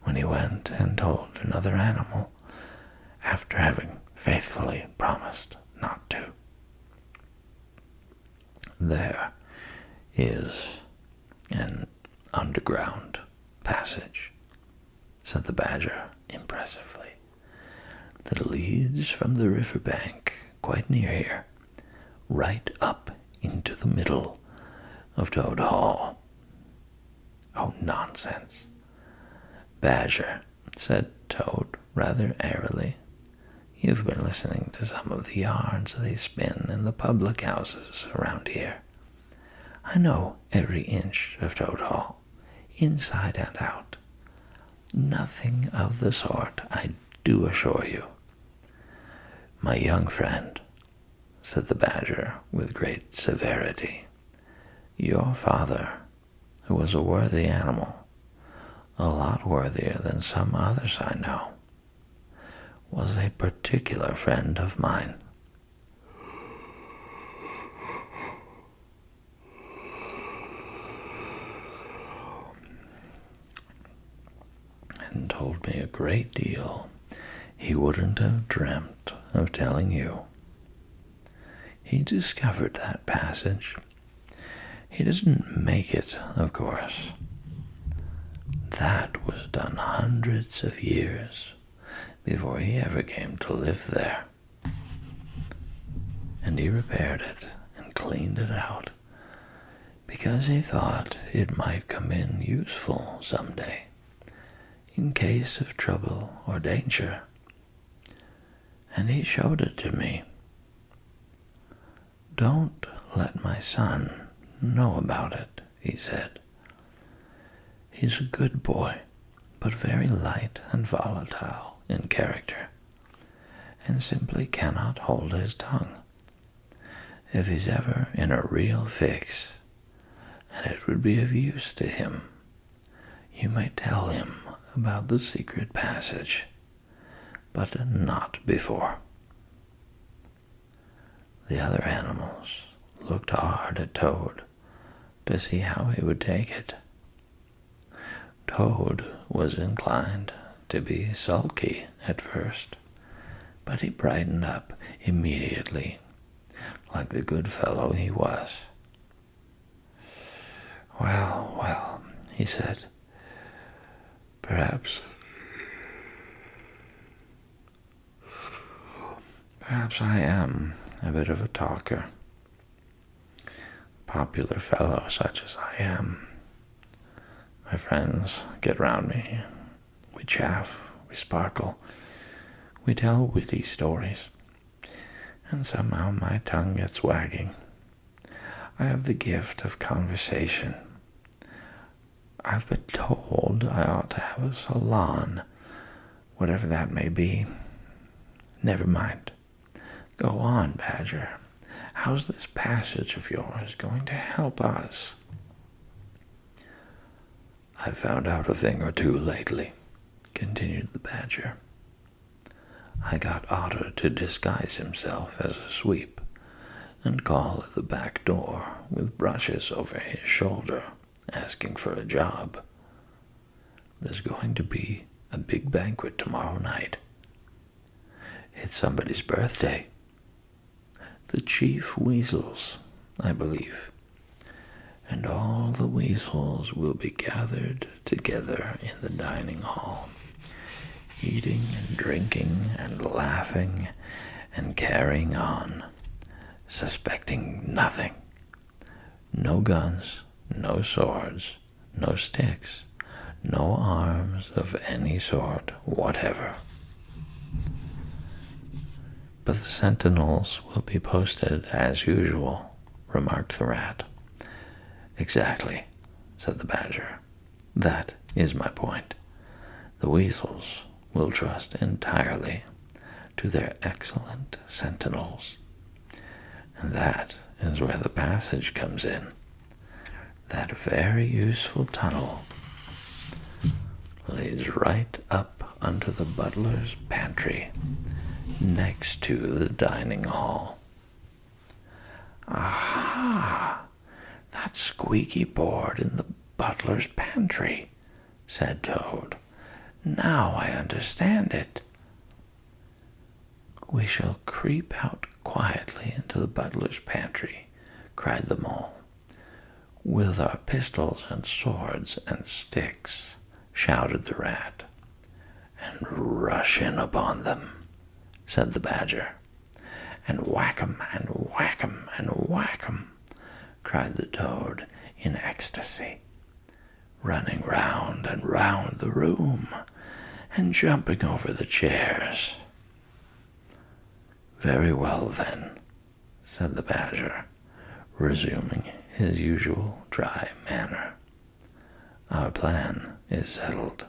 Speaker 1: when he went and told another animal after having faithfully promised not to. "There is an underground passage," said the badger impressively, "that leads from the river bank quite near here, right up into the middle of Toad Hall." "Oh, nonsense." "Badger," said Toad rather airily, "you've been listening to some of the yarns they spin in the public houses around here. I know every inch of Toad Hall, inside and out. Nothing of the sort, I do assure you." "My young friend," said the badger with great severity, "your father, who was a worthy animal, a lot worthier than some others I know, was a particular friend of mine." And told me a great deal he wouldn't have dreamt of telling you. He discovered that passage. He doesn't make it, of course. That was done hundreds of years before he ever came to live there. And he repaired it and cleaned it out because he thought it might come in useful someday in case of trouble or danger. And he showed it to me. "Don't let my son know about it," he said. "He's a good boy, but very light and volatile in character, and simply cannot hold his tongue. If he's ever in a real fix, and it would be of use to him, you may tell him about the secret passage, but not before." The other animals looked hard at Toad to see how he would take it. Toad was inclined to be sulky at first, but he brightened up immediately, like the good fellow he was. "Well, well," he said, Perhaps I am a bit of a talker. Popular fellow such as I am. My friends get round me. We chaff, we sparkle, we tell witty stories, and somehow my tongue gets wagging. I have the gift of conversation. I've been told I ought to have a salon, whatever that may be. Never mind. Go on, Badger. How's this passage of yours going to help us? "I've found out a thing or two lately," continued the Badger. "I got Otter to disguise himself as a sweep and call at the back door with brushes over his shoulder, asking for a job. There's going to be a big banquet tomorrow night. It's somebody's birthday. The Chief Weasel's, I believe. And all the weasels will be gathered together in the dining hall, eating and drinking and laughing and carrying on, suspecting nothing. No guns, no swords, no sticks, no arms of any sort whatever. But the sentinels will be posted as usual," remarked the Rat. "Exactly," said the Badger. "That is my point. The weasels will trust entirely to their excellent sentinels. And that is where the passage comes in. That very useful tunnel leads right up under the butler's pantry, next to the dining hall." "Aha! That squeaky board in the butler's pantry," said Toad. "Now I understand it." "We shall creep out quietly into the butler's pantry," cried the Mole, "with our pistols and swords and sticks," shouted the Rat. "And rush in upon them," said the Badger. "And whack 'em, and whack 'em, and whack 'em," cried the Toad in ecstasy, running round and round the room, and jumping over the chairs. "Very well, then," said the Badger, resuming his usual dry manner. "Our plan is settled,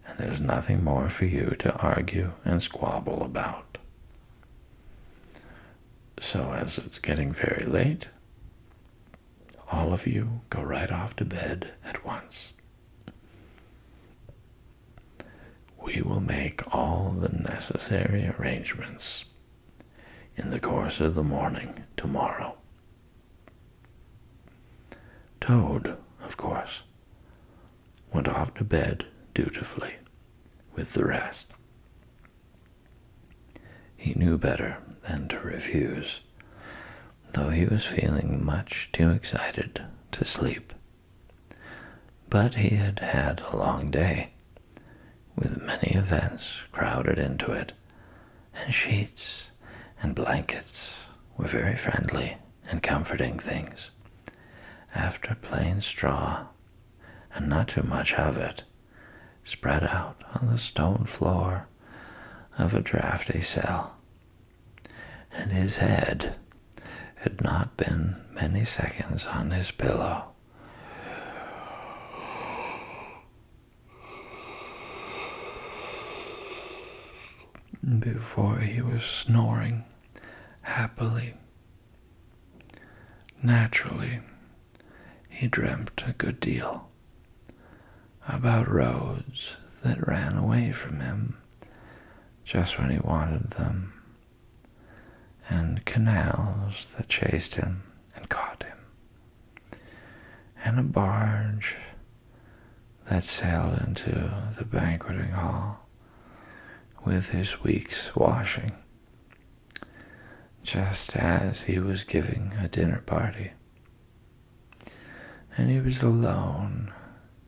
Speaker 1: and there's nothing more for you to argue and squabble about. So as it's getting very late, all of you go right off to bed at once. We will make all the necessary arrangements in the course of the morning tomorrow. Toad, of course, went off to bed dutifully with the rest. He knew better than to refuse, though he was feeling much too excited to sleep. But he had had a long day, with many events crowded into it, and sheets and blankets were very friendly and comforting things. After plain straw, and not too much of it, spread out on the stone floor of a draughty cell, and his head had not been many seconds on his pillow before he was snoring happily. Naturally, he dreamt a good deal about roads that ran away from him just when he wanted them, and canals that chased him and caught him, and a barge that sailed into the banqueting hall with his week's washing, just as he was giving a dinner party, and he was alone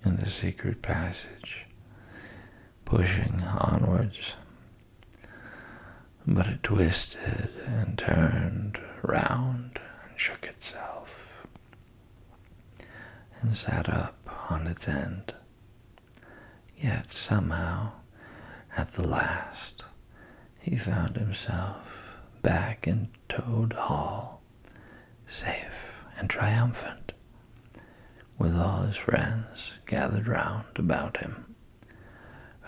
Speaker 1: in the secret passage, pushing onwards. But it twisted and turned round and shook itself, and sat up on its end. Yet somehow, at the last, he found himself back in Toad Hall, safe and triumphant, with all his friends gathered round about him,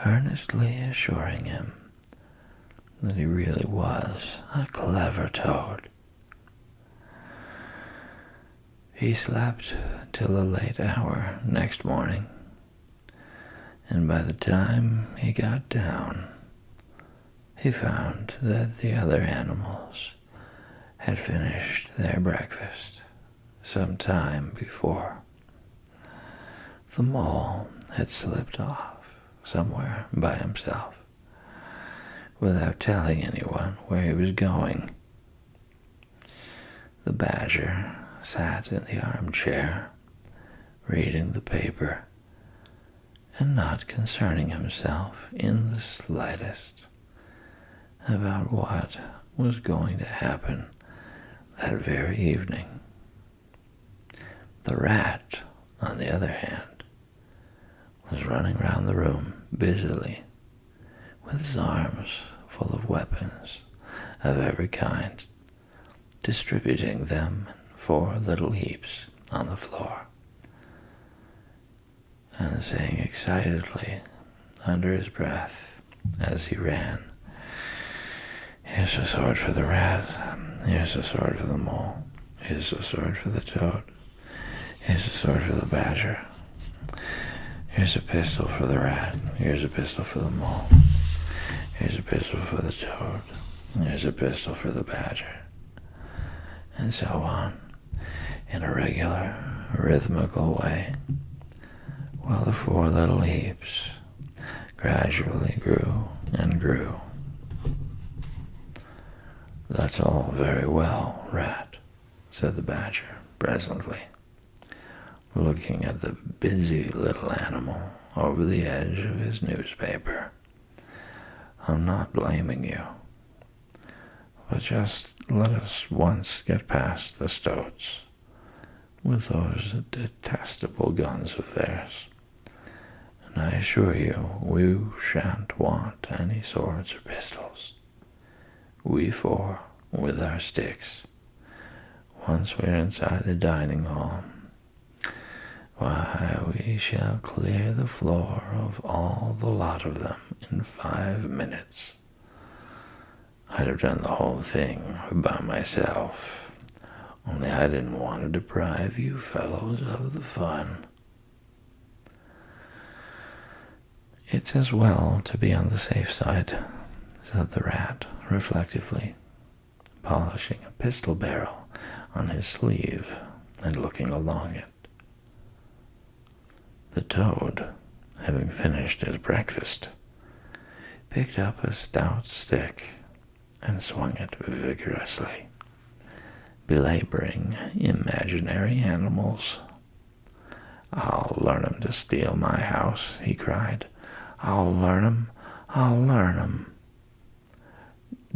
Speaker 1: earnestly assuring him that he really was a clever toad. He slept till a late hour next morning, and by the time he got down, he found that the other animals had finished their breakfast some time before. The mole had slipped off somewhere by himself, without telling anyone where he was going. The badger sat in the armchair, reading the paper, and not concerning himself in the slightest about what was going to happen that very evening. The rat, on the other hand, was running round the room busily, with his arms full of weapons of every kind, distributing them in 4 little heaps on the floor, and saying excitedly under his breath as he ran, "Here's a sword for the rat, here's a sword for the mole, here's a sword for the toad, here's a sword for the badger, here's a pistol for the rat, here's a pistol for the mole, here's a pistol for the toad, here's a pistol for the badger," and so on, in a regular, rhythmical way, while the 4 little heaps gradually grew and grew. "That's all very well, rat," said the badger presently, looking at the busy little animal over the edge of his newspaper. "I'm not blaming you, but just let us once get past the stoats with those detestable guns of theirs, and I assure you we shan't want any swords or pistols. We 4, with our sticks, once we're inside the dining hall, why, we shall clear the floor of all the lot of them in 5 minutes. I'd have done the whole thing by myself, only I didn't want to deprive you fellows of the fun." "It's as well to be on the safe side," said the rat reflectively, polishing a pistol barrel on his sleeve and looking along it. The toad
Speaker 2: having finished his breakfast, picked up a stout stick and swung it vigorously, belaboring imaginary animals. "I'll learn 'em to steal my house," he cried. "I'll learn 'em. I'll learn 'em."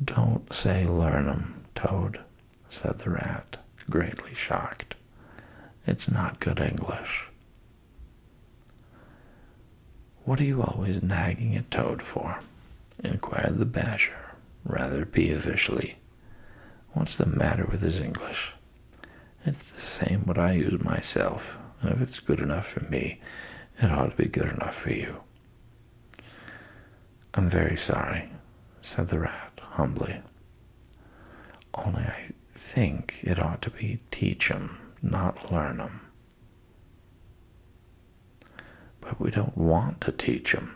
Speaker 2: "Don't say learn 'em, Toad," said the rat, greatly shocked. "It's not good English." "What are you always nagging at Toad for?" inquired the Badger, rather peevishly. "What's the matter with his English? It's the same what I use myself, and if it's good enough for me, it ought to be good enough for you." "I'm very sorry," said the rat humbly. "Only I think it ought to be teach 'em, not learn 'em." "But we don't want to teach 'em,"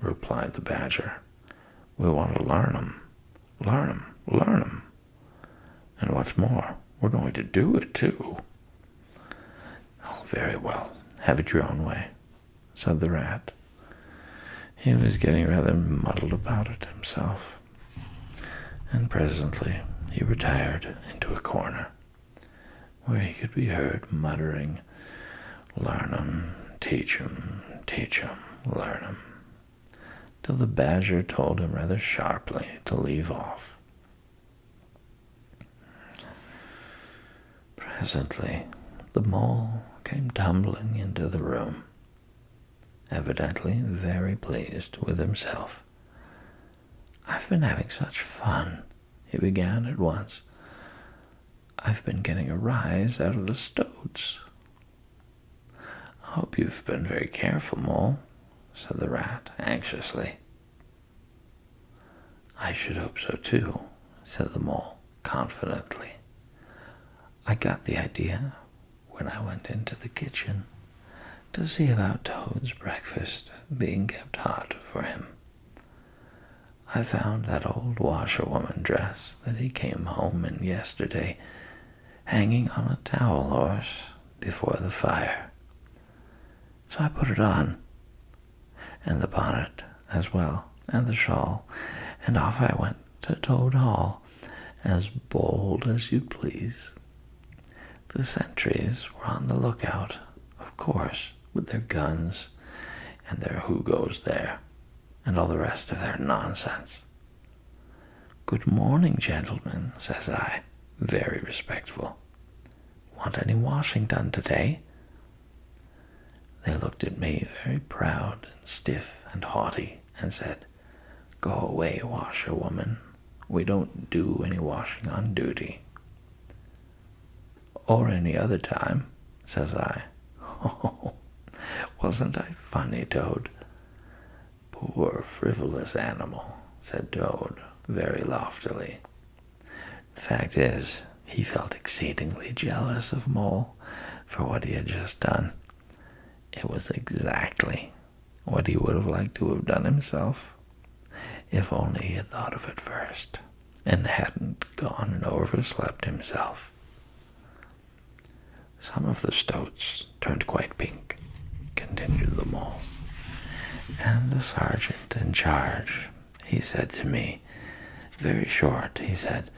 Speaker 2: replied the Badger. "We want to learn 'em. Learn 'em, learn 'em. And what's more, we're going to do it, too." "Oh, very well. Have it your own way," said the rat. He was getting rather muddled about it himself, and presently he retired into a corner, where he could be heard muttering, "Learn 'em, teach 'em, learn 'em," till the Badger told him rather sharply to leave off. Presently the Mole came tumbling into the room, evidently very pleased with himself. "I've been having such fun," he began at once. "I've been getting a rise out of the stoats." "I hope you've been very careful, Mole," said the rat anxiously. "I should hope so too," said the Mole confidently. "I got the idea when I went into the kitchen to see about Toad's breakfast being kept hot for him. I found that old washerwoman dress that he came home in yesterday hanging on a towel horse before the fire. So I put it on, and the bonnet as well, and the shawl, and off I went to Toad Hall, as bold as you please. The sentries were on the lookout, of course, with their guns, and their who goes there, and all the rest of their nonsense. 'Good morning, gentlemen,' says I, very respectful. 'Want any washing done today?' They looked at me very proud and stiff and haughty, and said, 'Go away, washerwoman. We don't do any washing on duty.' 'Or any other time,' says I. Oh, wasn't I funny, Toad?" "Poor frivolous animal," said Toad, very loftily. The fact is, he felt exceedingly jealous of Mole for what he had just done. It was exactly what he would have liked to have done himself, if only he had thought of it first, and hadn't gone and overslept himself. "Some of the stoats turned quite pink," continued the Mole, "and the sergeant in charge, he said to me, very short, he said,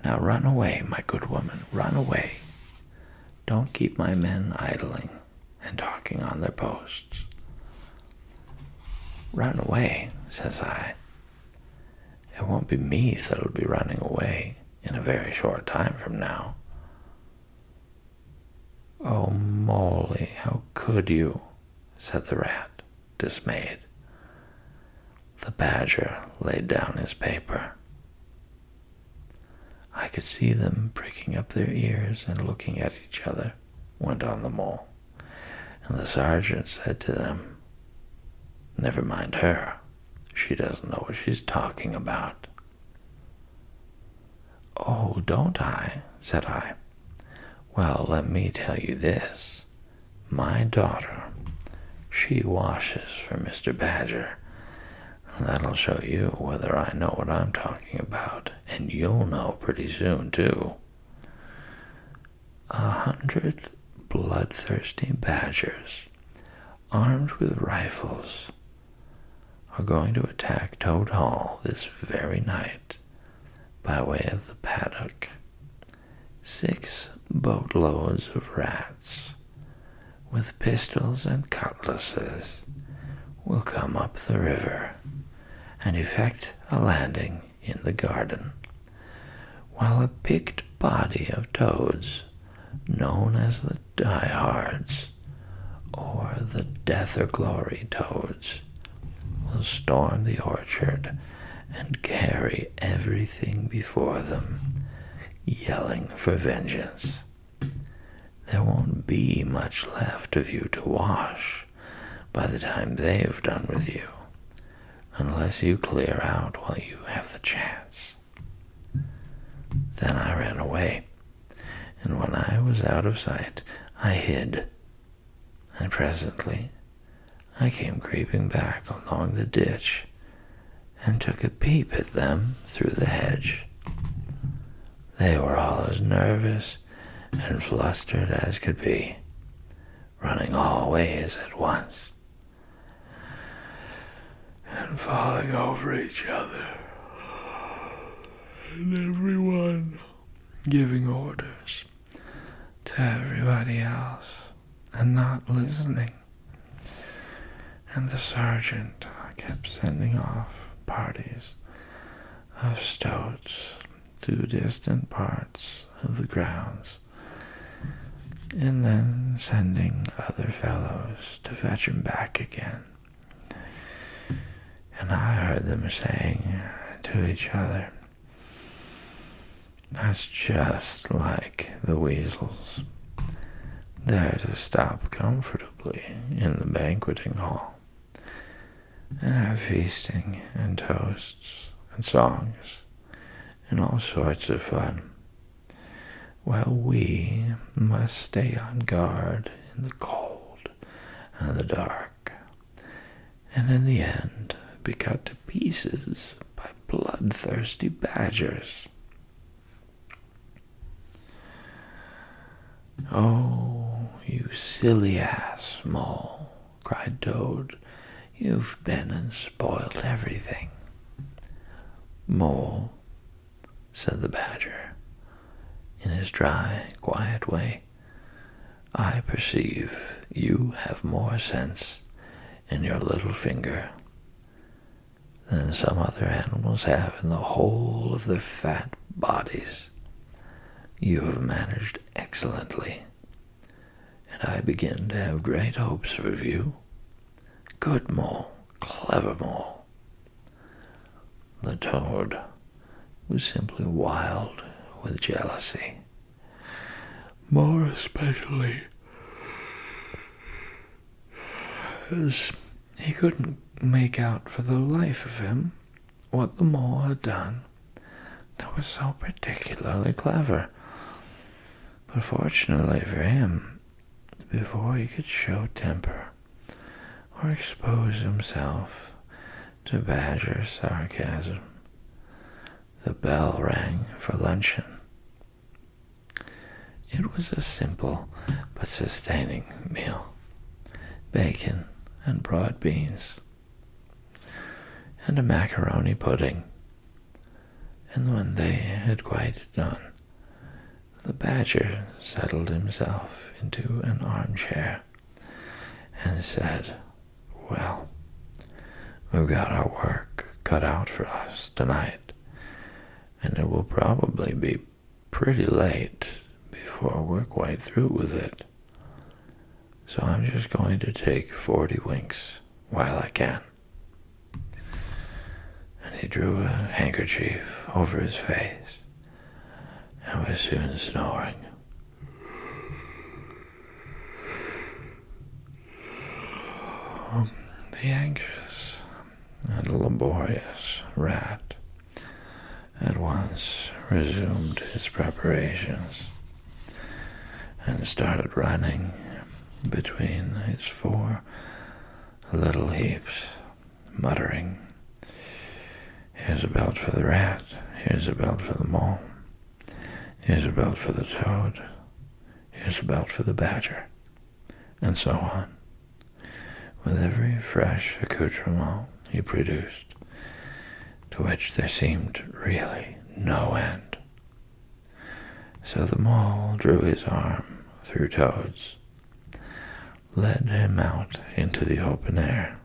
Speaker 2: 'Now run away, my good woman, run away. Don't keep my men idling and talking on their posts.' 'Run away,' says I. 'It won't be me that'll be running away in a very short time from now.' 'Oh, Molly, how could you?' said the rat, dismayed. The Badger laid down his paper. "I could see them pricking up their ears and looking at each other," went on the Mole, "and the sergeant said to them, 'Never mind her. She doesn't know what she's talking about.'" "Oh, don't I?" said I. "Well, let me tell you this. My daughter, she washes for Mr. Badger. That'll show you whether I know what I'm talking about, and you'll know pretty soon, too. 100 bloodthirsty badgers,
Speaker 1: armed with rifles, are going to attack Toad Hall this very night by way of the paddock. 6 boatloads of rats with pistols and cutlasses will come up the river and effect a landing in the garden, while a picked body of toads, known as the diehards, or the death or glory toads, will storm the orchard and carry everything before them, yelling for vengeance. There won't be much left of you to wash by the time they've done with you, unless you clear out while you have the chance. Then I ran away, and when I was out of sight, I hid, and presently I came creeping back along the ditch and took a peep at them through the hedge. They were all as nervous and flustered as could be, running all ways at once, and falling over each other, and everyone giving orders to everybody else and not listening. And the sergeant kept sending off parties of stoats to distant parts of the grounds, and then sending other fellows to fetch him back again. And I heard them saying to each other, "That's just like the weasels. They're to stop comfortably in the banqueting hall and have feasting and toasts and songs and all sorts of fun, while we must stay on guard in the cold and the dark, and in the end be cut to pieces by bloodthirsty badgers." "Oh, you silly ass, Mole," cried Toad. "You've been and spoiled everything." "Mole," said the Badger, in his dry, quiet way, "I perceive you have more sense in your little finger than some other animals have in the whole of their fat bodies. You have managed excellently, and I begin to have great hopes of you. Good Mole, clever Mole." The Toad was simply wild with jealousy, more especially as he couldn't make out for the life of him what the Mole had done that was so particularly clever. But fortunately for him, before he could show temper or expose himself to Badger's sarcasm, the bell rang for luncheon. It was a simple but sustaining meal: bacon and broad beans, and a macaroni pudding. And when they had quite done, the Badger settled himself into an armchair and said, "Well, we've got our work cut out for us tonight, and it will probably be pretty late before we're quite through with it. So I'm just going to take 40 winks while I can." And he drew a handkerchief over his face and was soon snoring. The anxious and laborious rat at once resumed his preparations and started running between his 4 little heaps, muttering, "Here's a belt for the rat, here's a belt for the Mole, here's a belt for the Toad, here's a belt for the Badger," and so on, with every fresh accoutrement he produced, to which there seemed really no end. So the mole drew his arm through Toad's, led him out into the open air,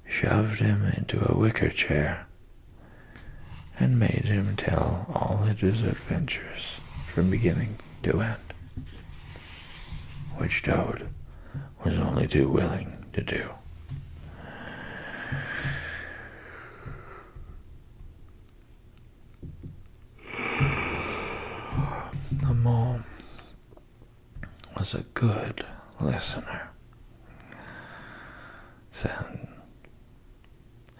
Speaker 1: shoved him into a wicker chair, and made him tell all his adventures from beginning to end, which Toad was only too willing to do. The mole was a good listener,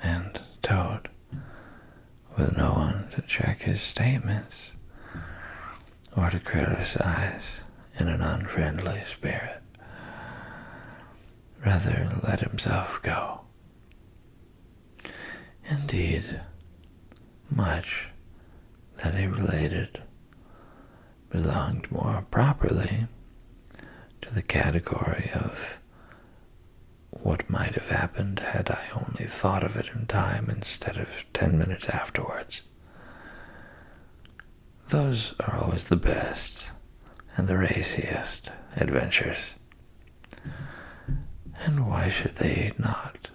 Speaker 1: and Toad, with no one to check his statements or to criticize in an unfriendly spirit, rather let himself go. Indeed, much that he related belonged more properly to the category of what might have happened had I only thought of it in time instead of 10 minutes afterwards. Those are always the best and the raciest adventures. And why should they not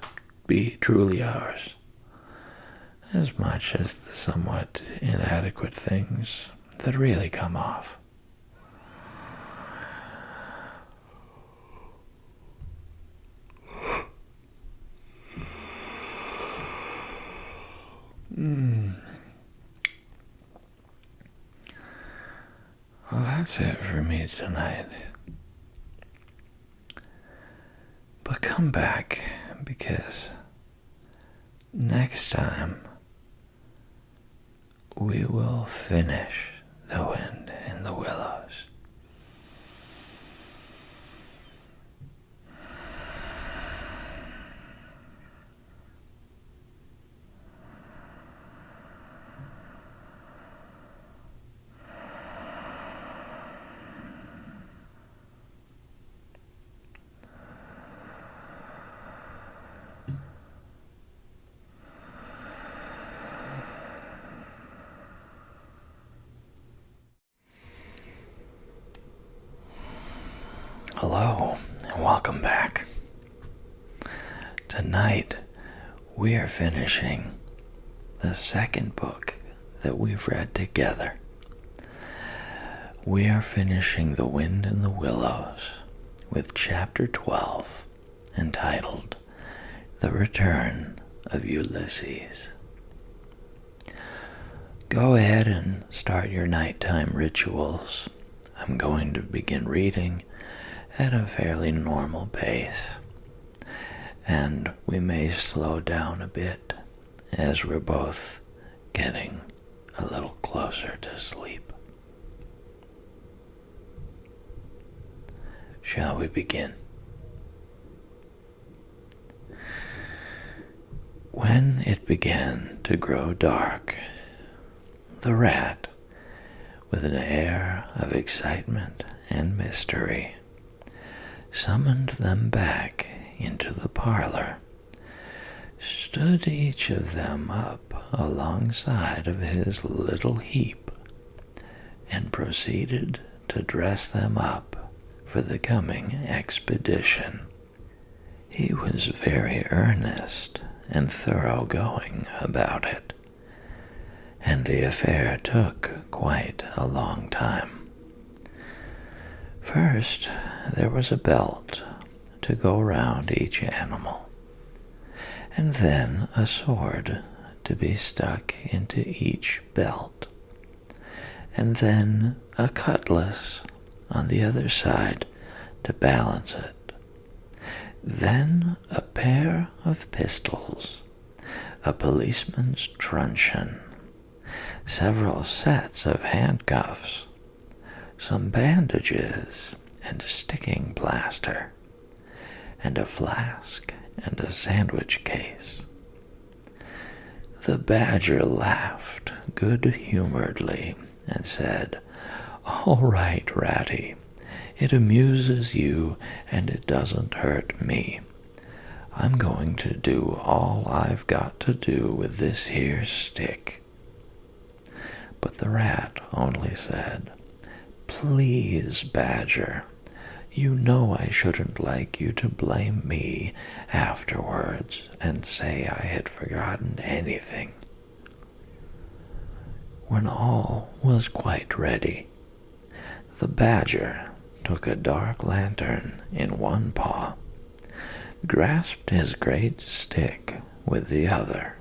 Speaker 1: be truly ours, as much as the somewhat inadequate things that really come off? Well, that's it for me tonight. But come back, because next time we will finish The Wind in the Willows. Hello, and welcome back. Tonight, we are finishing the second book that we've read together. We are finishing The Wind in the Willows with Chapter 12, entitled The Return of Ulysses. Go ahead and start your nighttime rituals. I'm going to begin reading at a fairly normal pace, and we may slow down a bit as we're both getting a little closer to sleep. Shall we begin? When it began to grow dark, the rat, with an air of excitement and mystery, summoned them back into the parlor, stood each of them up alongside of his little heap, and proceeded to dress them up for the coming expedition. He was very earnest and thoroughgoing about it, and the affair took quite a long time. First, there was a belt to go round each animal, and then a sword to be stuck into each belt, and then a cutlass on the other side to balance it, then a pair of pistols, a policeman's truncheon, several sets of handcuffs, some bandages and sticking plaster, and a flask and a sandwich case. The badger laughed good-humoredly and said, "All right, Ratty. It amuses you and it doesn't hurt me. I'm going to do all I've got to do with this here stick." But the rat only said, "Please, Badger, you know I shouldn't like you to blame me afterwards and say I had forgotten anything." When all was quite ready, the Badger took a dark lantern in one paw, grasped his great stick with the other,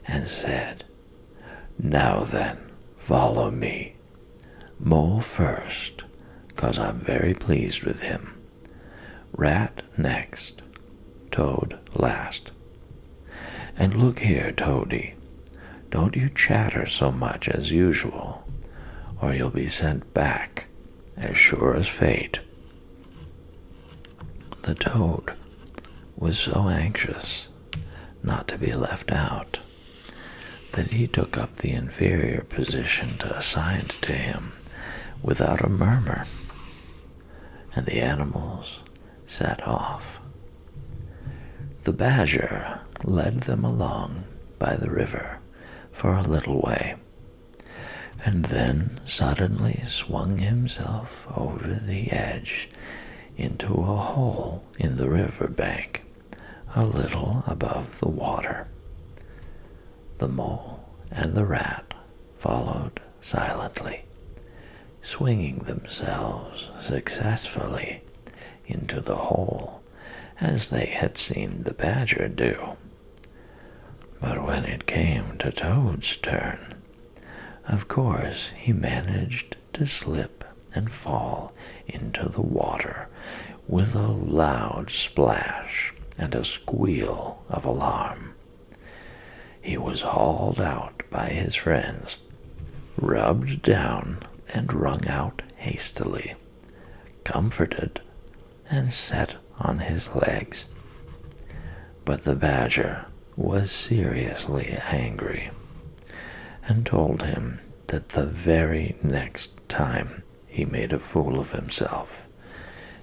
Speaker 1: and said, "Now then, follow me. Mole first, 'cause I'm very pleased with him. Rat next, Toad last. And look here, Toady, don't you chatter so much as usual, or you'll be sent back as sure as fate." The Toad was so anxious not to be left out that he took up the inferior position assigned to him without a murmur, and the animals set off. The Badger led them along by the river for a little way, and then suddenly swung himself over the edge into a hole in the river bank a little above the water. The mole and the rat followed silently, swinging themselves successfully into the hole as they had seen the Badger do. But when it came to Toad's turn, of course he managed to slip and fall into the water with a loud splash and a squeal of alarm. He was hauled out by his friends, rubbed down and wrung out hastily, comforted, and set on his legs. But the Badger was seriously angry, and told him that the very next time he made a fool of himself,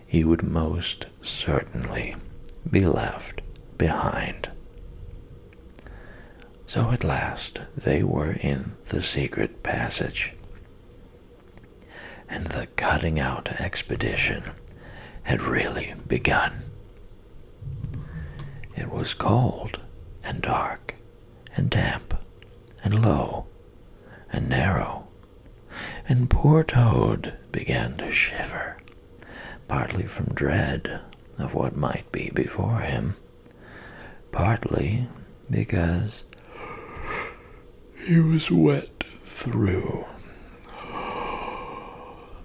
Speaker 1: he would most certainly be left behind. So at last they were in the secret passage, and the cutting out expedition had really begun. It was cold and dark and damp and low and narrow, and poor Toad began to shiver, partly from dread of what might be before him, partly because he was wet through.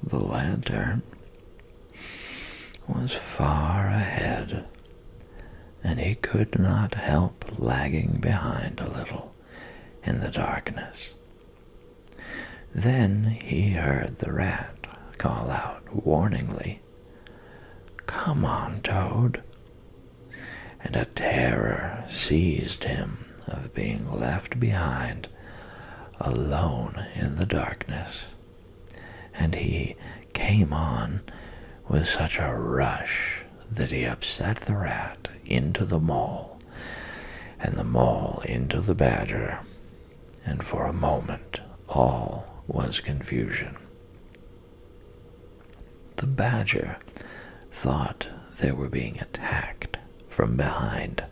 Speaker 1: The lantern was far ahead, and he could not help lagging behind a little in the darkness. Then he heard the rat call out warningly, "Come on, Toad," and a terror seized him of being left behind alone in the darkness, and he came on with such a rush that he upset the rat into the mole, and the mole into the Badger, and for a moment all was confusion. The Badger thought they were being attacked from behind,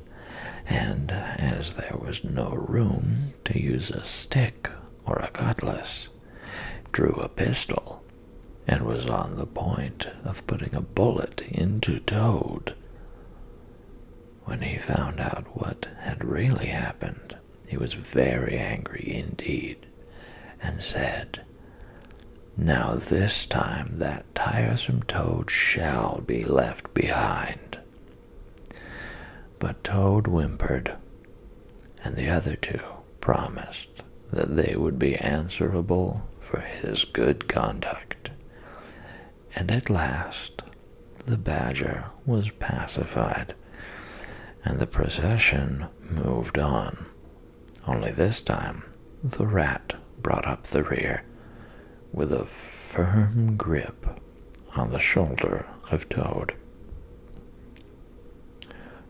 Speaker 1: and as there was no room to use a stick or a cutlass, drew a pistol and was on the point of putting a bullet into Toad. When he found out what had really happened, he was very angry indeed, and said, "Now this time that tiresome Toad shall be left behind." But Toad whimpered, and the other two promised that they would be answerable for his good conduct. And at last the Badger was pacified, and the procession moved on. Only this time the rat brought up the rear, with a firm grip on the shoulder of Toad.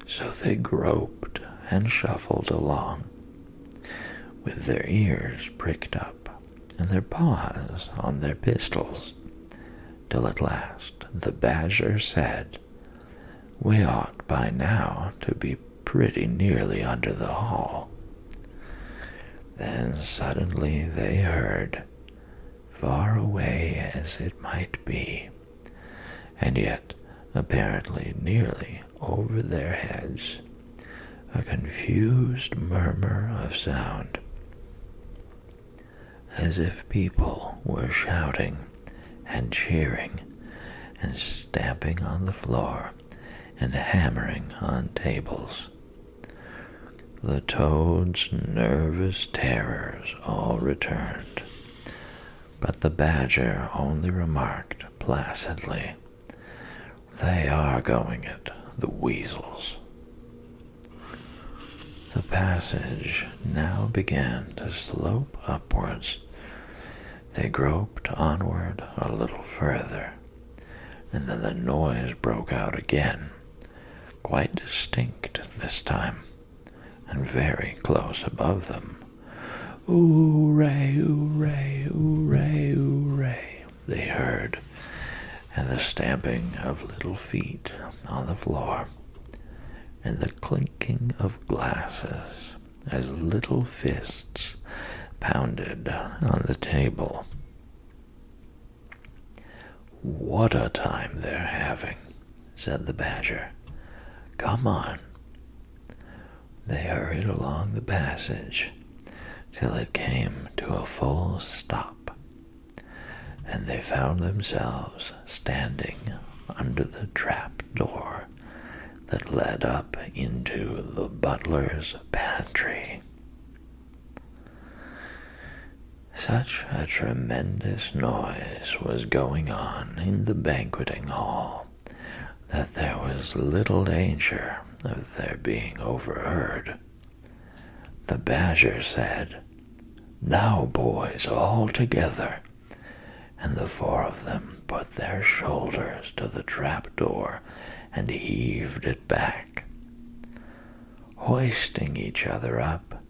Speaker 1: So they groped and shuffled along, with their ears pricked up and their paws on their pistols, till at last the badger said, "We ought by now to be pretty nearly under the hall." Then suddenly they heard, far away as it might be, and yet apparently nearly over their heads, a confused murmur of sound, as if people were shouting and cheering and stamping on the floor and hammering on tables. The toad's nervous terrors all returned, but the badger only remarked placidly, "They are going it, the weasels." The passage now began to slope upwards. They groped onward a little further, and then the noise broke out again, quite distinct this time, and very close above them. "Ooray, ooray, ooray, ooray," they heard, and the stamping of little feet on the floor, and the clinking of glasses as little fists pounded on the table. "What a time they're having," said the badger. "Come on." They hurried along the passage till it came to a full stop, and they found themselves standing under the trap door that led up into the butler's pantry. Such a tremendous noise was going on in the banqueting hall that there was little danger of their being overheard. The badger said, "Now, boys, all together," and the four of them put their shoulders to the trap-door and heaved it back. Hoisting each other up,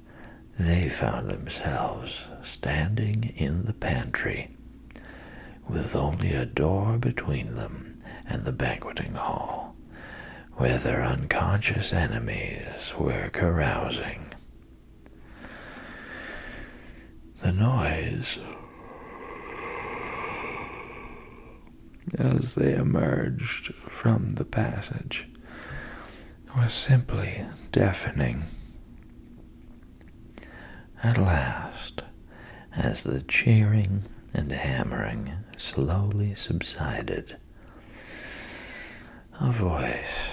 Speaker 1: they found themselves standing in the pantry, with only a door between them and the banqueting hall, where their unconscious enemies were carousing. The noise, as they emerged from the passage, was simply deafening. At last, as the cheering and hammering slowly subsided, a voice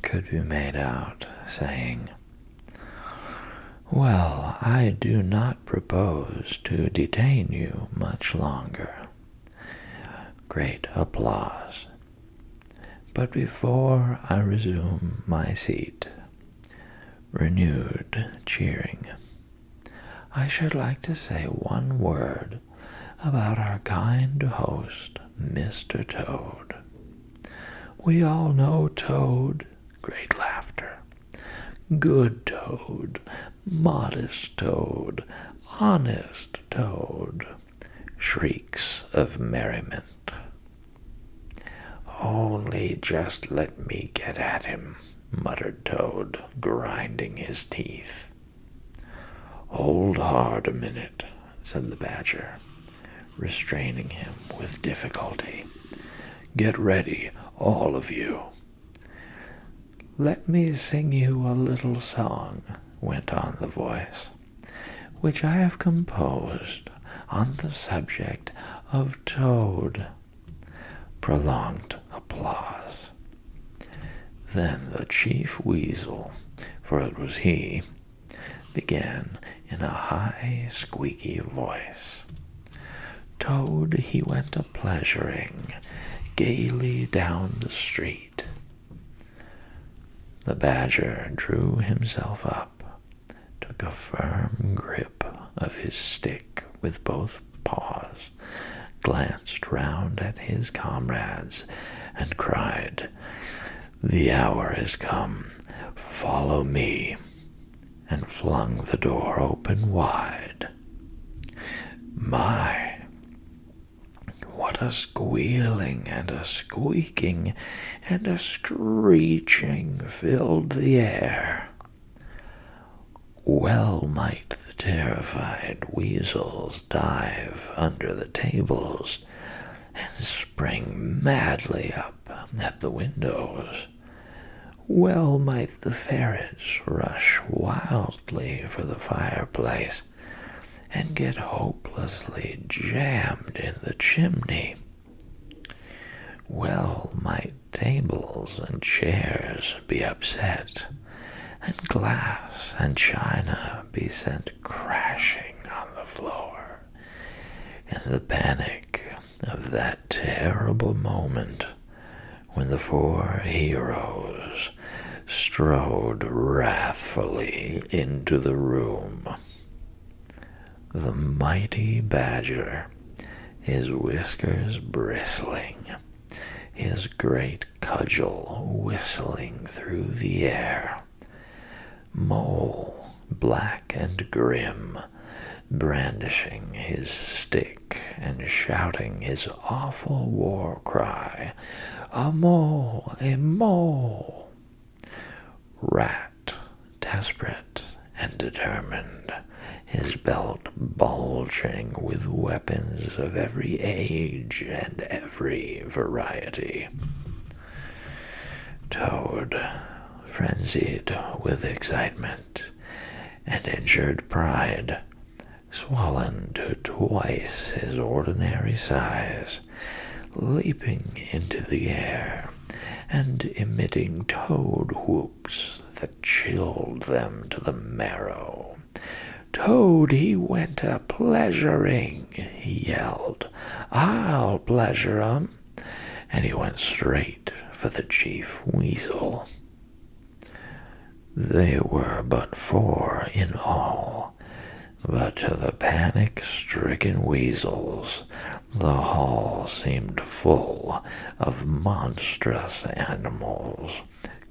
Speaker 1: could be made out saying, "Well, I do not propose to detain you much longer." Great applause. But before I resume my seat, renewed cheering, I should like to say one word about our kind host, Mr. Toad. We all know Toad, great laughter. Good Toad, modest Toad, honest Toad, shrieks of merriment. "Only just let me get at him," muttered Toad, grinding his teeth. "Hold hard a minute," said the badger, restraining him with difficulty. "Get ready, all of you." "Let me sing you a little song," went on the voice, "which I have composed on the subject of Toad." Prolonged applause. Then the chief weasel, for it was he, began in a high, squeaky voice. Toad he went a-pleasuring gaily down the street. The badger drew himself up, took a firm grip of his stick with both paws, glanced round at his comrades, and cried, "The hour has come follow me, and flung the door open wide. My, what a squealing and a squeaking and a screeching filled the air. Well might the terrified weasels dive under the tables and spring madly up at the windows. Well might the ferrets rush wildly for the fireplace and get hopelessly jammed in the chimney. Well might tables and chairs be upset, and glass and china be sent crashing on the floor, in the panic of that terrible moment when the four heroes strode wrathfully into the room. The mighty badger, his whiskers bristling, his great cudgel whistling through the air. Mole, black and grim, brandishing his stick and shouting his awful war cry, "A mole! A mole!" Rat, desperate and determined, his belt bulging with weapons of every age and every variety. Toad, frenzied with excitement and injured pride, swollen to twice his ordinary size, leaping into the air and emitting toad whoops that chilled them to the marrow. Toad he went a-pleasuring, he yelled. "I'll pleasure 'em." And he went straight for the chief weasel. They were but 4 in all, but to the panic-stricken weasels the hall seemed full of monstrous animals,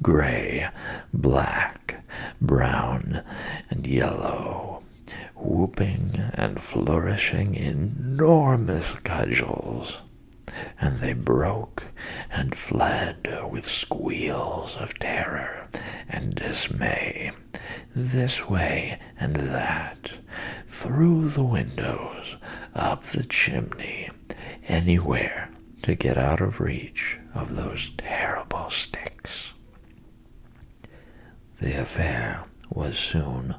Speaker 1: gray, black, brown, and yellow, whooping and flourishing enormous cudgels, and they broke and fled with squeals of terror and dismay, this way and that, through the windows, up the chimney, anywhere to get out of reach of those terrible sticks. The affair was soon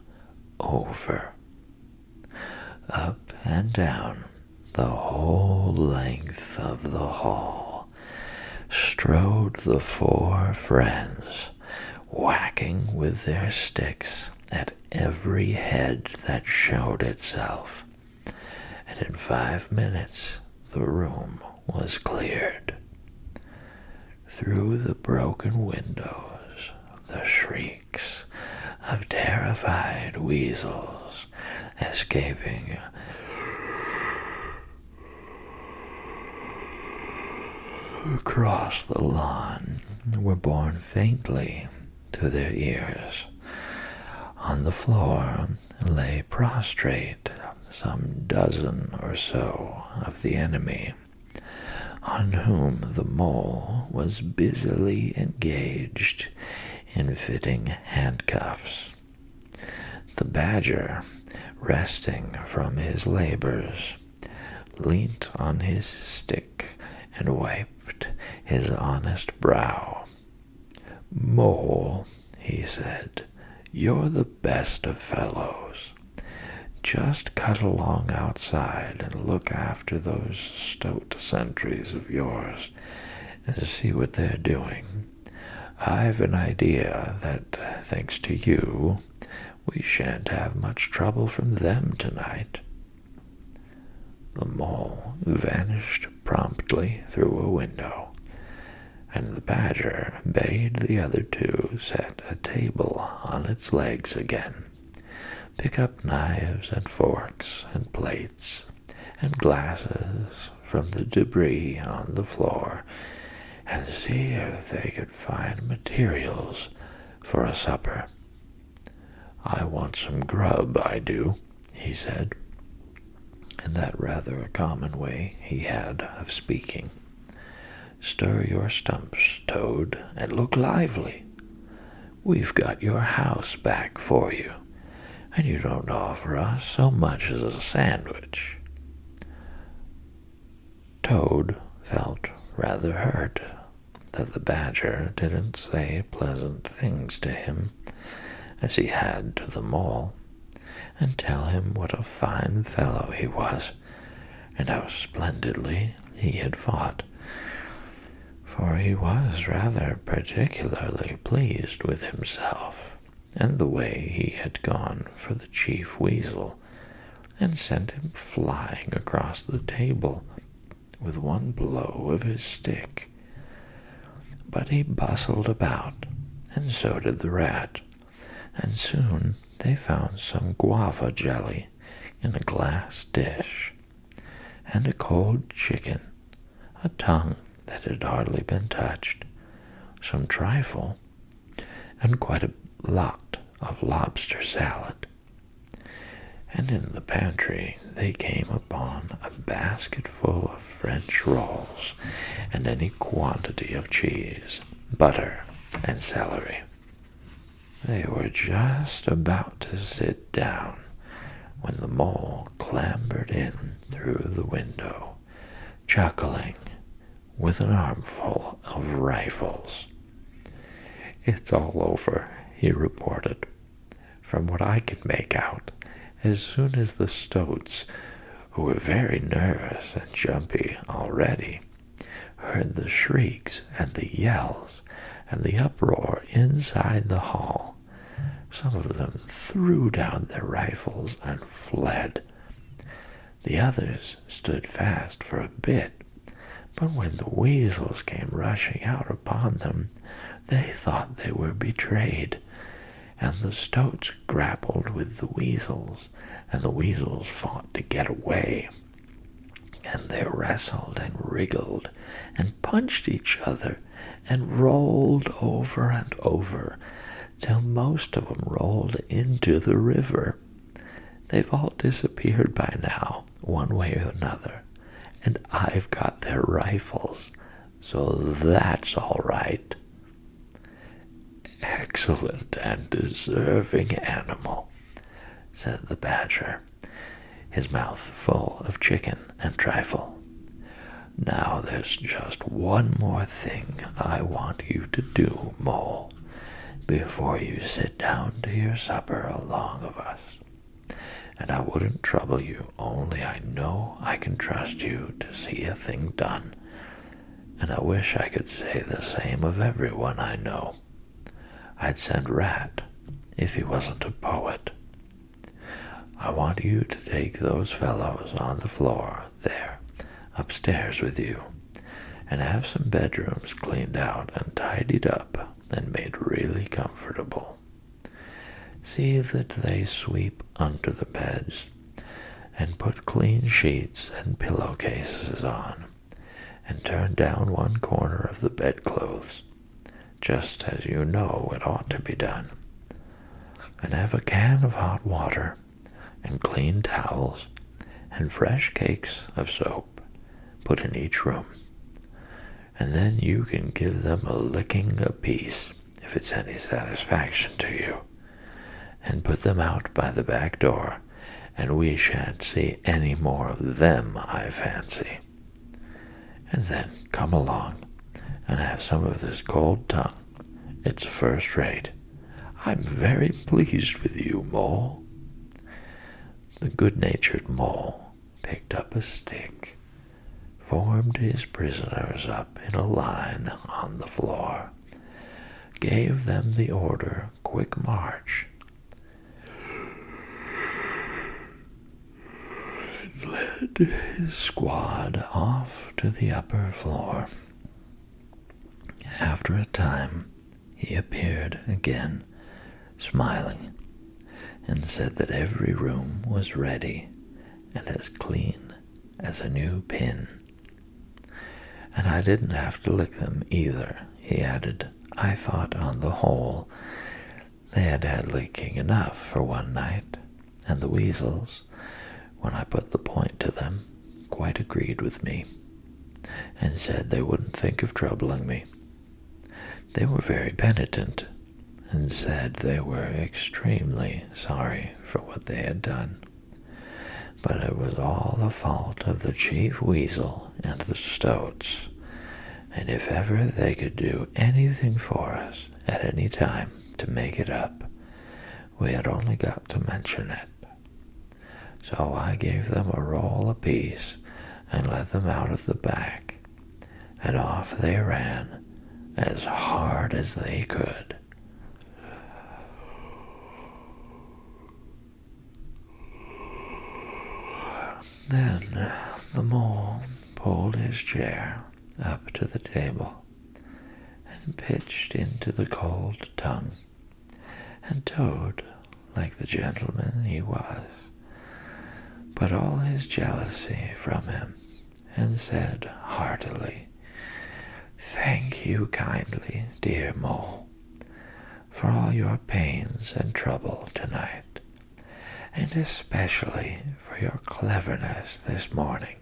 Speaker 1: over. Up and down the whole length of the hall strode the 4 friends, whacking with their sticks at every head that showed itself, and in 5 minutes the room was cleared. Through the broken windows, the shrieks of terrified weasels escaping across the lawn were borne faintly to their ears. On the floor lay prostrate some dozen or so of the enemy, on whom the mole was busily engaged in fitting handcuffs. The badger, resting from his labors, leant on his stick and wiped his honest brow. "Mole," he said, "you're the best of fellows. Just cut along outside and look after those stout sentries of yours and see what they're doing. I've an idea that, thanks to you, we shan't have much trouble from them tonight." The mole vanished promptly through a window, and the badger bade the other 2 set a table on its legs again, pick up knives and forks and plates and glasses from the debris on the floor, and see if they could find materials for a supper. "I want some grub, I do," he said, in that rather common way he had of speaking. "Stir your stumps, Toad, and look lively. We've got your house back for you, and you don't offer us so much as a sandwich." Toad felt rather hurt that the Badger didn't say pleasant things to him, as he had to the Mole, and tell him what a fine fellow he was, and how splendidly he had fought, for he was rather particularly pleased with himself and the way he had gone for the Chief Weasel, and sent him flying across the table with one blow of his stick. But he bustled about, and so did the Rat, and soon they found some guava jelly in a glass dish, and a cold chicken, a tongue that had hardly been touched, some trifle, and quite a lot of lobster salad. And in the pantry they came upon a basket full of French rolls and any quantity of cheese, butter, and celery. They were just about to sit down when the Mole clambered in through the window, chuckling, with an armful of rifles. "It's all over," he reported. "From what I could make out, as soon as the Stoats, who were very nervous and jumpy already, heard the shrieks and the yells and the uproar inside the hall, some of them threw down their rifles and fled. The others stood fast for a bit, but when the Weasels came rushing out upon them, they thought they were betrayed, and the Stoats grappled with the Weasels, and the Weasels fought to get away, and they wrestled and wriggled and punched each other and rolled over and over till most of them rolled into the river. They've all disappeared by now, one way or another, and I've got their rifles, so that's all right." "Excellent and deserving animal," said the Badger, his mouth full of chicken and trifle. "Now there's just one more thing I want you to do, Mole, before you sit down to your supper along of us. And I wouldn't trouble you, only I know I can trust you to see a thing done, and I wish I could say the same of everyone I know. I'd send Rat if he wasn't a poet. I want you to take those fellows on the floor there upstairs with you, and have some bedrooms cleaned out and tidied up and made really comfortable. See that they sweep under the beds, and put clean sheets and pillowcases on, and turn down one corner of the bedclothes, just as you know it ought to be done, and have a can of hot water, and clean towels, and fresh cakes of soap put in each room, and then you can give them a licking apiece, if it's any satisfaction to you, and put them out by the back door, and we shan't see any more of them, I fancy. And then come along and have some of this cold tongue. It's first rate. I'm very pleased with you, Mole." The good-natured Mole picked up a stick, formed his prisoners up in a line on the floor, gave them the order, "Quick march," and led his squad off to the upper floor. After a time, he appeared again, smiling, and said that every room was ready and as clean as a new pin. And I didn't have to lick them either, he added. I thought on the whole They had had leaking enough for one night, and the weasels, when I put the point to them, quite agreed with me, and said they wouldn't think of troubling me. They were very penitent, and said they were extremely sorry for what they had done, but it was all the fault of the chief weasel and the stoats, and if ever they could do anything for us at any time to make it up, we had only got to mention it. So I gave them a roll apiece and let them out of the back, and off they ran as hard as they could. Then the mole pulled his chair up to the table and pitched into the cold tongue, and Toad, like the gentleman he was, put all his jealousy from him and said heartily, "Thank you kindly, dear Mole, for all your pains and trouble tonight, and especially for your cleverness this morning."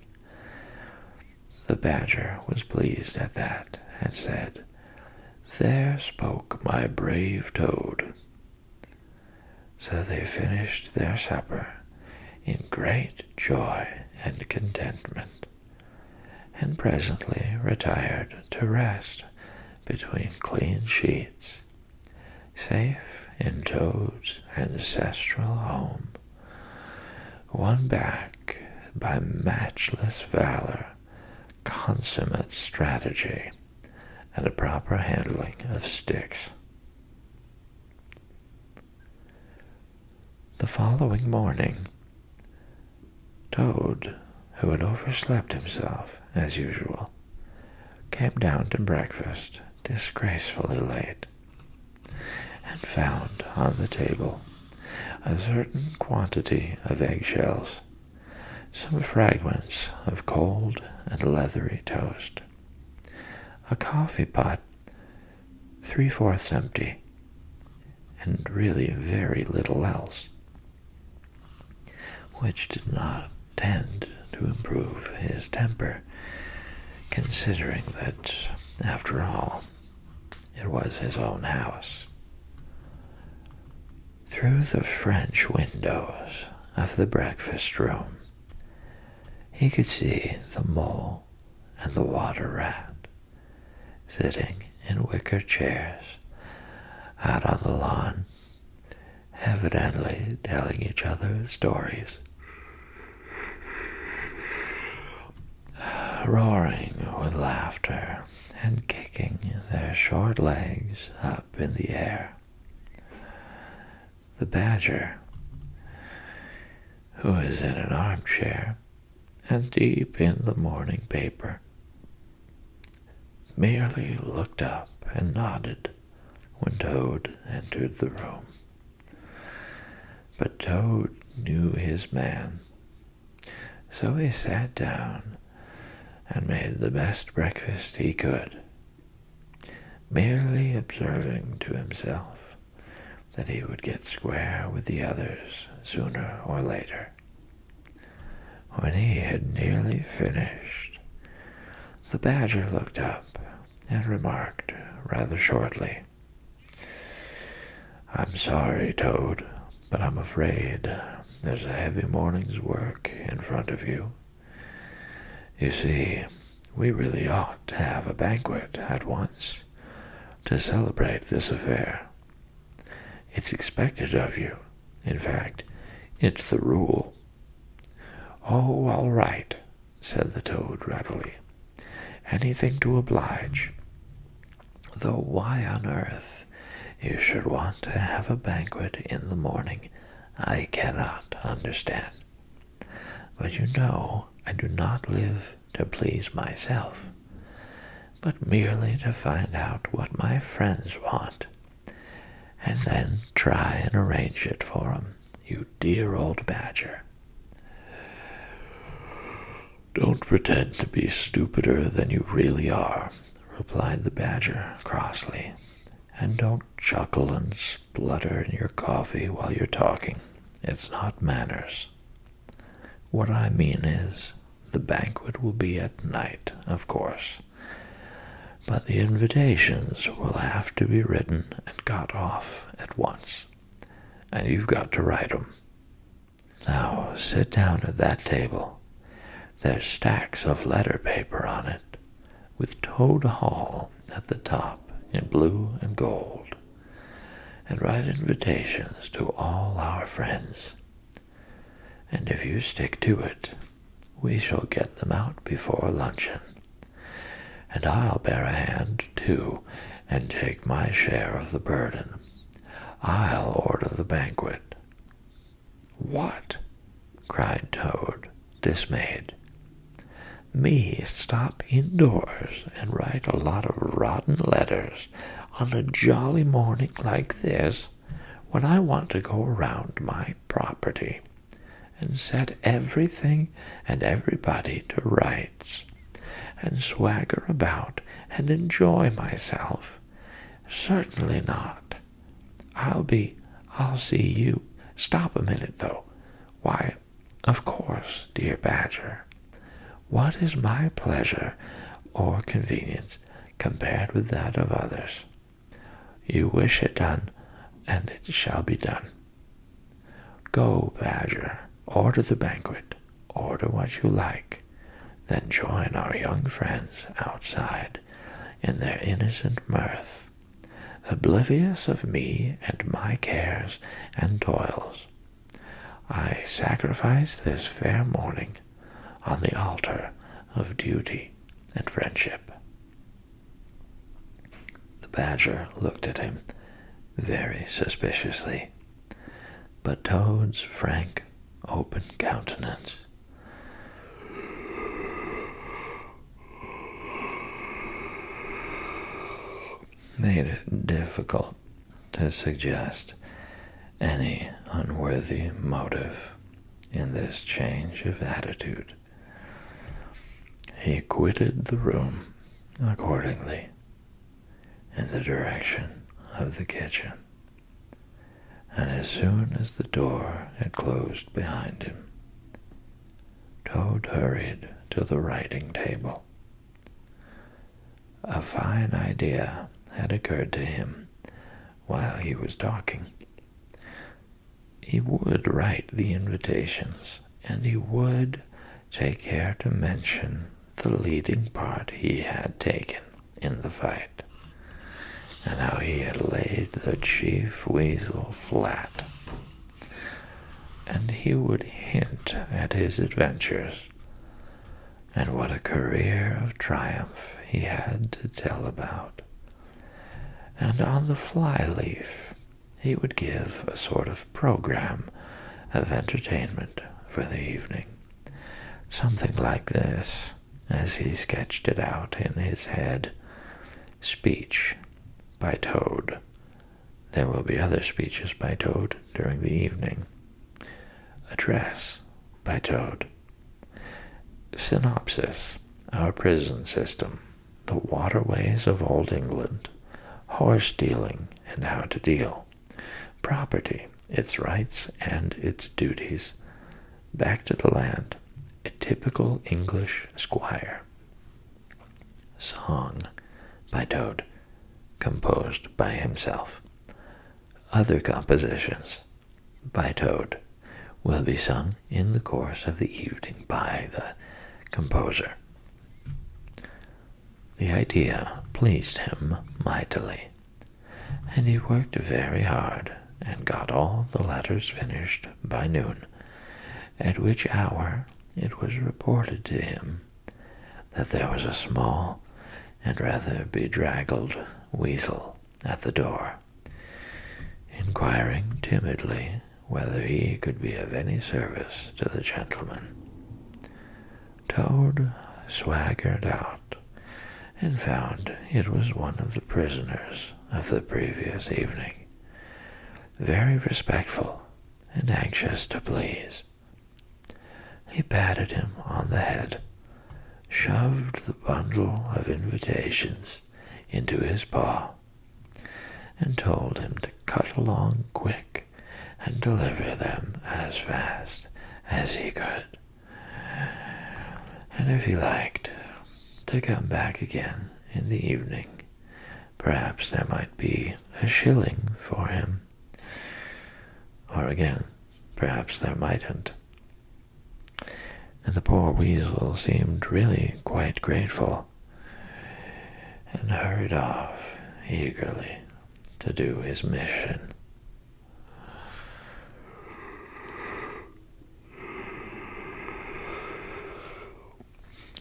Speaker 1: The Badger was pleased at that, and said, "There spoke my brave Toad." So they finished their supper in great joy and contentment, and presently retired to rest between clean sheets, safe in Toad's ancestral home, won back by matchless valor, consummate strategy, and a proper handling of sticks. The following morning, Toad, who had overslept himself as usual, came down to breakfast disgracefully late, and found on the table a certain quantity of eggshells, some fragments of cold and leathery toast, a coffee pot 3/4 empty, and really very little else, which did not tend to improve his temper, considering that, after all, it was his own house. Through the French windows of the breakfast room, he could see the mole and the water rat sitting in wicker chairs out on the lawn, evidently telling each other stories, roaring with laughter and kicking their short legs up in the air. The Badger, who was in an armchair and deep in the morning paper, merely looked up and nodded when Toad entered the room. But Toad knew his man, so he sat down and made the best breakfast he could, merely observing to himself that he would get square with the others sooner or later. When he had nearly finished, the Badger looked up and remarked rather shortly, "I'm sorry, Toad, but I'm afraid there's a heavy morning's work in front of you. You see, we really ought to have a banquet at once to celebrate this affair. It's expected of you. In fact, it's the rule." "Oh, all right," said the Toad readily. "Anything to oblige. Though why on earth you should want to have a banquet in the morning, I cannot understand. But you know I do not live to please myself, but merely to find out what my friends want, and then try and arrange it for 'em, you dear old Badger." "Don't pretend to be stupider than you really are," replied the Badger crossly, And don't chuckle and splutter in your coffee while you're talking. It's not manners. What I mean is, the banquet will be at night, of course, but the invitations will have to be written and got off at once, and you've got to write 'em. Now sit down at that table. There's stacks of letter paper on it, with Toad Hall at the top in blue and gold, and write invitations to all our friends. And if you stick to it, we shall get them out before luncheon. And I'll bear a hand, too, and take my share of the burden. I'll order the banquet." "What?" cried Toad, dismayed. "Me stop indoors and write a lot of rotten letters on a jolly morning like this, when I want to go around my property and set everything and everybody to rights, and swagger about and enjoy myself? Certainly not. I'll see you. Stop a minute, though. Why, of course, dear Badger. What is my pleasure or convenience compared with that of others? You wish it done, and it shall be done. Go, Badger, order the banquet, order what you like, then join our young friends outside in their innocent mirth, oblivious of me and my cares and toils. I sacrifice this fair morning on the altar of duty and friendship." The Badger looked at him very suspiciously, but Toad's frank, open countenance made it difficult to suggest any unworthy motive in this change of attitude. He quitted the room accordingly in the direction of the kitchen, and as soon as the door had closed behind him, Toad hurried to the writing table. A fine idea had occurred to him while he was talking. He would write the invitations, and he would take care to mention the leading part he had taken in the fight, and how he had laid the Chief Weasel flat. And he would hint at his adventures, and what a career of triumph he had to tell about. And on the fly-leaf he would give a sort of program of entertainment for the evening, something like this, as he sketched it out in his head: speech by Toad. There will be other speeches by Toad during the evening. Address by Toad. Synopsis: our prison system, the waterways of Old England, horse dealing and how to deal, property, its rights and its duties, back to the land, a typical English squire. Song by Toad, composed by himself. Other compositions by Toad will be sung in the course of the evening by the composer. The idea pleased him mightily, and he worked very hard and got all the letters finished by noon, at which hour it was reported to him that there was a small and rather bedraggled weasel at the door, inquiring timidly whether he could be of any service to the gentleman. Toad swaggered out and found it was one of the prisoners of the previous evening, very respectful and anxious to please. He patted him on the head, shoved the bundle of invitations into his paw, and told him to cut along quick and deliver them as fast as he could, and if he liked, to come back again in the evening. Perhaps there might be a shilling for him. Or again, perhaps there mightn't. And the poor weasel seemed really quite grateful, and hurried off eagerly to do his mission.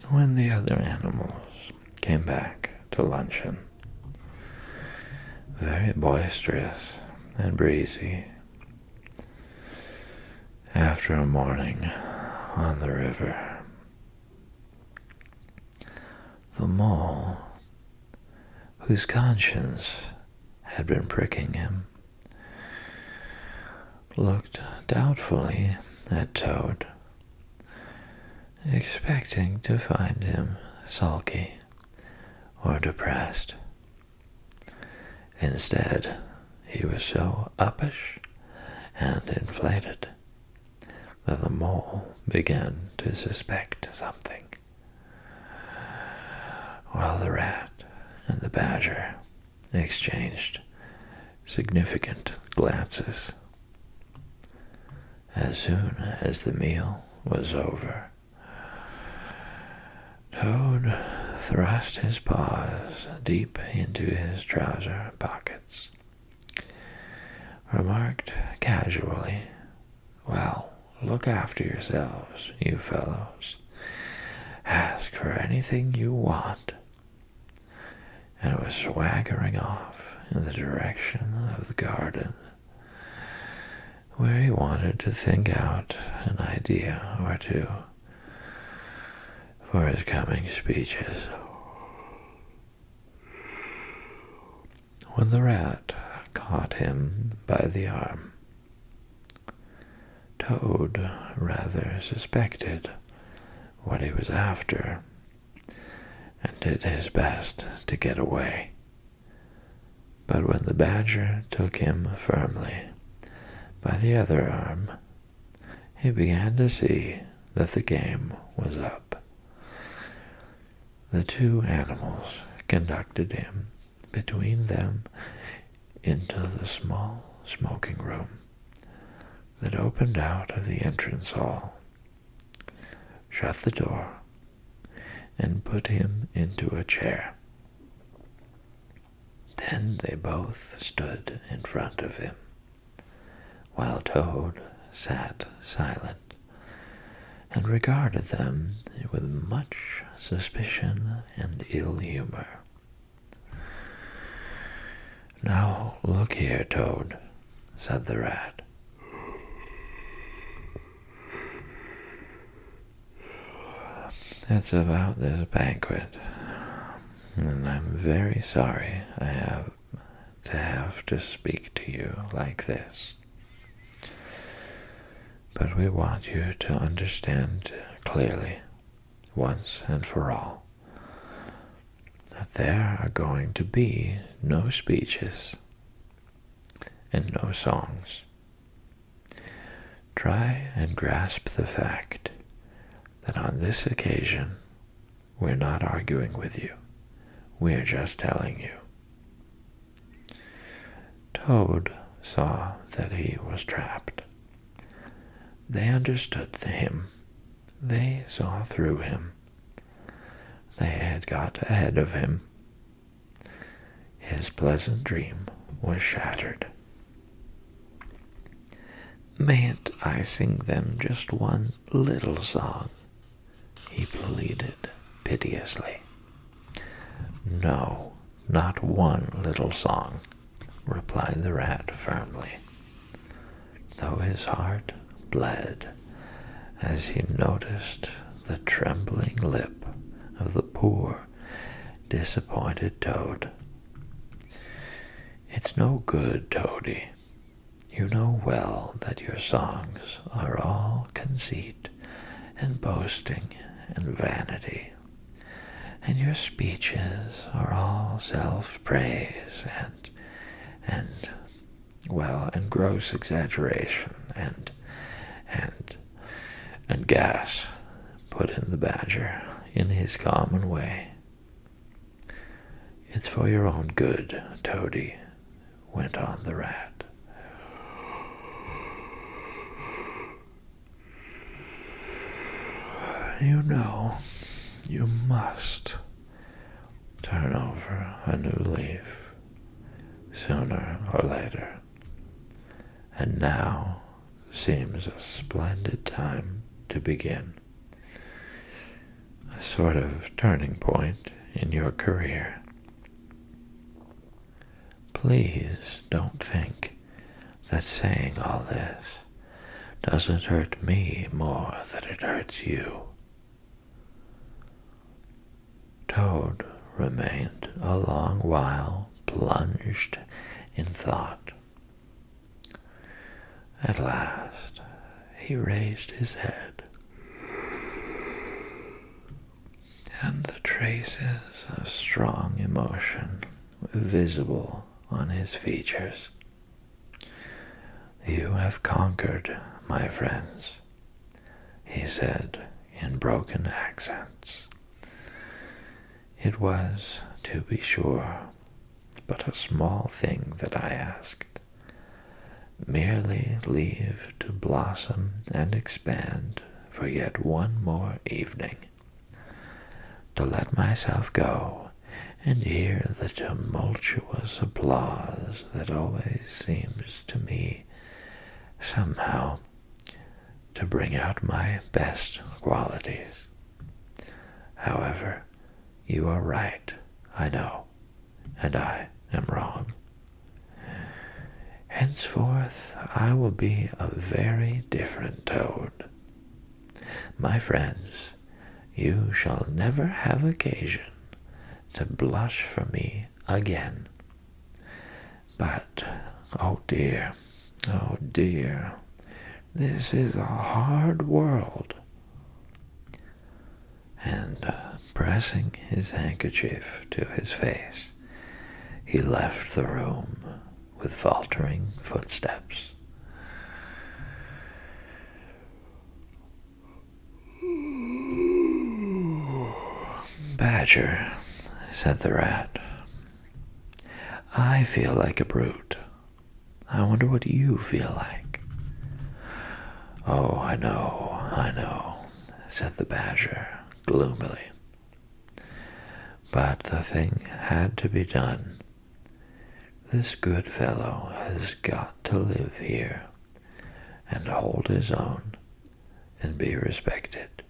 Speaker 1: When the other animals came back to luncheon, very boisterous and breezy, after a morning on the river, the mole, whose conscience had been pricking him, looked doubtfully at Toad, expecting to find him sulky or depressed. Instead, he was so uppish and inflated that the mole began to suspect something, while the rat and the badger exchanged significant glances. As soon as the meal was over, Toad thrust his paws deep into his trouser pockets, remarked casually, "Well, look after yourselves, you fellows. Ask for anything you want," and was swaggering off in the direction of the garden, where he wanted to think out an idea or two for his coming speeches. When the rat caught him by the arm, Toad rather suspected what he was after, and did his best to get away. But when the badger took him firmly by the other arm, he began to see that the game was up. The two animals conducted him between them into the small smoking room that opened out of the entrance hall, shut the door, and put him into a chair. Then they both stood in front of him, while Toad sat silent and regarded them with much suspicion and ill humor. "Now, look here, Toad," said the rat. "It's about this banquet, and I'm very sorry I have to speak to you like this. But we want you to understand clearly, once and for all, that there are going to be no speeches and no songs. Try and grasp the fact that on this occasion we're not arguing with you. We're just telling you." Toad saw that he was trapped. They understood him. They saw through him. They had got ahead of him. His pleasant dream was shattered. "Mayn't I sing them just one little song?" he pleaded piteously. "No, not one little song," replied the rat firmly, though his heart bled as he noticed the trembling lip of the poor, disappointed Toad. "It's no good, Toady. You know well that your songs are all conceit and boasting and vanity, and your speeches are all self-praise and gross exaggeration and gas, put in the Badger in his common way. It's for your own good, Toady, went on the Rat. You know, you must turn over a new leaf, sooner or later. And now seems a splendid time to begin. A sort of turning point in your career. Please don't think that saying all this doesn't hurt me more than it hurts you. Toad remained a long while plunged in thought. At last he raised his head, and the traces of strong emotion were visible on his features. You have conquered, my friends, he said in broken accents. It was, to be sure, but a small thing that I asked. Merely leave to blossom and expand for yet one more evening, to let myself go and hear the tumultuous applause that always seems to me somehow to bring out my best qualities. However, you are right, I know, and I am wrong. Henceforth I will be a very different Toad. My friends, you shall never have occasion to blush for me again. But, oh dear, this is a hard world. And pressing his handkerchief to his face, he left the room with faltering footsteps. Badger, said the Rat, I feel like a brute. I wonder what you feel like. Oh, I know, said the Badger gloomily. But the thing had to be done. This good fellow has got to live here and hold his own and be respected.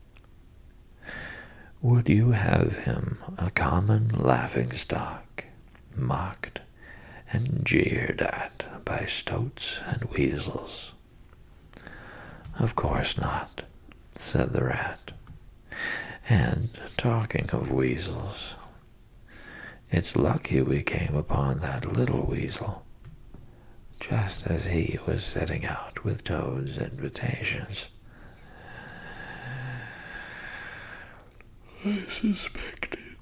Speaker 1: Would you have him a common laughing-stock, mocked and jeered at by stoats and weasels? Of course not, said the Rat. And talking of weasels, it's lucky we came upon that little weasel, just as he was setting out with Toad's invitations. I suspected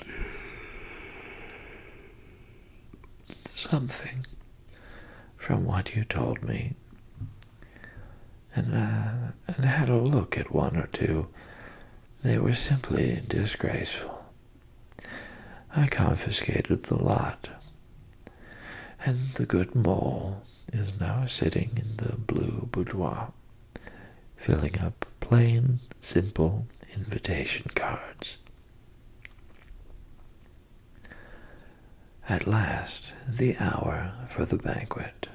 Speaker 1: something from what you told me, and had a look at one or two. They were simply disgraceful. I confiscated the lot, and the good mole is now sitting in the blue boudoir, filling up plain, simple invitation cards. At last, the hour for the banquet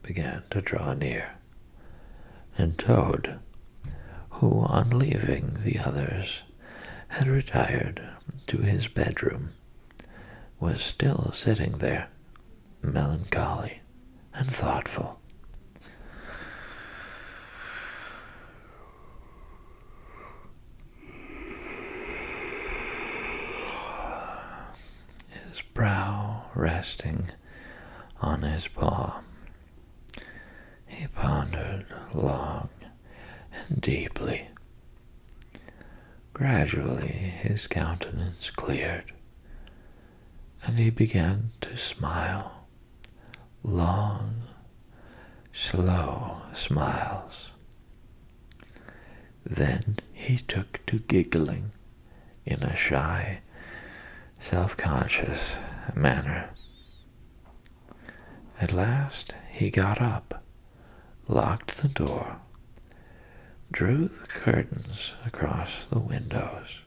Speaker 1: began to draw near, and Toad, who on leaving the others had retired to his bedroom, was still sitting there, melancholy and thoughtful. His brow resting on his palm, he pondered long and deeply. Gradually his countenance cleared, and he began to smile long slow smiles. Then he took to giggling in a shy, self-conscious manner. At last he got up, locked the door, drew the curtains across the windows,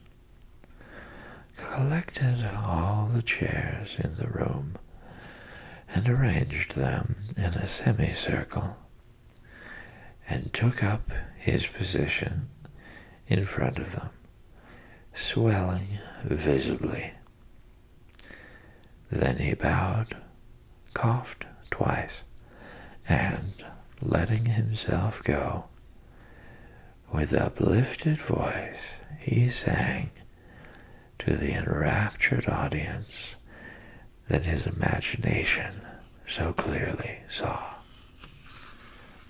Speaker 1: collected all the chairs in the room, and arranged them in a semicircle, and took up his position in front of them, swelling visibly. Then he bowed, coughed twice, and, letting himself go, with uplifted voice he sang to the enraptured audience that his imagination so clearly saw.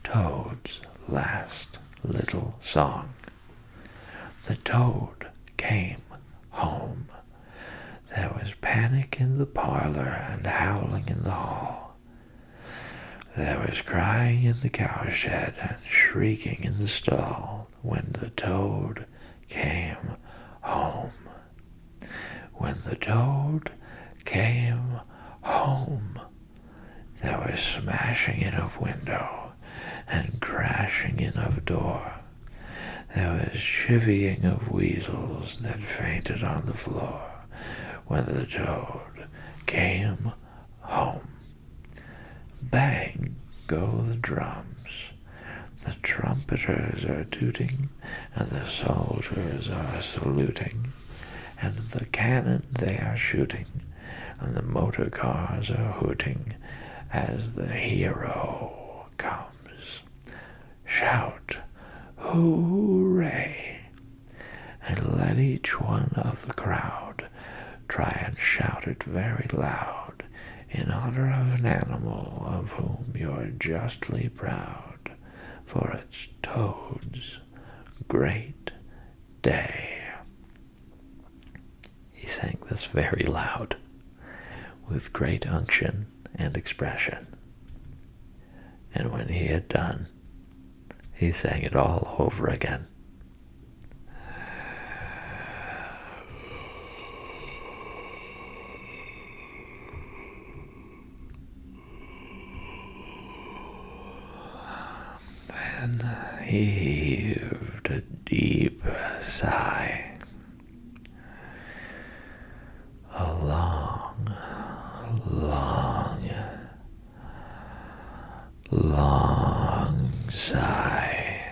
Speaker 1: Toad's last little song. The toad came home. There was panic in the parlor and howling in the hall. There was crying in the cowshed and shrieking in the stall when the toad came home. When the toad came home, there was smashing in of window and crashing in of door. There was chivying of weasels that fainted on the floor when the toad came home. Bang go the drums, the trumpeters are tooting, and the soldiers are saluting, and the cannon they are shooting, and the motor cars are hooting as the hero comes. Shout, hooray! And let each one of the crowd try and shout it very loud in honor of an animal of whom you're justly proud, for it's Toad's great day. He sang this very loud, with great unction and expression. And when he had done, he sang it all over again. Then he heaved a deep sigh. A long, long sigh.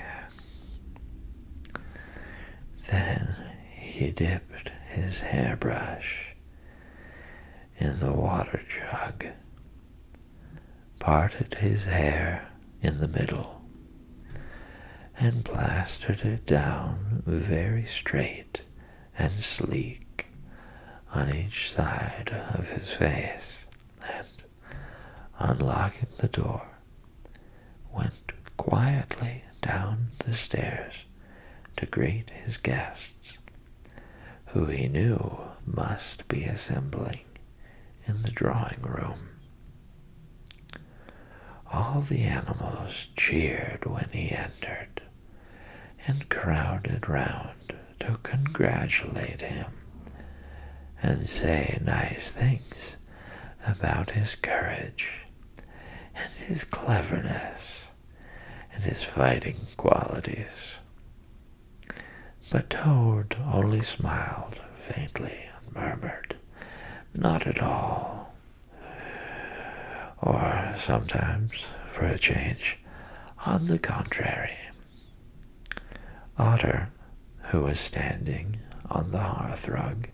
Speaker 1: Then he dipped his hairbrush in the water jug, parted his hair in the middle, and plastered it down very straight and sleek on each side of his face, and, unlocking the door, went quietly down the stairs to greet his guests, who he knew must be assembling in the drawing room. All the animals cheered when he entered, and crowded round to congratulate him and say nice things about his courage and his cleverness and his fighting qualities. But Toad only smiled faintly and murmured, "Not at all." Or sometimes, for a change, "On the contrary." Otter, who was standing on the hearthrug,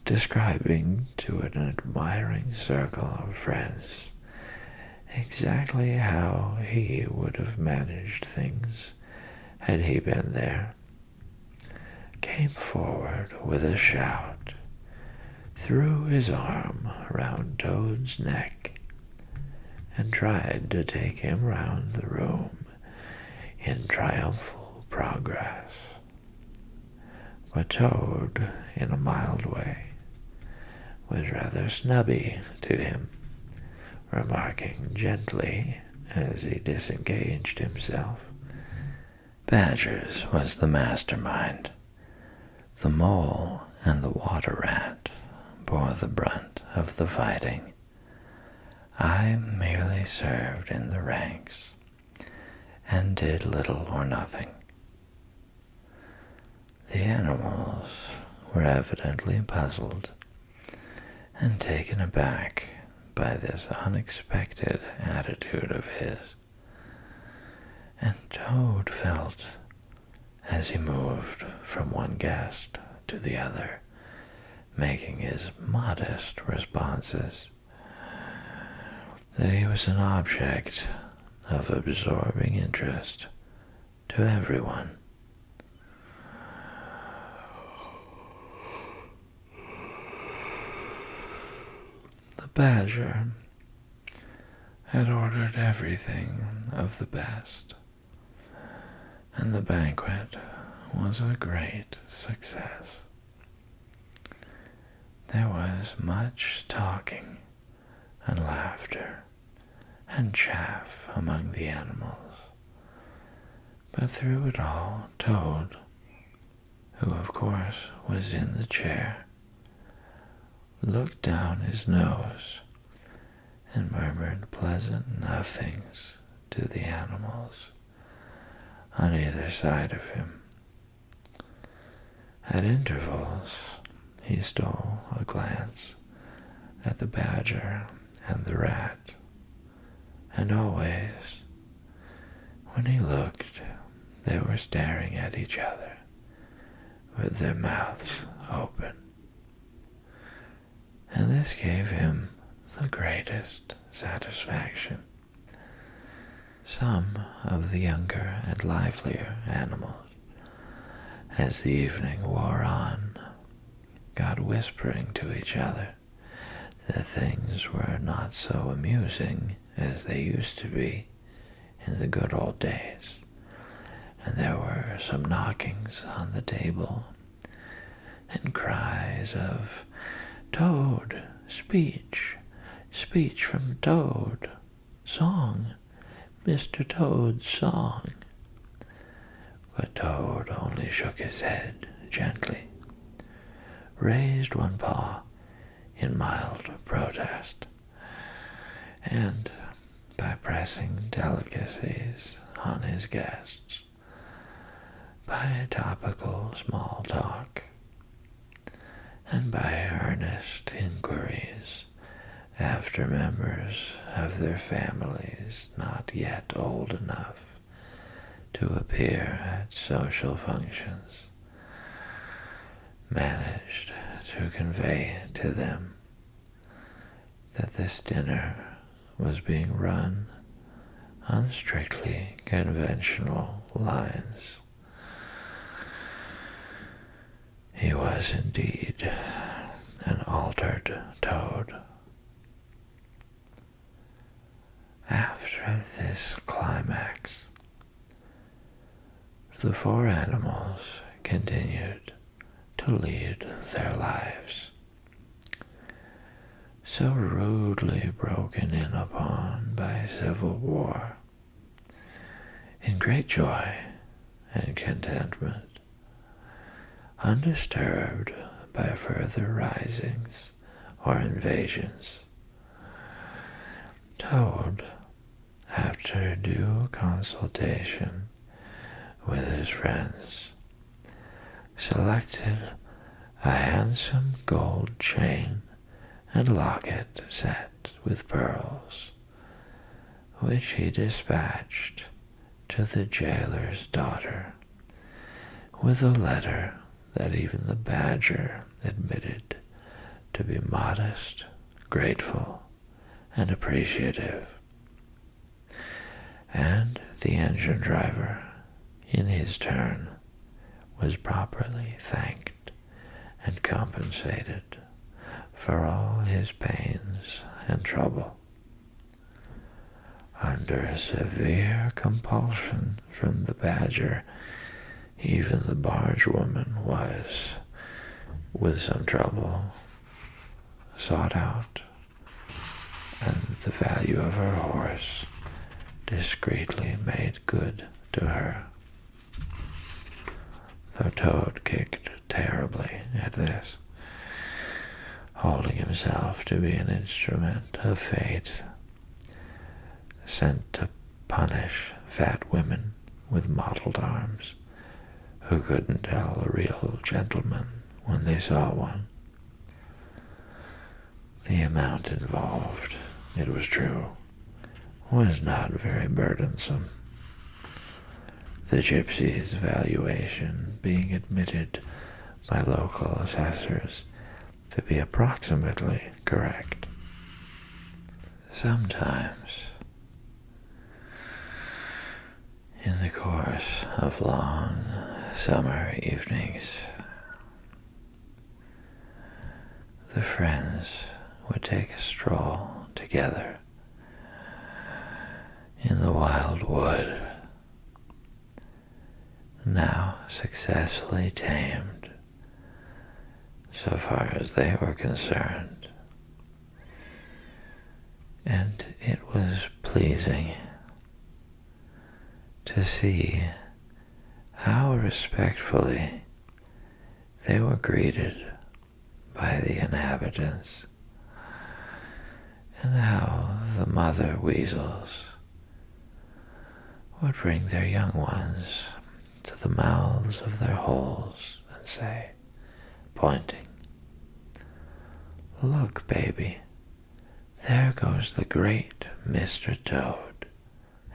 Speaker 1: describing to an admiring circle of friends exactly how he would have managed things had he been there, came forward with a shout, threw his arm round Toad's neck, and tried to take him round the room in triumphal progress. But Toad, in a mild way, was rather snubby to him, remarking gently as he disengaged himself. Badgers was the mastermind. The mole and the water rat bore the brunt of the fighting. I merely served in the ranks and did little or nothing. The animals were evidently puzzled and taken aback by this unexpected attitude of his, and Toad felt, as he moved from one guest to the other, making his modest responses, that he was an object of absorbing interest to everyone. The badger had ordered everything of the best, and the banquet was a great success. There was much talking and laughter and chaff among the animals, but through it all Toad, who of course was in the chair, looked down his nose and murmured pleasant nothings to the animals on either side of him. At intervals, he stole a glance at the badger and the rat, and always, when he looked, they were staring at each other with their mouths open. And this gave him the greatest satisfaction. Some of the younger and livelier animals, as the evening wore on, got whispering to each other that things were not so amusing as they used to be in the good old days, and there were some knockings on the table and cries of, "Toad, speech, speech from Toad, song, Mr. Toad's song." But Toad only shook his head gently, raised one paw in mild protest, and, by pressing delicacies on his guests, by topical small talk, and by earnest inquiries after members of their families not yet old enough to appear at social functions, managed to convey to them that this dinner was being run on strictly conventional lines. He was indeed an altered Toad. After this climax, the four animals continued to lead their lives, so rudely broken in upon by civil war, in great joy and contentment, undisturbed by further risings or invasions. Toad, after due consultation with his friends, selected a handsome gold chain and locket set with pearls, which he dispatched to the jailer's daughter with a letter that even the badger admitted to be modest, grateful, and appreciative. And the engine driver, in his turn, was properly thanked and compensated for all his pains and trouble. Under severe compulsion from the badger, even the barge woman was, with some trouble, sought out, and the value of her horse discreetly made good to her, though Toad kicked terribly at this, holding himself to be an instrument of fate, sent to punish fat women with mottled arms who couldn't tell a real gentleman when they saw one. The amount involved, it was true, was not very burdensome, the gypsy's valuation being admitted by local assessors to be approximately correct. Sometimes, in the course of long summer evenings, the friends would take a stroll together in the wild wood, now successfully tamed so far as they were concerned, and it was pleasing to see how respectfully they were greeted by the inhabitants, and how the mother weasels would bring their young ones to the mouths of their holes and say, pointing, "Look, baby, there goes the great Mr. Toad,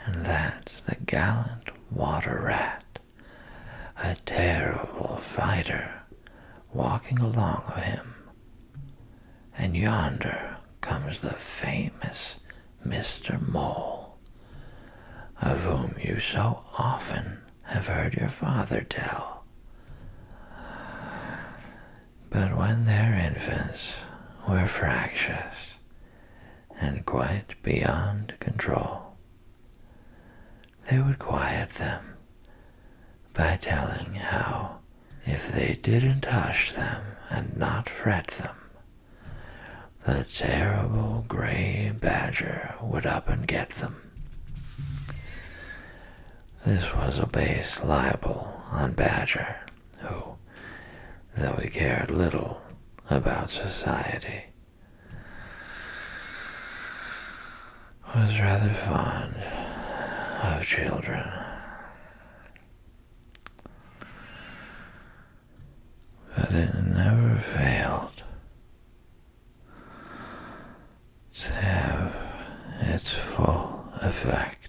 Speaker 1: and that's the gallant water rat, a terrible fighter, walking along with him. And yonder comes the famous Mr. Mole, of whom you so often have heard your father tell. But when their infants were fractious and quite beyond control, they would quiet them by telling how, if they didn't hush them and not fret them, the terrible gray badger would up and get them. This was a base libel on Badger, who, though he cared little about society, was rather fond of children. But it never failed to have its full effect